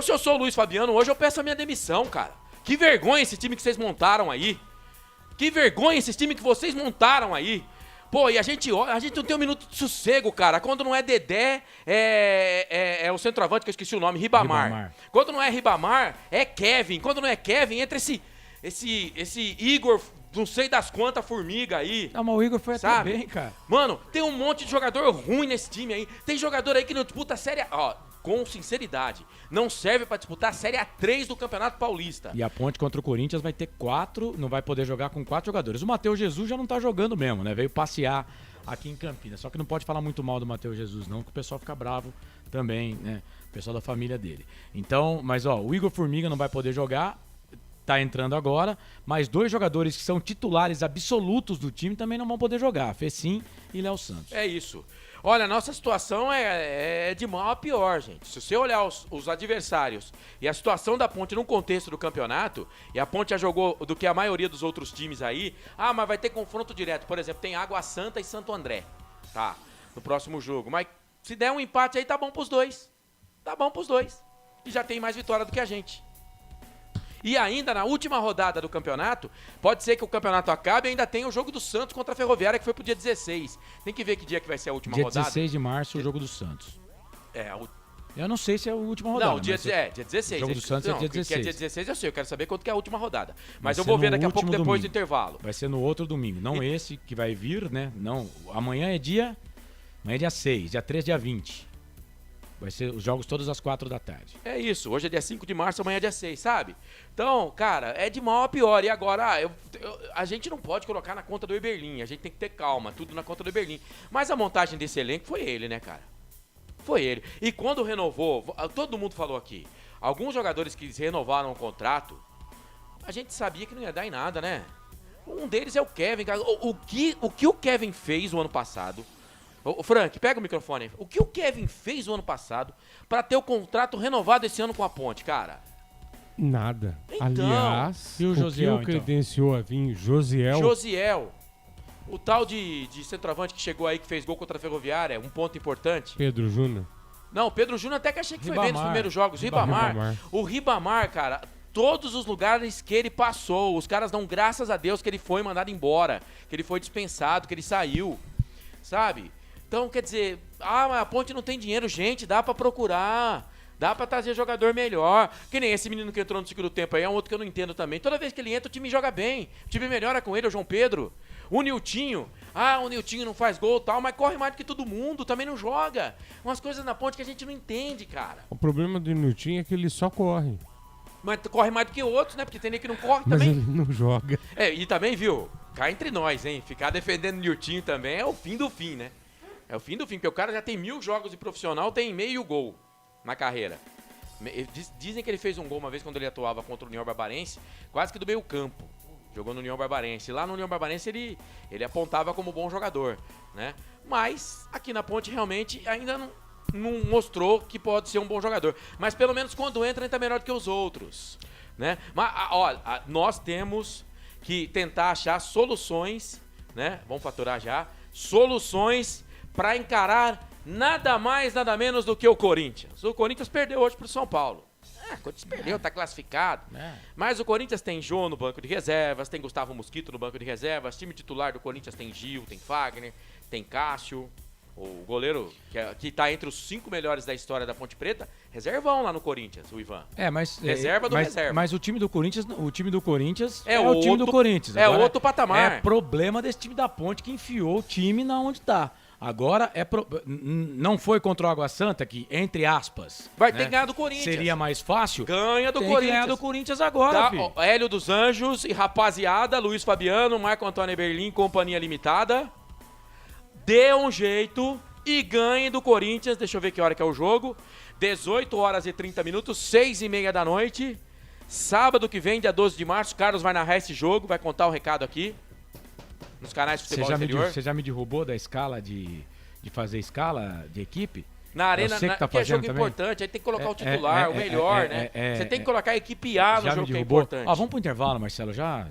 Se eu sou o Luiz Fabiano, hoje eu peço a minha demissão, cara. Que vergonha esse time que vocês montaram aí. Que vergonha esse time que vocês montaram aí. Pô, e a gente não tem um minuto de sossego, cara. Quando não é Dedé, é o centroavante, que eu esqueci o nome, Ribamar. Quando não é Ribamar, é Kevin. Quando não é Kevin, entra esse Igor, não sei das quantas formiga aí. Não, mas o Igor foi até bem, cara. Mano, tem um monte de jogador ruim nesse time aí. Tem jogador aí que não disputa a Série A. Ó, com sinceridade, não serve pra disputar a Série A3 do Campeonato Paulista. E a Ponte contra o Corinthians vai ter 4, não vai poder jogar com 4 jogadores. O Matheus Jesus já não tá jogando mesmo, né? Veio passear aqui em Campinas. Só que não pode falar muito mal do Matheus Jesus, não, que o pessoal fica bravo também, né? O pessoal da família dele. Então, mas o Igor Formiga não vai poder jogar, tá entrando agora, mas 2 jogadores que são titulares absolutos do time também não vão poder jogar, Fecim e Léo Santos. É isso. Olha, a nossa situação é de mal a pior, gente. Se você olhar os adversários e a situação da Ponte no contexto do campeonato, e a Ponte já jogou do que a maioria dos outros times aí, mas vai ter confronto direto. Por exemplo, tem Água Santa e Santo André, tá? No próximo jogo. Mas se der um empate aí, tá bom pros dois. Tá bom pros dois. E já tem mais vitória do que a gente. E ainda na última rodada do campeonato, pode ser que o campeonato acabe e ainda tem o jogo do Santos contra a Ferroviária, que foi pro dia 16. Tem que ver que dia que vai ser a última rodada. Dia 16 de março, o jogo do Santos. Eu não sei se é a última rodada. Não, dia 16. O jogo do Santos é dia 16. Que é dia 16 eu sei, eu quero saber quanto que é a última rodada. Mas eu vou ver daqui a pouco depois do intervalo. Vai ser no outro domingo, não esse que vai vir, né? Não, amanhã é dia Amanhã é dia 6, dia 3, dia 20. Vai ser os jogos todos às 4 da tarde. É isso, hoje é dia 5 de março, amanhã é dia 6, sabe? Então, cara, é de mal a pior. E agora, a gente não pode colocar na conta do Eberlin, a gente tem que ter calma, tudo na conta do Eberlin. Mas a montagem desse elenco foi ele, né, cara? Foi ele. E quando renovou, todo mundo falou aqui, alguns jogadores que renovaram o contrato, a gente sabia que não ia dar em nada, né? Um deles é o Kevin, cara. O que o Kevin fez o ano passado... Ô, Frank, pega o microfone. O que o Kevin fez o ano passado pra ter o contrato renovado esse ano com a Ponte, cara? Nada. Então, Aliás, e o Josiel, que credenciou a vir Josiel... Josiel. O tal de centroavante que chegou aí, que fez gol contra a Ferroviária, um ponto importante. Pedro Júnior. Não, Pedro Júnior até que achei que foi bem nos primeiros jogos. Ribamar. O Ribamar, cara, todos os lugares que ele passou, os caras dão graças a Deus que ele foi mandado embora, que ele foi dispensado, que ele saiu, sabe? Então, quer dizer, mas a Ponte não tem dinheiro, gente, dá pra procurar, dá pra trazer jogador melhor. Que nem esse menino que entrou no segundo tempo aí, é um outro que eu não entendo também. Toda vez que ele entra, o time joga bem, o time melhora com ele, o João Pedro. O Niltinho, o Niltinho não faz gol e tal, mas corre mais do que todo mundo, também não joga. Umas coisas na Ponte que a gente não entende, cara. O problema do Niltinho é que ele só corre. Mas corre mais do que outros, né? Porque tem nem que não corre Mas também. ele não joga. E também, viu, cá entre nós, hein? Ficar defendendo o Niltinho também é o fim do fim, né? É o fim do fim, porque o cara já tem 1000 jogos de profissional, tem meio gol na carreira. Dizem que ele fez um gol uma vez quando ele atuava contra o União Barbarense, quase que do meio campo. Jogou no União Barbarense. Lá no União Barbarense ele apontava como bom jogador, né? Mas aqui na Ponte realmente ainda não mostrou que pode ser um bom jogador. Mas pelo menos quando entra, ele tá melhor do que os outros, né? Mas, olha, nós temos que tentar achar soluções, né? Vamos faturar já. Soluções para encarar nada mais, nada menos do que o Corinthians. O Corinthians perdeu hoje pro São Paulo. O Corinthians perdeu, tá classificado. Mas o Corinthians tem Jô no banco de reservas, tem Gustavo Mosquito no banco de reservas, time titular do Corinthians tem Gil, tem Fagner, tem Cássio, o goleiro que tá entre os 5 melhores da história da Ponte Preta, reservão lá no Corinthians, o Ivan. Reserva do reserva. Mas o time do Corinthians é o time do Corinthians. É outro patamar. É problema desse time da Ponte que enfiou o time na onde tá. Agora, não foi contra o Água Santa, que, entre aspas... Vai ter que ganhar do Corinthians. Seria mais fácil? Ganha do Tem Corinthians. que ganhar do Corinthians agora, filho. Hélio dos Anjos e rapaziada, Luiz Fabiano, Marco Antônio Eberlin, Companhia Limitada. Dê um jeito e ganhe do Corinthians. Deixa eu ver que hora que é o jogo. 18 horas e 30 minutos, 6h30 da noite. Sábado que vem, dia 12 de março, Carlos vai narrar esse jogo, vai contar o recado aqui. Nos canais de futebol interior. Você já me derrubou da escala de fazer escala de equipe? Na arena, que é jogo também importante, aí tem que colocar o titular, o melhor, né? Você tem que colocar a equipe A no jogo que é importante. Vamos pro intervalo, Marcelo, já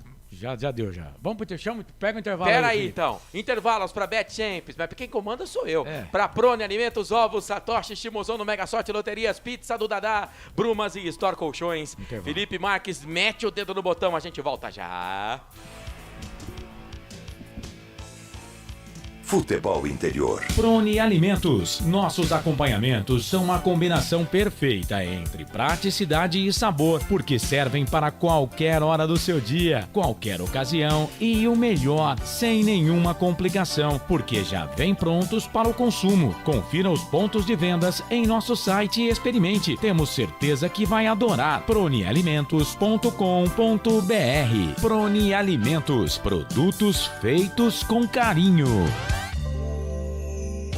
deu já. Vamos pro intervalo, pega o intervalo. Pera aí, então. Intervalos pra Bet Champions, mas quem comanda sou eu. Pra Prone Alimentos, Ovos, Satoshi, Shimozão no Mega Sorte, Loterias, Pizza do Dadá, Brumas e Store Colchões. Intervalo. Felipe Marques, mete o dedo no botão, a gente volta já. Futebol Interior. Prone Alimentos. Nossos acompanhamentos são uma combinação perfeita entre praticidade e sabor, porque servem para qualquer hora do seu dia, qualquer ocasião e o melhor, sem nenhuma complicação, porque já vem prontos para o consumo. Confira os pontos de vendas em nosso site e experimente. Temos certeza que vai adorar. pronealimentos.com.br. Prone Alimentos. Produtos feitos com carinho.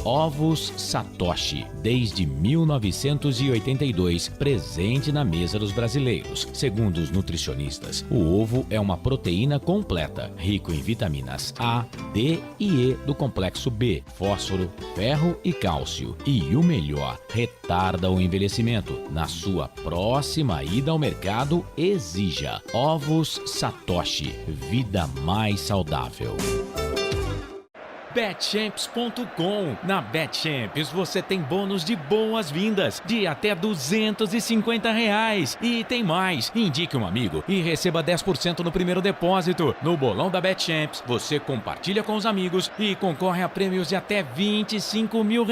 Ovos Satoshi, desde 1982, presente na mesa dos brasileiros. Segundo os nutricionistas, o ovo é uma proteína completa, rico em vitaminas A, D e E do complexo B, fósforo, ferro e cálcio. E o melhor, retarda o envelhecimento. Na sua próxima ida ao mercado, exija Ovos Satoshi, vida mais saudável. Betchamps.com. Na Betchamps você tem bônus de boas-vindas de até R$250. E tem mais. Indique um amigo e receba 10% no primeiro depósito. No bolão da Betchamps, você compartilha com os amigos e concorre a prêmios de até R$25 mil.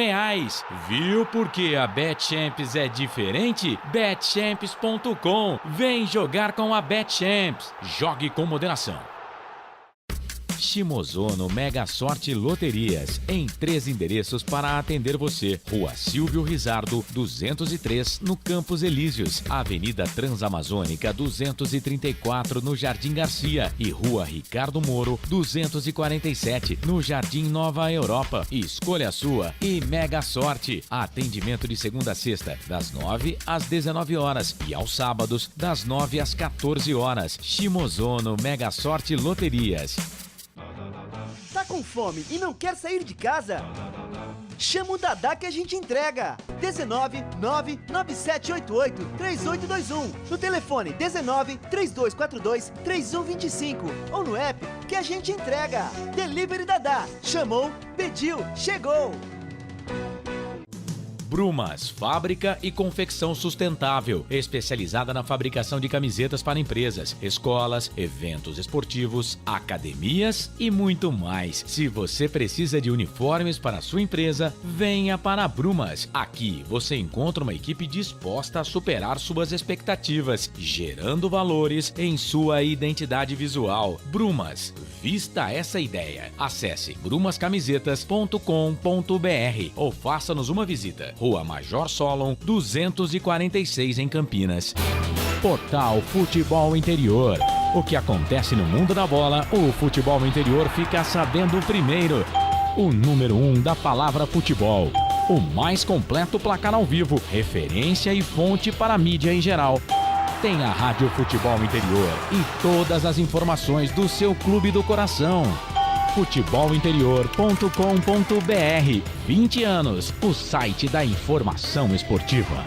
Viu por que a Betchamps é diferente? Betchamps.com. Vem jogar com a Betchamps. Jogue com moderação. Shimozono Mega Sorte Loterias, em 3 endereços para atender você. Rua Silvio Rizardo, 203, no Campos Elíseos. Avenida Transamazônica, 234, no Jardim Garcia. E Rua Ricardo Moro, 247, no Jardim Nova Europa. Escolha a sua e Mega Sorte. Atendimento de segunda a sexta, das 9 às 19 horas e aos sábados, das 9 às 14 horas. Shimozono Mega Sorte Loterias. Tá com fome e não quer sair de casa? Chama o Dadá que a gente entrega. 19 99788 3821. No telefone 19 3242 3125. Ou no app que a gente entrega. Delivery Dadá. Chamou, pediu, chegou. Brumas, fábrica e confecção sustentável, especializada na fabricação de camisetas para empresas, escolas, eventos esportivos, academias e muito mais. Se você precisa de uniformes para a sua empresa, venha para a Brumas. Aqui você encontra uma equipe disposta a superar suas expectativas, gerando valores em sua identidade visual. Brumas, vista essa ideia. Acesse brumascamisetas.com.br ou faça-nos uma visita. Rua Major Solon, 246 em Campinas. Portal Futebol Interior. O que acontece no mundo da bola, o futebol interior fica sabendo primeiro. O número 1 da palavra futebol. O mais completo placar ao vivo, referência e fonte para a mídia em geral. Tem a Rádio Futebol Interior e todas as informações do seu clube do coração. futebolinterior.com.br. 20 anos, o site da informação esportiva.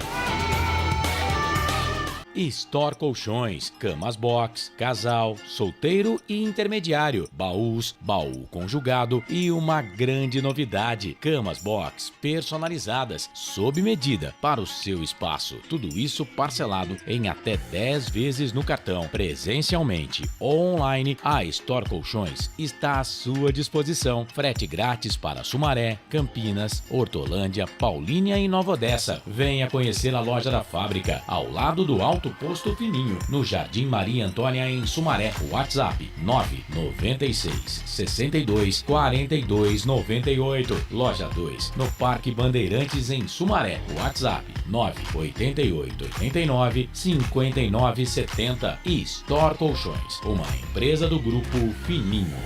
Store Colchões, camas box, casal, solteiro e intermediário, baús, baú conjugado e uma grande novidade, camas box personalizadas, sob medida para o seu espaço. Tudo isso parcelado em até 10 vezes no cartão, presencialmente ou online. A Store Colchões está à sua disposição. Frete grátis para Sumaré, Campinas, Hortolândia, Paulínia e Nova Odessa. Venha conhecer a loja da fábrica, ao lado do Alto Posto Fininho, no Jardim Maria Antônia, em Sumaré. WhatsApp 996 62 42 98. Loja 2, no Parque Bandeirantes, em Sumaré. WhatsApp 988 89 59 70. E Store Colchões, uma empresa do Grupo Fininho.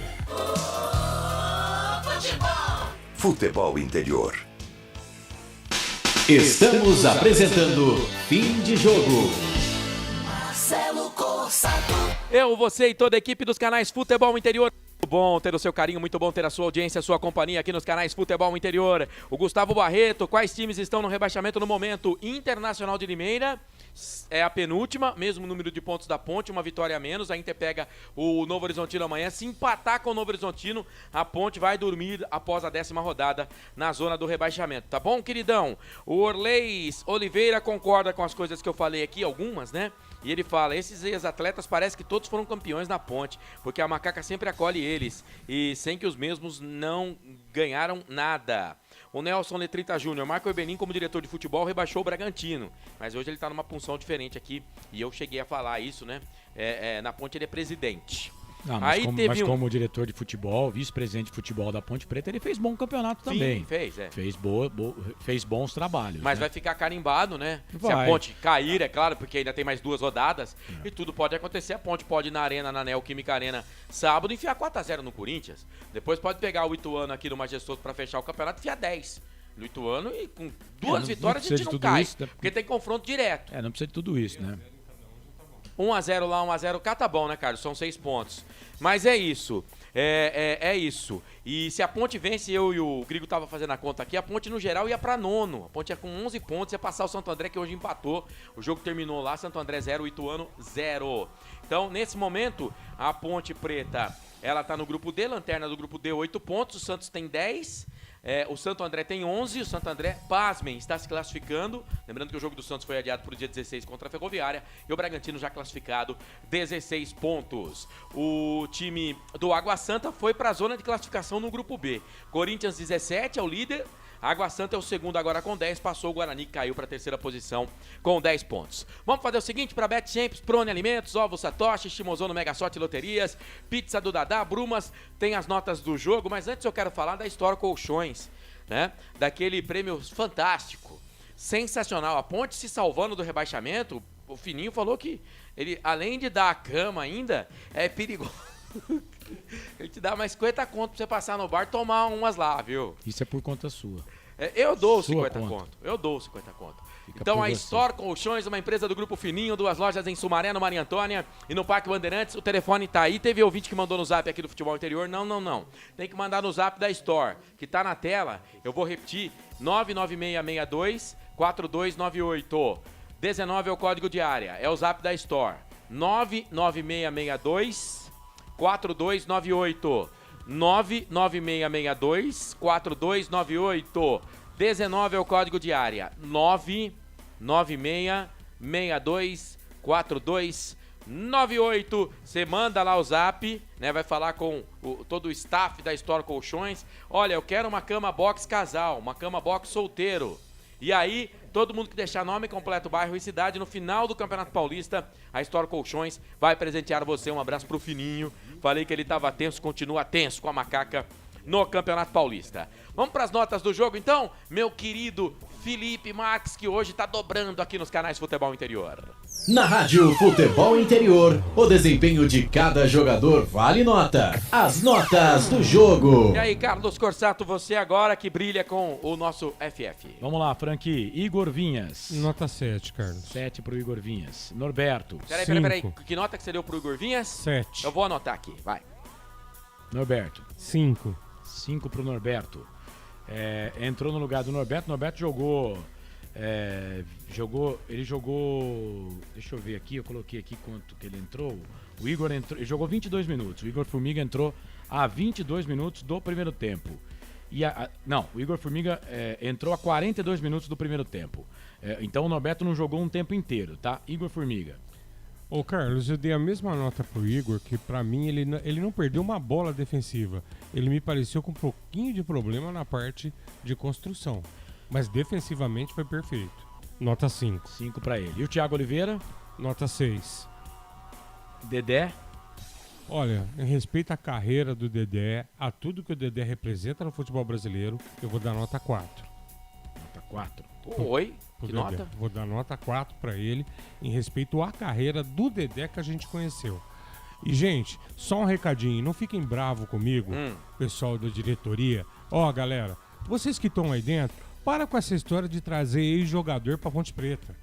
Futebol Interior. Estamos apresentando Fim de Jogo. Marcelo Corsato. Eu, você e toda a equipe dos canais Futebol Interior. Muito bom ter o seu carinho, muito bom ter a sua audiência, a sua companhia aqui nos canais Futebol Interior. O Gustavo Barreto, quais times estão no rebaixamento no momento? Internacional de Limeira é a penúltima, mesmo número de pontos da Ponte, uma vitória a menos. A Inter pega o Novo Horizontino amanhã. Se empatar com o Novo Horizontino, a Ponte vai dormir após a 10ª rodada na zona do rebaixamento. Tá bom, queridão? O Orleis Oliveira concorda com as coisas que eu falei aqui, algumas, né? E ele fala, esses ex-atletas parece que todos foram campeões na Ponte, porque a Macaca sempre acolhe eles, e sem que os mesmos não ganharam nada. O Nelson Letrita Júnior, Marco Ebenin como diretor de futebol rebaixou o Bragantino, mas hoje ele está numa função diferente aqui, e eu cheguei a falar isso, né? Na Ponte ele é presidente. Não, mas, como diretor de futebol, vice-presidente de futebol da Ponte Preta, ele fez bom campeonato também. Fez bons trabalhos. Mas vai ficar carimbado, né? Se a Ponte cair, é claro, porque ainda tem mais 2 rodadas, e tudo pode acontecer. A Ponte pode ir na Arena, na Neoquímica Arena, sábado, enfiar 4-0 no Corinthians. Depois pode pegar o Ituano aqui no Majestoso para fechar o campeonato e enfiar 10 no Ituano, e com 2 vitórias a gente não cai, porque tem confronto direto. Não precisa de tudo isso, né? 1-0 lá, 1-0 cá, tá bom, né, Carlos? São 6 pontos. Mas é isso. É isso. E se a Ponte vence, eu e o Grigo tava fazendo a conta aqui, a Ponte no geral ia pra 9º. A Ponte ia com 11 pontos, ia passar o Santo André, que hoje empatou. O jogo terminou lá, Santo André 0, Ituano 0. Então, nesse momento, a Ponte Preta, ela tá no grupo D, lanterna do grupo D, 8 pontos. O Santos tem 10. O Santo André tem 11, o Santo André, pasmem, está se classificando. Lembrando que o jogo do Santos foi adiado para o dia 16 contra a Ferroviária. E o Bragantino já classificado, 16 pontos. O time do Água Santa foi para a zona de classificação no grupo B. Corinthians 17 é o líder. Água Santa é o segundo agora com 10, passou o Guarani, que caiu para a terceira posição com 10 pontos. Vamos fazer o seguinte para Bet Champs, Prone Alimentos, Ovo Satoshi, Shimozono Mega Sorte Loterias, Pizza do Dadá, Brumas, tem as notas do jogo, mas antes eu quero falar da Store Colchões, né? Daquele prêmio fantástico, sensacional, a Ponte se salvando do rebaixamento. O Fininho falou que ele, além de dar a cama ainda, é perigoso. Ele te dá mais 50 conto pra você passar no bar e tomar umas lá, viu? Isso é por conta sua. Eu dou Sua 50 conta. conto. Eu dou 50 conto. Fica Então por a você. Store Colchões, uma empresa do Grupo Fininho, 2 lojas em Sumaré, no Maria Antônia e no Parque Bandeirantes. O telefone tá aí. Teve ouvinte que mandou no zap aqui do Futebol Interior. Não. Tem que mandar no zap da Store, que tá na tela. Eu vou repetir. 99662-4298. 19 é o código de área. É o zap da Store. 99662-4298. 99662-4298. 19 é o código de área. 99662-4298. Você manda lá o zap, né? Vai falar com todo o staff da Store Colchões. Olha, eu quero uma cama box casal, uma cama box solteiro. E aí, todo mundo que deixar nome completo, bairro e cidade, no final do Campeonato Paulista, a Store Colchões vai presentear você. Um abraço pro Fininho. Falei que ele tava tenso, continua tenso com a macaca no Campeonato Paulista. Vamos pras notas do jogo, então? Meu querido Felipe Marques, que hoje tá dobrando aqui nos canais Futebol Interior. Na Rádio Futebol Interior, o desempenho de cada jogador vale nota. As notas do jogo. E aí, Carlos Corsato, você agora que brilha com o nosso FF. Vamos lá, Frank. Igor Vinhas. Nota 7, Carlos. 7 pro Igor Vinhas. Norberto. Peraí. Que nota que você deu pro Igor Vinhas? 7. Eu vou anotar aqui, vai. Norberto. 5. 5 pro Norberto. Entrou no lugar do Norberto. Norberto jogou. Ele jogou. Deixa eu ver aqui, eu coloquei aqui quanto que ele entrou. O Igor entrou, ele jogou 22 minutos. O Igor Formiga entrou a 22 minutos do primeiro tempo. O Igor Formiga entrou a 42 minutos do primeiro tempo. Então o Norberto não jogou um tempo inteiro, tá? Igor Formiga. Ô Carlos, eu dei a mesma nota pro Igor, que pra mim ele não perdeu uma bola defensiva. Ele me pareceu com um pouquinho de problema na parte de construção. Mas defensivamente foi perfeito. Nota 5. 5 pra ele. E o Thiago Oliveira? Nota 6. Dedé? Olha, em respeito à carreira do Dedé, a tudo que o Dedé representa no futebol brasileiro, eu vou dar nota 4. Nota 4. Oi? Que Dedé. nota? Vou dar nota 4 pra ele, em respeito à carreira do Dedé que a gente conheceu. E, gente, só um recadinho, não fiquem bravos comigo, pessoal da diretoria. Ó, galera, vocês que estão aí dentro, para com essa história de trazer ex-jogador pra Ponte Preta.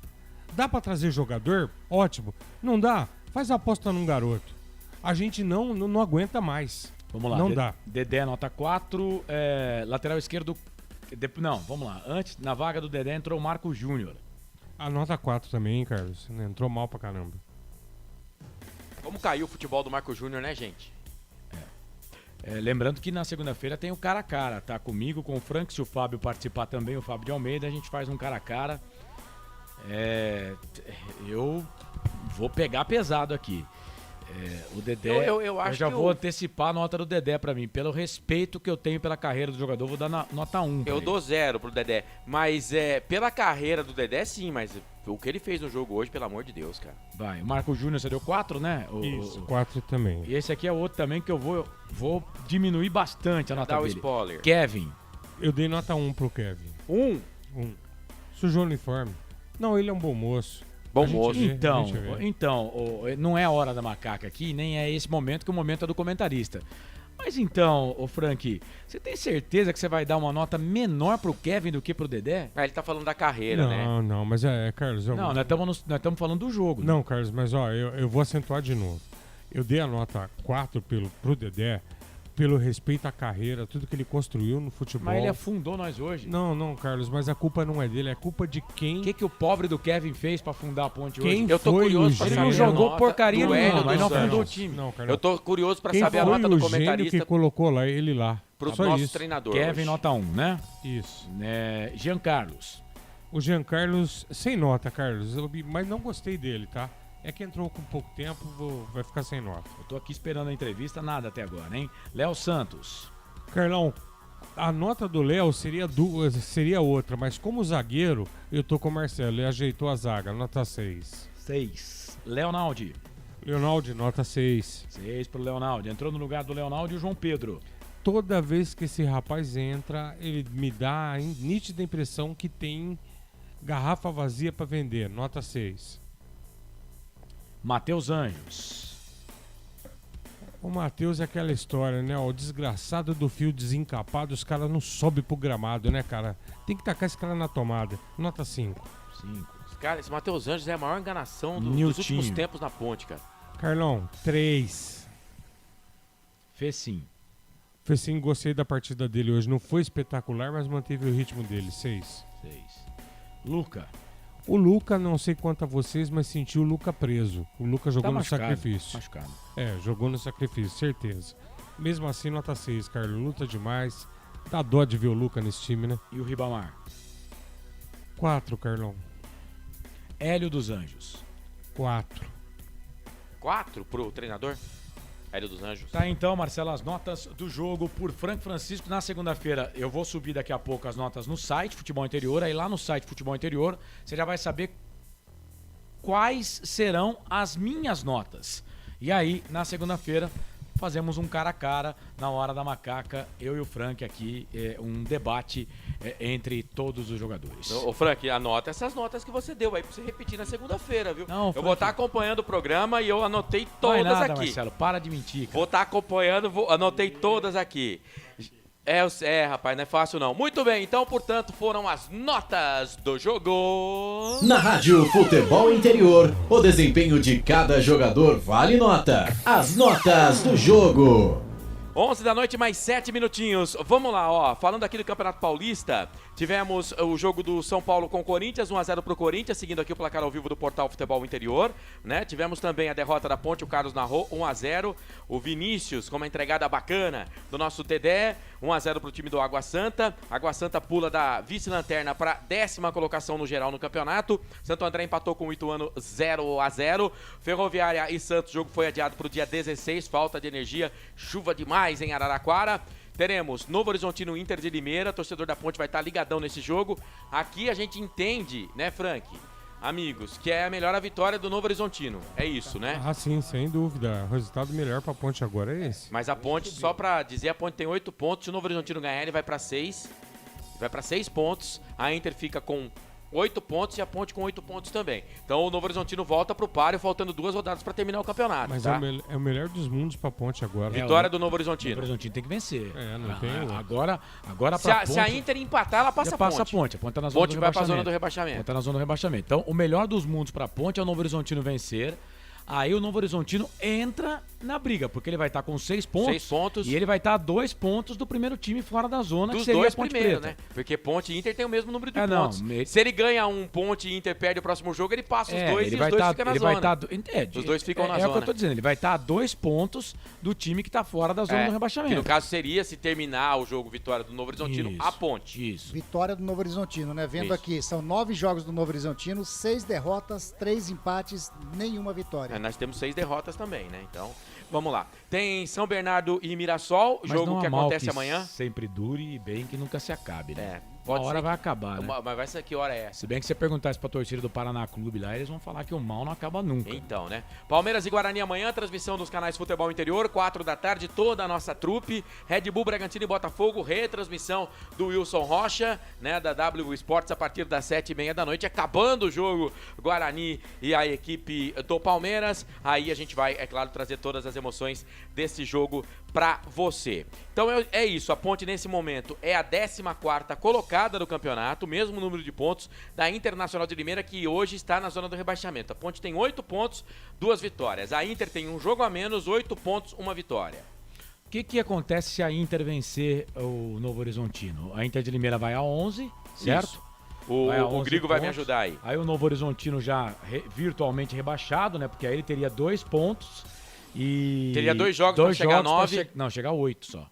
Dá pra trazer jogador? Ótimo. Não dá? Faz a aposta num garoto. A gente não aguenta mais. Vamos lá. Não dá. Dedé, nota 4. Lateral esquerdo. Não, vamos lá. Antes, na vaga do Dedé, entrou o Marco Júnior. A nota 4 também, hein, Carlos? Entrou mal pra caramba. Como caiu o futebol do Marco Júnior, né, gente? Lembrando que na segunda-feira tem o cara a cara, tá? Comigo, com o Frank, se o Fábio participar também, o Fábio de Almeida, a gente faz um cara a cara. Eu vou pegar pesado aqui. O Dedé, eu acho já que vou antecipar a nota do Dedé pra mim. Pelo respeito que eu tenho pela carreira do jogador, vou dar nota 1. Eu dou 0 pro Dedé. Mas pela carreira do Dedé, sim, mas o que ele fez no jogo hoje, pelo amor de Deus, cara. Vai, o Marco Júnior, você deu 4, né? Isso, 4 também. E esse aqui é outro também que eu vou diminuir bastante a nota Dá o dele. spoiler. Kevin. Eu dei nota 1 pro Kevin. 1? Sujou o uniforme. Não, ele é um bom moço. Bom moço. Então, não é a hora da macaca aqui, nem é esse momento, que o momento é do comentarista. Mas então, ô Frank, você tem certeza que você vai dar uma nota menor pro Kevin do que pro Dedé? Ele tá falando da carreira, né? Não, mas Carlos... Não, nós estamos falando do jogo. Não, Carlos, mas eu vou acentuar de novo. Eu dei a nota 4 pro Dedé, pelo respeito à carreira, tudo que ele construiu no futebol. Mas ele afundou nós hoje. Não, Carlos, mas a culpa não é dele, é culpa de quem... O que o pobre do Kevin fez pra afundar a ponte quem hoje? Eu tô curioso pra Ele saber não jogou a nota porcaria do nenhuma, Hélio mas não dos afundou o Anjos. time. Não, Carlos. Eu tô curioso pra Quem saber a foi nota do o gênio comentarista que colocou lá, ele lá. pro Só nosso isso. treinador. Kevin, hoje. nota 1, né? Isso. Jean Carlos. O Jean Carlos, sem nota, Carlos, mas não gostei dele, tá? É que entrou com pouco tempo, vai ficar sem nota. Eu tô aqui esperando a entrevista, nada até agora, hein? Léo Santos. Carlão, A nota do Léo seria outra, mas como zagueiro, eu tô com o Marcelo. Ele ajeitou a zaga, nota 6. 6. Leonaldi. Leonaldi, nota 6. 6 pro Leonaldi. Entrou no lugar do Leonaldi o João Pedro. Toda vez que esse rapaz entra, ele me dá a nítida impressão que tem garrafa vazia para vender. Nota 6. Matheus Anjos. O Matheus é aquela história, né? O desgraçado do fio desencapado, os caras não sobem pro gramado, né, cara? Tem que tacar esse cara na tomada. Nota 5. 5. Cara, esse Matheus Anjos é a maior enganação dos últimos tempos na Ponte, cara. Carlão, 3. Fecim. Fecim, gostei da partida dele hoje. Não foi espetacular, mas manteve o ritmo dele. 6. Luca. O Luca, não sei quanto a vocês, mas senti o Luca preso. O Luca jogou no sacrifício. Machucado. Jogou no sacrifício, certeza. Mesmo assim, nota 6, Carlos. Luta demais. Dá dó de ver o Luca nesse time, né? E o Ribamar? 4, Carlão. Hélio dos Anjos. 4. 4 pro treinador? Hélio dos Anjos. Tá, então, Marcelo, as notas do jogo por Franco Francisco na segunda-feira. Eu vou subir daqui a pouco as notas no site Futebol Interior. Aí lá no site Futebol Interior, você já vai saber quais serão as minhas notas. E aí, na segunda-feira, fazemos um cara a cara na hora da macaca, eu e o Frank aqui, um debate entre todos os jogadores. Ô Frank, anota essas notas que você deu aí pra você repetir na segunda-feira, viu? Não, eu vou estar acompanhando o programa e eu anotei todas nada, aqui. Marcelo, para de mentir, cara. Vou estar acompanhando, anotei todas aqui. Rapaz, não é fácil não. Muito bem, então, portanto, foram as notas do jogo. Na Rádio Futebol Interior, o desempenho de cada jogador vale nota. As notas do jogo. 11 da noite, mais 7 minutinhos. Vamos lá, ó. Falando aqui do Campeonato Paulista, tivemos o jogo do São Paulo com o Corinthians, 1-0 pro Corinthians, seguindo aqui o placar ao vivo do Portal Futebol Interior, né? Tivemos também a derrota da Ponte, o Carlos narrou, 1-0. O Vinícius, com uma entregada bacana do nosso Dedé, 1-0 pro time do Água Santa. Água Santa pula da vice-lanterna para 10ª colocação no geral no campeonato. Santo André empatou com o Ituano 0-0. Ferroviária e Santos, o jogo foi adiado pro dia 16, falta de energia, chuva demais em Araraquara. Teremos Novo Horizontino, Inter de Limeira, torcedor da Ponte vai estar ligadão nesse jogo. Aqui a gente entende, né, Frank, amigos, que é melhor a vitória do Novo Horizontino, é isso, né? Ah, sim, sem dúvida. O resultado melhor pra Ponte agora é esse. Mas a Ponte, só pra dizer, a Ponte tem 8 pontos, se o Novo Horizontino ganhar ele vai pra 6, vai pra 6 pontos, a Inter fica com 8 pontos e a Ponte com 8 pontos também. Então o Novo Horizontino volta pro páreo, faltando 2 rodadas para terminar o campeonato. Mas tá? é o melhor dos mundos pra Ponte agora. Vitória do Novo Horizontino. O Novo Horizontino tem que vencer. Não tem agora pra Ponte, se a Ponte, Inter empatar, ela passa a Ponte. Passa a Ponte. A Ponte tá na zona do vai rebaixamento. pra zona do rebaixamento. Ponte tá na zona do rebaixamento. Então o melhor dos mundos pra Ponte é o Novo Horizontino vencer. Aí o Novo Horizontino entra na briga, porque ele vai estar com 6 pontos. 6 pontos. E ele vai estar a 2 pontos do primeiro time fora da zona, Dos que seria dois a Ponte primeiros, Preta. né? Porque Ponte e Inter tem o mesmo número de não, pontos. Se ele ganha um Ponte e Inter perde o próximo jogo, ele passa os dois e os dois ficam na zona. Os dois ficam na zona. É o que eu tô dizendo, ele vai estar a 2 pontos do time que está fora da zona do rebaixamento. Que no caso seria, se terminar o jogo vitória do Novo Horizontino, a Ponte. Isso. Vitória do Novo Horizontino, né? Vendo aqui, são 9 jogos do Novo Horizontino, 6 derrotas, 3 empates, nenhuma vitória. Nós temos 6 derrotas também, né? Então, vamos lá. Tem São Bernardo e Mirassol, Mas jogo não há que mal acontece que amanhã. Sempre dure e bem que nunca se acabe, né? Pode a hora ser vai acabar, né? Mas vai ser que hora é essa? Se bem que você perguntar isso pra torcida do Paraná Clube lá, eles vão falar que o mal não acaba nunca. Então, né? Palmeiras e Guarani amanhã, transmissão dos canais Futebol Interior, 4 da tarde, toda a nossa trupe. Red Bull, Bragantino e Botafogo, retransmissão do Wilson Rocha, né? Da W Sports a partir das 7h30 da noite, acabando o jogo Guarani e a equipe do Palmeiras. Aí a gente vai, é claro, trazer todas as emoções desse jogo pra você. Então é isso, a Ponte nesse momento é a 14ª colocada do campeonato, o mesmo número de pontos da Internacional de Limeira, que hoje está na zona do rebaixamento. A Ponte tem 8 pontos, 2 vitórias. A Inter tem um jogo a menos, 8 pontos, 1 vitória. O que acontece se a Inter vencer o Novo Horizontino? A Inter de Limeira vai a 11, certo? Isso. O Grigo vai me ajudar aí. Aí o Novo Horizontino já virtualmente rebaixado, né? Porque aí ele teria 2 pontos e... Teria 2 jogos para chegar a 9. Não, chegar a 8 só.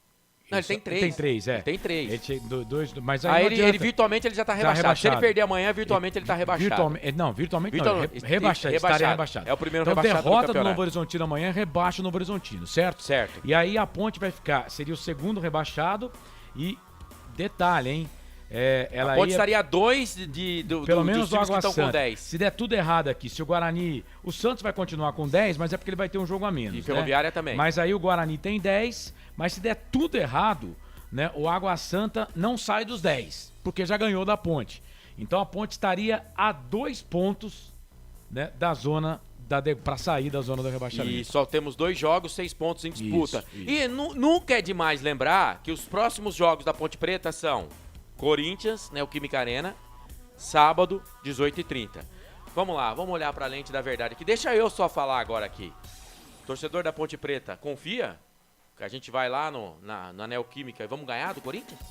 Não, ele tem 3. Tem 3, é. Ele tem 3. Mas aí ele virtualmente ele já tá rebaixado. Se ele perder amanhã, virtualmente ele tá rebaixado. Virtualmente não. Rebaixado. Estaria rebaixado. É o primeiro então, rebaixado derrota do Novo Horizontino amanhã, rebaixa o Novo Horizontino, certo? Certo. E aí a Ponte vai ficar, seria o segundo rebaixado e detalhe, hein? Ela a Ponte ia... estaria a 2 Pelo menos dos do times que Água estão com Santa. 10. Se der tudo errado aqui, se o Guarani... O Santos vai continuar com 10, mas é porque ele vai ter um jogo a menos. E Ferroviária também. Mas aí o Guarani tem 10, mas se der tudo errado, né, o Água Santa não sai dos 10, porque já ganhou da Ponte. Então a Ponte estaria a 2 pontos, né, da zona para sair da zona do rebaixamento. E só temos 2 jogos, 6 pontos em disputa. Isso. E nunca é demais lembrar que os próximos jogos da Ponte Preta são Corinthians, Neoquímica Arena, sábado, 18h30. Vamos lá, vamos olhar para a lente da verdade aqui. Deixa eu só falar agora aqui. Torcedor da Ponte Preta, confia que a gente vai lá na Neoquímica e vamos ganhar do Corinthians?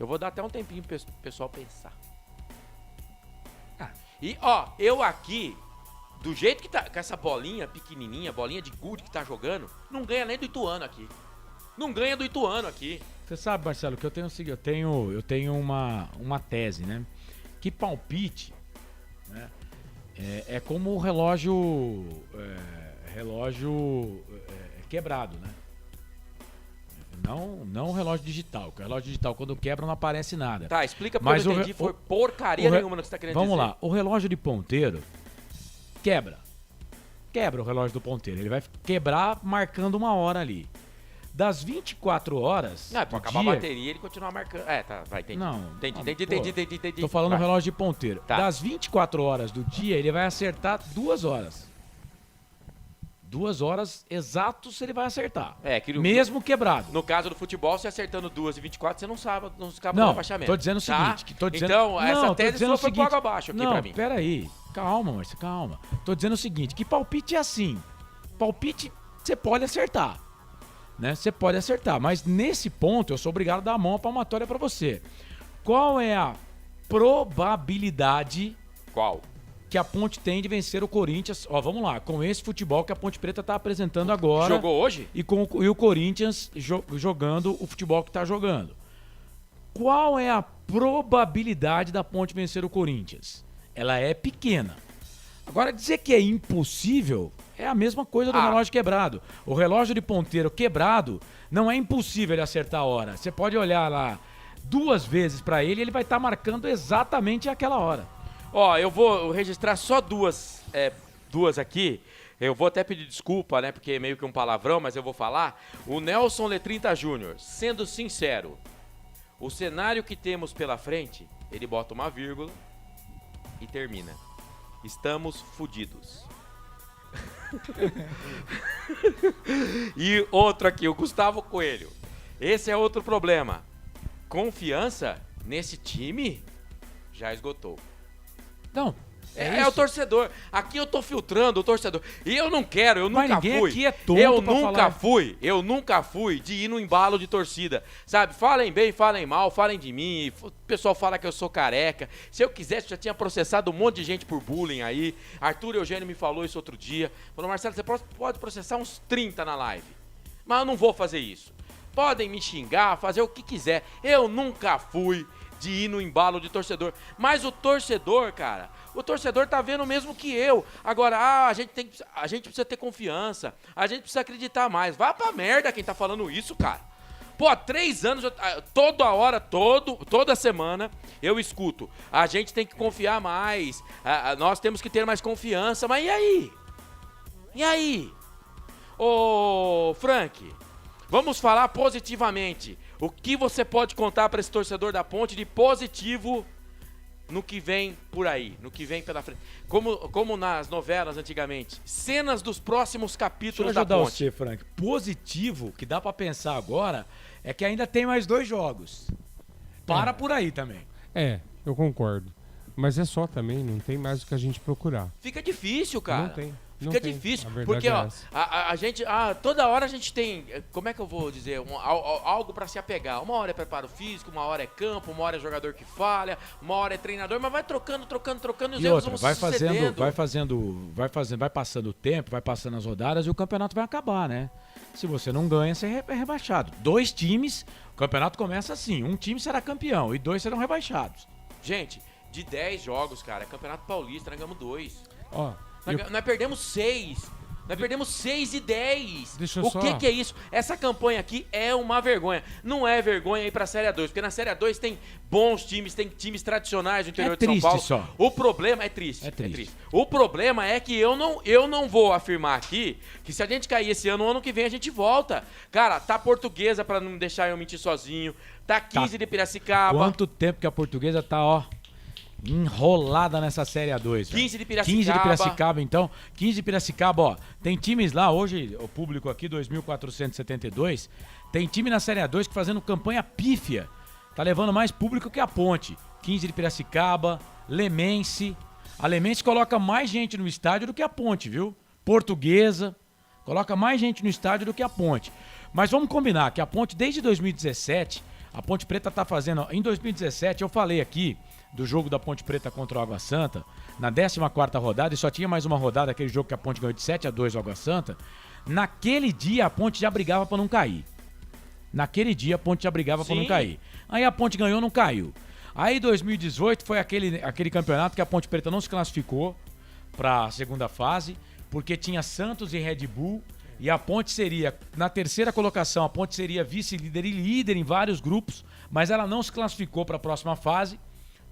Eu vou dar até um tempinho pro pessoal pensar. E, ó, eu aqui, do jeito que tá, com essa bolinha pequenininha, bolinha de gude que tá jogando, não ganha nem do Ituano aqui. Não ganha do Ituano aqui. Você sabe, Marcelo, que eu tenho uma tese, né? Que palpite, né, é como o relógio quebrado, né? Não o relógio digital. Porque o relógio digital, quando quebra, não aparece nada. Tá, explica porque eu não entendi. Foi porcaria nenhuma no que você tá querendo dizer. Vamos lá. O relógio de ponteiro quebra. Quebra o relógio do ponteiro. Ele vai quebrar marcando 1 hora ali. Das 24 horas. Não, pra acabar a bateria, ele continua marcando. Tá, vai, entendi. Não. Entendi. Tô falando do relógio de ponteiro. Tá. Das 24 horas do dia, ele vai acertar 2 horas. 2 horas exatos ele vai acertar. Mesmo quebrado. No caso do futebol, se acertando 2 e 24, você não sabe do Não, rebaixamento. tô dizendo o seguinte. Então, essa tese só foi pro água abaixo aqui pra mim. Peraí. Calma, Marcia, calma. Tô dizendo o seguinte, que palpite é assim. Palpite, você pode acertar. Né? Você pode acertar. Mas nesse ponto, eu sou obrigado a dar a mão à palmatória pra você. Qual é a probabilidade... Qual? Que a Ponte tem de vencer o Corinthians. Ó, vamos lá, com esse futebol que a Ponte Preta tá apresentando agora. Jogou hoje? E o Corinthians jogando o futebol que tá jogando. Qual é a probabilidade da Ponte vencer o Corinthians? Ela é pequena. Agora, dizer que é impossível é a mesma coisa do relógio quebrado. O relógio de ponteiro quebrado não é impossível ele acertar a hora. Você pode olhar lá 2 vezes pra ele e ele vai estar marcando exatamente aquela hora. Ó, eu vou registrar só duas aqui. Eu vou até pedir desculpa, né? Porque é meio que um palavrão, mas eu vou falar. O Nelson Letrinta Júnior, sendo sincero, o cenário que temos pela frente, ele bota uma vírgula e termina. Estamos fudidos. E outro aqui, o Gustavo Coelho. Esse é outro problema. Confiança nesse time já esgotou. Não. É o torcedor. Aqui eu tô filtrando o torcedor. E eu não quero, eu Mas nunca ninguém fui. aqui é tonto Eu nunca fui de ir no embalo de torcida. Sabe? Falem bem, falem mal, falem de mim. O pessoal fala que eu sou careca. Se eu quisesse, já tinha processado um monte de gente por bullying aí. Arthur Eugênio me falou isso outro dia. Falou, Marcelo, você pode processar uns 30 na live. Mas eu não vou fazer isso. Podem me xingar, fazer o que quiser. Eu nunca fui de ir no embalo de torcedor. Mas o torcedor, cara, o torcedor tá vendo o mesmo que eu. Agora, a gente precisa ter confiança. A gente precisa acreditar mais. Vá pra merda quem tá falando isso, cara. Pô, há 3 anos, toda hora, toda semana, eu escuto. A gente tem que confiar mais. Nós temos que ter mais confiança. Mas e aí? E aí? Ô, Frank, vamos falar positivamente. O que você pode contar para esse torcedor da Ponte de positivo no que vem por aí, no que vem pela frente? Como nas novelas antigamente, cenas dos próximos capítulos da Ponte. Deixa eu ajudar você, Frank. Positivo, que dá para pensar agora, é que ainda tem mais 2 jogos. Para por aí também. Eu concordo. Mas é só também, não tem mais o que a gente procurar. Fica difícil, cara. Não tem. Fica difícil, porque ó, a gente, toda hora a gente tem, como é que eu vou dizer, algo pra se apegar. Uma hora é preparo físico, uma hora é campo, uma hora é jogador que falha, uma hora é treinador, mas vai trocando e os erros vão vai sucedendo. vai passando o tempo, vai passando as rodadas e o campeonato vai acabar, né? Se você não ganha, você é rebaixado. 2 times, o campeonato começa assim, um time será campeão e 2 serão rebaixados. Gente, de 10 jogos, cara, é Campeonato Paulista, nós ganhamos 2. Ó, nós perdemos 6. Nós perdemos 6-10. Deixa eu O só- que é isso? Essa campanha aqui é uma vergonha. Não é vergonha ir pra Série A2, porque na Série A2 tem bons times, tem times tradicionais do interior de São triste Paulo. só. O problema é triste. O problema é que eu não vou afirmar aqui que se a gente cair esse ano, o ano que vem a gente volta. Cara, tá Portuguesa pra não deixar eu mentir sozinho. Tá 15 de Piracicaba. Quanto tempo que a Portuguesa tá, ó, enrolada nessa Série A2. 15 de Piracicaba. 15 de Piracicaba, então. 15 de Piracicaba, ó. Tem times lá, hoje, o público aqui, 2.472. Tem time na Série A2 que fazendo campanha pífia. Tá levando mais público que a Ponte. 15 de Piracicaba, Lemense. A Lemense coloca mais gente no estádio do que a Ponte, viu? Portuguesa. Coloca mais gente no estádio do que a Ponte. Mas vamos combinar que a Ponte, desde 2017, a Ponte Preta tá fazendo... Em 2017, eu falei aqui do jogo da Ponte Preta contra o Água Santa, na 14ª rodada, e só tinha mais uma rodada, aquele jogo que a Ponte ganhou de 7-2 ao Água Santa. Naquele dia, a Ponte já brigava pra não cair. Naquele dia, a Ponte já brigava pra não cair. Aí a Ponte ganhou, não caiu. Aí 2018 foi aquele campeonato que a Ponte Preta não se classificou pra segunda fase, porque tinha Santos e Red Bull, e a Ponte seria, na terceira colocação, a Ponte seria vice-líder e líder em vários grupos, mas ela não se classificou para a próxima fase,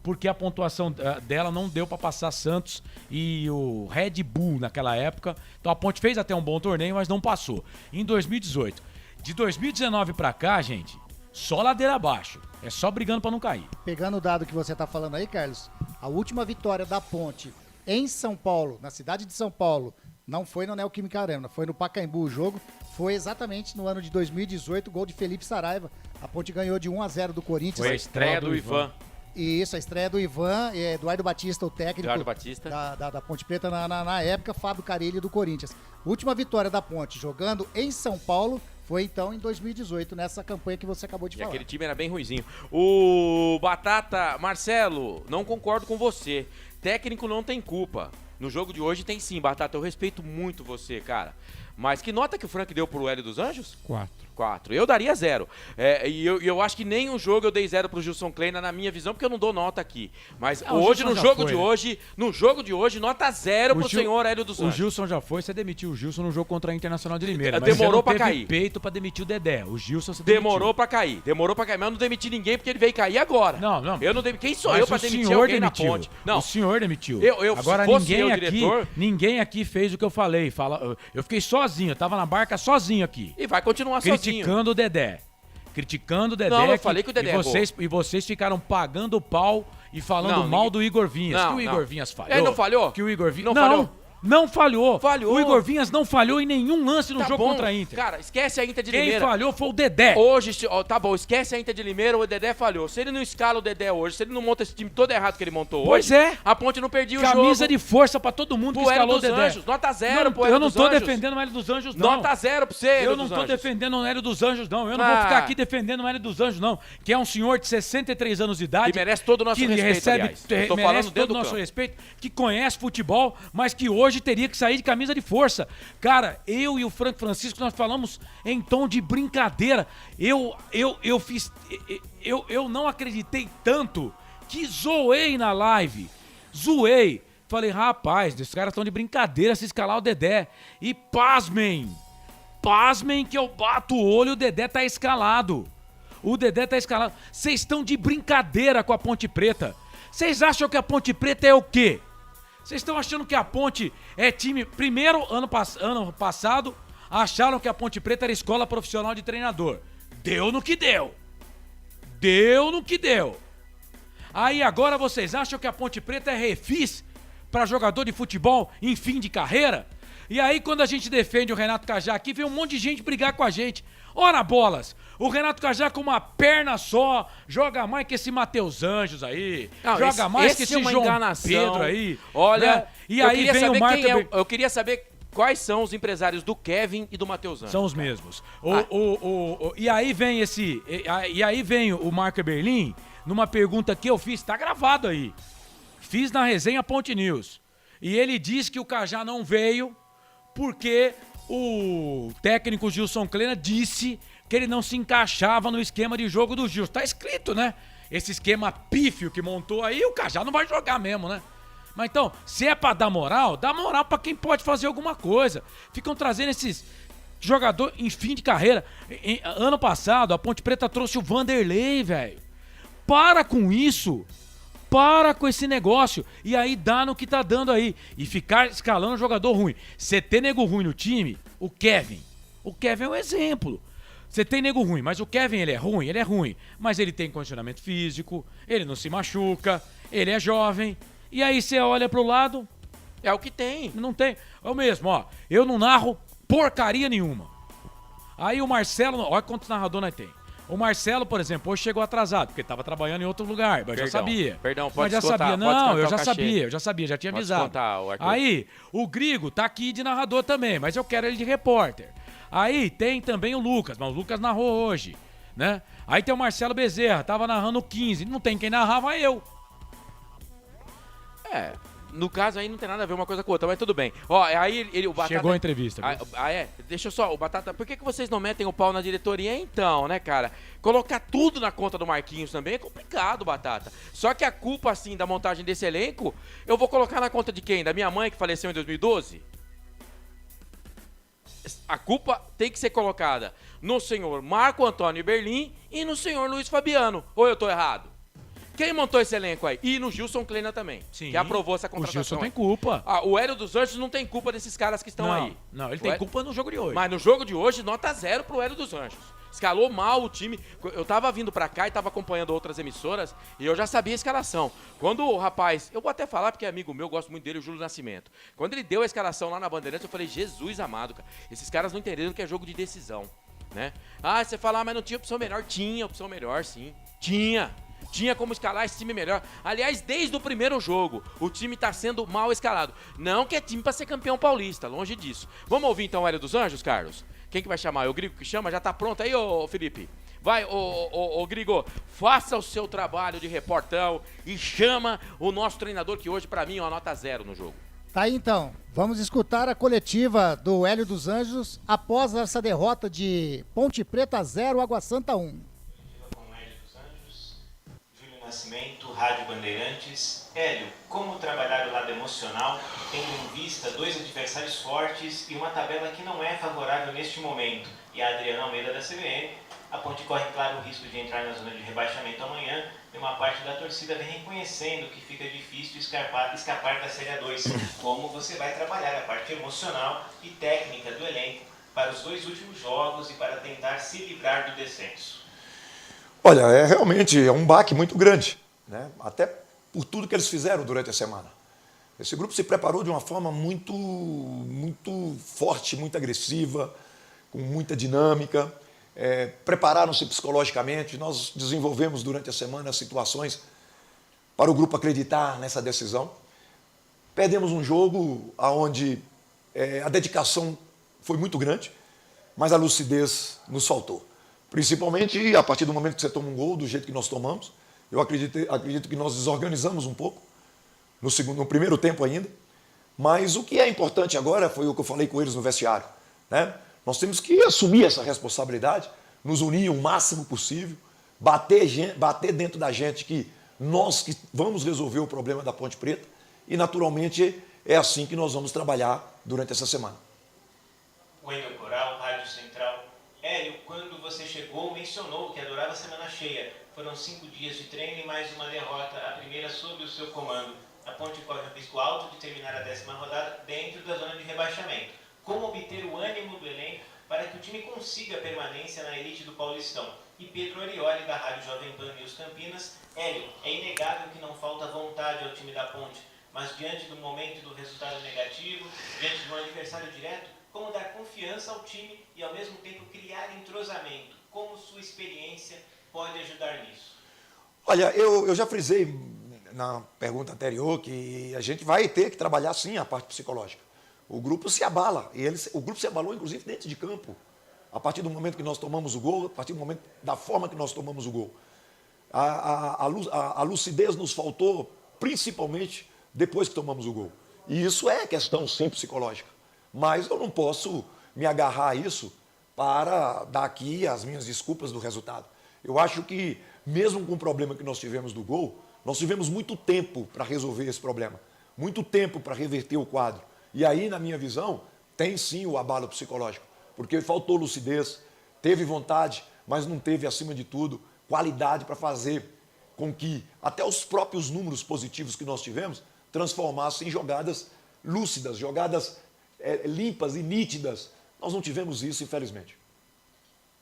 porque a pontuação dela não deu para passar Santos e o Red Bull naquela época. Então a Ponte fez até um bom torneio, mas não passou. Em 2018. De 2019 para cá, gente, só ladeira abaixo. É só brigando para não cair. Pegando o dado que você tá falando aí, Carlos, a última vitória da Ponte em São Paulo, na cidade de São Paulo, não foi no Neoquímica Arena, foi no Pacaembu o jogo. Foi exatamente no ano de 2018, gol de Felipe Saraiva. A Ponte ganhou de 1-0 do Corinthians. Foi a estreia do Ivan. Isso, a estreia do Ivan, Eduardo Batista, o técnico Eduardo Batista. Da Ponte Preta na época, Fábio Carilli do Corinthians. Última vitória da Ponte jogando em São Paulo foi então em 2018, nessa campanha que você acabou de falar. Aquele time era bem ruizinho. O Batata, Marcelo, não concordo com você. Técnico não tem culpa. No jogo de hoje tem sim, Batata. Eu respeito muito você, cara. Mas que nota que o Frank deu pro Hélio dos Anjos? 4. Eu daria 0. E eu acho que nem um jogo eu dei 0 pro Gilson Kleina, na minha visão, porque eu não dou nota aqui. Mas hoje, no jogo de hoje, nota 0 pro senhor Hélio dos Anjos. O Gilson já foi, você demitiu o Gilson no jogo contra a Internacional de Limeira. Demorou pra você não cair. teve peito pra demitir o Dedé. O Gilson você Demorou pra cair. Mas eu não demiti ninguém porque ele veio cair agora. Não. Eu não demiti. Quem sou Mas eu pra demitir alguém na Ponte? Não. O senhor demitiu. Agora, se fosse ninguém aqui fez o que eu falei. Eu fiquei sozinho, eu tava na barca sozinho aqui. E vai continuar criticando o Dedé. Não, eu falei que o Dedé e vocês ficaram pagando o pau e falando mal do Igor Vinhas. Que o Igor Vinhas falhou. Ele não falhou? Que o Igor Vinhas... falhou. Não falhou. Falhou. O Igor Vinhas não falhou em nenhum lance no jogo bom. contra a Inter. Cara, esquece a Inter de Limeira. Quem falhou foi o Dedé. Hoje, tá bom, esquece a Inter de Limeira, o Dedé falhou. Se ele não escala o Dedé hoje, se ele não monta esse time todo errado que ele montou Pois hoje, é. a Ponte não perdia o jogo. Camisa de força pra todo mundo que Pro Hélio escalou o dos Dedé. Anjos, nota 0 pro Eu Hélio não dos tô Anjos. defendendo o Hélio dos Anjos, não. Nota 0 pro você, Hélio Eu não dos tô Anjos. defendendo o Hélio dos Anjos, não. Eu não vou ficar aqui defendendo o Hélio dos Anjos, não. Que é um senhor de 63 anos de idade. Que merece todo o nosso que respeito, recebe, aliás. Eu tô falando merece dentro todo o do nosso campo. respeito. Que conhece futebol, mas que hoje teria que sair de camisa de força. Cara, eu e o Frank Francisco, nós falamos em tom de brincadeira. Eu não acreditei tanto que zoei na live. Zoei. Falei, rapaz, esses caras estão de brincadeira se escalar o Dedé. E pasmem que eu bato o olho e o Dedé tá escalado. O Dedé tá escalado. Vocês estão de brincadeira com a Ponte Preta. Vocês acham que a Ponte Preta é o quê? Vocês estão achando que a Ponte é time... Primeiro, ano passado, acharam que a Ponte Preta era escola profissional de treinador. Deu no que deu. Aí agora vocês acham que a Ponte Preta é refis para jogador de futebol em fim de carreira? E aí quando a gente defende o Renato Cajá aqui, vem um monte de gente brigar com a gente. Ora bolas, o Renato Cajá com uma perna só, joga mais que esse Matheus Anjos aí, joga mais que esse João Pedro aí. Olha, né? E aí vem o Marco... Eu queria saber quais são os empresários do Kevin e do Matheus Anjos. São os mesmos. E aí vem o Marco Berlim, numa pergunta que eu fiz, tá gravado aí. Fiz na resenha Ponte News. E ele diz que o Cajá não veio porque o técnico Gilson Kleina disse que ele não se encaixava no esquema de jogo do Gilson. Tá escrito, né? Esse esquema pífio que montou aí, o Cajá não vai jogar mesmo, né? Mas então, se é pra dar moral, dá moral pra quem pode fazer alguma coisa. Ficam trazendo esses jogadores em fim de carreira. Ano passado, a Ponte Preta trouxe o Vanderlei, velho. Para com isso. Para com esse negócio. E aí dá no que tá dando aí. E ficar escalando jogador ruim. Você ter nego ruim no time, o Kevin. O Kevin é um exemplo. Você tem nego ruim, mas o Kevin, ele é ruim. Mas ele tem condicionamento físico, ele não se machuca, ele é jovem. E aí você olha pro lado, é o que tem. Não tem. É o mesmo, ó. Eu não narro porcaria nenhuma. Aí o Marcelo, olha quantos narradores nós tem. O Marcelo, por exemplo, hoje chegou atrasado, porque estava trabalhando em outro lugar, mas já sabia. Perdão, pode mas já descontar, sabia. pode Não, eu descontar já sabia, já tinha Pode avisado. descontar, Aí, o Grigo tá aqui de narrador também, mas eu quero ele de repórter. Aí tem também o Lucas, mas o Lucas narrou hoje, né? Aí tem o Marcelo Bezerra, tava narrando o 15, não tem quem narrava, eu. No caso aí não tem nada a ver uma coisa com outra, mas tudo bem. Ó, aí o Batata... Chegou a entrevista. É? Deixa só, o Batata... Por que vocês não metem o pau na diretoria então, né, cara? Colocar tudo na conta do Marquinhos também é complicado, Batata. Só que a culpa, assim, da montagem desse elenco, eu vou colocar na conta de quem? Da minha mãe que faleceu em 2012? A culpa tem que ser colocada no senhor Marco Antônio Berlim e no senhor Luiz Fabiano. Ou eu tô errado? Quem montou esse elenco aí? E no Gilson Kleina também, que aprovou essa contratação. O Gilson tem culpa. O Hélio dos Anjos não tem culpa desses caras que estão aí. Não, ele tem culpa no jogo de hoje. Mas no jogo de hoje, nota 0 pro Hélio dos Anjos. Escalou mal o time. Eu tava vindo pra cá e tava acompanhando outras emissoras e eu já sabia a escalação. Quando o rapaz, eu vou até falar porque é amigo meu, gosto muito dele, o Júlio Nascimento. Quando ele deu a escalação lá na Bandeirantes, eu falei, Jesus amado, cara, esses caras não entenderam que é jogo de decisão, né? Você fala, mas não tinha opção melhor? Tinha opção melhor, sim. Tinha como escalar esse time melhor. Aliás, desde o primeiro jogo, o time tá sendo mal escalado. Não que é time pra ser campeão paulista, longe disso. Vamos ouvir então o Hélio dos Anjos, Carlos? Quem que vai chamar? É o Grigo que chama? Já tá pronto aí, ô Felipe? Vai, ô Grigo, faça o seu trabalho de reportão e chama o nosso treinador, que hoje, pra mim, é uma nota 0 no jogo. Tá aí então, vamos escutar a coletiva do Hélio dos Anjos após essa derrota de Ponte Preta 0, Água Santa 1. Nascimento, Rádio Bandeirantes. Hélio, como trabalhar o lado emocional, tendo em vista 2 adversários fortes e uma tabela que não é favorável neste momento? E a Adriana Almeida da CBN, a Ponte corre claro o risco de entrar na zona de rebaixamento amanhã, e uma parte da torcida vem reconhecendo que fica difícil escapar da Série A2. Como você vai trabalhar a parte emocional e técnica do elenco para os 2 últimos jogos e para tentar se livrar do descenso? Olha, realmente é um baque muito grande, né? Até por tudo que eles fizeram durante a semana. Esse grupo se preparou de uma forma muito forte, muito agressiva, com muita dinâmica, prepararam-se psicologicamente. Nós desenvolvemos durante a semana situações para o grupo acreditar nessa decisão. Perdemos um jogo onde a dedicação foi muito grande, mas a lucidez nos faltou. Principalmente a partir do momento que você toma um gol, do jeito que nós tomamos. Eu acredito que nós desorganizamos um pouco, no primeiro tempo ainda. Mas o que é importante agora foi o que eu falei com eles no vestiário, né? Nós temos que assumir essa responsabilidade, nos unir o máximo possível, bater dentro da gente que nós que vamos resolver o problema da Ponte Preta e, naturalmente, é assim que nós vamos trabalhar durante essa semana. Wendel Coral, Rádio Central. Hélio, quando você chegou, mencionou que adorava a semana cheia. Foram 5 dias de treino e mais uma derrota, a primeira sob o seu comando. A Ponte corre o risco alto de terminar a 10ª rodada dentro da zona de rebaixamento. Como obter o ânimo do elenco para que o time consiga permanência na elite do Paulistão? E Pedro Arioli, da Rádio Jovem Pan News Campinas. Hélio, é inegável que não falta vontade ao time da Ponte, mas diante do momento do resultado negativo, diante de um adversário direto, como dar confiança ao time e, ao mesmo tempo, criar entrosamento? Como sua experiência pode ajudar nisso? Olha, eu já frisei na pergunta anterior que a gente vai ter que trabalhar, sim, a parte psicológica. O grupo se abala, e o grupo se abalou, inclusive, dentro de campo. A partir do momento que nós tomamos o gol, a partir do momento da forma que nós tomamos o gol. A lucidez nos faltou, principalmente depois que tomamos o gol. E isso é questão, sim, psicológica. Mas eu não posso me agarrar a isso para dar aqui as minhas desculpas do resultado. Eu acho que, mesmo com o problema que nós tivemos do gol, nós tivemos muito tempo para resolver esse problema. muito tempo para reverter o quadro. E aí, na minha visão, tem sim o abalo psicológico, porque faltou lucidez, teve vontade, mas não teve, acima de tudo, qualidade para fazer com que até os próprios números positivos que nós tivemos transformassem em jogadas lúcidas, jogadas limpas e nítidas. Nós não tivemos isso, infelizmente.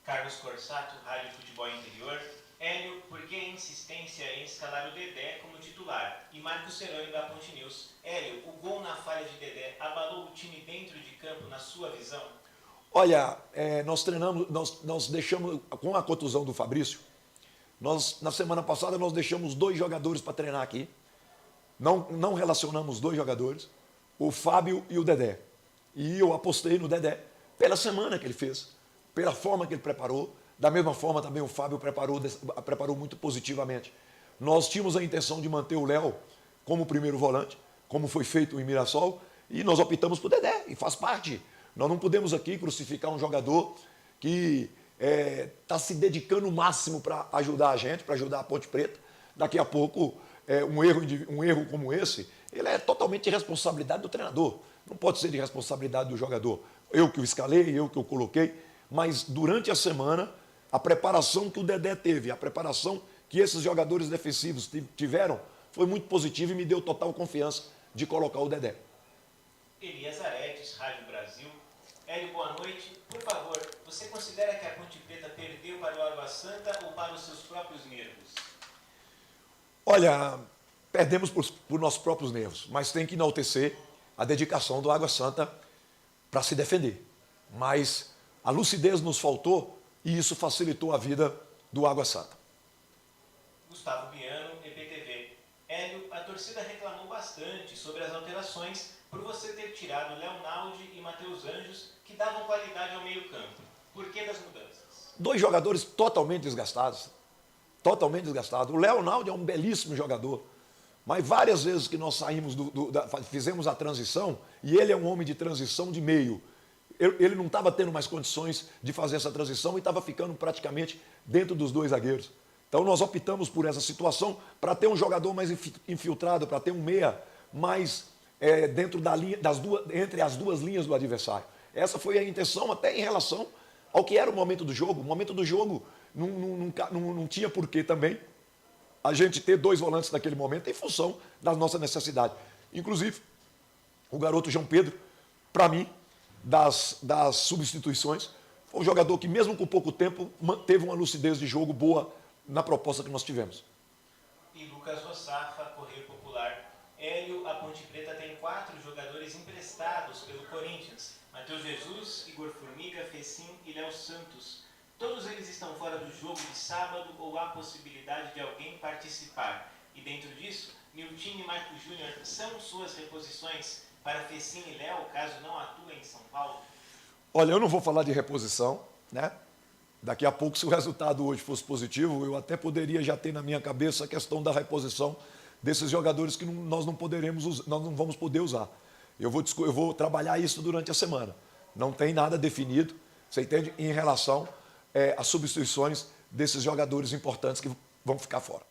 Carlos Corsato, Rádio Futebol Interior. Hélio, por que a insistência em escalar o Dedé como titular? E Marcos Serrano da Ponte News. Hélio, o gol na falha de Dedé abalou o time dentro de campo, na sua visão? Olha, nós treinamos, nós deixamos, com a contusão do Fabrício, na semana passada nós deixamos 2 jogadores para treinar aqui. Não relacionamos 2 jogadores, o Fábio e o Dedé. E eu apostei no Dedé pela semana que ele fez, pela forma que ele preparou. Da mesma forma também o Fábio preparou muito positivamente. Nós tínhamos a intenção de manter o Léo como primeiro volante, como foi feito em Mirassol, e nós optamos por Dedé, e faz parte. Nós não podemos aqui crucificar um jogador que está se dedicando o máximo para ajudar a gente, para ajudar a Ponte Preta. Daqui a pouco, um erro como esse, ele é totalmente de responsabilidade do treinador. Não pode ser de responsabilidade do jogador. Eu que o escalei, eu que o coloquei, mas durante a semana, a preparação que o Dedé teve, a preparação que esses jogadores defensivos tiveram, foi muito positiva e me deu total confiança de colocar o Dedé. Elias Aredes, Rádio Brasil. Hélio, boa noite. Por favor, você considera que a Ponte Preta perdeu para o Água Santa ou para os seus próprios nervos? Olha, perdemos por nossos próprios nervos, mas tem que enaltecer a dedicação do Água Santa para se defender. Mas a lucidez nos faltou e isso facilitou a vida do Água Santa. Gustavo Biano, EPTV. Hélio, a torcida reclamou bastante sobre as alterações por você ter tirado Leonaldi e Matheus Anjos, que davam qualidade ao meio-campo. Por que das mudanças? 2 jogadores totalmente desgastados. Totalmente desgastados. O Leonaldi é um belíssimo jogador, mas várias vezes que nós saímos, fizemos a transição, e ele é um homem de transição de meio. Ele não estava tendo mais condições de fazer essa transição e estava ficando praticamente dentro dos 2 zagueiros. Então nós optamos por essa situação para ter um jogador mais infiltrado, para ter um meia mais dentro da linha, entre as 2 linhas do adversário. Essa foi a intenção até em relação ao que era o momento do jogo. O momento do jogo não tinha porquê também a gente ter 2 volantes naquele momento em função da nossa necessidade. Inclusive, o garoto João Pedro, para mim, das substituições, foi um jogador que mesmo com pouco tempo manteve uma lucidez de jogo boa na proposta que nós tivemos. E Lucas Rossafa, Correio Popular. Hélio, a Ponte Preta tem 4 jogadores emprestados pelo Corinthians. Matheus Jesus, Igor Formiga, Fecim e Léo Santos. Todos eles estão fora do jogo de sábado ou há possibilidade de alguém participar? E dentro disso, Nilton e Marco Júnior são suas reposições para Fecim e Léo, caso não atuem em São Paulo? Olha, eu não vou falar de reposição, né? Daqui a pouco, se o resultado hoje fosse positivo, eu até poderia já ter na minha cabeça a questão da reposição desses jogadores que nós não vamos poder usar. Eu vou trabalhar isso durante a semana. Não tem nada definido, você entende? Em relação às substituições desses jogadores importantes que vão ficar fora.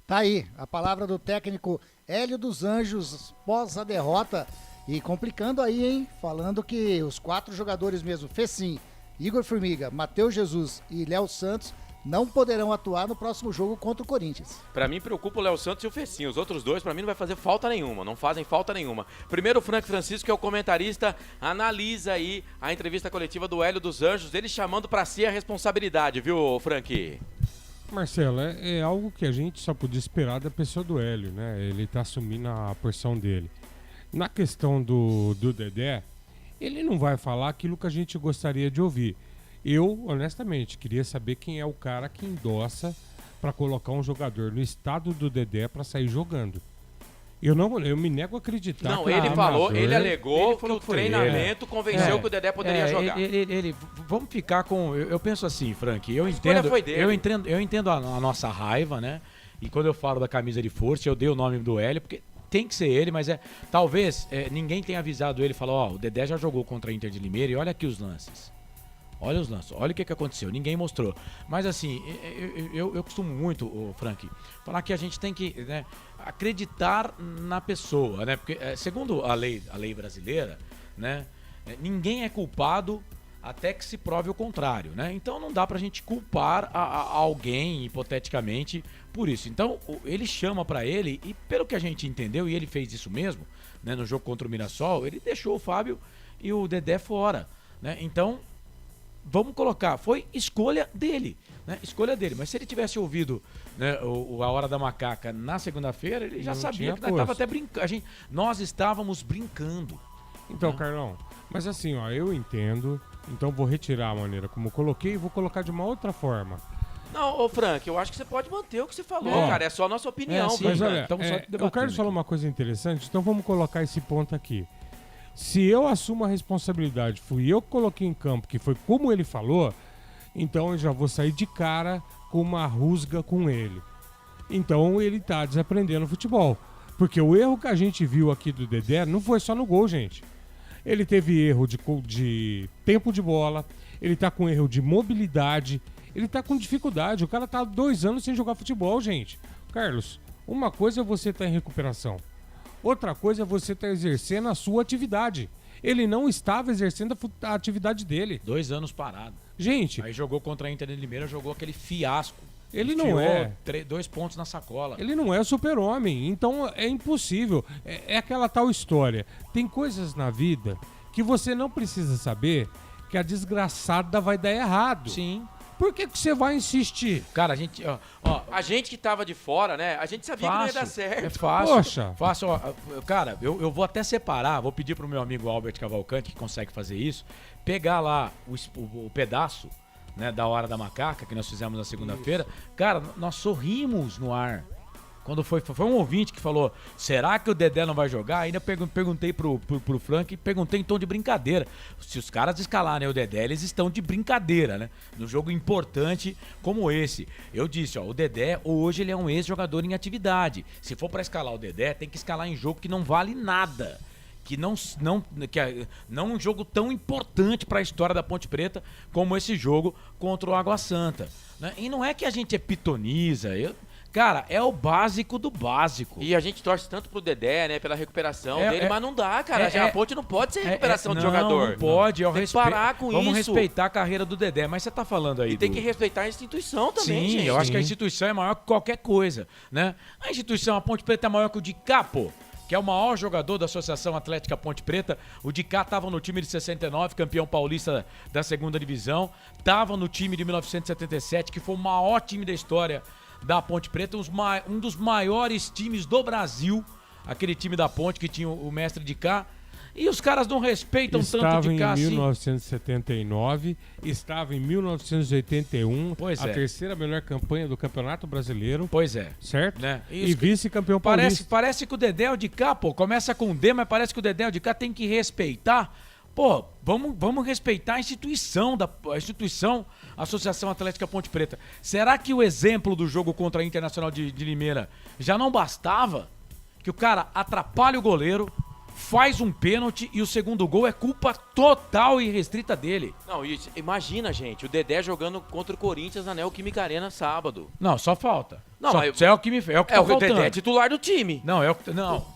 Tá aí, a palavra do técnico Hélio dos Anjos pós a derrota e complicando aí, hein? Falando que os 4 jogadores mesmo, Fecim, Igor Formiga, Matheus Jesus e Léo Santos, não poderão atuar no próximo jogo contra o Corinthians. Pra mim preocupa o Léo Santos e o Fecim. Os outros 2 pra mim não vai fazer falta nenhuma, não fazem falta nenhuma. Primeiro o Frank Francisco, que é o comentarista, analisa aí a entrevista coletiva do Hélio dos Anjos, ele chamando pra si a responsabilidade, viu, Frank? Marcelo, é algo que a gente só podia esperar da pessoa do Hélio, né? Ele tá assumindo a porção dele. Na questão do Dedé, ele não vai falar aquilo que a gente gostaria de ouvir. Eu, honestamente, queria saber quem é o cara que endossa para colocar um jogador no estado do Dedé para sair jogando. Eu me nego a acreditar. Não, ele falou, ele alegou que o treinamento convenceu que o Dedé poderia jogar. Vamos ficar com... Eu penso assim, Frank, eu entendo a nossa raiva, né? E quando eu falo da camisa de força, eu dei o nome do Hélio, porque tem que ser ele, mas talvez ninguém tenha avisado ele, falou, o Dedé já jogou contra a Inter de Limeira e olha aqui os lances. Olha os lances, olha o que aconteceu, ninguém mostrou. Mas assim, eu costumo muito, Frank, falar que a gente tem que, né, acreditar na pessoa, né? Porque, segundo a lei brasileira, né, ninguém é culpado até que se prove o contrário, né? Então não dá pra gente culpar a alguém, hipoteticamente, por isso. Então ele chama pra ele, e pelo que a gente entendeu, e ele fez isso mesmo, né, no jogo contra o Mirassol, ele deixou o Fábio e o Dedé fora, né? Então, vamos colocar, foi escolha dele, né? Escolha dele. Mas se ele tivesse ouvido, né, a Hora da Macaca na segunda-feira, ele já Não sabia tinha que nós tava até brincando. Nós estávamos brincando. Então, Carlão, mas assim, ó, eu entendo, então vou retirar a maneira como eu coloquei e vou colocar de uma outra forma. Não, ô Frank, eu acho que você pode manter o que você falou, cara. É só a nossa opinião. Sim, mas olha, o Carlos falou uma coisa interessante, então vamos colocar esse ponto aqui. Se eu assumo a responsabilidade, fui eu que coloquei em campo, que foi como ele falou, então eu já vou sair de cara com uma rusga com ele. Então ele tá desaprendendo o futebol. Porque o erro que a gente viu aqui do Dedé não foi só no gol, gente. Ele teve erro de tempo de bola, ele tá com erro de mobilidade, ele tá com dificuldade. O cara tá há 2 anos sem jogar futebol, gente. Carlos, uma coisa é você estar em recuperação. Outra coisa é você estar exercendo a sua atividade. Ele não estava exercendo a atividade dele. 2 anos parado. Gente... Aí jogou contra a Inter de Limeira, jogou aquele fiasco. Ele não é... 2 pontos na sacola. Ele não é super-homem, então é impossível. É aquela tal história. Tem coisas na vida que você não precisa saber que a desgraçada vai dar errado. Sim. Por que você vai insistir? Cara, a gente... A gente que tava de fora, né? A gente sabia que não ia dar certo. É fácil. Poxa. Fácil, cara, eu vou até separar, vou pedir pro meu amigo Albert Cavalcante, que consegue fazer isso, pegar lá o pedaço, né, da Hora da Macaca, que nós fizemos na segunda-feira. Cara, nós sorrimos no ar. Quando foi um ouvinte que falou, será que o Dedé não vai jogar? Ainda perguntei pro Frank, perguntei em tom de brincadeira. Se os caras escalarem o Dedé, eles estão de brincadeira, né? No jogo importante como esse. Eu disse, o Dedé hoje ele é um ex-jogador em atividade. Se for pra escalar o Dedé, tem que escalar em jogo que não vale nada. Que não um jogo tão importante para a história da Ponte Preta como esse jogo contra o Água Santa, né? E não é que a gente pitoniza, cara, é o básico do básico. E a gente torce tanto pro Dedé, né, pela recuperação dele, mas não dá, cara. A Ponte não pode ser recuperação de jogador. Não pode, tem que parar com Vamos isso. respeitar a carreira do Dedé, mas você tá falando aí E tem que respeitar a instituição também, Sim, gente. eu acho que a instituição é maior que qualquer coisa, né? A instituição, a Ponte Preta é maior que o Dicá, pô, que é o maior jogador da Associação Atlética Ponte Preta. O Dicá estava no time de 69, campeão paulista da segunda divisão. Estava no time de 1977, que foi o maior time da história da Ponte Preta, um dos maiores times do Brasil, aquele time da Ponte que tinha o mestre Dicá. E os caras não respeitam tanto o Dicá assim. Estava em 1979, estava em 1981, a terceira melhor campanha do Campeonato Brasileiro. Pois é. Certo? Né? E vice-campeão paulista. Parece que o Dedé o Dicá, pô, começa com D, mas parece que o Dedé o Dicá tem que respeitar. Pô, vamos respeitar a instituição, Associação Atlética Ponte Preta. Será que o exemplo do jogo contra a Internacional de Limeira já não bastava? Que o cara atrapalha o goleiro, faz um pênalti e o segundo gol é culpa total e restrita dele. Não, imagina, gente, o Dedé jogando contra o Corinthians na Neoquímica Arena sábado. Não, só falta. Não, mas é o que tá o faltando. Dedé é titular do time. Não,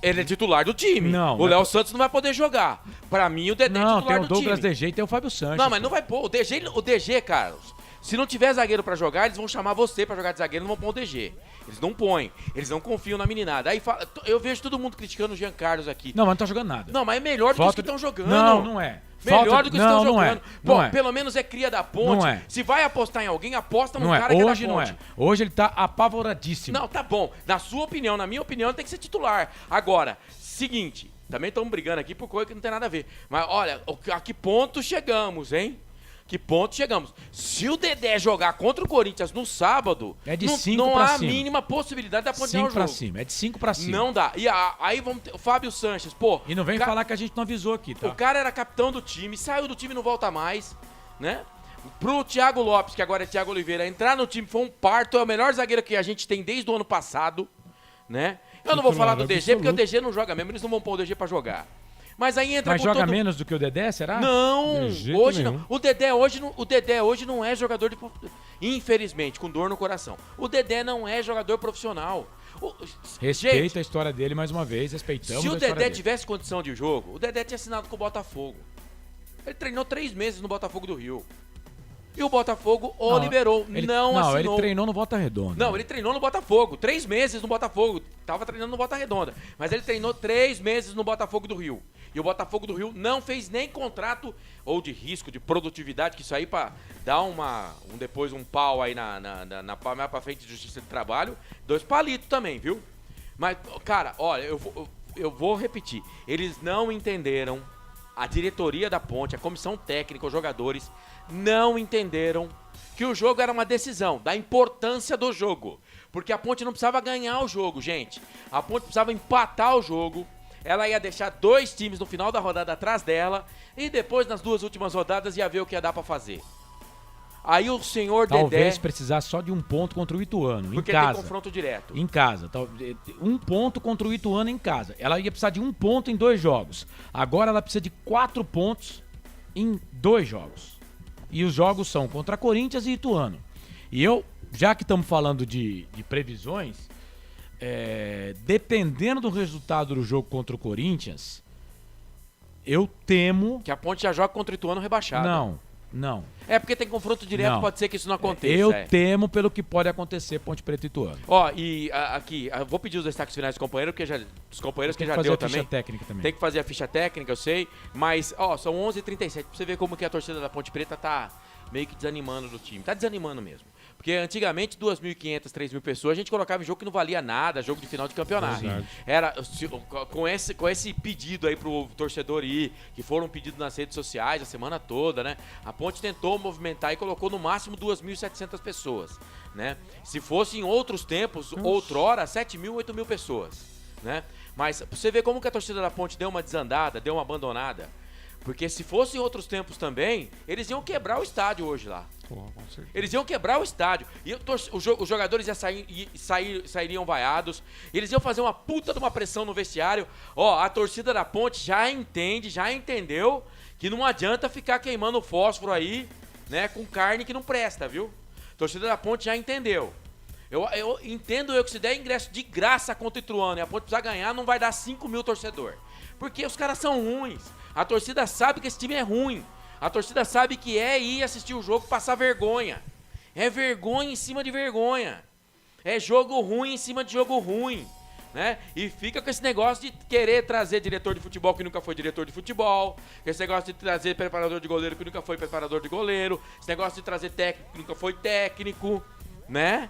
ele é titular do time. Não, o Léo Santos não vai poder jogar. Pra mim, o Dedé é titular do time. Não, tem o Douglas DG e tem o Fábio Sanches. Não, mas não vai pôr. O DG, Carlos, se não tiver zagueiro pra jogar, eles vão chamar você pra jogar de zagueiro, não vão pôr o DG. Eles não põem. Eles não confiam na meninada. Aí eu vejo todo mundo criticando o Jean Carlos aqui. Não, mas não tá jogando nada. Não, mas é melhor do que os que estão jogando. Não é. Melhor do que estão jogando. Não é. Pelo menos é cria da Ponte. Não é. Se vai apostar em alguém, aposta no não cara é. que Hoje é da Ponte. não é. Hoje ele tá apavoradíssimo. Não, tá bom. Na sua opinião, na minha opinião, ele tem que ser titular. Agora, seguinte, também estamos brigando aqui por coisa que não tem nada a ver. Mas olha, a que ponto chegamos, hein? Que ponto chegamos? Se o Dedé jogar contra o Corinthians no sábado, é de 5 pra cima. Não há a mínima possibilidade da Ponte ganhar o jogo. 5 pra cima, é de 5 pra cima. Não dá. E aí vamos ter o Fábio Sanches, pô. E não vem falar que a gente não avisou aqui, tá? O cara era capitão do time, saiu do time e não volta mais, né? Pro Thiago Lopes, que agora é Thiago Oliveira, entrar no time foi um parto, é o melhor zagueiro que a gente tem desde o ano passado, né? Eu não vou falar do DG, porque o DG não joga mesmo, eles não vão pôr o DG pra jogar. Mas aí entra Mas com joga todo... menos do que o Dedé, será? Não, De jeito hoje nenhum. não. O Dedé hoje não é jogador de... Infelizmente, com dor no coração. O Dedé não é jogador profissional. Respeita Gente, a história dele mais uma vez, respeitamos se o a história Dedé dele. tivesse condição de jogo, o Dedé tinha assinado com o Botafogo. Ele treinou 3 meses no Botafogo do Rio. E o Botafogo o liberou, não assinou. Ele treinou no Volta Redonda. Não, ele treinou no Botafogo, 3 meses no Botafogo. Tava treinando no Volta Redonda. Mas ele treinou 3 meses no Botafogo do Rio. E o Botafogo do Rio não fez nem contrato ou de risco, de produtividade, que isso aí pra dar depois um pau aí mais pra frente de Justiça de Trabalho. 2 palitos também, viu? Mas, cara, olha, eu vou repetir. Eles não entenderam, a diretoria da Ponte, a comissão técnica, os jogadores, não entenderam que o jogo era uma decisão, da importância do jogo. Porque a Ponte não precisava ganhar o jogo, gente. A Ponte precisava empatar o jogo. Ela ia deixar 2 times no final da rodada atrás dela. E depois, nas 2 últimas rodadas, ia ver o que ia dar pra fazer. Aí o senhor Talvez Dedé... precisar só de 1 ponto contra o Ituano, Porque em casa. tem confronto direto. Em casa. 1 ponto contra o Ituano em casa. Ela ia precisar de 1 ponto em 2 jogos. Agora ela precisa de 4 pontos em 2 jogos. E os jogos são contra Corinthians e Ituano. E eu, já que estamos falando de previsões, dependendo do resultado do jogo contra o Corinthians, eu temo... Que a Ponte já joga contra o Ituano rebaixado. Não. É porque tem confronto direto, Não. pode ser que isso não aconteça. Eu temo pelo que pode acontecer Ponte Preta e Ituano. Ó, e aqui, vou pedir os destaques finais dos companheiros, dos companheiros que Tem já que fazer deu a ficha também. técnica também. Tem que fazer a ficha técnica, eu sei. Mas, ó, são 11h37, pra você ver como que a torcida da Ponte Preta tá meio que desanimando do time. Tá desanimando mesmo. Porque antigamente, 2.500, 3.000 pessoas, a gente colocava em jogo que não valia nada, jogo de final de campeonato. Verdade. Era com esse pedido aí pro torcedor ir, que foram pedidos nas redes sociais a semana toda, né? A Ponte tentou movimentar e colocou no máximo 2.700 pessoas, né? Se fosse em outros tempos, outrora, 7.000, 8.000 pessoas, né? Mas pra você ver como que a torcida da Ponte deu uma desandada, deu uma abandonada. Porque se fosse em outros tempos também, eles iam quebrar o estádio hoje lá. Eles iam quebrar o estádio. E os jogadores sairiam vaiados. Eles iam fazer uma puta de uma pressão no vestiário. Ó, a torcida da Ponte já entendeu que não adianta ficar queimando fósforo aí, né, com carne que não presta, viu? A torcida da Ponte já entendeu. Eu entendo que se der ingresso de graça contra o Ituano e a Ponte precisar ganhar, não vai dar 5.000 torcedor. Porque os caras são ruins. A torcida sabe que esse time é ruim. A torcida sabe que é ir assistir o jogo, passar vergonha. É vergonha em cima de vergonha. É jogo ruim em cima de jogo ruim, né? E fica com esse negócio de querer trazer diretor de futebol que nunca foi diretor de futebol, com esse negócio de trazer preparador de goleiro que nunca foi preparador de goleiro, esse negócio de trazer técnico que nunca foi técnico, né?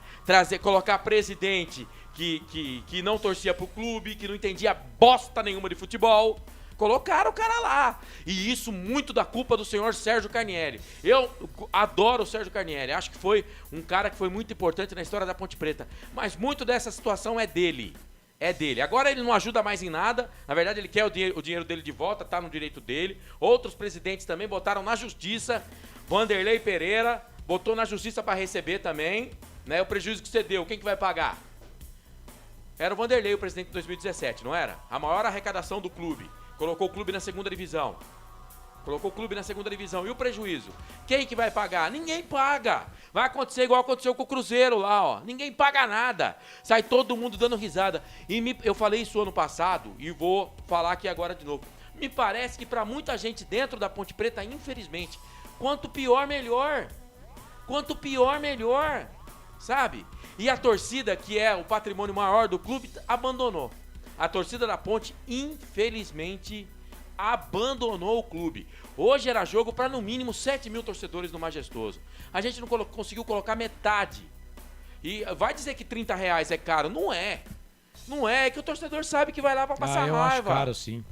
Colocar presidente que não torcia pro clube, que não entendia bosta nenhuma de futebol. Colocaram o cara lá. E isso muito da culpa do senhor Sérgio Carnieri. Eu adoro o Sérgio Carnieri. Acho que foi um cara que foi muito importante na história da Ponte Preta. Mas muito dessa situação é dele. É dele. Agora ele não ajuda mais em nada. Na verdade, ele quer o dinheiro dele de volta, tá no direito dele. Outros presidentes também botaram na justiça. Vanderlei Pereira botou na justiça para receber também. Né? O prejuízo que você deu, quem que vai pagar? Era o Vanderlei, o presidente de 2017, não era? A maior arrecadação do clube. Colocou o clube na segunda divisão. E o prejuízo? Quem que vai pagar? Ninguém paga. Vai acontecer igual aconteceu com o Cruzeiro lá, ó. Ninguém paga nada. Sai todo mundo dando risada. Eu falei isso ano passado e vou falar aqui agora de novo. Me parece que para muita gente dentro da Ponte Preta, infelizmente, quanto pior, melhor. Sabe? E a torcida, que é o patrimônio maior do clube, abandonou. A torcida da Ponte, infelizmente, abandonou o clube. Hoje era jogo para no mínimo 7.000 torcedores no Majestoso. A gente não conseguiu colocar metade. E vai dizer que R$30 é caro? Não é. Não é que o torcedor sabe que vai lá pra passar eu raiva. acho caro, sim.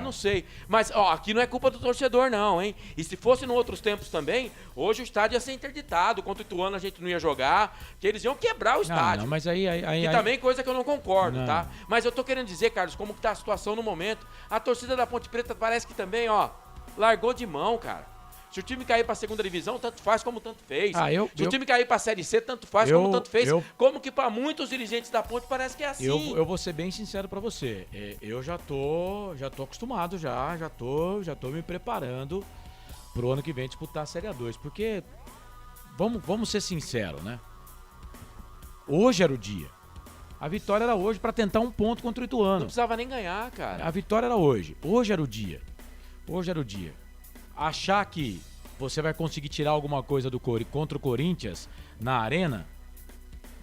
Não sei. Mas, ó, aqui não é culpa do torcedor, não, hein? E se fosse em outros tempos também, hoje o estádio ia ser interditado. Contra o Ituano a gente não ia jogar, porque eles iam quebrar o estádio. Não, mas aí... E também coisa que eu não concordo, Não. tá? Mas eu tô querendo dizer, Carlos, como que tá a situação no momento. A torcida da Ponte Preta parece que também, ó, largou de mão, cara. Se o time cair pra segunda divisão, tanto faz como tanto fez. Se o time cair pra Série C, tanto faz como tanto fez. Como que pra muitos dirigentes da Ponte parece que é assim. Eu vou ser bem sincero pra você. Eu já tô acostumado já tô me preparando pro ano que vem disputar a Série A2. Porque, vamos ser sinceros, né? Hoje era o dia. A vitória era hoje pra tentar um ponto contra o Ituano. Não precisava nem ganhar, cara. A vitória era hoje. Hoje era o dia. Achar que você vai conseguir tirar alguma coisa contra o Corinthians na arena,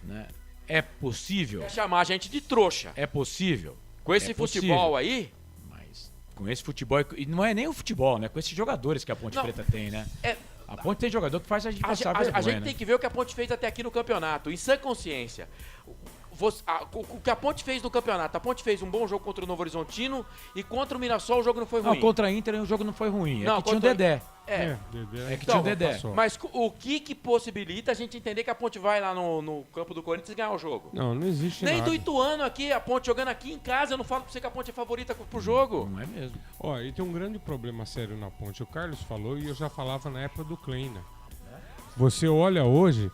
né? É possível. Quer chamar a gente de trouxa. É possível. Com esse futebol aí? Mas com esse futebol, e não é nem o futebol, né? Com esses jogadores que a Ponte Preta tem, né? A Ponte tem jogador que faz a gente passar vergonha, a gente né? tem que ver o que a Ponte fez até aqui no campeonato, em sã consciência. O que a Ponte fez no campeonato, a Ponte fez um bom jogo contra o Novo Horizontino e contra o Mirassol o jogo não foi ruim. Não, contra a Inter o jogo não foi ruim, Não, que tinha o Dedé. É que tinha o Dedé. Mas o que possibilita a gente entender que a Ponte vai lá no campo do Corinthians e ganhar o jogo? Não existe Nem nada. do Ituano aqui, a Ponte jogando aqui em casa, eu não falo pra você que a Ponte é favorita pro jogo. Não é mesmo. Ó, e tem um grande problema sério na Ponte. O Carlos falou e eu já falava na época do Kleina. Você olha hoje,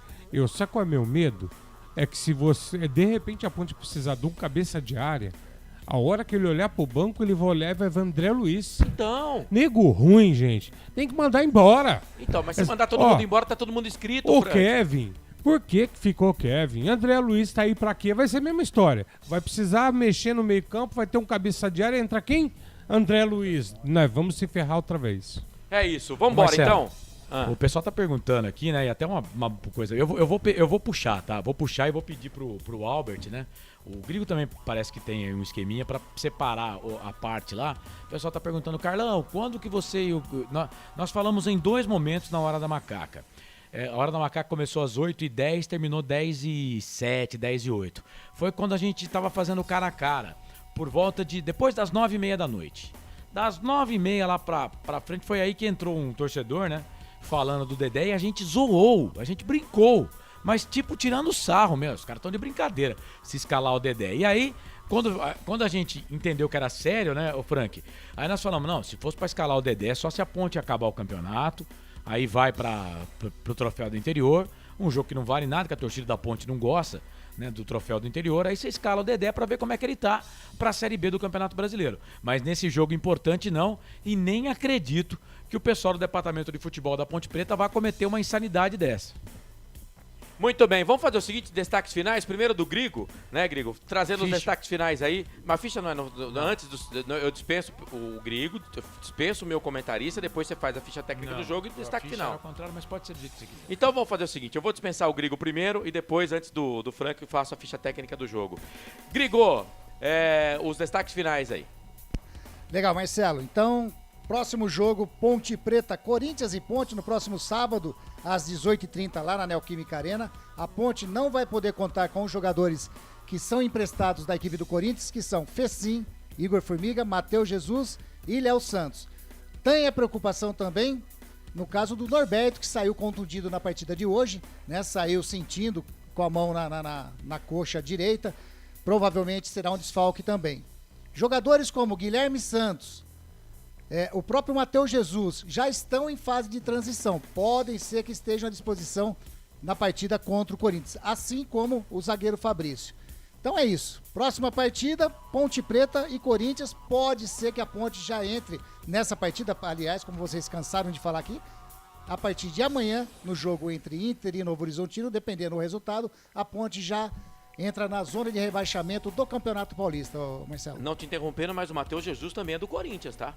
sabe qual é meu medo? É que se você, de repente, a Ponte precisar de um cabeça de área, a hora que ele olhar pro banco, ele vai olhar e vai ver André Luiz. Então. Nego ruim, gente. Tem que mandar embora. Então, mas se mandar todo mundo embora, tá todo mundo inscrito, O Frank. Kevin. Por que ficou Kevin? André Luiz tá aí pra quê? Vai ser a mesma história. Vai precisar mexer no meio campo, vai ter um cabeça de área, entra quem? André Luiz. Nós vamos se ferrar outra vez. É isso. Vambora, Marcelo, então. O pessoal tá perguntando aqui, né? E até uma coisa. Eu vou puxar, tá? Vou puxar e vou pedir pro Albert, né? O Grigo também parece que tem um esqueminha pra separar a parte lá. O pessoal tá perguntando, Carlão, quando que você e o... Nós falamos em 2 momentos na Hora da Macaca. A Hora da Macaca começou às 8h10, terminou 10h07, 10h08. Foi quando a gente tava fazendo cara a cara. Por volta de... Depois das 9h30 da noite. Das 9h30 lá pra frente, foi aí que entrou um torcedor, né? Falando do Dedé e a gente zoou, a gente brincou, mas tipo tirando sarro mesmo, os caras estão de brincadeira se escalar o Dedé. E aí, quando a gente entendeu que era sério, né, o Frank, aí nós falamos, não, se fosse pra escalar o Dedé, só se a Ponte acabar o campeonato, aí vai pro Troféu do Interior, um jogo que não vale nada, que a torcida da Ponte não gosta, né, do Troféu do Interior, aí você escala o Dedé pra ver como é que ele tá pra Série B do Campeonato Brasileiro. Mas nesse jogo importante não, e nem acredito que o pessoal do Departamento de Futebol da Ponte Preta vai cometer uma insanidade dessa. Muito bem, vamos fazer o seguinte, destaques finais, primeiro do Grigo, né, Grigo? Trazendo os destaques finais aí. Mas ficha não é antes eu dispenso o Grigo, dispenso o meu comentarista, depois você faz a ficha técnica do jogo e destaque final. Ao contrário, mas pode ser do jeito que você quiser. Então vamos fazer o seguinte, eu vou dispensar o Grigo primeiro e depois, antes do Frank, eu faço a ficha técnica do jogo. Grigo, os destaques finais aí. Legal, Marcelo. Então, próximo jogo, Ponte Preta, Corinthians e Ponte, no próximo sábado, às 18h30, lá na Neoquímica Arena. A Ponte não vai poder contar com os jogadores que são emprestados da equipe do Corinthians, que são Fecim, Igor Formiga, Matheus Jesus e Léo Santos. Tem a preocupação também no caso do Norberto, que saiu contundido na partida de hoje, né? Saiu sentindo com a mão na coxa direita. Provavelmente será um desfalque também. Jogadores como Guilherme Santos, o próprio Matheus Jesus já estão em fase de transição. Podem ser que estejam à disposição na partida contra o Corinthians, assim como o zagueiro Fabrício. Então é isso. Próxima partida, Ponte Preta e Corinthians. Pode ser que a Ponte já entre nessa partida, aliás, como vocês cansaram de falar aqui, a partir de amanhã, no jogo entre Inter e Novo Horizontino, dependendo do resultado, a Ponte já entra na zona de rebaixamento do Campeonato Paulista, Marcelo. Não te interrompendo, mas o Matheus Jesus também é do Corinthians, tá?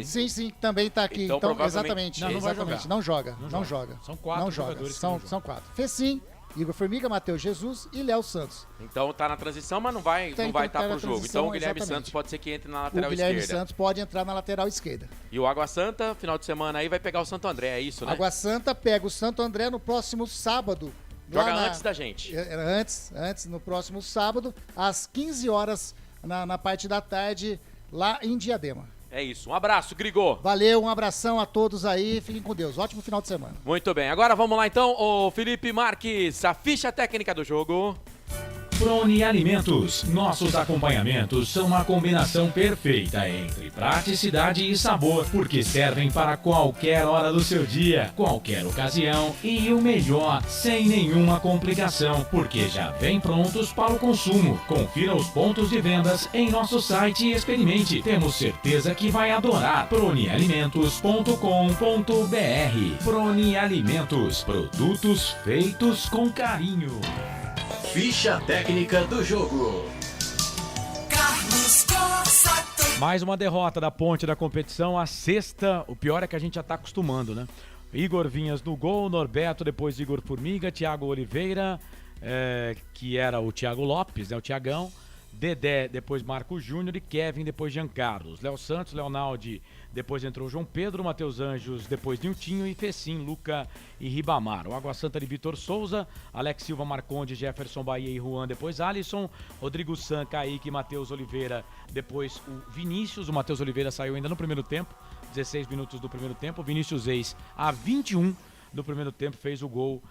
Sim, também tá aqui. Então, exatamente. Não vai exatamente. jogar. Não joga. São 4 jogadores. São 4. Fecim, Igor Formiga, Matheus Jesus e Léo Santos. Então tá na transição, mas não vai estar pro jogo. Então o Guilherme Santos pode ser que entre na lateral esquerda. O Guilherme Santos pode entrar na lateral esquerda. E o Água Santa, final de semana aí, vai pegar o Santo André, é isso, né? Água Santa pega o Santo André no próximo sábado. Joga antes da gente. Antes, no próximo sábado, às 15 horas, na parte da tarde, lá em Diadema. É isso. Um abraço, Grigô. Valeu, um abração a todos aí. Fiquem com Deus. Ótimo final de semana. Muito bem. Agora vamos lá então, o Felipe Marques, a ficha técnica do jogo. Prone Alimentos. Nossos acompanhamentos são uma combinação perfeita entre praticidade e sabor, porque servem para qualquer hora do seu dia, qualquer ocasião e o melhor, sem nenhuma complicação, porque já vem prontos para o consumo. Confira os pontos de vendas em nosso site e experimente. Temos certeza que vai adorar. pronealimentos.com.br. Prone Alimentos. Produtos feitos com carinho. Ficha técnica do jogo. Carlos Costa. Mais uma derrota da Ponte da competição, a sexta. O pior é que a gente já tá acostumando, né? Igor Vinhas no gol, Norberto, depois Igor Formiga, Thiago Oliveira, que era o Thiago Lopes, né? O Thiagão. Dedé, depois Marco Júnior e Kevin, depois Jean Carlos. Léo Santos, Leonaldi, depois entrou João Pedro, Matheus Anjos, depois Niltinho e Fecim, Luca e Ribamar. O Água Santa de Vitor Souza, Alex Silva, Marconde, Jefferson Bahia e Juan, depois Alisson, Rodrigo San, Kaique, Matheus Oliveira, depois o Vinícius. O Matheus Oliveira saiu ainda no primeiro tempo, 16 minutos do primeiro tempo. O Vinícius Eis, a 21 do primeiro tempo, fez o gol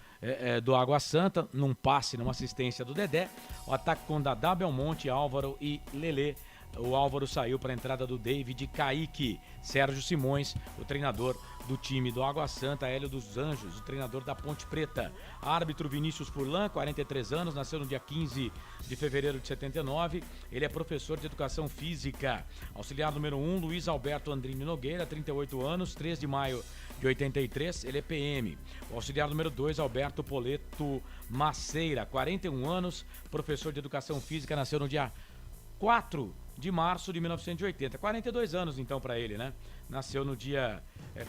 do Água Santa, num passe, numa assistência do Dedé. O ataque com Dadá, Belmonte, Álvaro e Lelê. O Álvaro saiu para a entrada do David, Kaique, Sérgio Simões, o treinador do time do Água Santa, Hélio dos Anjos, o treinador da Ponte Preta. Árbitro Vinícius Furlan, 43 anos, nasceu no dia 15 de fevereiro de 79. Ele é professor de educação física. Auxiliar número 1, Luiz Alberto Andrini Nogueira, 38 anos, 3 de maio de 83, ele é PM. O auxiliar número 2, Alberto Poleto Maceira, 41 anos, professor de educação física, nasceu no dia 4 de março de 1980. 42 anos então para ele, né? Nasceu no dia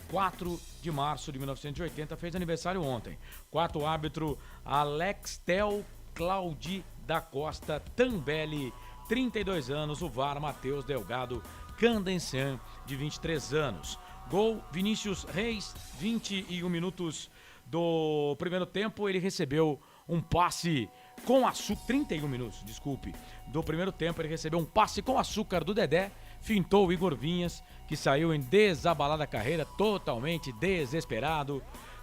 4 de março de 1980, fez aniversário ontem. Quarto árbitro, Alextel Claudi da Costa Tambelli, 32 anos. O VAR, Matheus Delgado Candencian, de 23 anos. Gol, Vinícius Reis, 21 minutos do primeiro tempo. Ele recebeu um passe com açúcar, 31 minutos, desculpe, do primeiro tempo. Ele recebeu um passe com açúcar do Dedé, fintou o Igor Vinhas, que saiu em desabalada carreira, totalmente desesperado,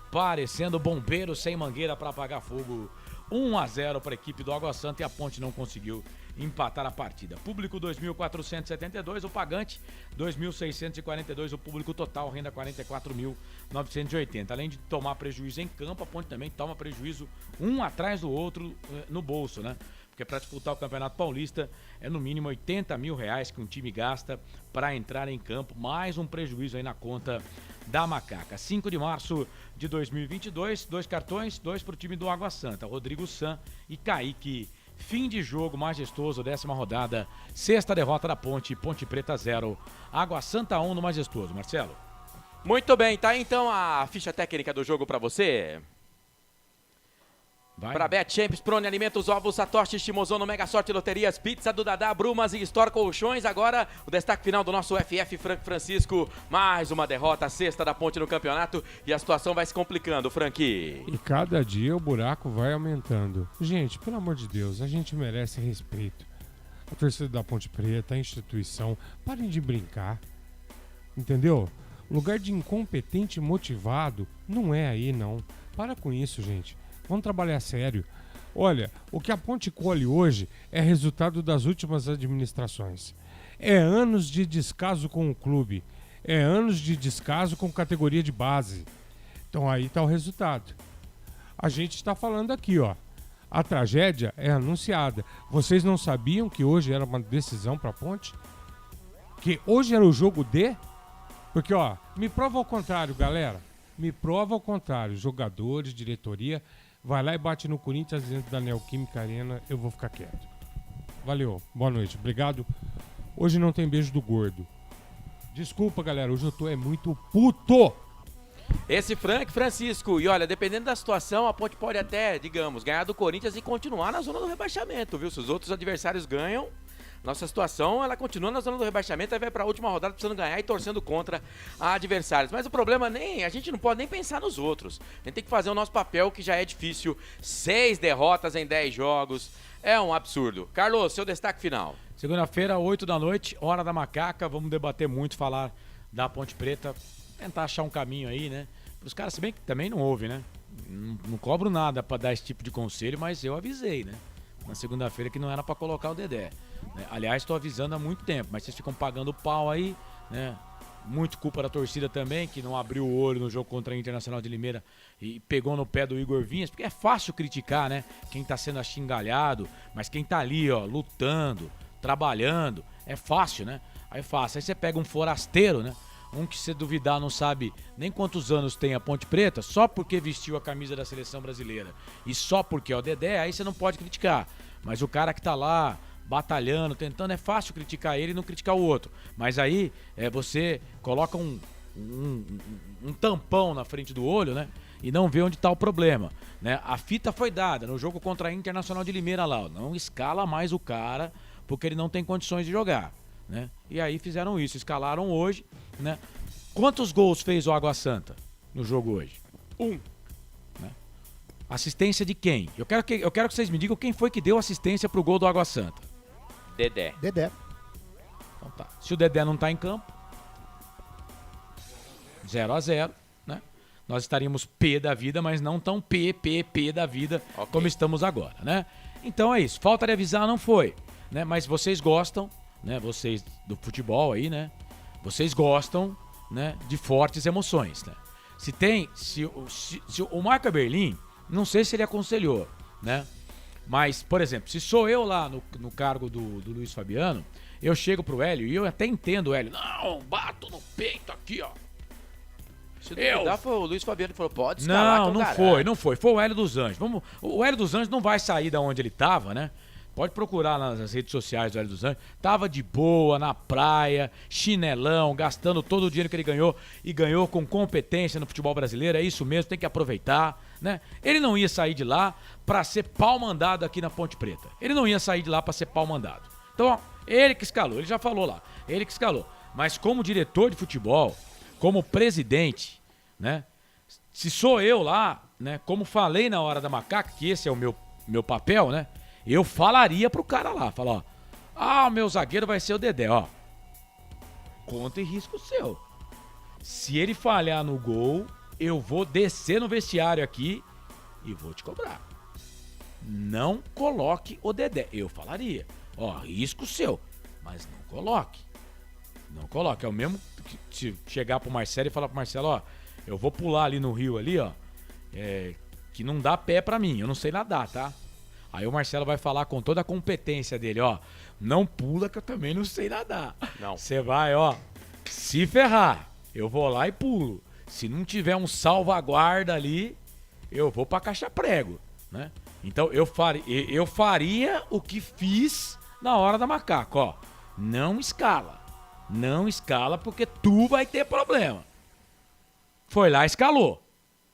parecendo bombeiro sem mangueira para apagar fogo. 1-0 para a equipe do Água Santa e a Ponte não conseguiu empatar a partida. Público 2.472, o pagante 2.642, o público total, renda 44.980. Além de tomar prejuízo em campo, a Ponte também toma prejuízo um atrás do outro no bolso, né? Porque para disputar o Campeonato Paulista é no mínimo R$80 mil que um time gasta para entrar em campo, mais um prejuízo aí na conta da Macaca. 5 de março de 2022, 2 cartões, 2 para o time do Água Santa, Rodrigo San e Kaique. Fim de jogo majestoso, 10ª rodada, sexta derrota da Ponte, Ponte Preta 0, Água Santa 1 no majestoso. Marcelo. Muito bem, tá então a ficha técnica do jogo para você. Para Bet Champs, Prone Alimentos, Ovos, Satoshi, Shimozono, Mega Sorte, Loterias, Pizza do Dadá, Brumas e Store Colchões. Agora o destaque final do nosso FF Franco Francisco. Mais uma derrota, sexta da Ponte no campeonato e a situação vai se complicando, Franqui. E cada dia o buraco vai aumentando. Gente, pelo amor de Deus, a gente merece respeito. A torcida da Ponte Preta, a instituição, parem de brincar. Entendeu? Lugar de incompetente motivado não é aí, não. Para com isso, gente. Vamos trabalhar sério. Olha, o que a Ponte colhe hoje é resultado das últimas administrações. É anos de descaso com o clube. É anos de descaso com categoria de base. Então aí está o resultado. A gente está falando aqui, ó. A tragédia é anunciada. Vocês não sabiam que hoje era uma decisão para a Ponte? Que hoje era o jogo D? Porque, ó, me prova ao contrário, galera. Me prova ao contrário. Jogadores, diretoria... Vai lá e bate no Corinthians dentro da Neoquímica Arena, eu vou ficar quieto. Valeu, boa noite, obrigado. Hoje não tem beijo do gordo. Desculpa, galera, hoje eu tô muito puto. Esse Francisco, e olha, dependendo da situação, a Ponte pode até, digamos, ganhar do Corinthians e continuar na zona do rebaixamento, viu? Se os outros adversários ganham, nossa situação, ela continua na zona do rebaixamento, aí vai pra última rodada precisando ganhar e torcendo contra adversários. Mas o problema a gente não pode nem pensar nos outros. A gente tem que fazer o nosso papel, que já é difícil. 6 derrotas em 10 jogos. É um absurdo. Carlos, seu destaque final. Segunda-feira, 8 da noite, hora da Macaca. Vamos debater muito, falar da Ponte Preta. Tentar achar um caminho aí, né? Os caras, se bem que também não houve, né? Não cobro nada pra dar esse tipo de conselho, mas eu avisei, né? na segunda-feira que não era pra colocar o Dedé. Né? Aliás, tô avisando há muito tempo, mas vocês ficam pagando pau aí, né? Muito culpa da torcida também, que não abriu o olho no jogo contra a Internacional de Limeira e pegou no pé do Igor Vinhas, porque é fácil criticar, né? Quem tá sendo achingalhado, mas quem tá ali, ó, lutando, trabalhando, é fácil, né? Aí é fácil. Aí você pega um forasteiro, né? Um que, se duvidar, não sabe nem quantos anos tem a Ponte Preta, só porque vestiu a camisa da seleção brasileira e só porque é o Dedé, aí você não pode criticar. Mas o cara que tá lá batalhando, tentando, é fácil criticar ele e não criticar o outro. Mas aí você coloca um tampão na frente do olho, né? E não vê onde tá o problema, né? A fita foi dada no jogo contra a Internacional de Limeira lá, ó, não escala mais o cara porque ele não tem condições de jogar, né? E aí fizeram isso, escalaram hoje, né? Quantos gols fez o Água Santa no jogo hoje? 1. Né? Assistência de quem? Eu quero que vocês me digam quem foi que deu assistência pro gol do Água Santa. Dedé. Dedé. Então tá. Se o Dedé não tá em campo, 0-0, né? Nós estaríamos P da vida, mas não tão P da vida como estamos agora, né? Então é isso. Falta de avisar não foi, né? Mas vocês gostam, né? Vocês do futebol aí, né? Vocês gostam, né? De fortes emoções, né? Se o Marco Berlim, não sei se ele aconselhou, né? Mas, por exemplo, se sou eu lá no cargo do Luiz Fabiano, eu chego pro Hélio e eu até entendo o Hélio. Não, bato no peito aqui, ó. Se duvidar, foi o Luiz Fabiano que falou, pode escalar. Não foi. Foi o Hélio dos Anjos. O Hélio dos Anjos não vai sair da onde ele tava, né? Pode procurar nas redes sociais do Hélio dos Anjos. Tava de boa, na praia, chinelão, gastando todo o dinheiro que ele ganhou e ganhou com competência no futebol brasileiro. É isso mesmo, tem que aproveitar, né? Ele não ia sair de lá pra ser pau mandado aqui na Ponte Preta. Ele não ia sair de lá pra ser pau mandado. Então, ó, ele que escalou, ele já falou lá. Ele que escalou. Mas como diretor de futebol, como presidente, né? Se sou eu lá, né? Como falei na hora da macaca, que esse é o meu papel, né? Eu falaria pro cara lá, falar, ó, meu zagueiro vai ser o Dedé, ó. Conta em risco seu. Se ele falhar no gol, eu vou descer no vestiário aqui e vou te cobrar. Não coloque o Dedé. Eu falaria, ó, risco seu, mas não coloque. Não coloque. É o mesmo que se chegar pro Marcelo e falar pro Marcelo, ó, eu vou pular ali no rio ali, ó, que não dá pé pra mim, eu não sei nadar, tá? Aí o Marcelo vai falar com toda a competência dele, ó, não pula que eu também não sei nadar. Não. Você vai, ó, se ferrar, eu vou lá e pulo. Se não tiver um salvaguarda ali, eu vou pra caixa prego, né? Então eu faria o que fiz na hora da macaca, ó. Não escala. Não escala porque tu vai ter problema. Foi lá e escalou,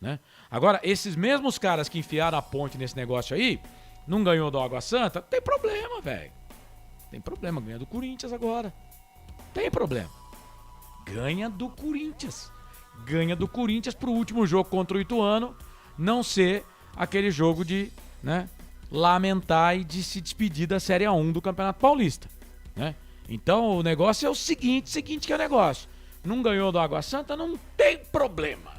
né? Agora, esses mesmos caras que enfiaram a ponte nesse negócio aí, não ganhou do Água Santa, tem problema, velho. Tem problema, ganha do Corinthians agora. Tem problema. Ganha do Corinthians. Ganha do Corinthians pro último jogo contra o Ituano não ser aquele jogo de, né, lamentar e de se despedir da Série A1 do Campeonato Paulista, né? Então o negócio é o seguinte que é o negócio. Não ganhou do Água Santa, não tem problema.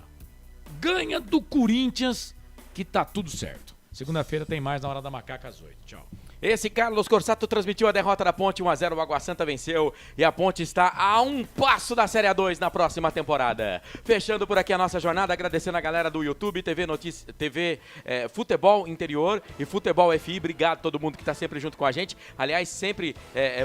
Ganha do Corinthians que tá tudo certo. Segunda-feira tem mais na Hora da Macaca às 8. Tchau. Esse Carlos Corsato transmitiu a derrota da Ponte, 1-0, o Água Santa venceu e a Ponte está a um passo da Série A2 na próxima temporada. Fechando por aqui a nossa jornada, agradecendo a galera do YouTube, TV Futebol Interior e Futebol FI, obrigado a todo mundo que está sempre junto com a gente. Aliás, sempre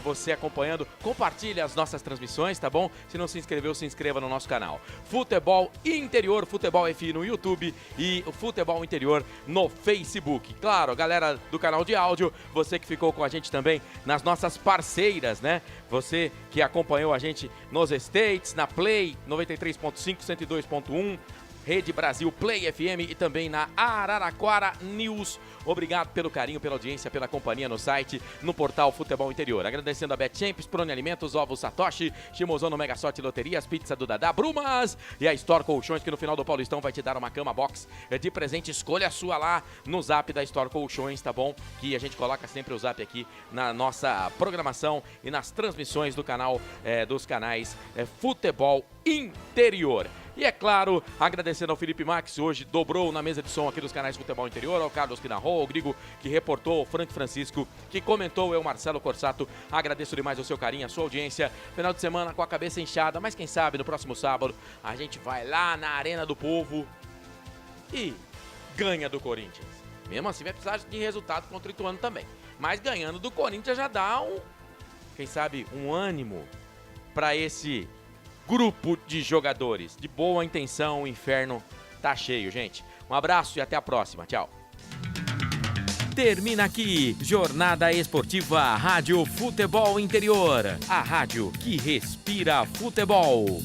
você acompanhando, compartilhe as nossas transmissões, tá bom? Se não se inscreveu, se inscreva no nosso canal. Futebol Interior, Futebol FI no YouTube e o Futebol Interior no Facebook. Claro, galera do canal de áudio, você que ficou com a gente também nas nossas parceiras, né? Você que acompanhou a gente nos States, na Play 93.5, 102.1, Rede Brasil Play FM e também na Araraquara News. Obrigado pelo carinho, pela audiência, pela companhia no site, no portal Futebol Interior. Agradecendo a BetChamps, Prone Alimentos, Ovos Satoshi, Shimozono Mega Sorte Loterias, Pizza do Dadá, Brumas e a Store Colchões, que no final do Paulistão vai te dar uma cama box de presente. Escolha a sua lá no zap da Store Colchões, tá bom? Que a gente coloca sempre o zap aqui na nossa programação e nas transmissões do canal, dos canais Futebol Interior. E é claro, agradecendo ao Felipe Max, hoje dobrou na mesa de som aqui dos canais Futebol Interior, ao Carlos que narrou, ao Grigo que reportou, ao Frank Francisco que comentou, eu, Marcelo Corsato, agradeço demais o seu carinho, a sua audiência. Final de semana com a cabeça inchada, mas quem sabe no próximo sábado a gente vai lá na Arena do Povo e ganha do Corinthians. Mesmo assim vai precisar de resultado contra o Ituano também. Mas ganhando do Corinthians já dá quem sabe, um ânimo para esse grupo de jogadores. De boa intenção, o inferno tá cheio, gente. Um abraço e até a próxima. Tchau. Termina aqui, Jornada Esportiva Rádio Futebol Interior. A rádio que respira futebol.